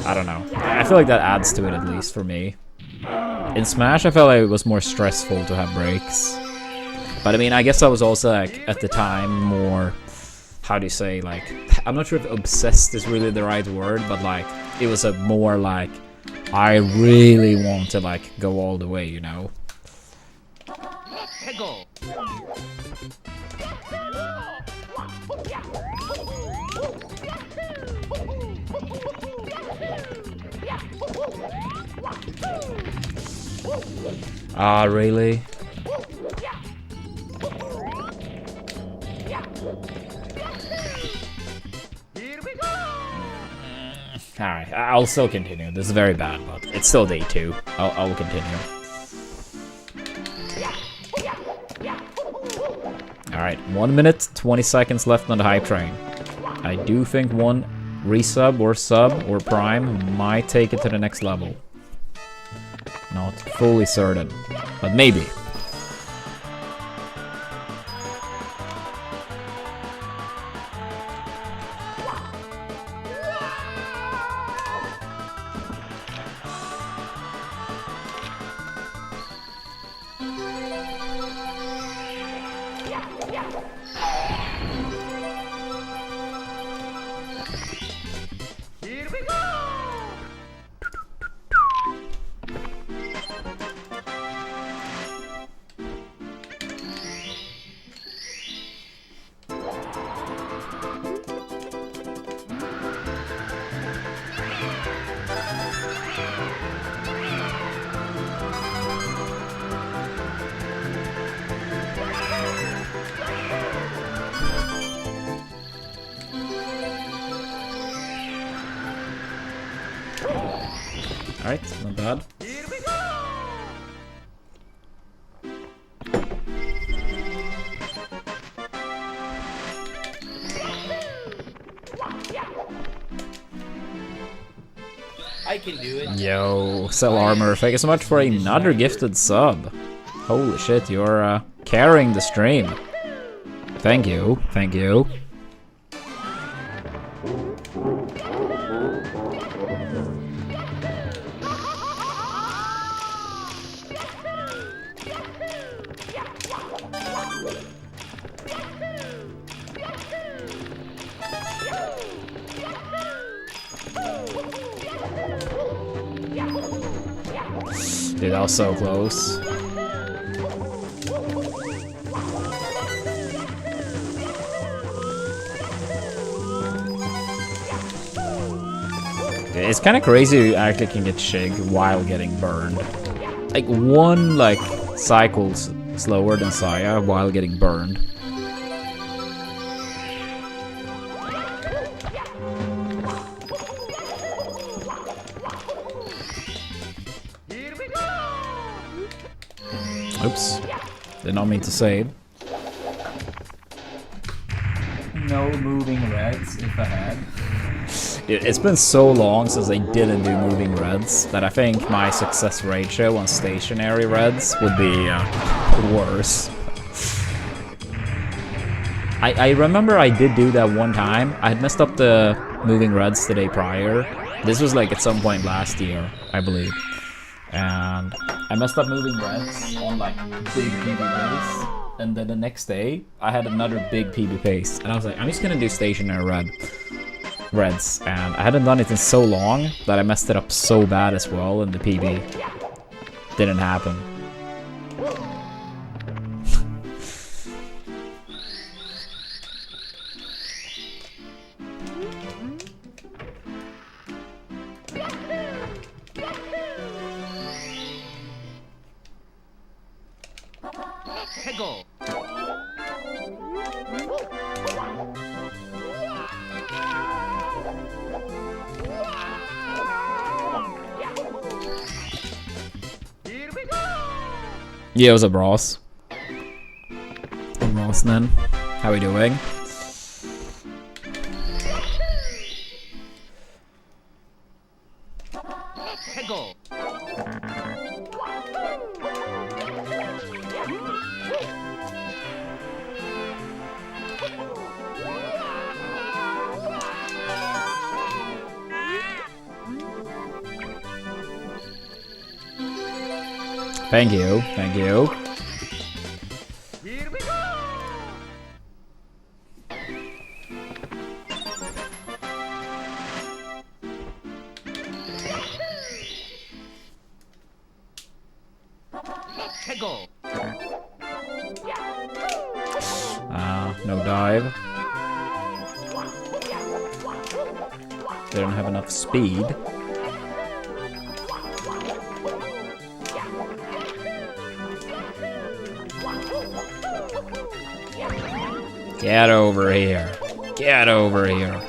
I don't know. I feel like that adds to it, at least for me. In Smash, I felt like it was more stressful to have breaks. But I mean, I guess I was also like, at the time, more... How do you say, like, I'm not sure if obsessed is really the right word, but like, it was a more like, I really want to like go all the way, you know? Go. Ah, really? Alright, I'll still continue. This is very bad, but it's still day 2. I'll continue. Alright, 1 minute, 20 seconds left on the hype train. I do think one resub or sub or prime might take it to the next level. Not fully certain, but maybe. Here we go. Alright, not bad. Here we go. I can do it. Yo, Sell Armor, thank you so much for another gifted sub. Holy shit, you're carrying the stream. Thank you, thank you. Dude, that was so close. It's kind of crazy you actually can get Shig while getting burned. Like one like cycle's slower than Saya while getting burned. Oops. Did not mean to save. No moving reds if I had. It's been so long since I didn't do moving reds that I think my success ratio on stationary reds would be worse. I remember I did do that one time. I had messed up the moving reds the day prior. This was like at some point last year, I believe. And I messed up moving reds on like big PB pace. And then the next day, I had another big PB pace. And I was like, I'm just gonna do stationary reds. And I hadn't done it in so long that I messed it up so bad as well, and the PB didn't happen. Go. Here we go. Yeah, what's up, Ross? I'm Ross, then. How we doing? Go. Thank you, thank you. Here we go. Go. No dive. They don't have enough speed. Get over here. Get over here.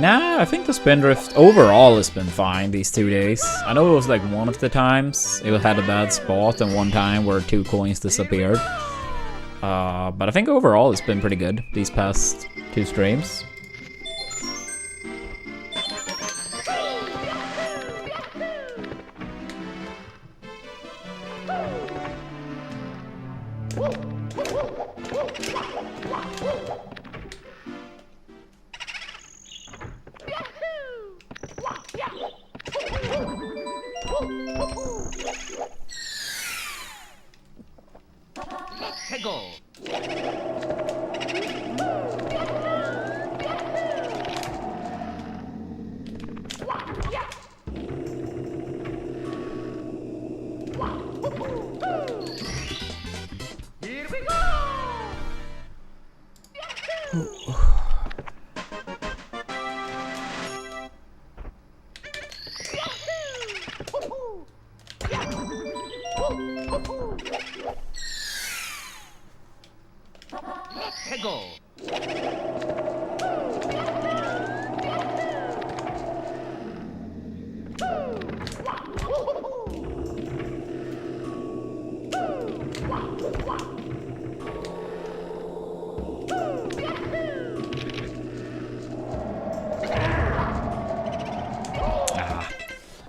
Nah, I think the Spindrift overall has been fine these 2 days. I know it was like one of the times it had a bad spot and one time where 2 coins disappeared. But I think overall it's been pretty good these past 2 streams. Go. Here we go. Go.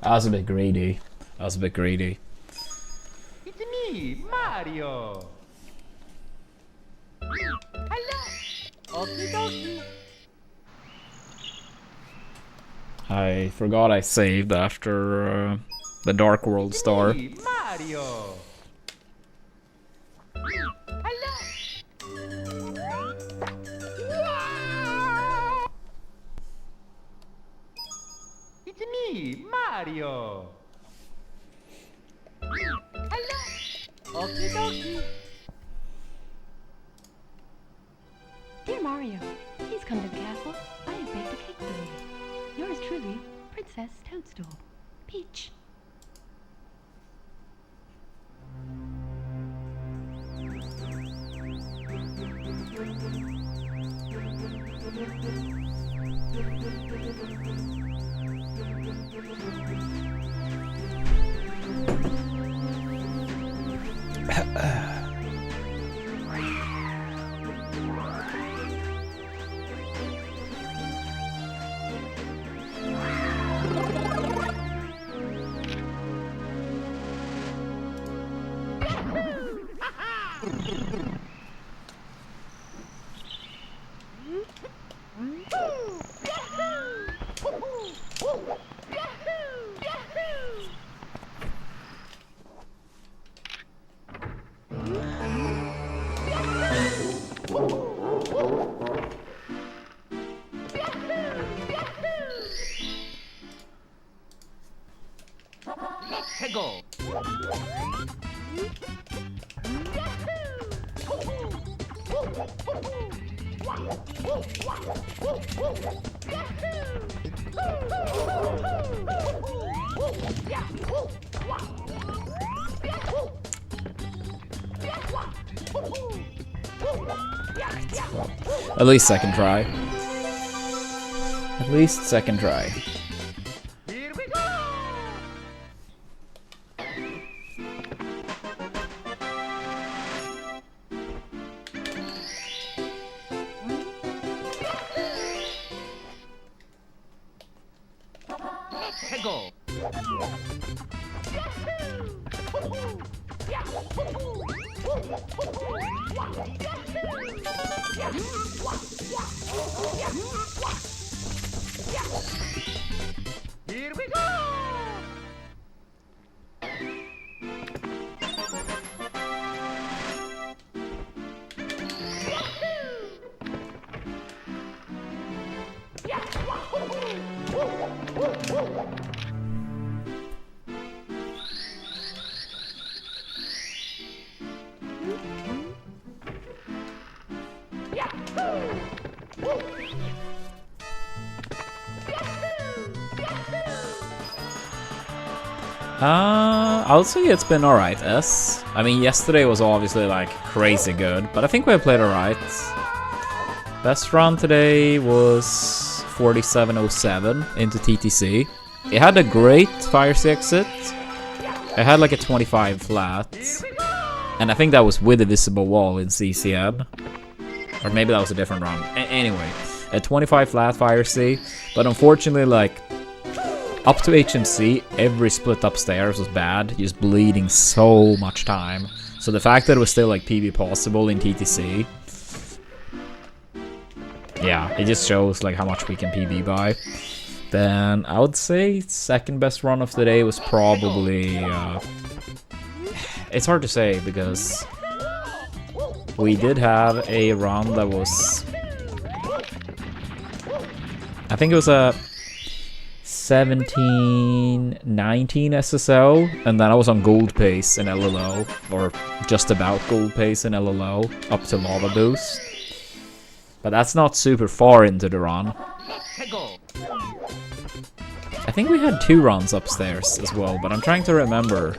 I was a bit greedy. I was a bit greedy. It's me, Mario. Hello. Okie dokie. I forgot I saved after the Dark World star. Me, Mario. Hello. It's me, Mario. Hello. Okie dokie. Dear Mario, please come to the castle. I have baked a cake for you. Yours truly, Princess Toadstool. Peach. Let's go. At least second try. At least second try. Here we go. Let's go. Here we go. I would say it's been alright, S. I mean, yesterday was obviously like crazy good, but I think we have played alright. Best run today was 4707 into TTC. It had a great fire exit. It had like a 25 flat. And I think that was with a visible wall in CCN. Or maybe that was a different run. Anyway, a 25 flat fire C. But unfortunately, like, up to HMC, every split upstairs was bad, just bleeding so much time. So the fact that it was still like PB possible in TTC, yeah, it just shows like how much we can PB by. Then I would say second best run of the day was probably, it's hard to say because we did have a run that was, I think it was a 17-19 SSO, and then I was on gold pace in LLO, or just about gold pace in LLO, up to lava boost. But that's not super far into the run. I think we had 2 runs upstairs as well, but I'm trying to remember.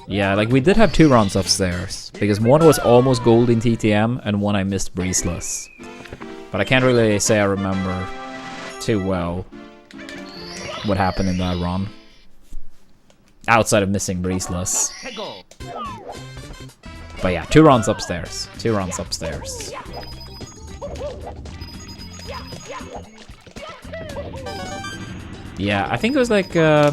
Yeah, like we did have 2 runs upstairs, because one was almost gold in TTM, and one I missed breezeless. But I can't really say I remember too well what happened in that run. Outside of missing breezeless. But yeah, 2 runs upstairs. 2 runs upstairs. Yeah, I think it was like I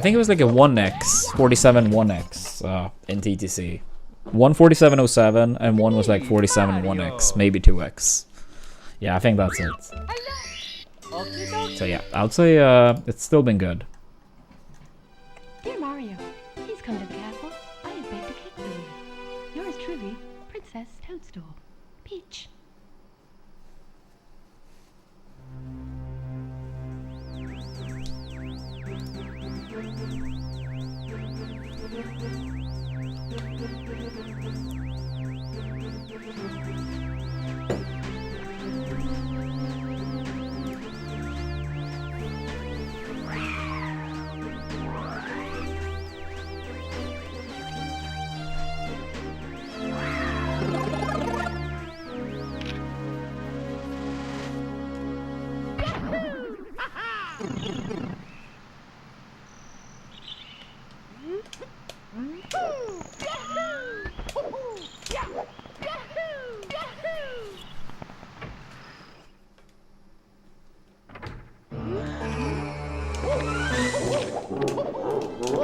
think it was like a 1x, 47 1x in TTC. One 4707 and one was like 47 1x, maybe 2x. Yeah, I think that's it. So yeah, I would say it's still been good. Dear Mario, please come to the castle. I have baked a cake for you. Yours truly, Princess Toadstool. Peach.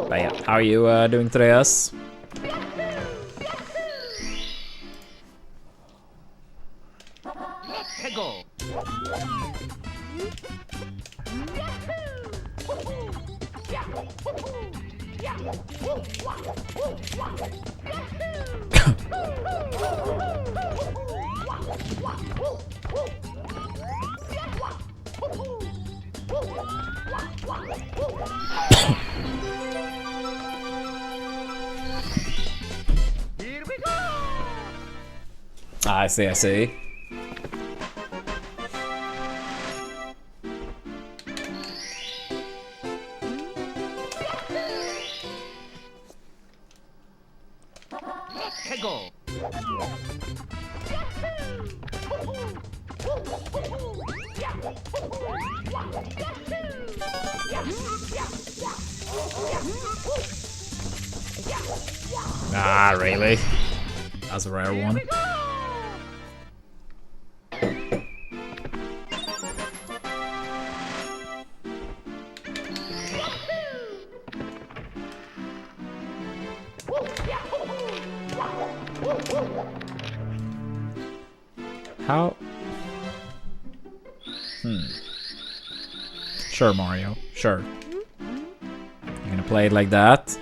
But yeah, how are you doing today, us? 해고. Here we go. I see, I see. 해고. Ah, really? That's a rare one. How? Sure, Mario. Sure. You're gonna play it like that?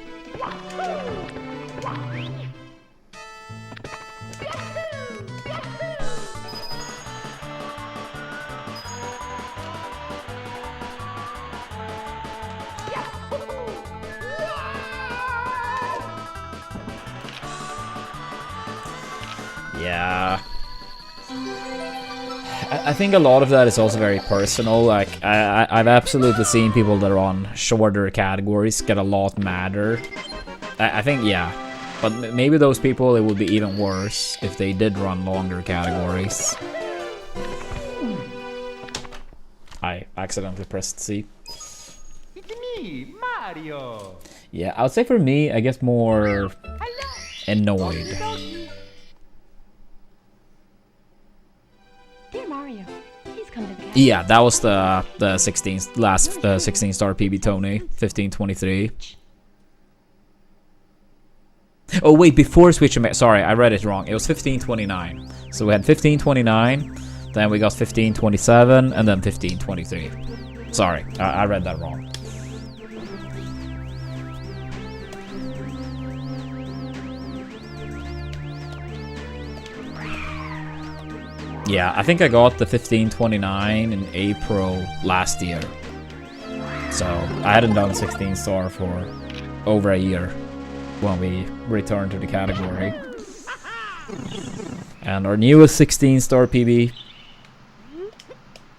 Yeah. I think a lot of that is also very personal. Like, I've absolutely seen people that are on shorter categories get a lot madder. I think, yeah. But maybe those people, it would be even worse if they did run longer categories. I accidentally pressed C. It's me, Mario. Yeah, I would say for me, I get more annoyed. Dear Mario, please come to the castle. Yeah, that was the 16th last 16-star PB Tony, 1523. Oh wait, before switching, sorry, I read it wrong. It was 1529. So we had 1529, then we got 1527, and then 1523. Sorry, I read that wrong. Yeah, I think I got the 1529 in April last year. So I hadn't done 16-star for over a year when we returned to the category. And our newest 16-star PB,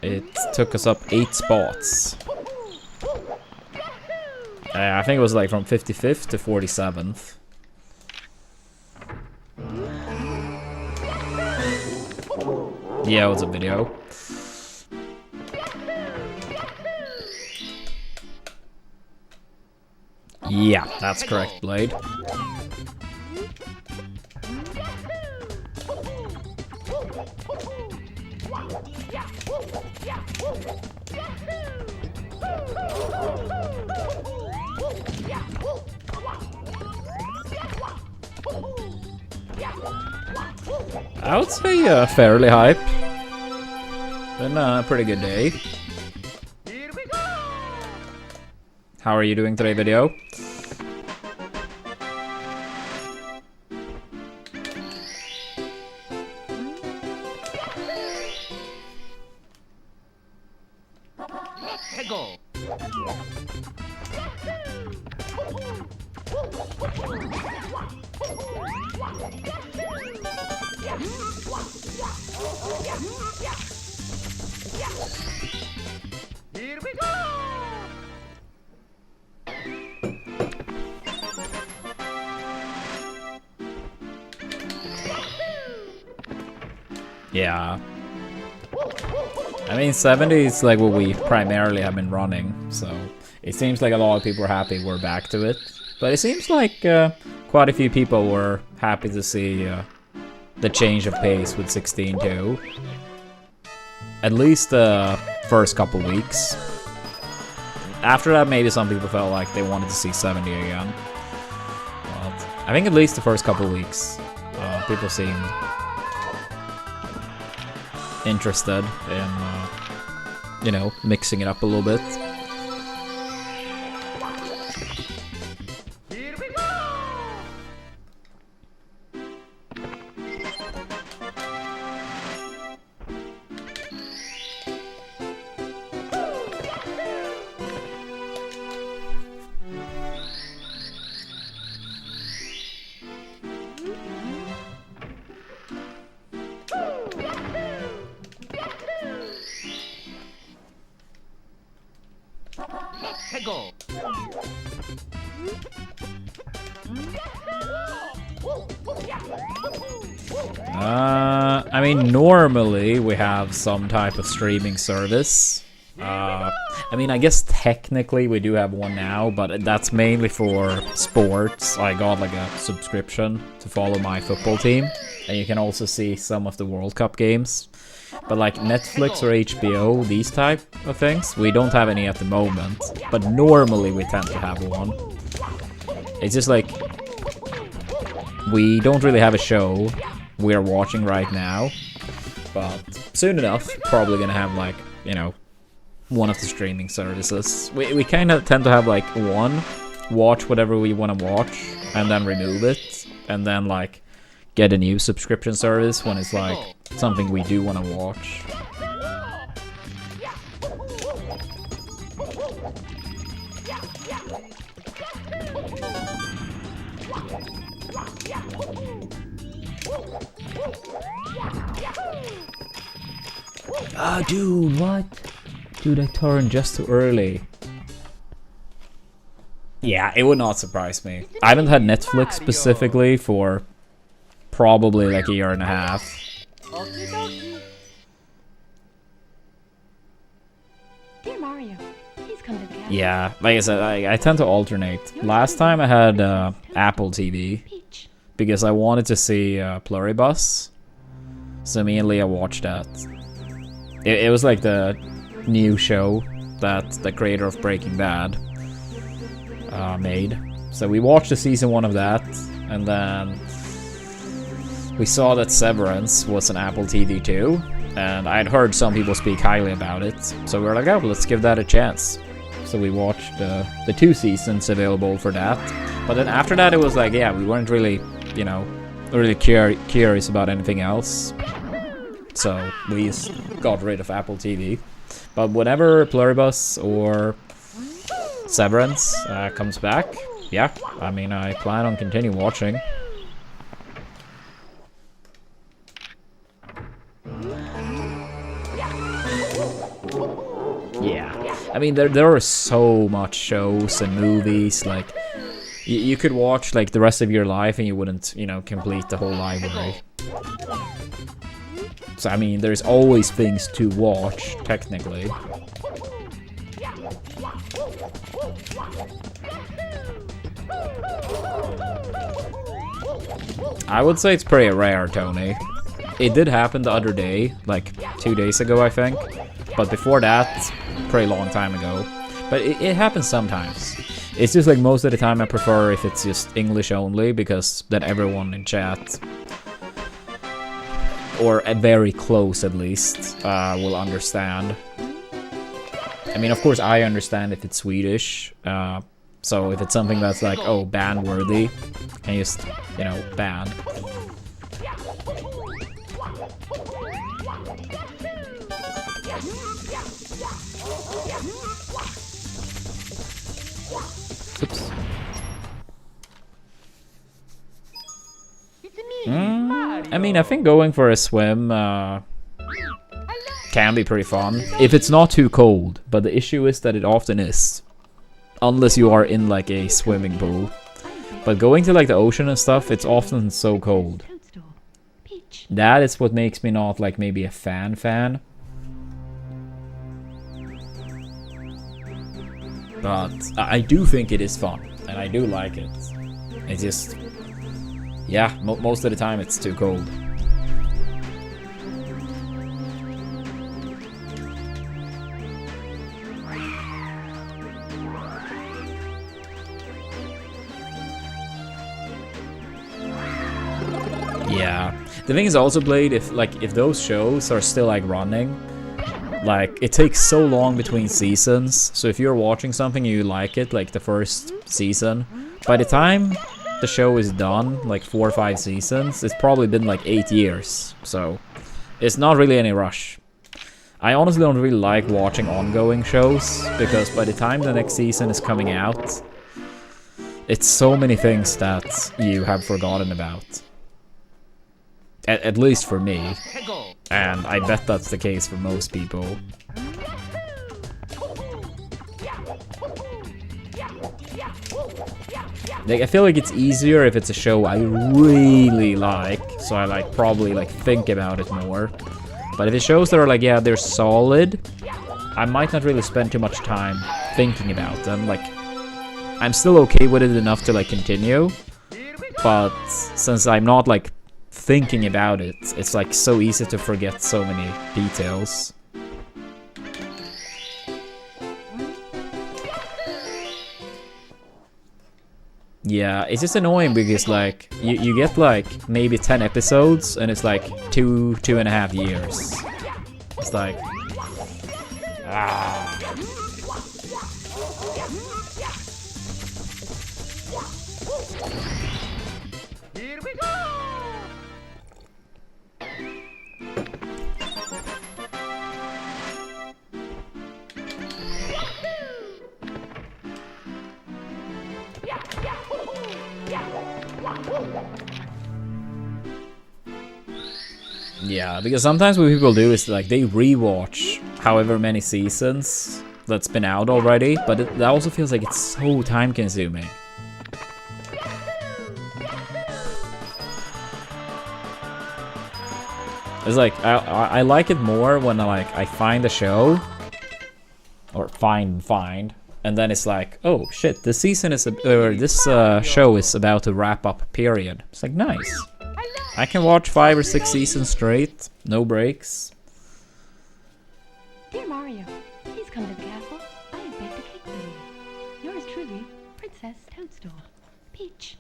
it took us up 8 spots. I think it was like from 55th to 47th. Yeah, it was a video. Yeah, that's correct, Blade. I would say fairly hype. Been a pretty good day. Here we go! How are you doing today, video? Let's go! Here we go! Yeah. I mean, 70 is like what we primarily have been running, so it seems like a lot of people are happy we're back to it. But it seems like quite a few people were happy to see the change of pace with 16 too. At least the first couple weeks. After that, maybe some people felt like they wanted to see 70 again. But I think at least the first couple weeks, people seemed interested in, you know, mixing it up a little bit. Here we go! Let's go! I mean, normally we have some type of streaming service. I mean, I guess technically we do have one now, but that's mainly for sports. I got like a subscription to follow my football team, and you can also see some of the World Cup games. But like Netflix or HBO, these type of things, we don't have any at the moment. But normally we tend to have one. It's just like we don't really have a show we're watching right now, but soon enough, probably gonna have like, you know, one of the streaming services. We kind of tend to have like one, watch whatever we want to watch, and then remove it, and then like get a new subscription service when it's like something we do want to watch. Ah, dude, what? Dude, I turned just too early. Yeah, it would not surprise me. I haven't had Netflix specifically for probably like a year and a half. Dear Mario, please come to the castle. Yeah, like I said, I tend to alternate. Last time I had Apple TV Peach. because I wanted to see Pluribus. So me and Leah watched that. It was like the new show that the creator of Breaking Bad made. So we watched the season 1 of that, and then we saw that Severance was an Apple TV too, and I'd heard some people speak highly about it, so we were like, oh, let's give that a chance. So we watched the 2 seasons available for that, but then after that it was like, yeah, we weren't really, you know, really curious about anything else, so we just got rid of Apple TV. But whenever Pluribus or Severance comes back, yeah, I mean, I plan on continuing watching. Yeah, I mean, there are so much shows and movies, like, you could watch, like, the rest of your life and you wouldn't, you know, complete the whole library. So, I mean, there's always things to watch, technically. I would say it's pretty rare, Tony. It did happen the other day, like 2 days ago, I think. But before that, pretty long time ago. But it happens sometimes. It's just like most of the time I prefer if it's just English only, because then everyone in chat, or very close at least, will understand. I mean, of course I understand if it's Swedish. So if it's something that's like, oh, ban worthy, can you just, you know, ban. Oops. I mean, I think going for a swim can be pretty fun if it's not too cold, but the issue is that it often is, unless you are in like a swimming pool. But going to like the ocean and stuff, it's often so cold. That is what makes me not like maybe a fan. But I do think it is fun, and I do like it. It's just, yeah, most of the time it's too cold. Yeah, the thing is also, Blade, if those shows are still like running, like it takes so long between seasons. So if you're watching something and you like it, like the first season, by the time the show is done, like 4 or 5 seasons, it's probably been like 8 years. So it's not really any rush. I honestly don't really like watching ongoing shows, because by the time the next season is coming out, it's so many things that you have forgotten about. At least for me. And I bet that's the case for most people. Like, I feel like it's easier if it's a show I really like, so I like probably like think about it more. But if it's shows that are like, yeah, they're solid, I might not really spend too much time thinking about them. Like, I'm still okay with it enough to like continue, but since I'm not like thinking about it, it's like so easy to forget so many details. Yeah, it's just annoying because like you get like maybe 10 episodes and it's like 2.5 years. It's like Here we go! Yeah, because sometimes what people do is like they rewatch however many seasons that's been out already, but that also feels like it's so time consuming. It's like I like it more when I find a show, or find, and then it's like, oh shit, this season is this show is about to wrap up. Period. It's like nice. I can watch 5 or 6 seasons straight, no breaks. Dear Mario, please come to the castle. I have baked a cake for you. Yours truly, Princess Toadstool. Peach.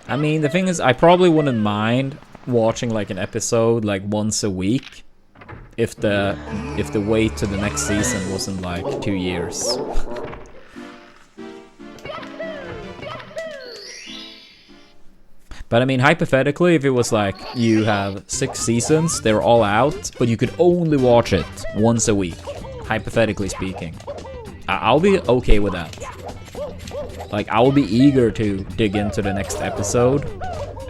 I mean, the thing is, I probably wouldn't mind watching like an episode like once a week if the wait to the next season wasn't like 2 years. But I mean, hypothetically, if it was like you have 6 seasons, they're all out, but you could only watch it once a week, hypothetically speaking, I'll be okay with that. Like, I will be eager to dig into the next episode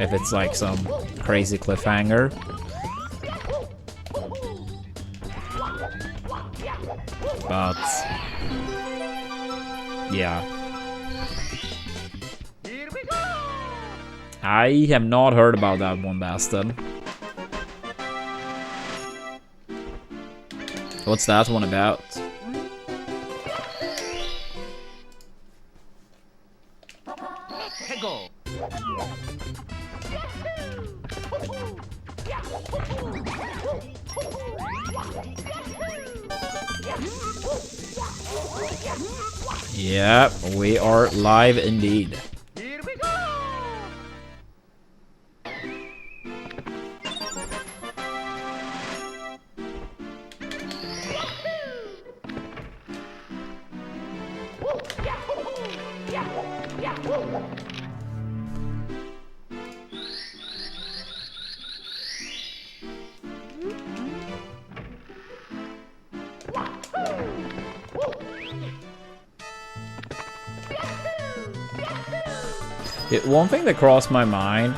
if it's like some crazy cliffhanger. But yeah. I have not heard about that one, bastard. What's that one about? Yep, we are live indeed. Here we go! One thing that crossed my mind,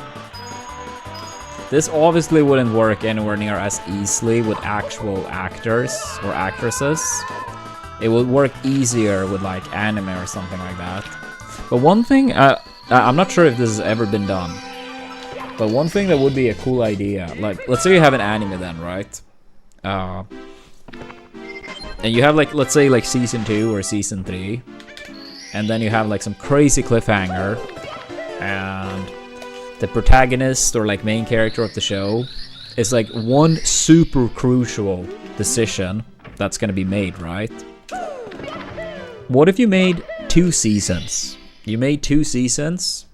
this obviously wouldn't work anywhere near as easily with actual actors or actresses. It would work easier with like anime or something like that. But one thing, I'm not sure if this has ever been done, but one thing that would be a cool idea, like let's say you have an anime then, right? And you have like, let's say like season 2 or season 3, and then you have like some crazy cliffhanger, and the protagonist or like main character of the show is like one super crucial decision that's gonna be made, right? What if you made 2 seasons? You made 2 seasons.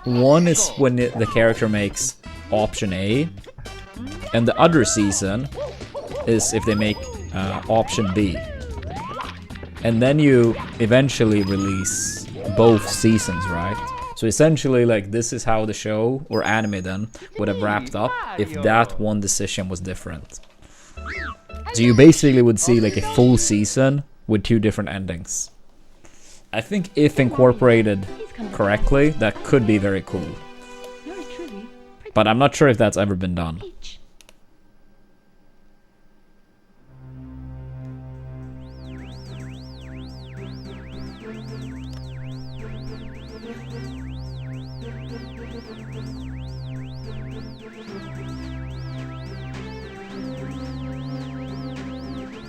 One is when the character makes option A, and the other season is if they make option B. And then you eventually release both seasons, right? So essentially, like, this is how the show, or anime then, would have wrapped up if that one decision was different. So you basically would see like a full season with 2 different endings. I think if incorporated correctly, that could be very cool. But I'm not sure if that's ever been done.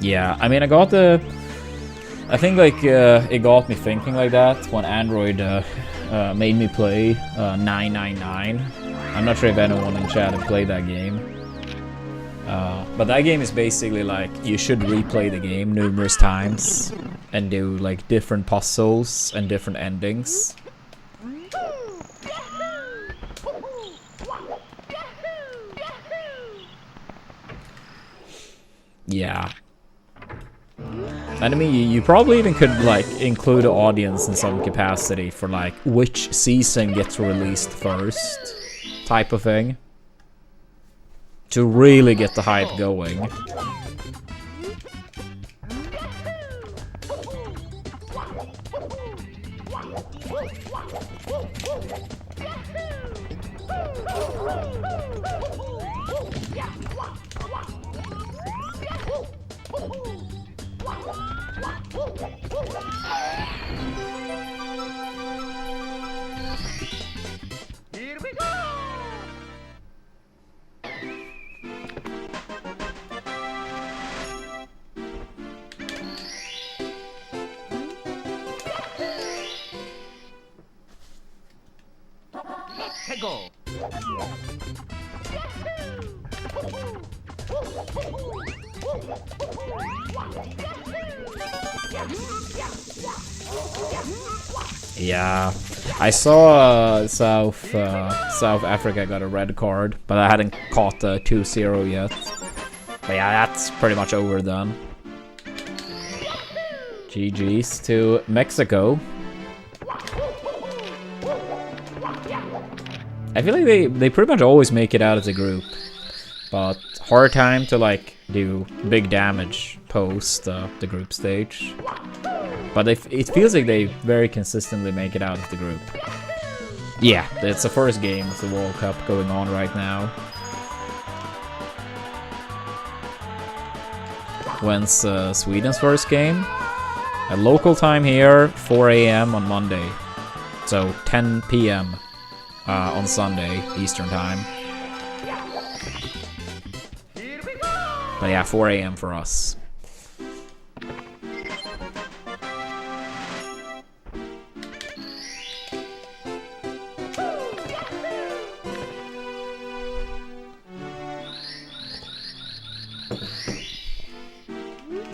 Yeah, I mean, I think like it got me thinking like that when Android made me play 999. I'm not sure if anyone in chat had played that game. But that game is basically like you should replay the game numerous times and do like different puzzles and different endings. Yeah. And I mean, you probably even could like include the audience in some capacity for like which season gets released first type of thing to really get the hype going. Here we go! Let's go! Yeah, I saw South Africa got a red card, but I hadn't caught the 2-0 yet. But yeah, that's pretty much over then. GG's to Mexico. I feel like they pretty much always make it out of the group, but hard time to like do big damage post the group stage. But it feels like they very consistently make it out of the group. Yeah, it's the first game of the World Cup going on right now. When's Sweden's first game? At local time here, 4 AM on Monday. So 10 PM on Sunday, Eastern time. But yeah, 4 AM for us.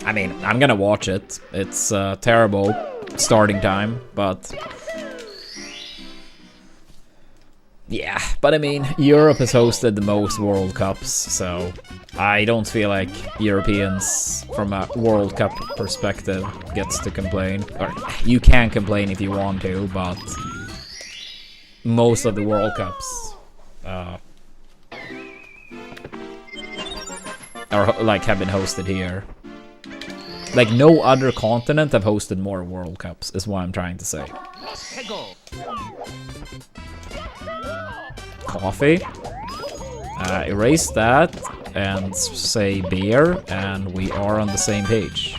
I mean, I'm gonna watch it. It's terrible starting time, but yeah. But I mean, Europe has hosted the most World Cups, so I don't feel like Europeans, from a World Cup perspective, gets to complain. Or you can complain if you want to, but most of the World Cups are like have been hosted here. Like, no other continent have hosted more World Cups, is what I'm trying to say. Coffee. Erase that and say beer, and we are on the same page.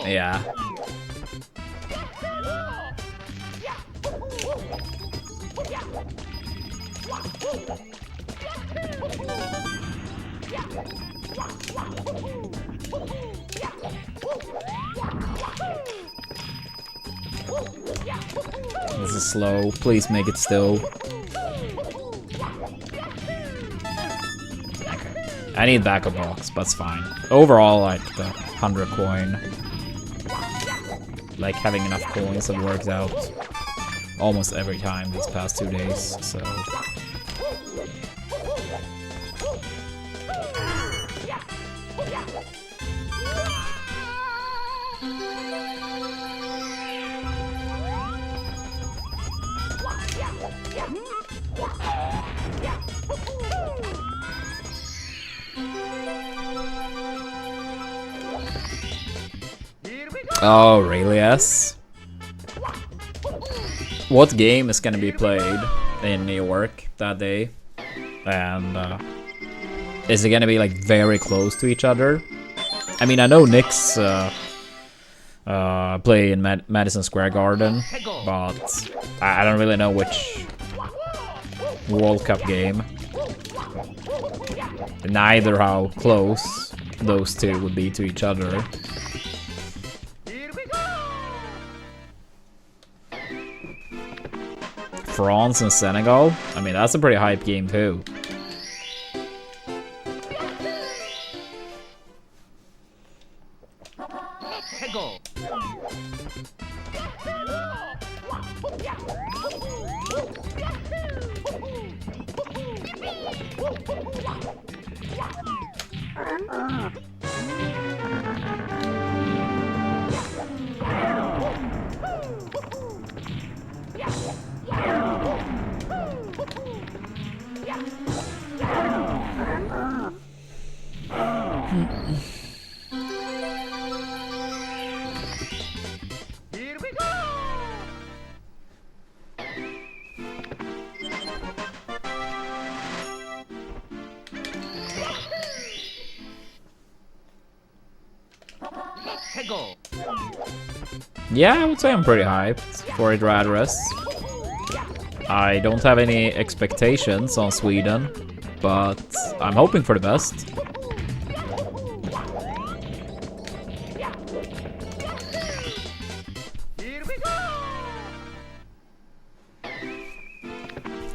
Yeah. This is slow. Please make it still. Okay. I need backup box, but it's fine. Overall, like the 100 coin. Like having enough coins have worked out almost every time these past 2 days, so. Oh, really? Yes. What game is gonna be played in New York that day? And is it gonna be like very close to each other? I mean, I know Knicks play in Madison Square Garden, but I don't really know which World Cup game. Neither how close those two would be to each other. France and Senegal? I mean, that's a pretty hype game too. Yeah, I would say I'm pretty hyped for it, Radrest. I don't have any expectations on Sweden, but I'm hoping for the best.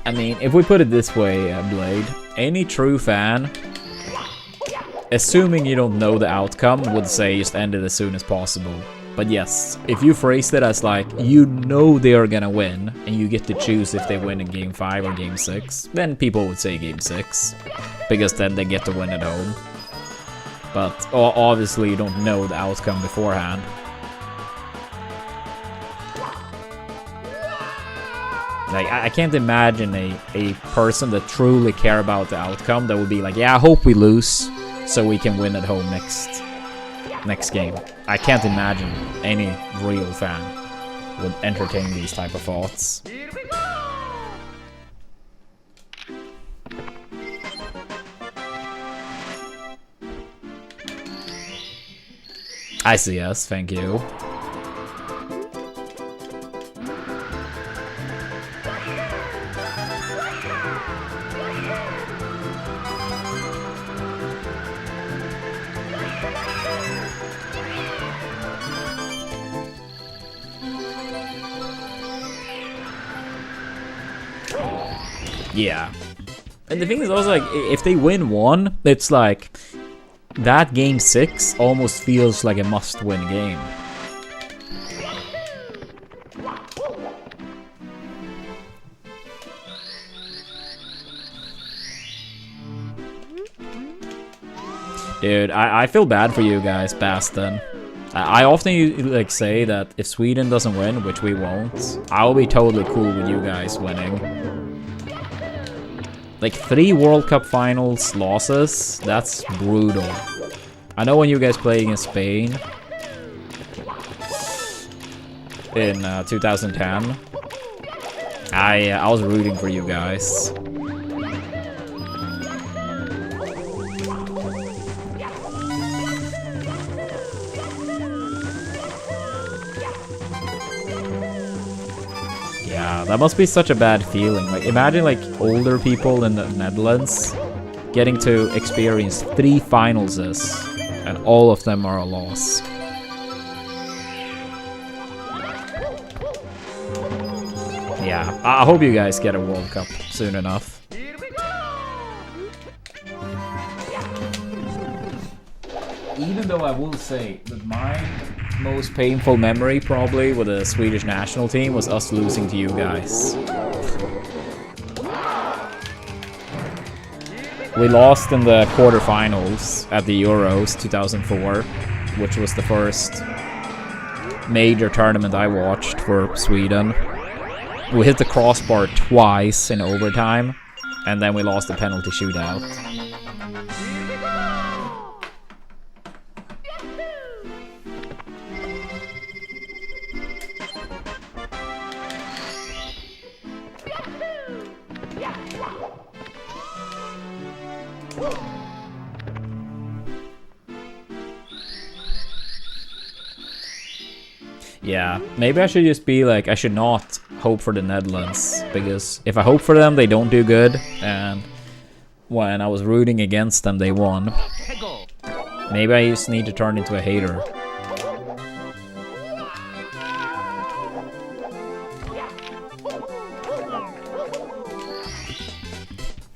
I mean, if we put it this way, Blade, any true fan, assuming you don't know the outcome, would say just end it as soon as possible. But yes, if you phrased it as like, you know they are gonna win, and you get to choose if they win in Game 5 or Game 6, then people would say Game 6, because then they get to win at home. But obviously you don't know the outcome beforehand. Like, I can't imagine a person that truly care about the outcome that would be like, yeah, I hope we lose, so we can win at home next game. I can't imagine any real fan would entertain these type of thoughts. Here we go! I see us, thank you. Yeah. And the thing is also, like, if they win one, it's like that Game 6 almost feels like a must-win game. Dude, I feel bad for you guys, Baston. I often like say that if Sweden doesn't win, which we won't, I'll be totally cool with you guys winning. Like 3 World Cup finals losses, that's brutal. I know when you guys play against Spain in 2010, I was rooting for you guys. Yeah, that must be such a bad feeling. Like, imagine like older people in the Netherlands getting to experience 3 finals and all of them are a loss. Yeah, I hope you guys get a World Cup soon enough. Here we go! Even though I will say that my most painful memory probably with the Swedish national team was us losing to you guys. We lost in the quarterfinals at the Euros 2004, which was the first major tournament I watched for Sweden. We hit the crossbar twice in overtime, and then we lost the penalty shootout. Yeah, maybe I should just be like, I should not hope for the Netherlands, because if I hope for them, they don't do good, and when I was rooting against them, they won. Maybe I just need to turn into a hater.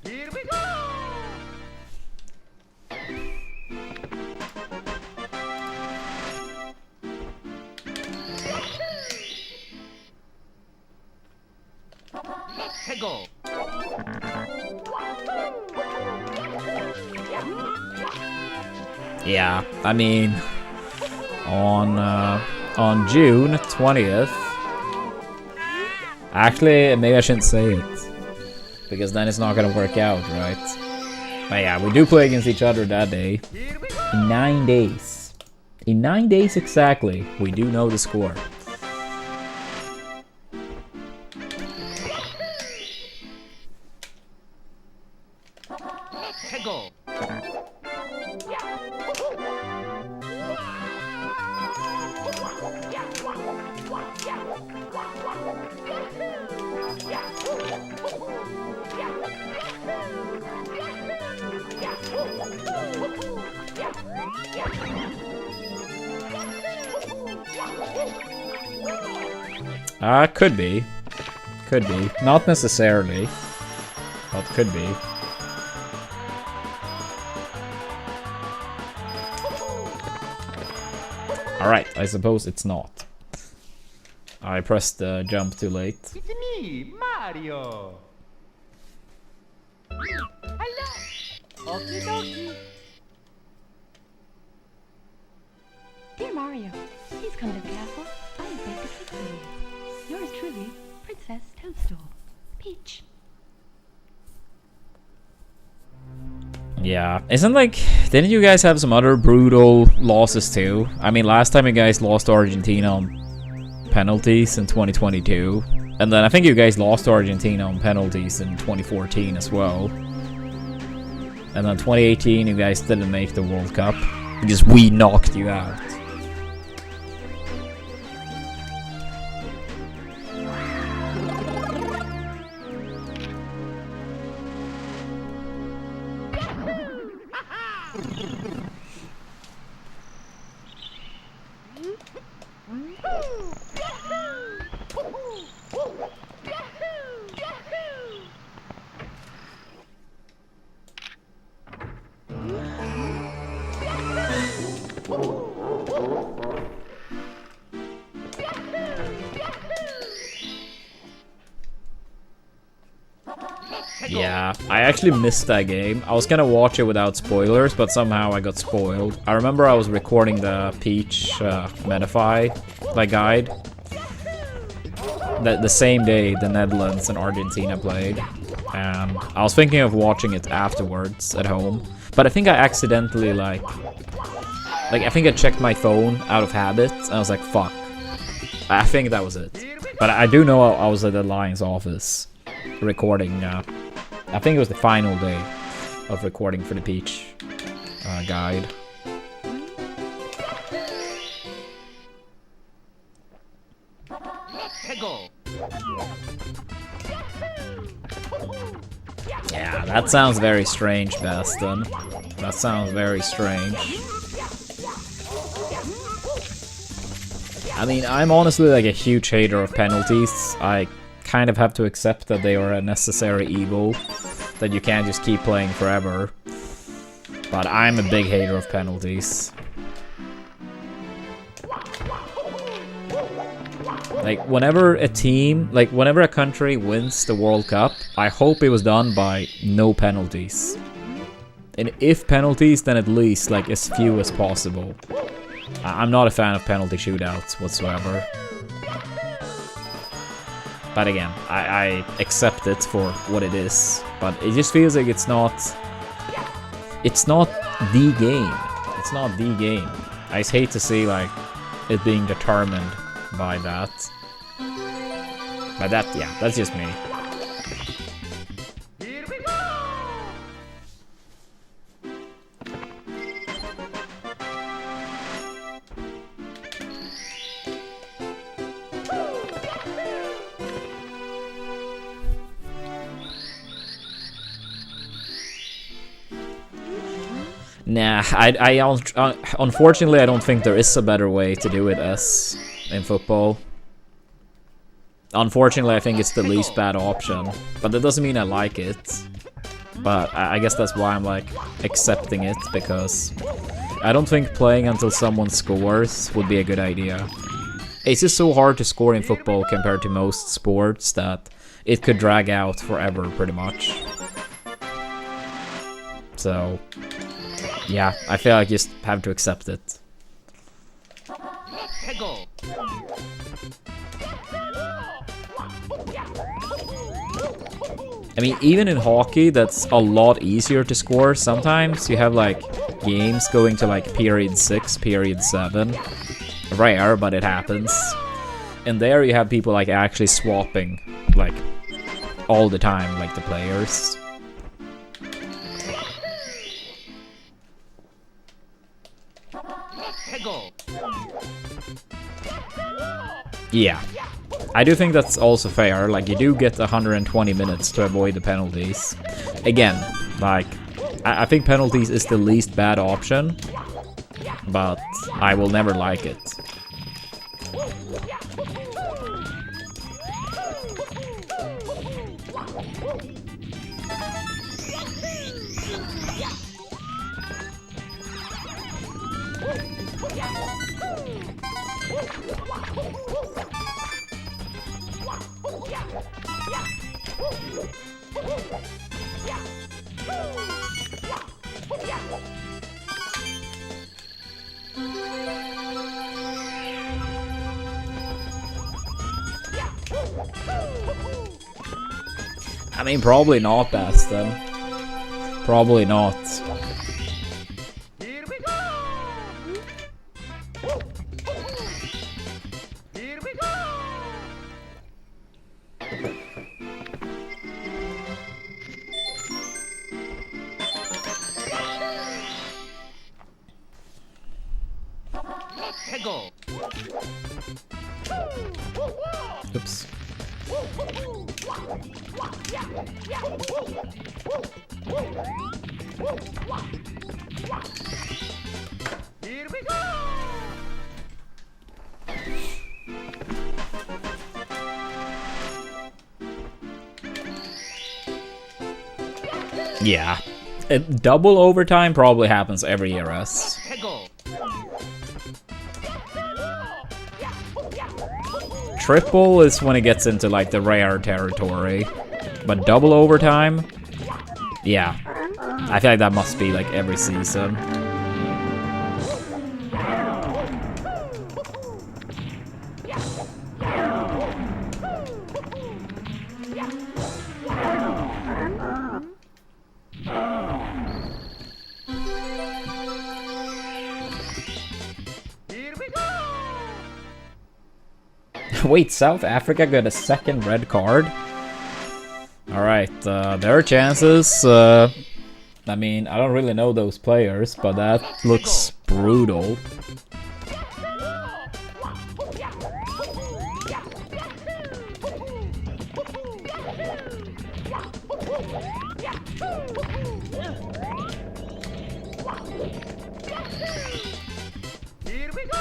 Here we go! Go. Yeah, I mean, on June 20th. Actually, maybe I shouldn't say it, because then it's not gonna work out, right? But yeah, we do play against each other that day. In 9 days. In 9 days exactly, we do know the score. Go. Could be. Could be. Not necessarily, but could be. Alright, I suppose it's not. I pressed the jump too late. It's me, Mario. Hello. Okie dokie. Dear Mario, please come to the castle. I have baked a cake for you. Yours truly, Princess Toadstool. Peach. Yeah, isn't like... Didn't you guys have some other brutal losses too? I mean, last time you guys lost to Argentina on penalties in 2022. And then I think you guys lost to Argentina on penalties in 2014 as well. And then 2018 you guys didn't make the World Cup because we knocked you out. Yeah, I actually missed that game. I was gonna watch it without spoilers, but somehow I got spoiled. I remember I was recording the Peach Metafy guide the same day the Netherlands and Argentina played, and I was thinking of watching it afterwards at home, but I think I accidentally I think I checked my phone out of habit, and I was like, fuck. I think that was it. But I do know I was at the Lions office recording, I think it was the final day of recording for the Peach guide. Yeah, that sounds very strange, Baston. That sounds very strange. I mean, I'm honestly a huge hater of penalties. I kind of have to accept that they are a necessary evil, that you can't just keep playing forever. But I'm a big hater of penalties. Whenever a team, whenever a country wins the World Cup, I hope it was done by no penalties. And if penalties, then at least as few as possible. I'm not a fan of penalty shootouts whatsoever. But again, I accept it for what it is. But it just feels like it's not the game. It's not the game. I just hate to see it being determined by that. But yeah, that's just me. Here we go. Nah, unfortunately I don't think there is a better way to do it as in football. Unfortunately, I think it's the least bad option, but that doesn't mean I like it. But I guess that's why I'm accepting it, because I don't think playing until someone scores would be a good idea. It's just so hard to score in football compared to most sports that it could drag out forever, pretty much. So, yeah, I feel like I just have to accept it. I mean, even in hockey, that's a lot easier to score. Sometimes you have games going to period 6, period 7. Rare, but it happens. And there you have people actually swapping all the time, the players. Yeah, I do think that's also fair. You do get 120 minutes to avoid the penalties. Again, I think penalties is the least bad option, but I will never like it. mean, probably not, Baston. Probably not. Here we go! Here we go! Let's go! Oops. Here we go! Yeah. Double overtime probably happens every year, us. Let's go! Triple is when it gets into like the rare territory. But double overtime? Yeah. I feel like that must be like every season. Here we go! Wait, South Africa got a second red card? Alright, there are chances. I mean, I don't really know those players, but that looks brutal. Here we go!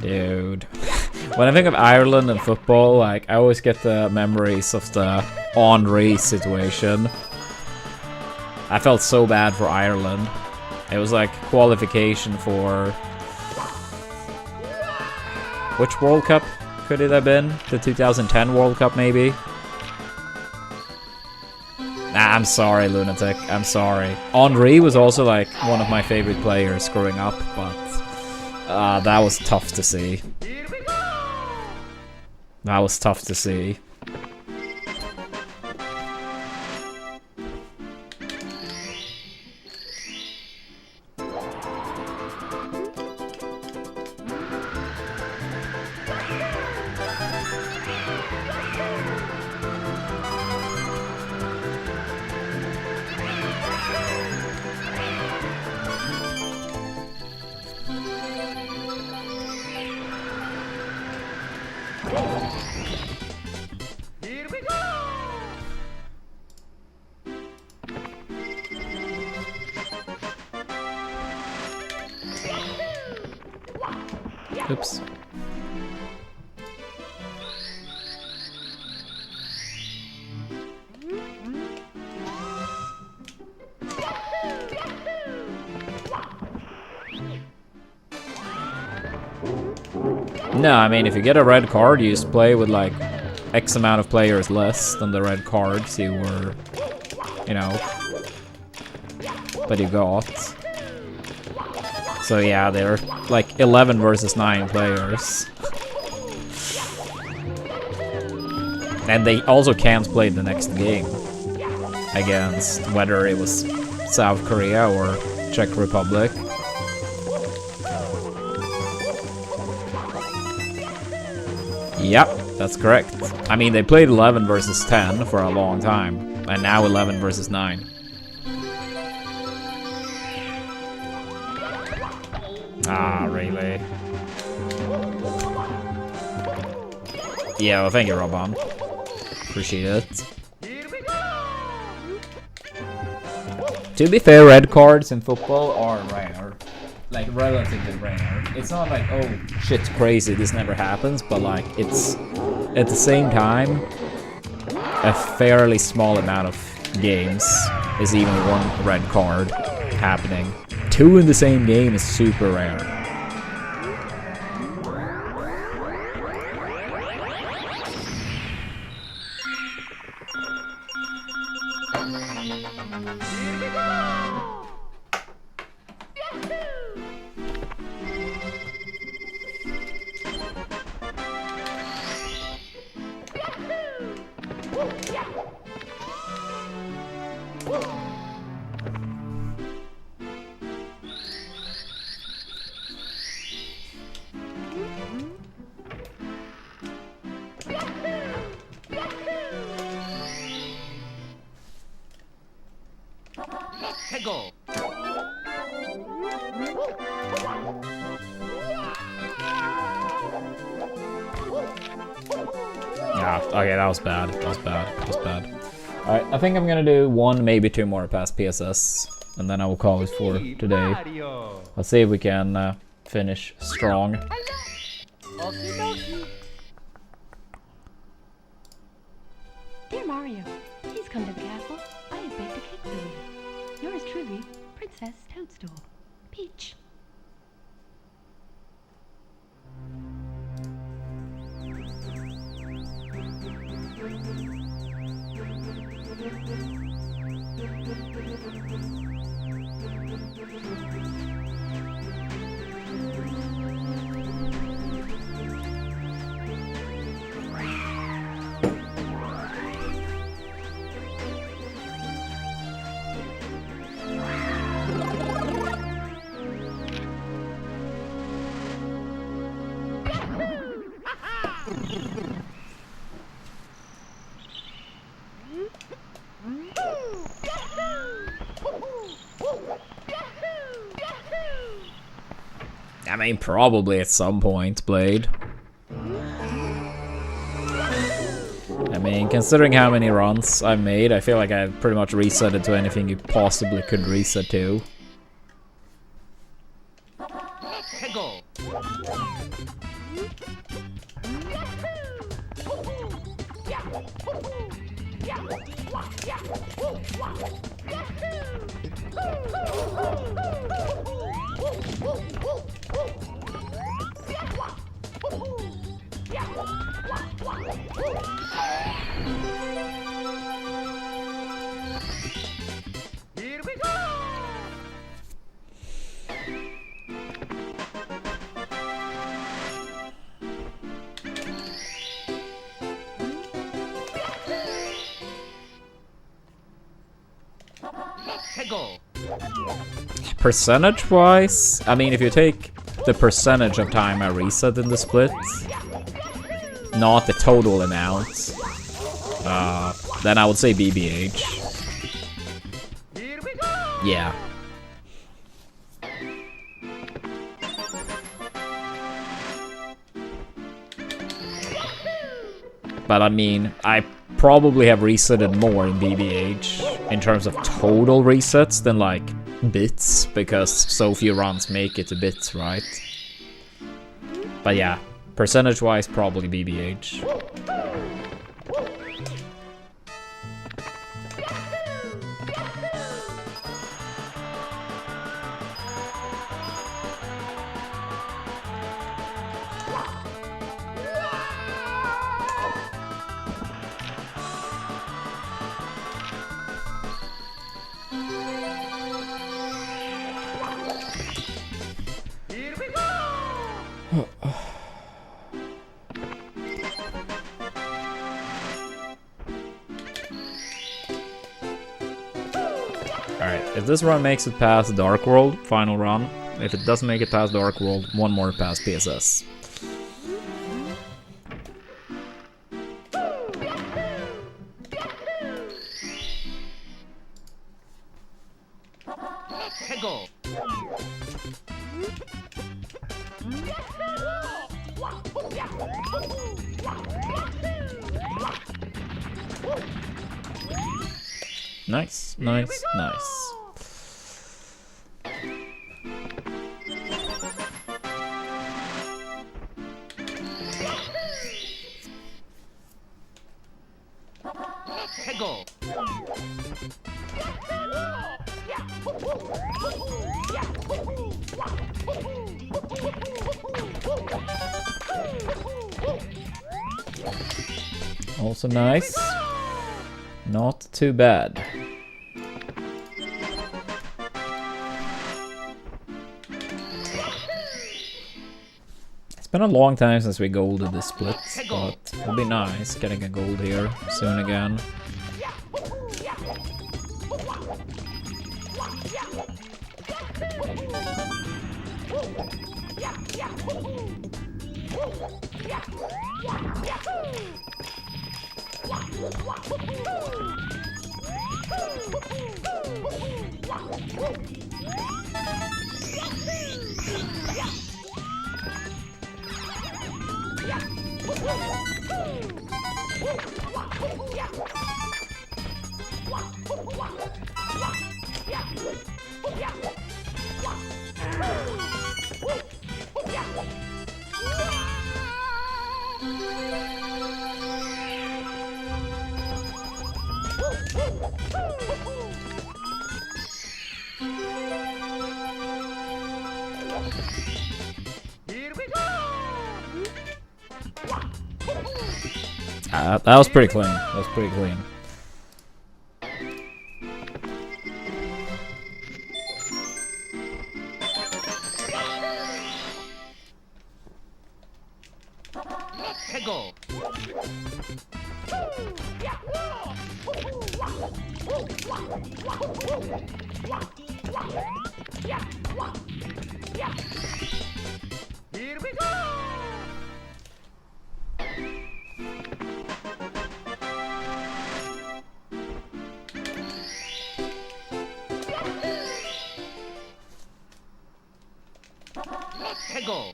Dude. When I think of Ireland and football, like, I always get the memories of the Henry situation. I felt so bad for Ireland. It was like qualification for... Which World Cup could it have been? The 2010 World Cup, maybe? Nah, I'm sorry, Lunatic. I'm sorry. Henry was also like one of my favorite players growing up, but that was tough to see. Here we go! That was tough to see. Here we go! Oops. No, I mean, if you get a red card, you just play with like X amount of players less than the red cards you were, you know, but you got. So yeah, they're like 11 versus 9 players. And they also can't play the next game against whether it was South Korea or Czech Republic. Yep, that's correct. I mean, they played 11 versus 10 for a long time, and now 11 versus 9. Ah, really? Yeah, well, thank you, Robon. Appreciate it. Here we go! To be fair, red cards in football are rare. Like, relatively rare. It's not like, oh, shit's crazy, this never happens, but like, it's, at the same time, a fairly small amount of games is even one red card happening. 2 in the same game is super rare. Nah, okay, that was bad. That was bad. That was bad. Alright, I think I'm gonna do 1, maybe 2 more past PSS. And then I will call it for today. Mario. Let's see if we can finish strong. Okie dokie. Dear Mario, please come to the castle. I have baked a cake for you. Yours truly, Princess Toadstool. Peach. I mean, probably at some point, Blade. I mean, considering how many runs I've made, I feel like I've pretty much reset it to anything you possibly could reset to. Go. Here we go. Go. Percentage-wise, I mean, if you take the percentage of time I reset in the split, not the total amount, then I would say BBH. Here we go. Yeah. But I mean, I probably have resetted more in BBH in terms of total resets than like bits, because so few runs make it to bits, right? But yeah, percentage-wise, probably BBH. Here we go. Alright, if this run makes it past Dark World, final run. If it doesn't make it past Dark World, 1 more past PSS. Go. Nice, nice, nice. Go. Also nice. Not too bad. It's been a long time since we golded the split, but it'll be nice getting a gold here soon again. That was pretty clean. That was pretty clean. 해고. Here we go. 해고.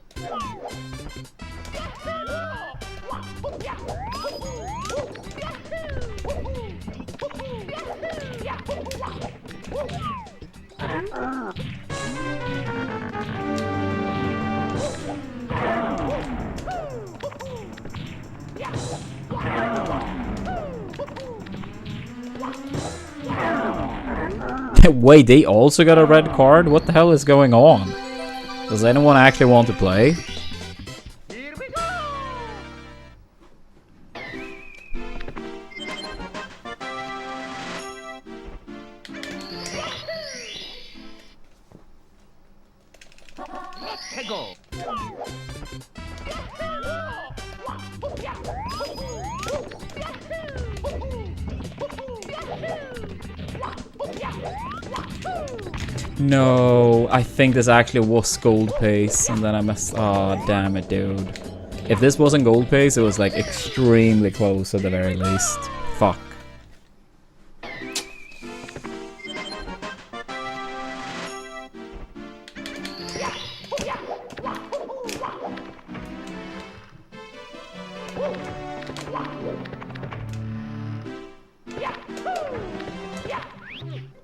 Wait, they also got a red card? What the hell is going on? Does anyone actually want to play? Here we go. 해고. No, I think this actually was gold pace, and then I messed. Oh, damn it, dude. If this wasn't gold pace, it was like extremely close at the very least. Fuck.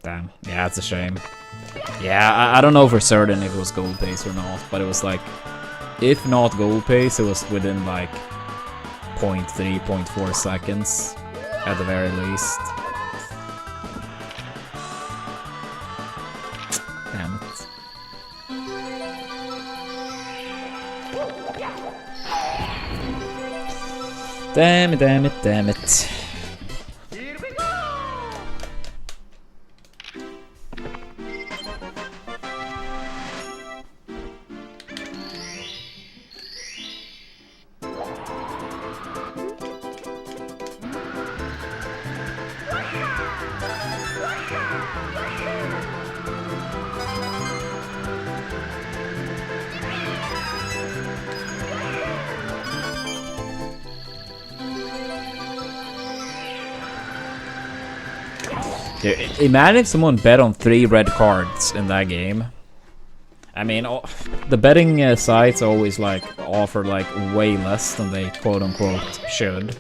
Damn. Yeah, it's a shame. Yeah, I don't know for certain if it was gold pace or not, but it was like, if not gold pace, it was within like 0.3, 0.4 seconds at the very least. Damn it. Damn it, damn it, damn it. Here we go. Dude, imagine if someone bet on 3 red cards in that game. I mean, the betting sites always like offer like way less than they quote unquote should,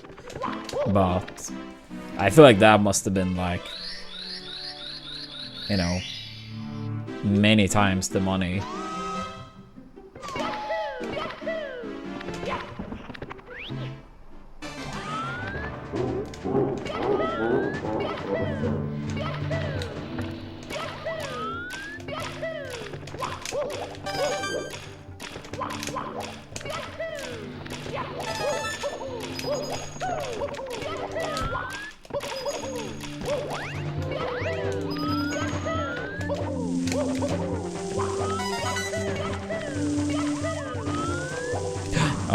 but I feel like that must have been like, you know, many times the money.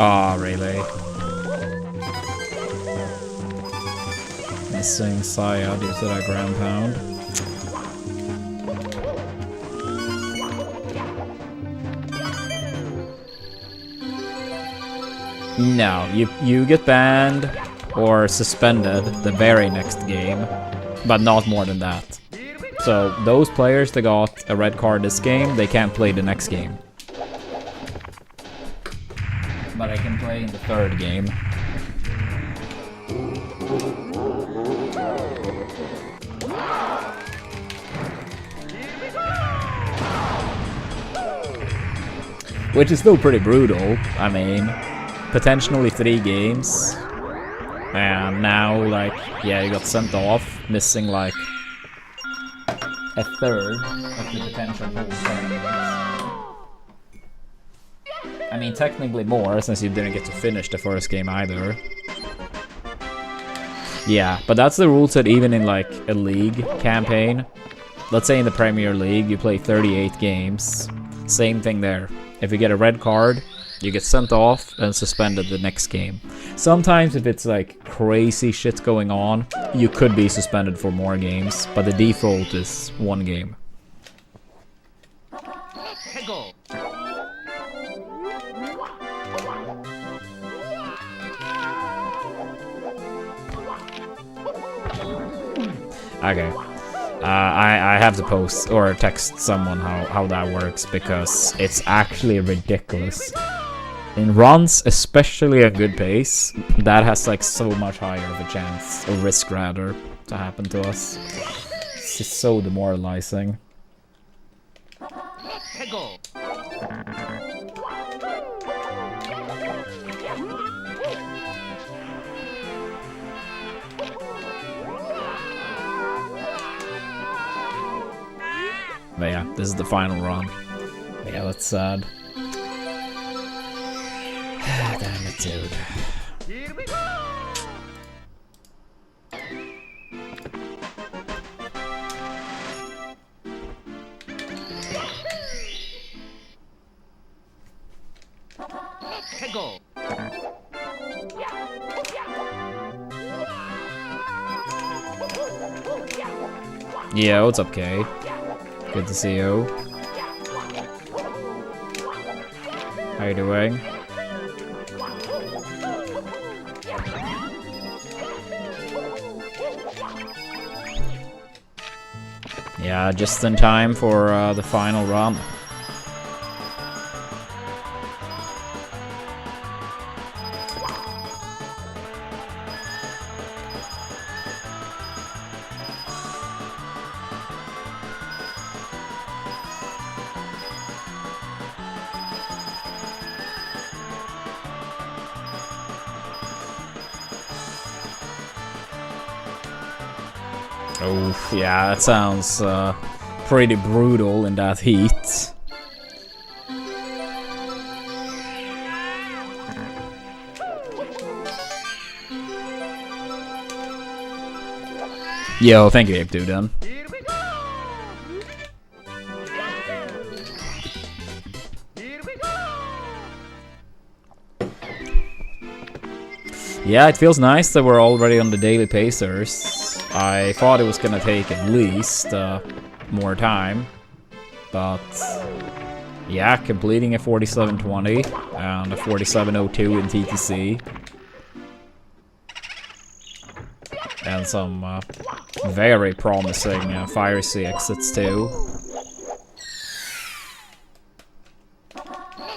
Oh, really? Missing Saya due to that ground pound. No, you get banned or suspended the very next game, but not more than that. So those players that got a red card this game, they can't play the next game. But I can play in the third game. Which is still pretty brutal. I mean, potentially 3 games. And now, like, yeah, you got sent off, missing like a third of the potential whole tournament. I mean, technically more, since you didn't get to finish the first game either. Yeah, but that's the rule set even in like a league campaign. Let's say in the Premier League, you play 38 games. Same thing there. If you get a red card, you get sent off and suspended the next game. Sometimes if it's like crazy shit going on, you could be suspended for more games, but the default is 1 game. 해고. Okay. I have to post or text someone how that works, because it's actually ridiculous. In runs, especially at good pace, that has like so much higher of a chance, or risk rather, to happen to us. It's just so demoralizing. 해고. But yeah, this is the final run. Yeah, that's sad. Damn it, dude. Here we go. 해고. Yeah, what's up, Kay? Good to see you. How you doing? Yeah, just in time for the final run. Oh, yeah, that sounds pretty brutal in that heat. Yo, thank you, Ape Dude. Here we go. Here we go. Yeah, it feels nice that we're already on the daily pacers. I thought it was gonna take at least more time, but yeah, completing a 4720 and a 4702 in TTC, and some very promising Fire Sea exits too.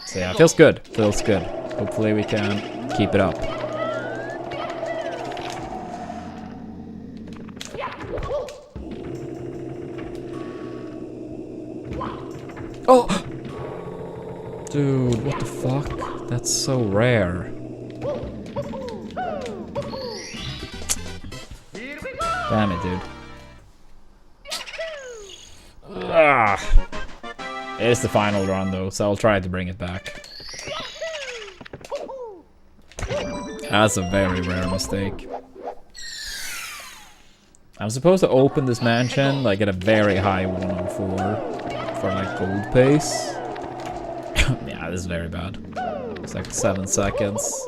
So yeah, feels good. Feels good. Hopefully we can keep it up. Oh! Dude, what the fuck? That's so rare. Damn it, dude. Ah. It is the final run though, so I'll try to bring it back. That's a very rare mistake. I'm supposed to open this mansion like at a very high 104 for like gold pace. Yeah, this is very bad. It's like 7 seconds.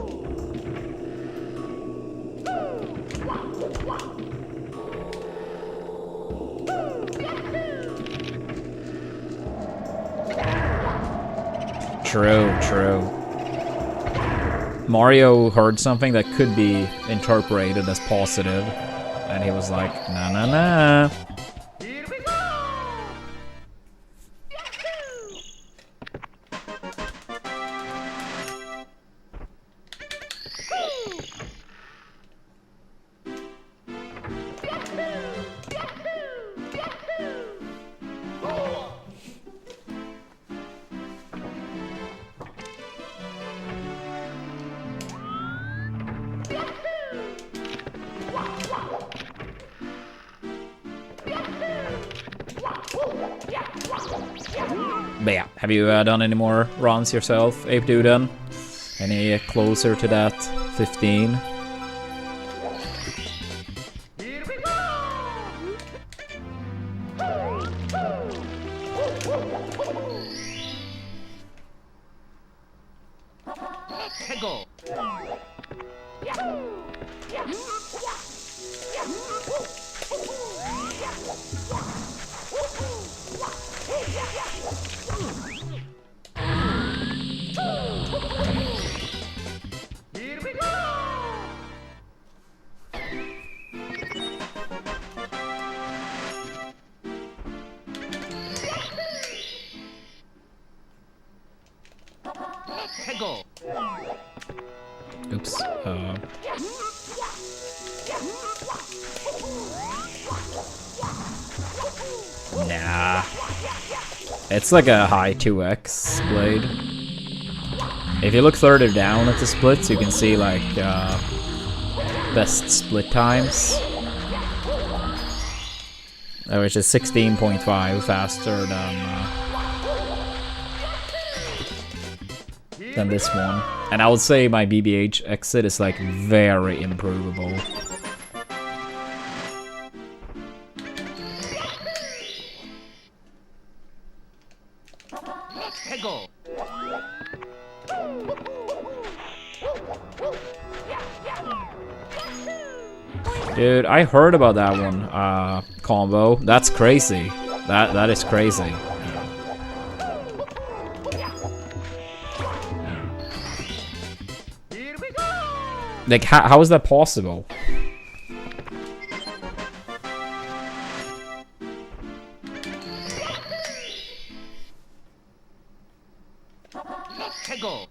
True. Mario heard something that could be interpreted as positive, and he was like, nah. Here we go. Have you done any more runs yourself, Ape Duden? Any closer to that 15? Here we go! Let's go! Here we go! Let's go! Oops. Nah. It's like a high 2x blade. If you look further down at the splits, you can see like best split times. Which is 16.5 faster than this one. And I would say my BBH exit is like very improvable. Let's go! Dude, I heard about that one combo. That's crazy. That is crazy. Here we go! Like, how is that possible? Let's go!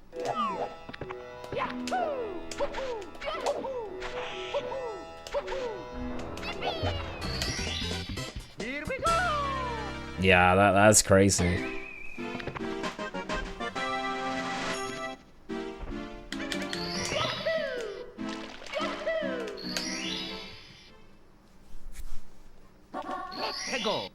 Here we go! Yeah, that's crazy. Let's go!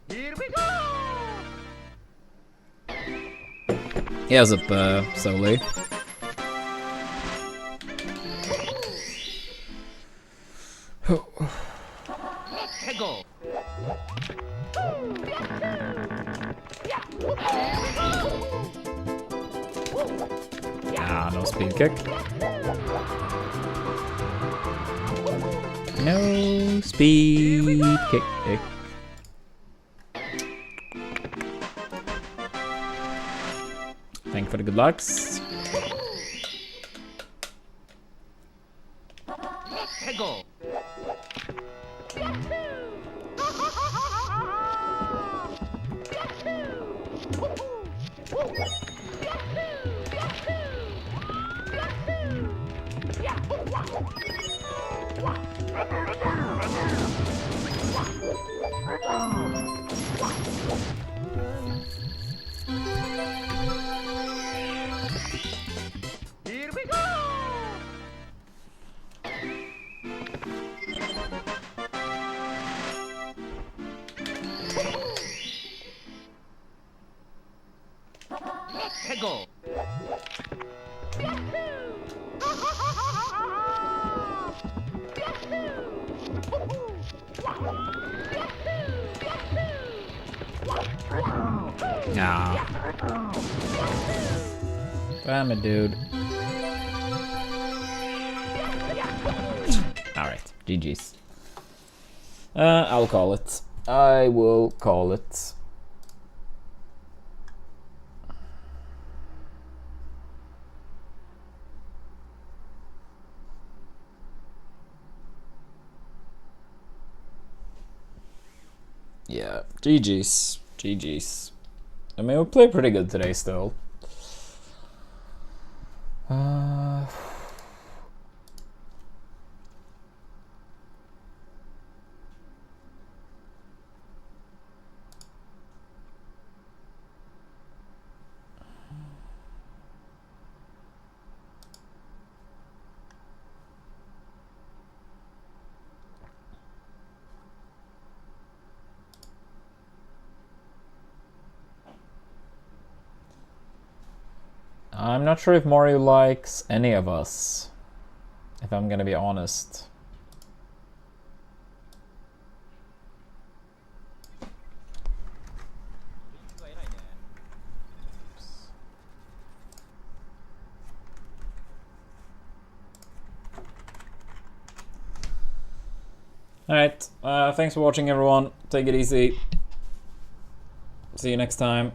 Here we go! Yeah, what's up, Soli? Let's go! Ah, no speed kick. No speed kick. Thank you for the good lucks. Let's go! Here we go! Let's go! Nah. Damn it, dude. Alright, GG's. I'll call it. I will call it. Yeah, GG's. GG's. I mean, we played pretty good today still. I'm not sure if Mario likes any of us, if I'm gonna be honest. Alright, thanks for watching everyone. Take it easy. See you next time.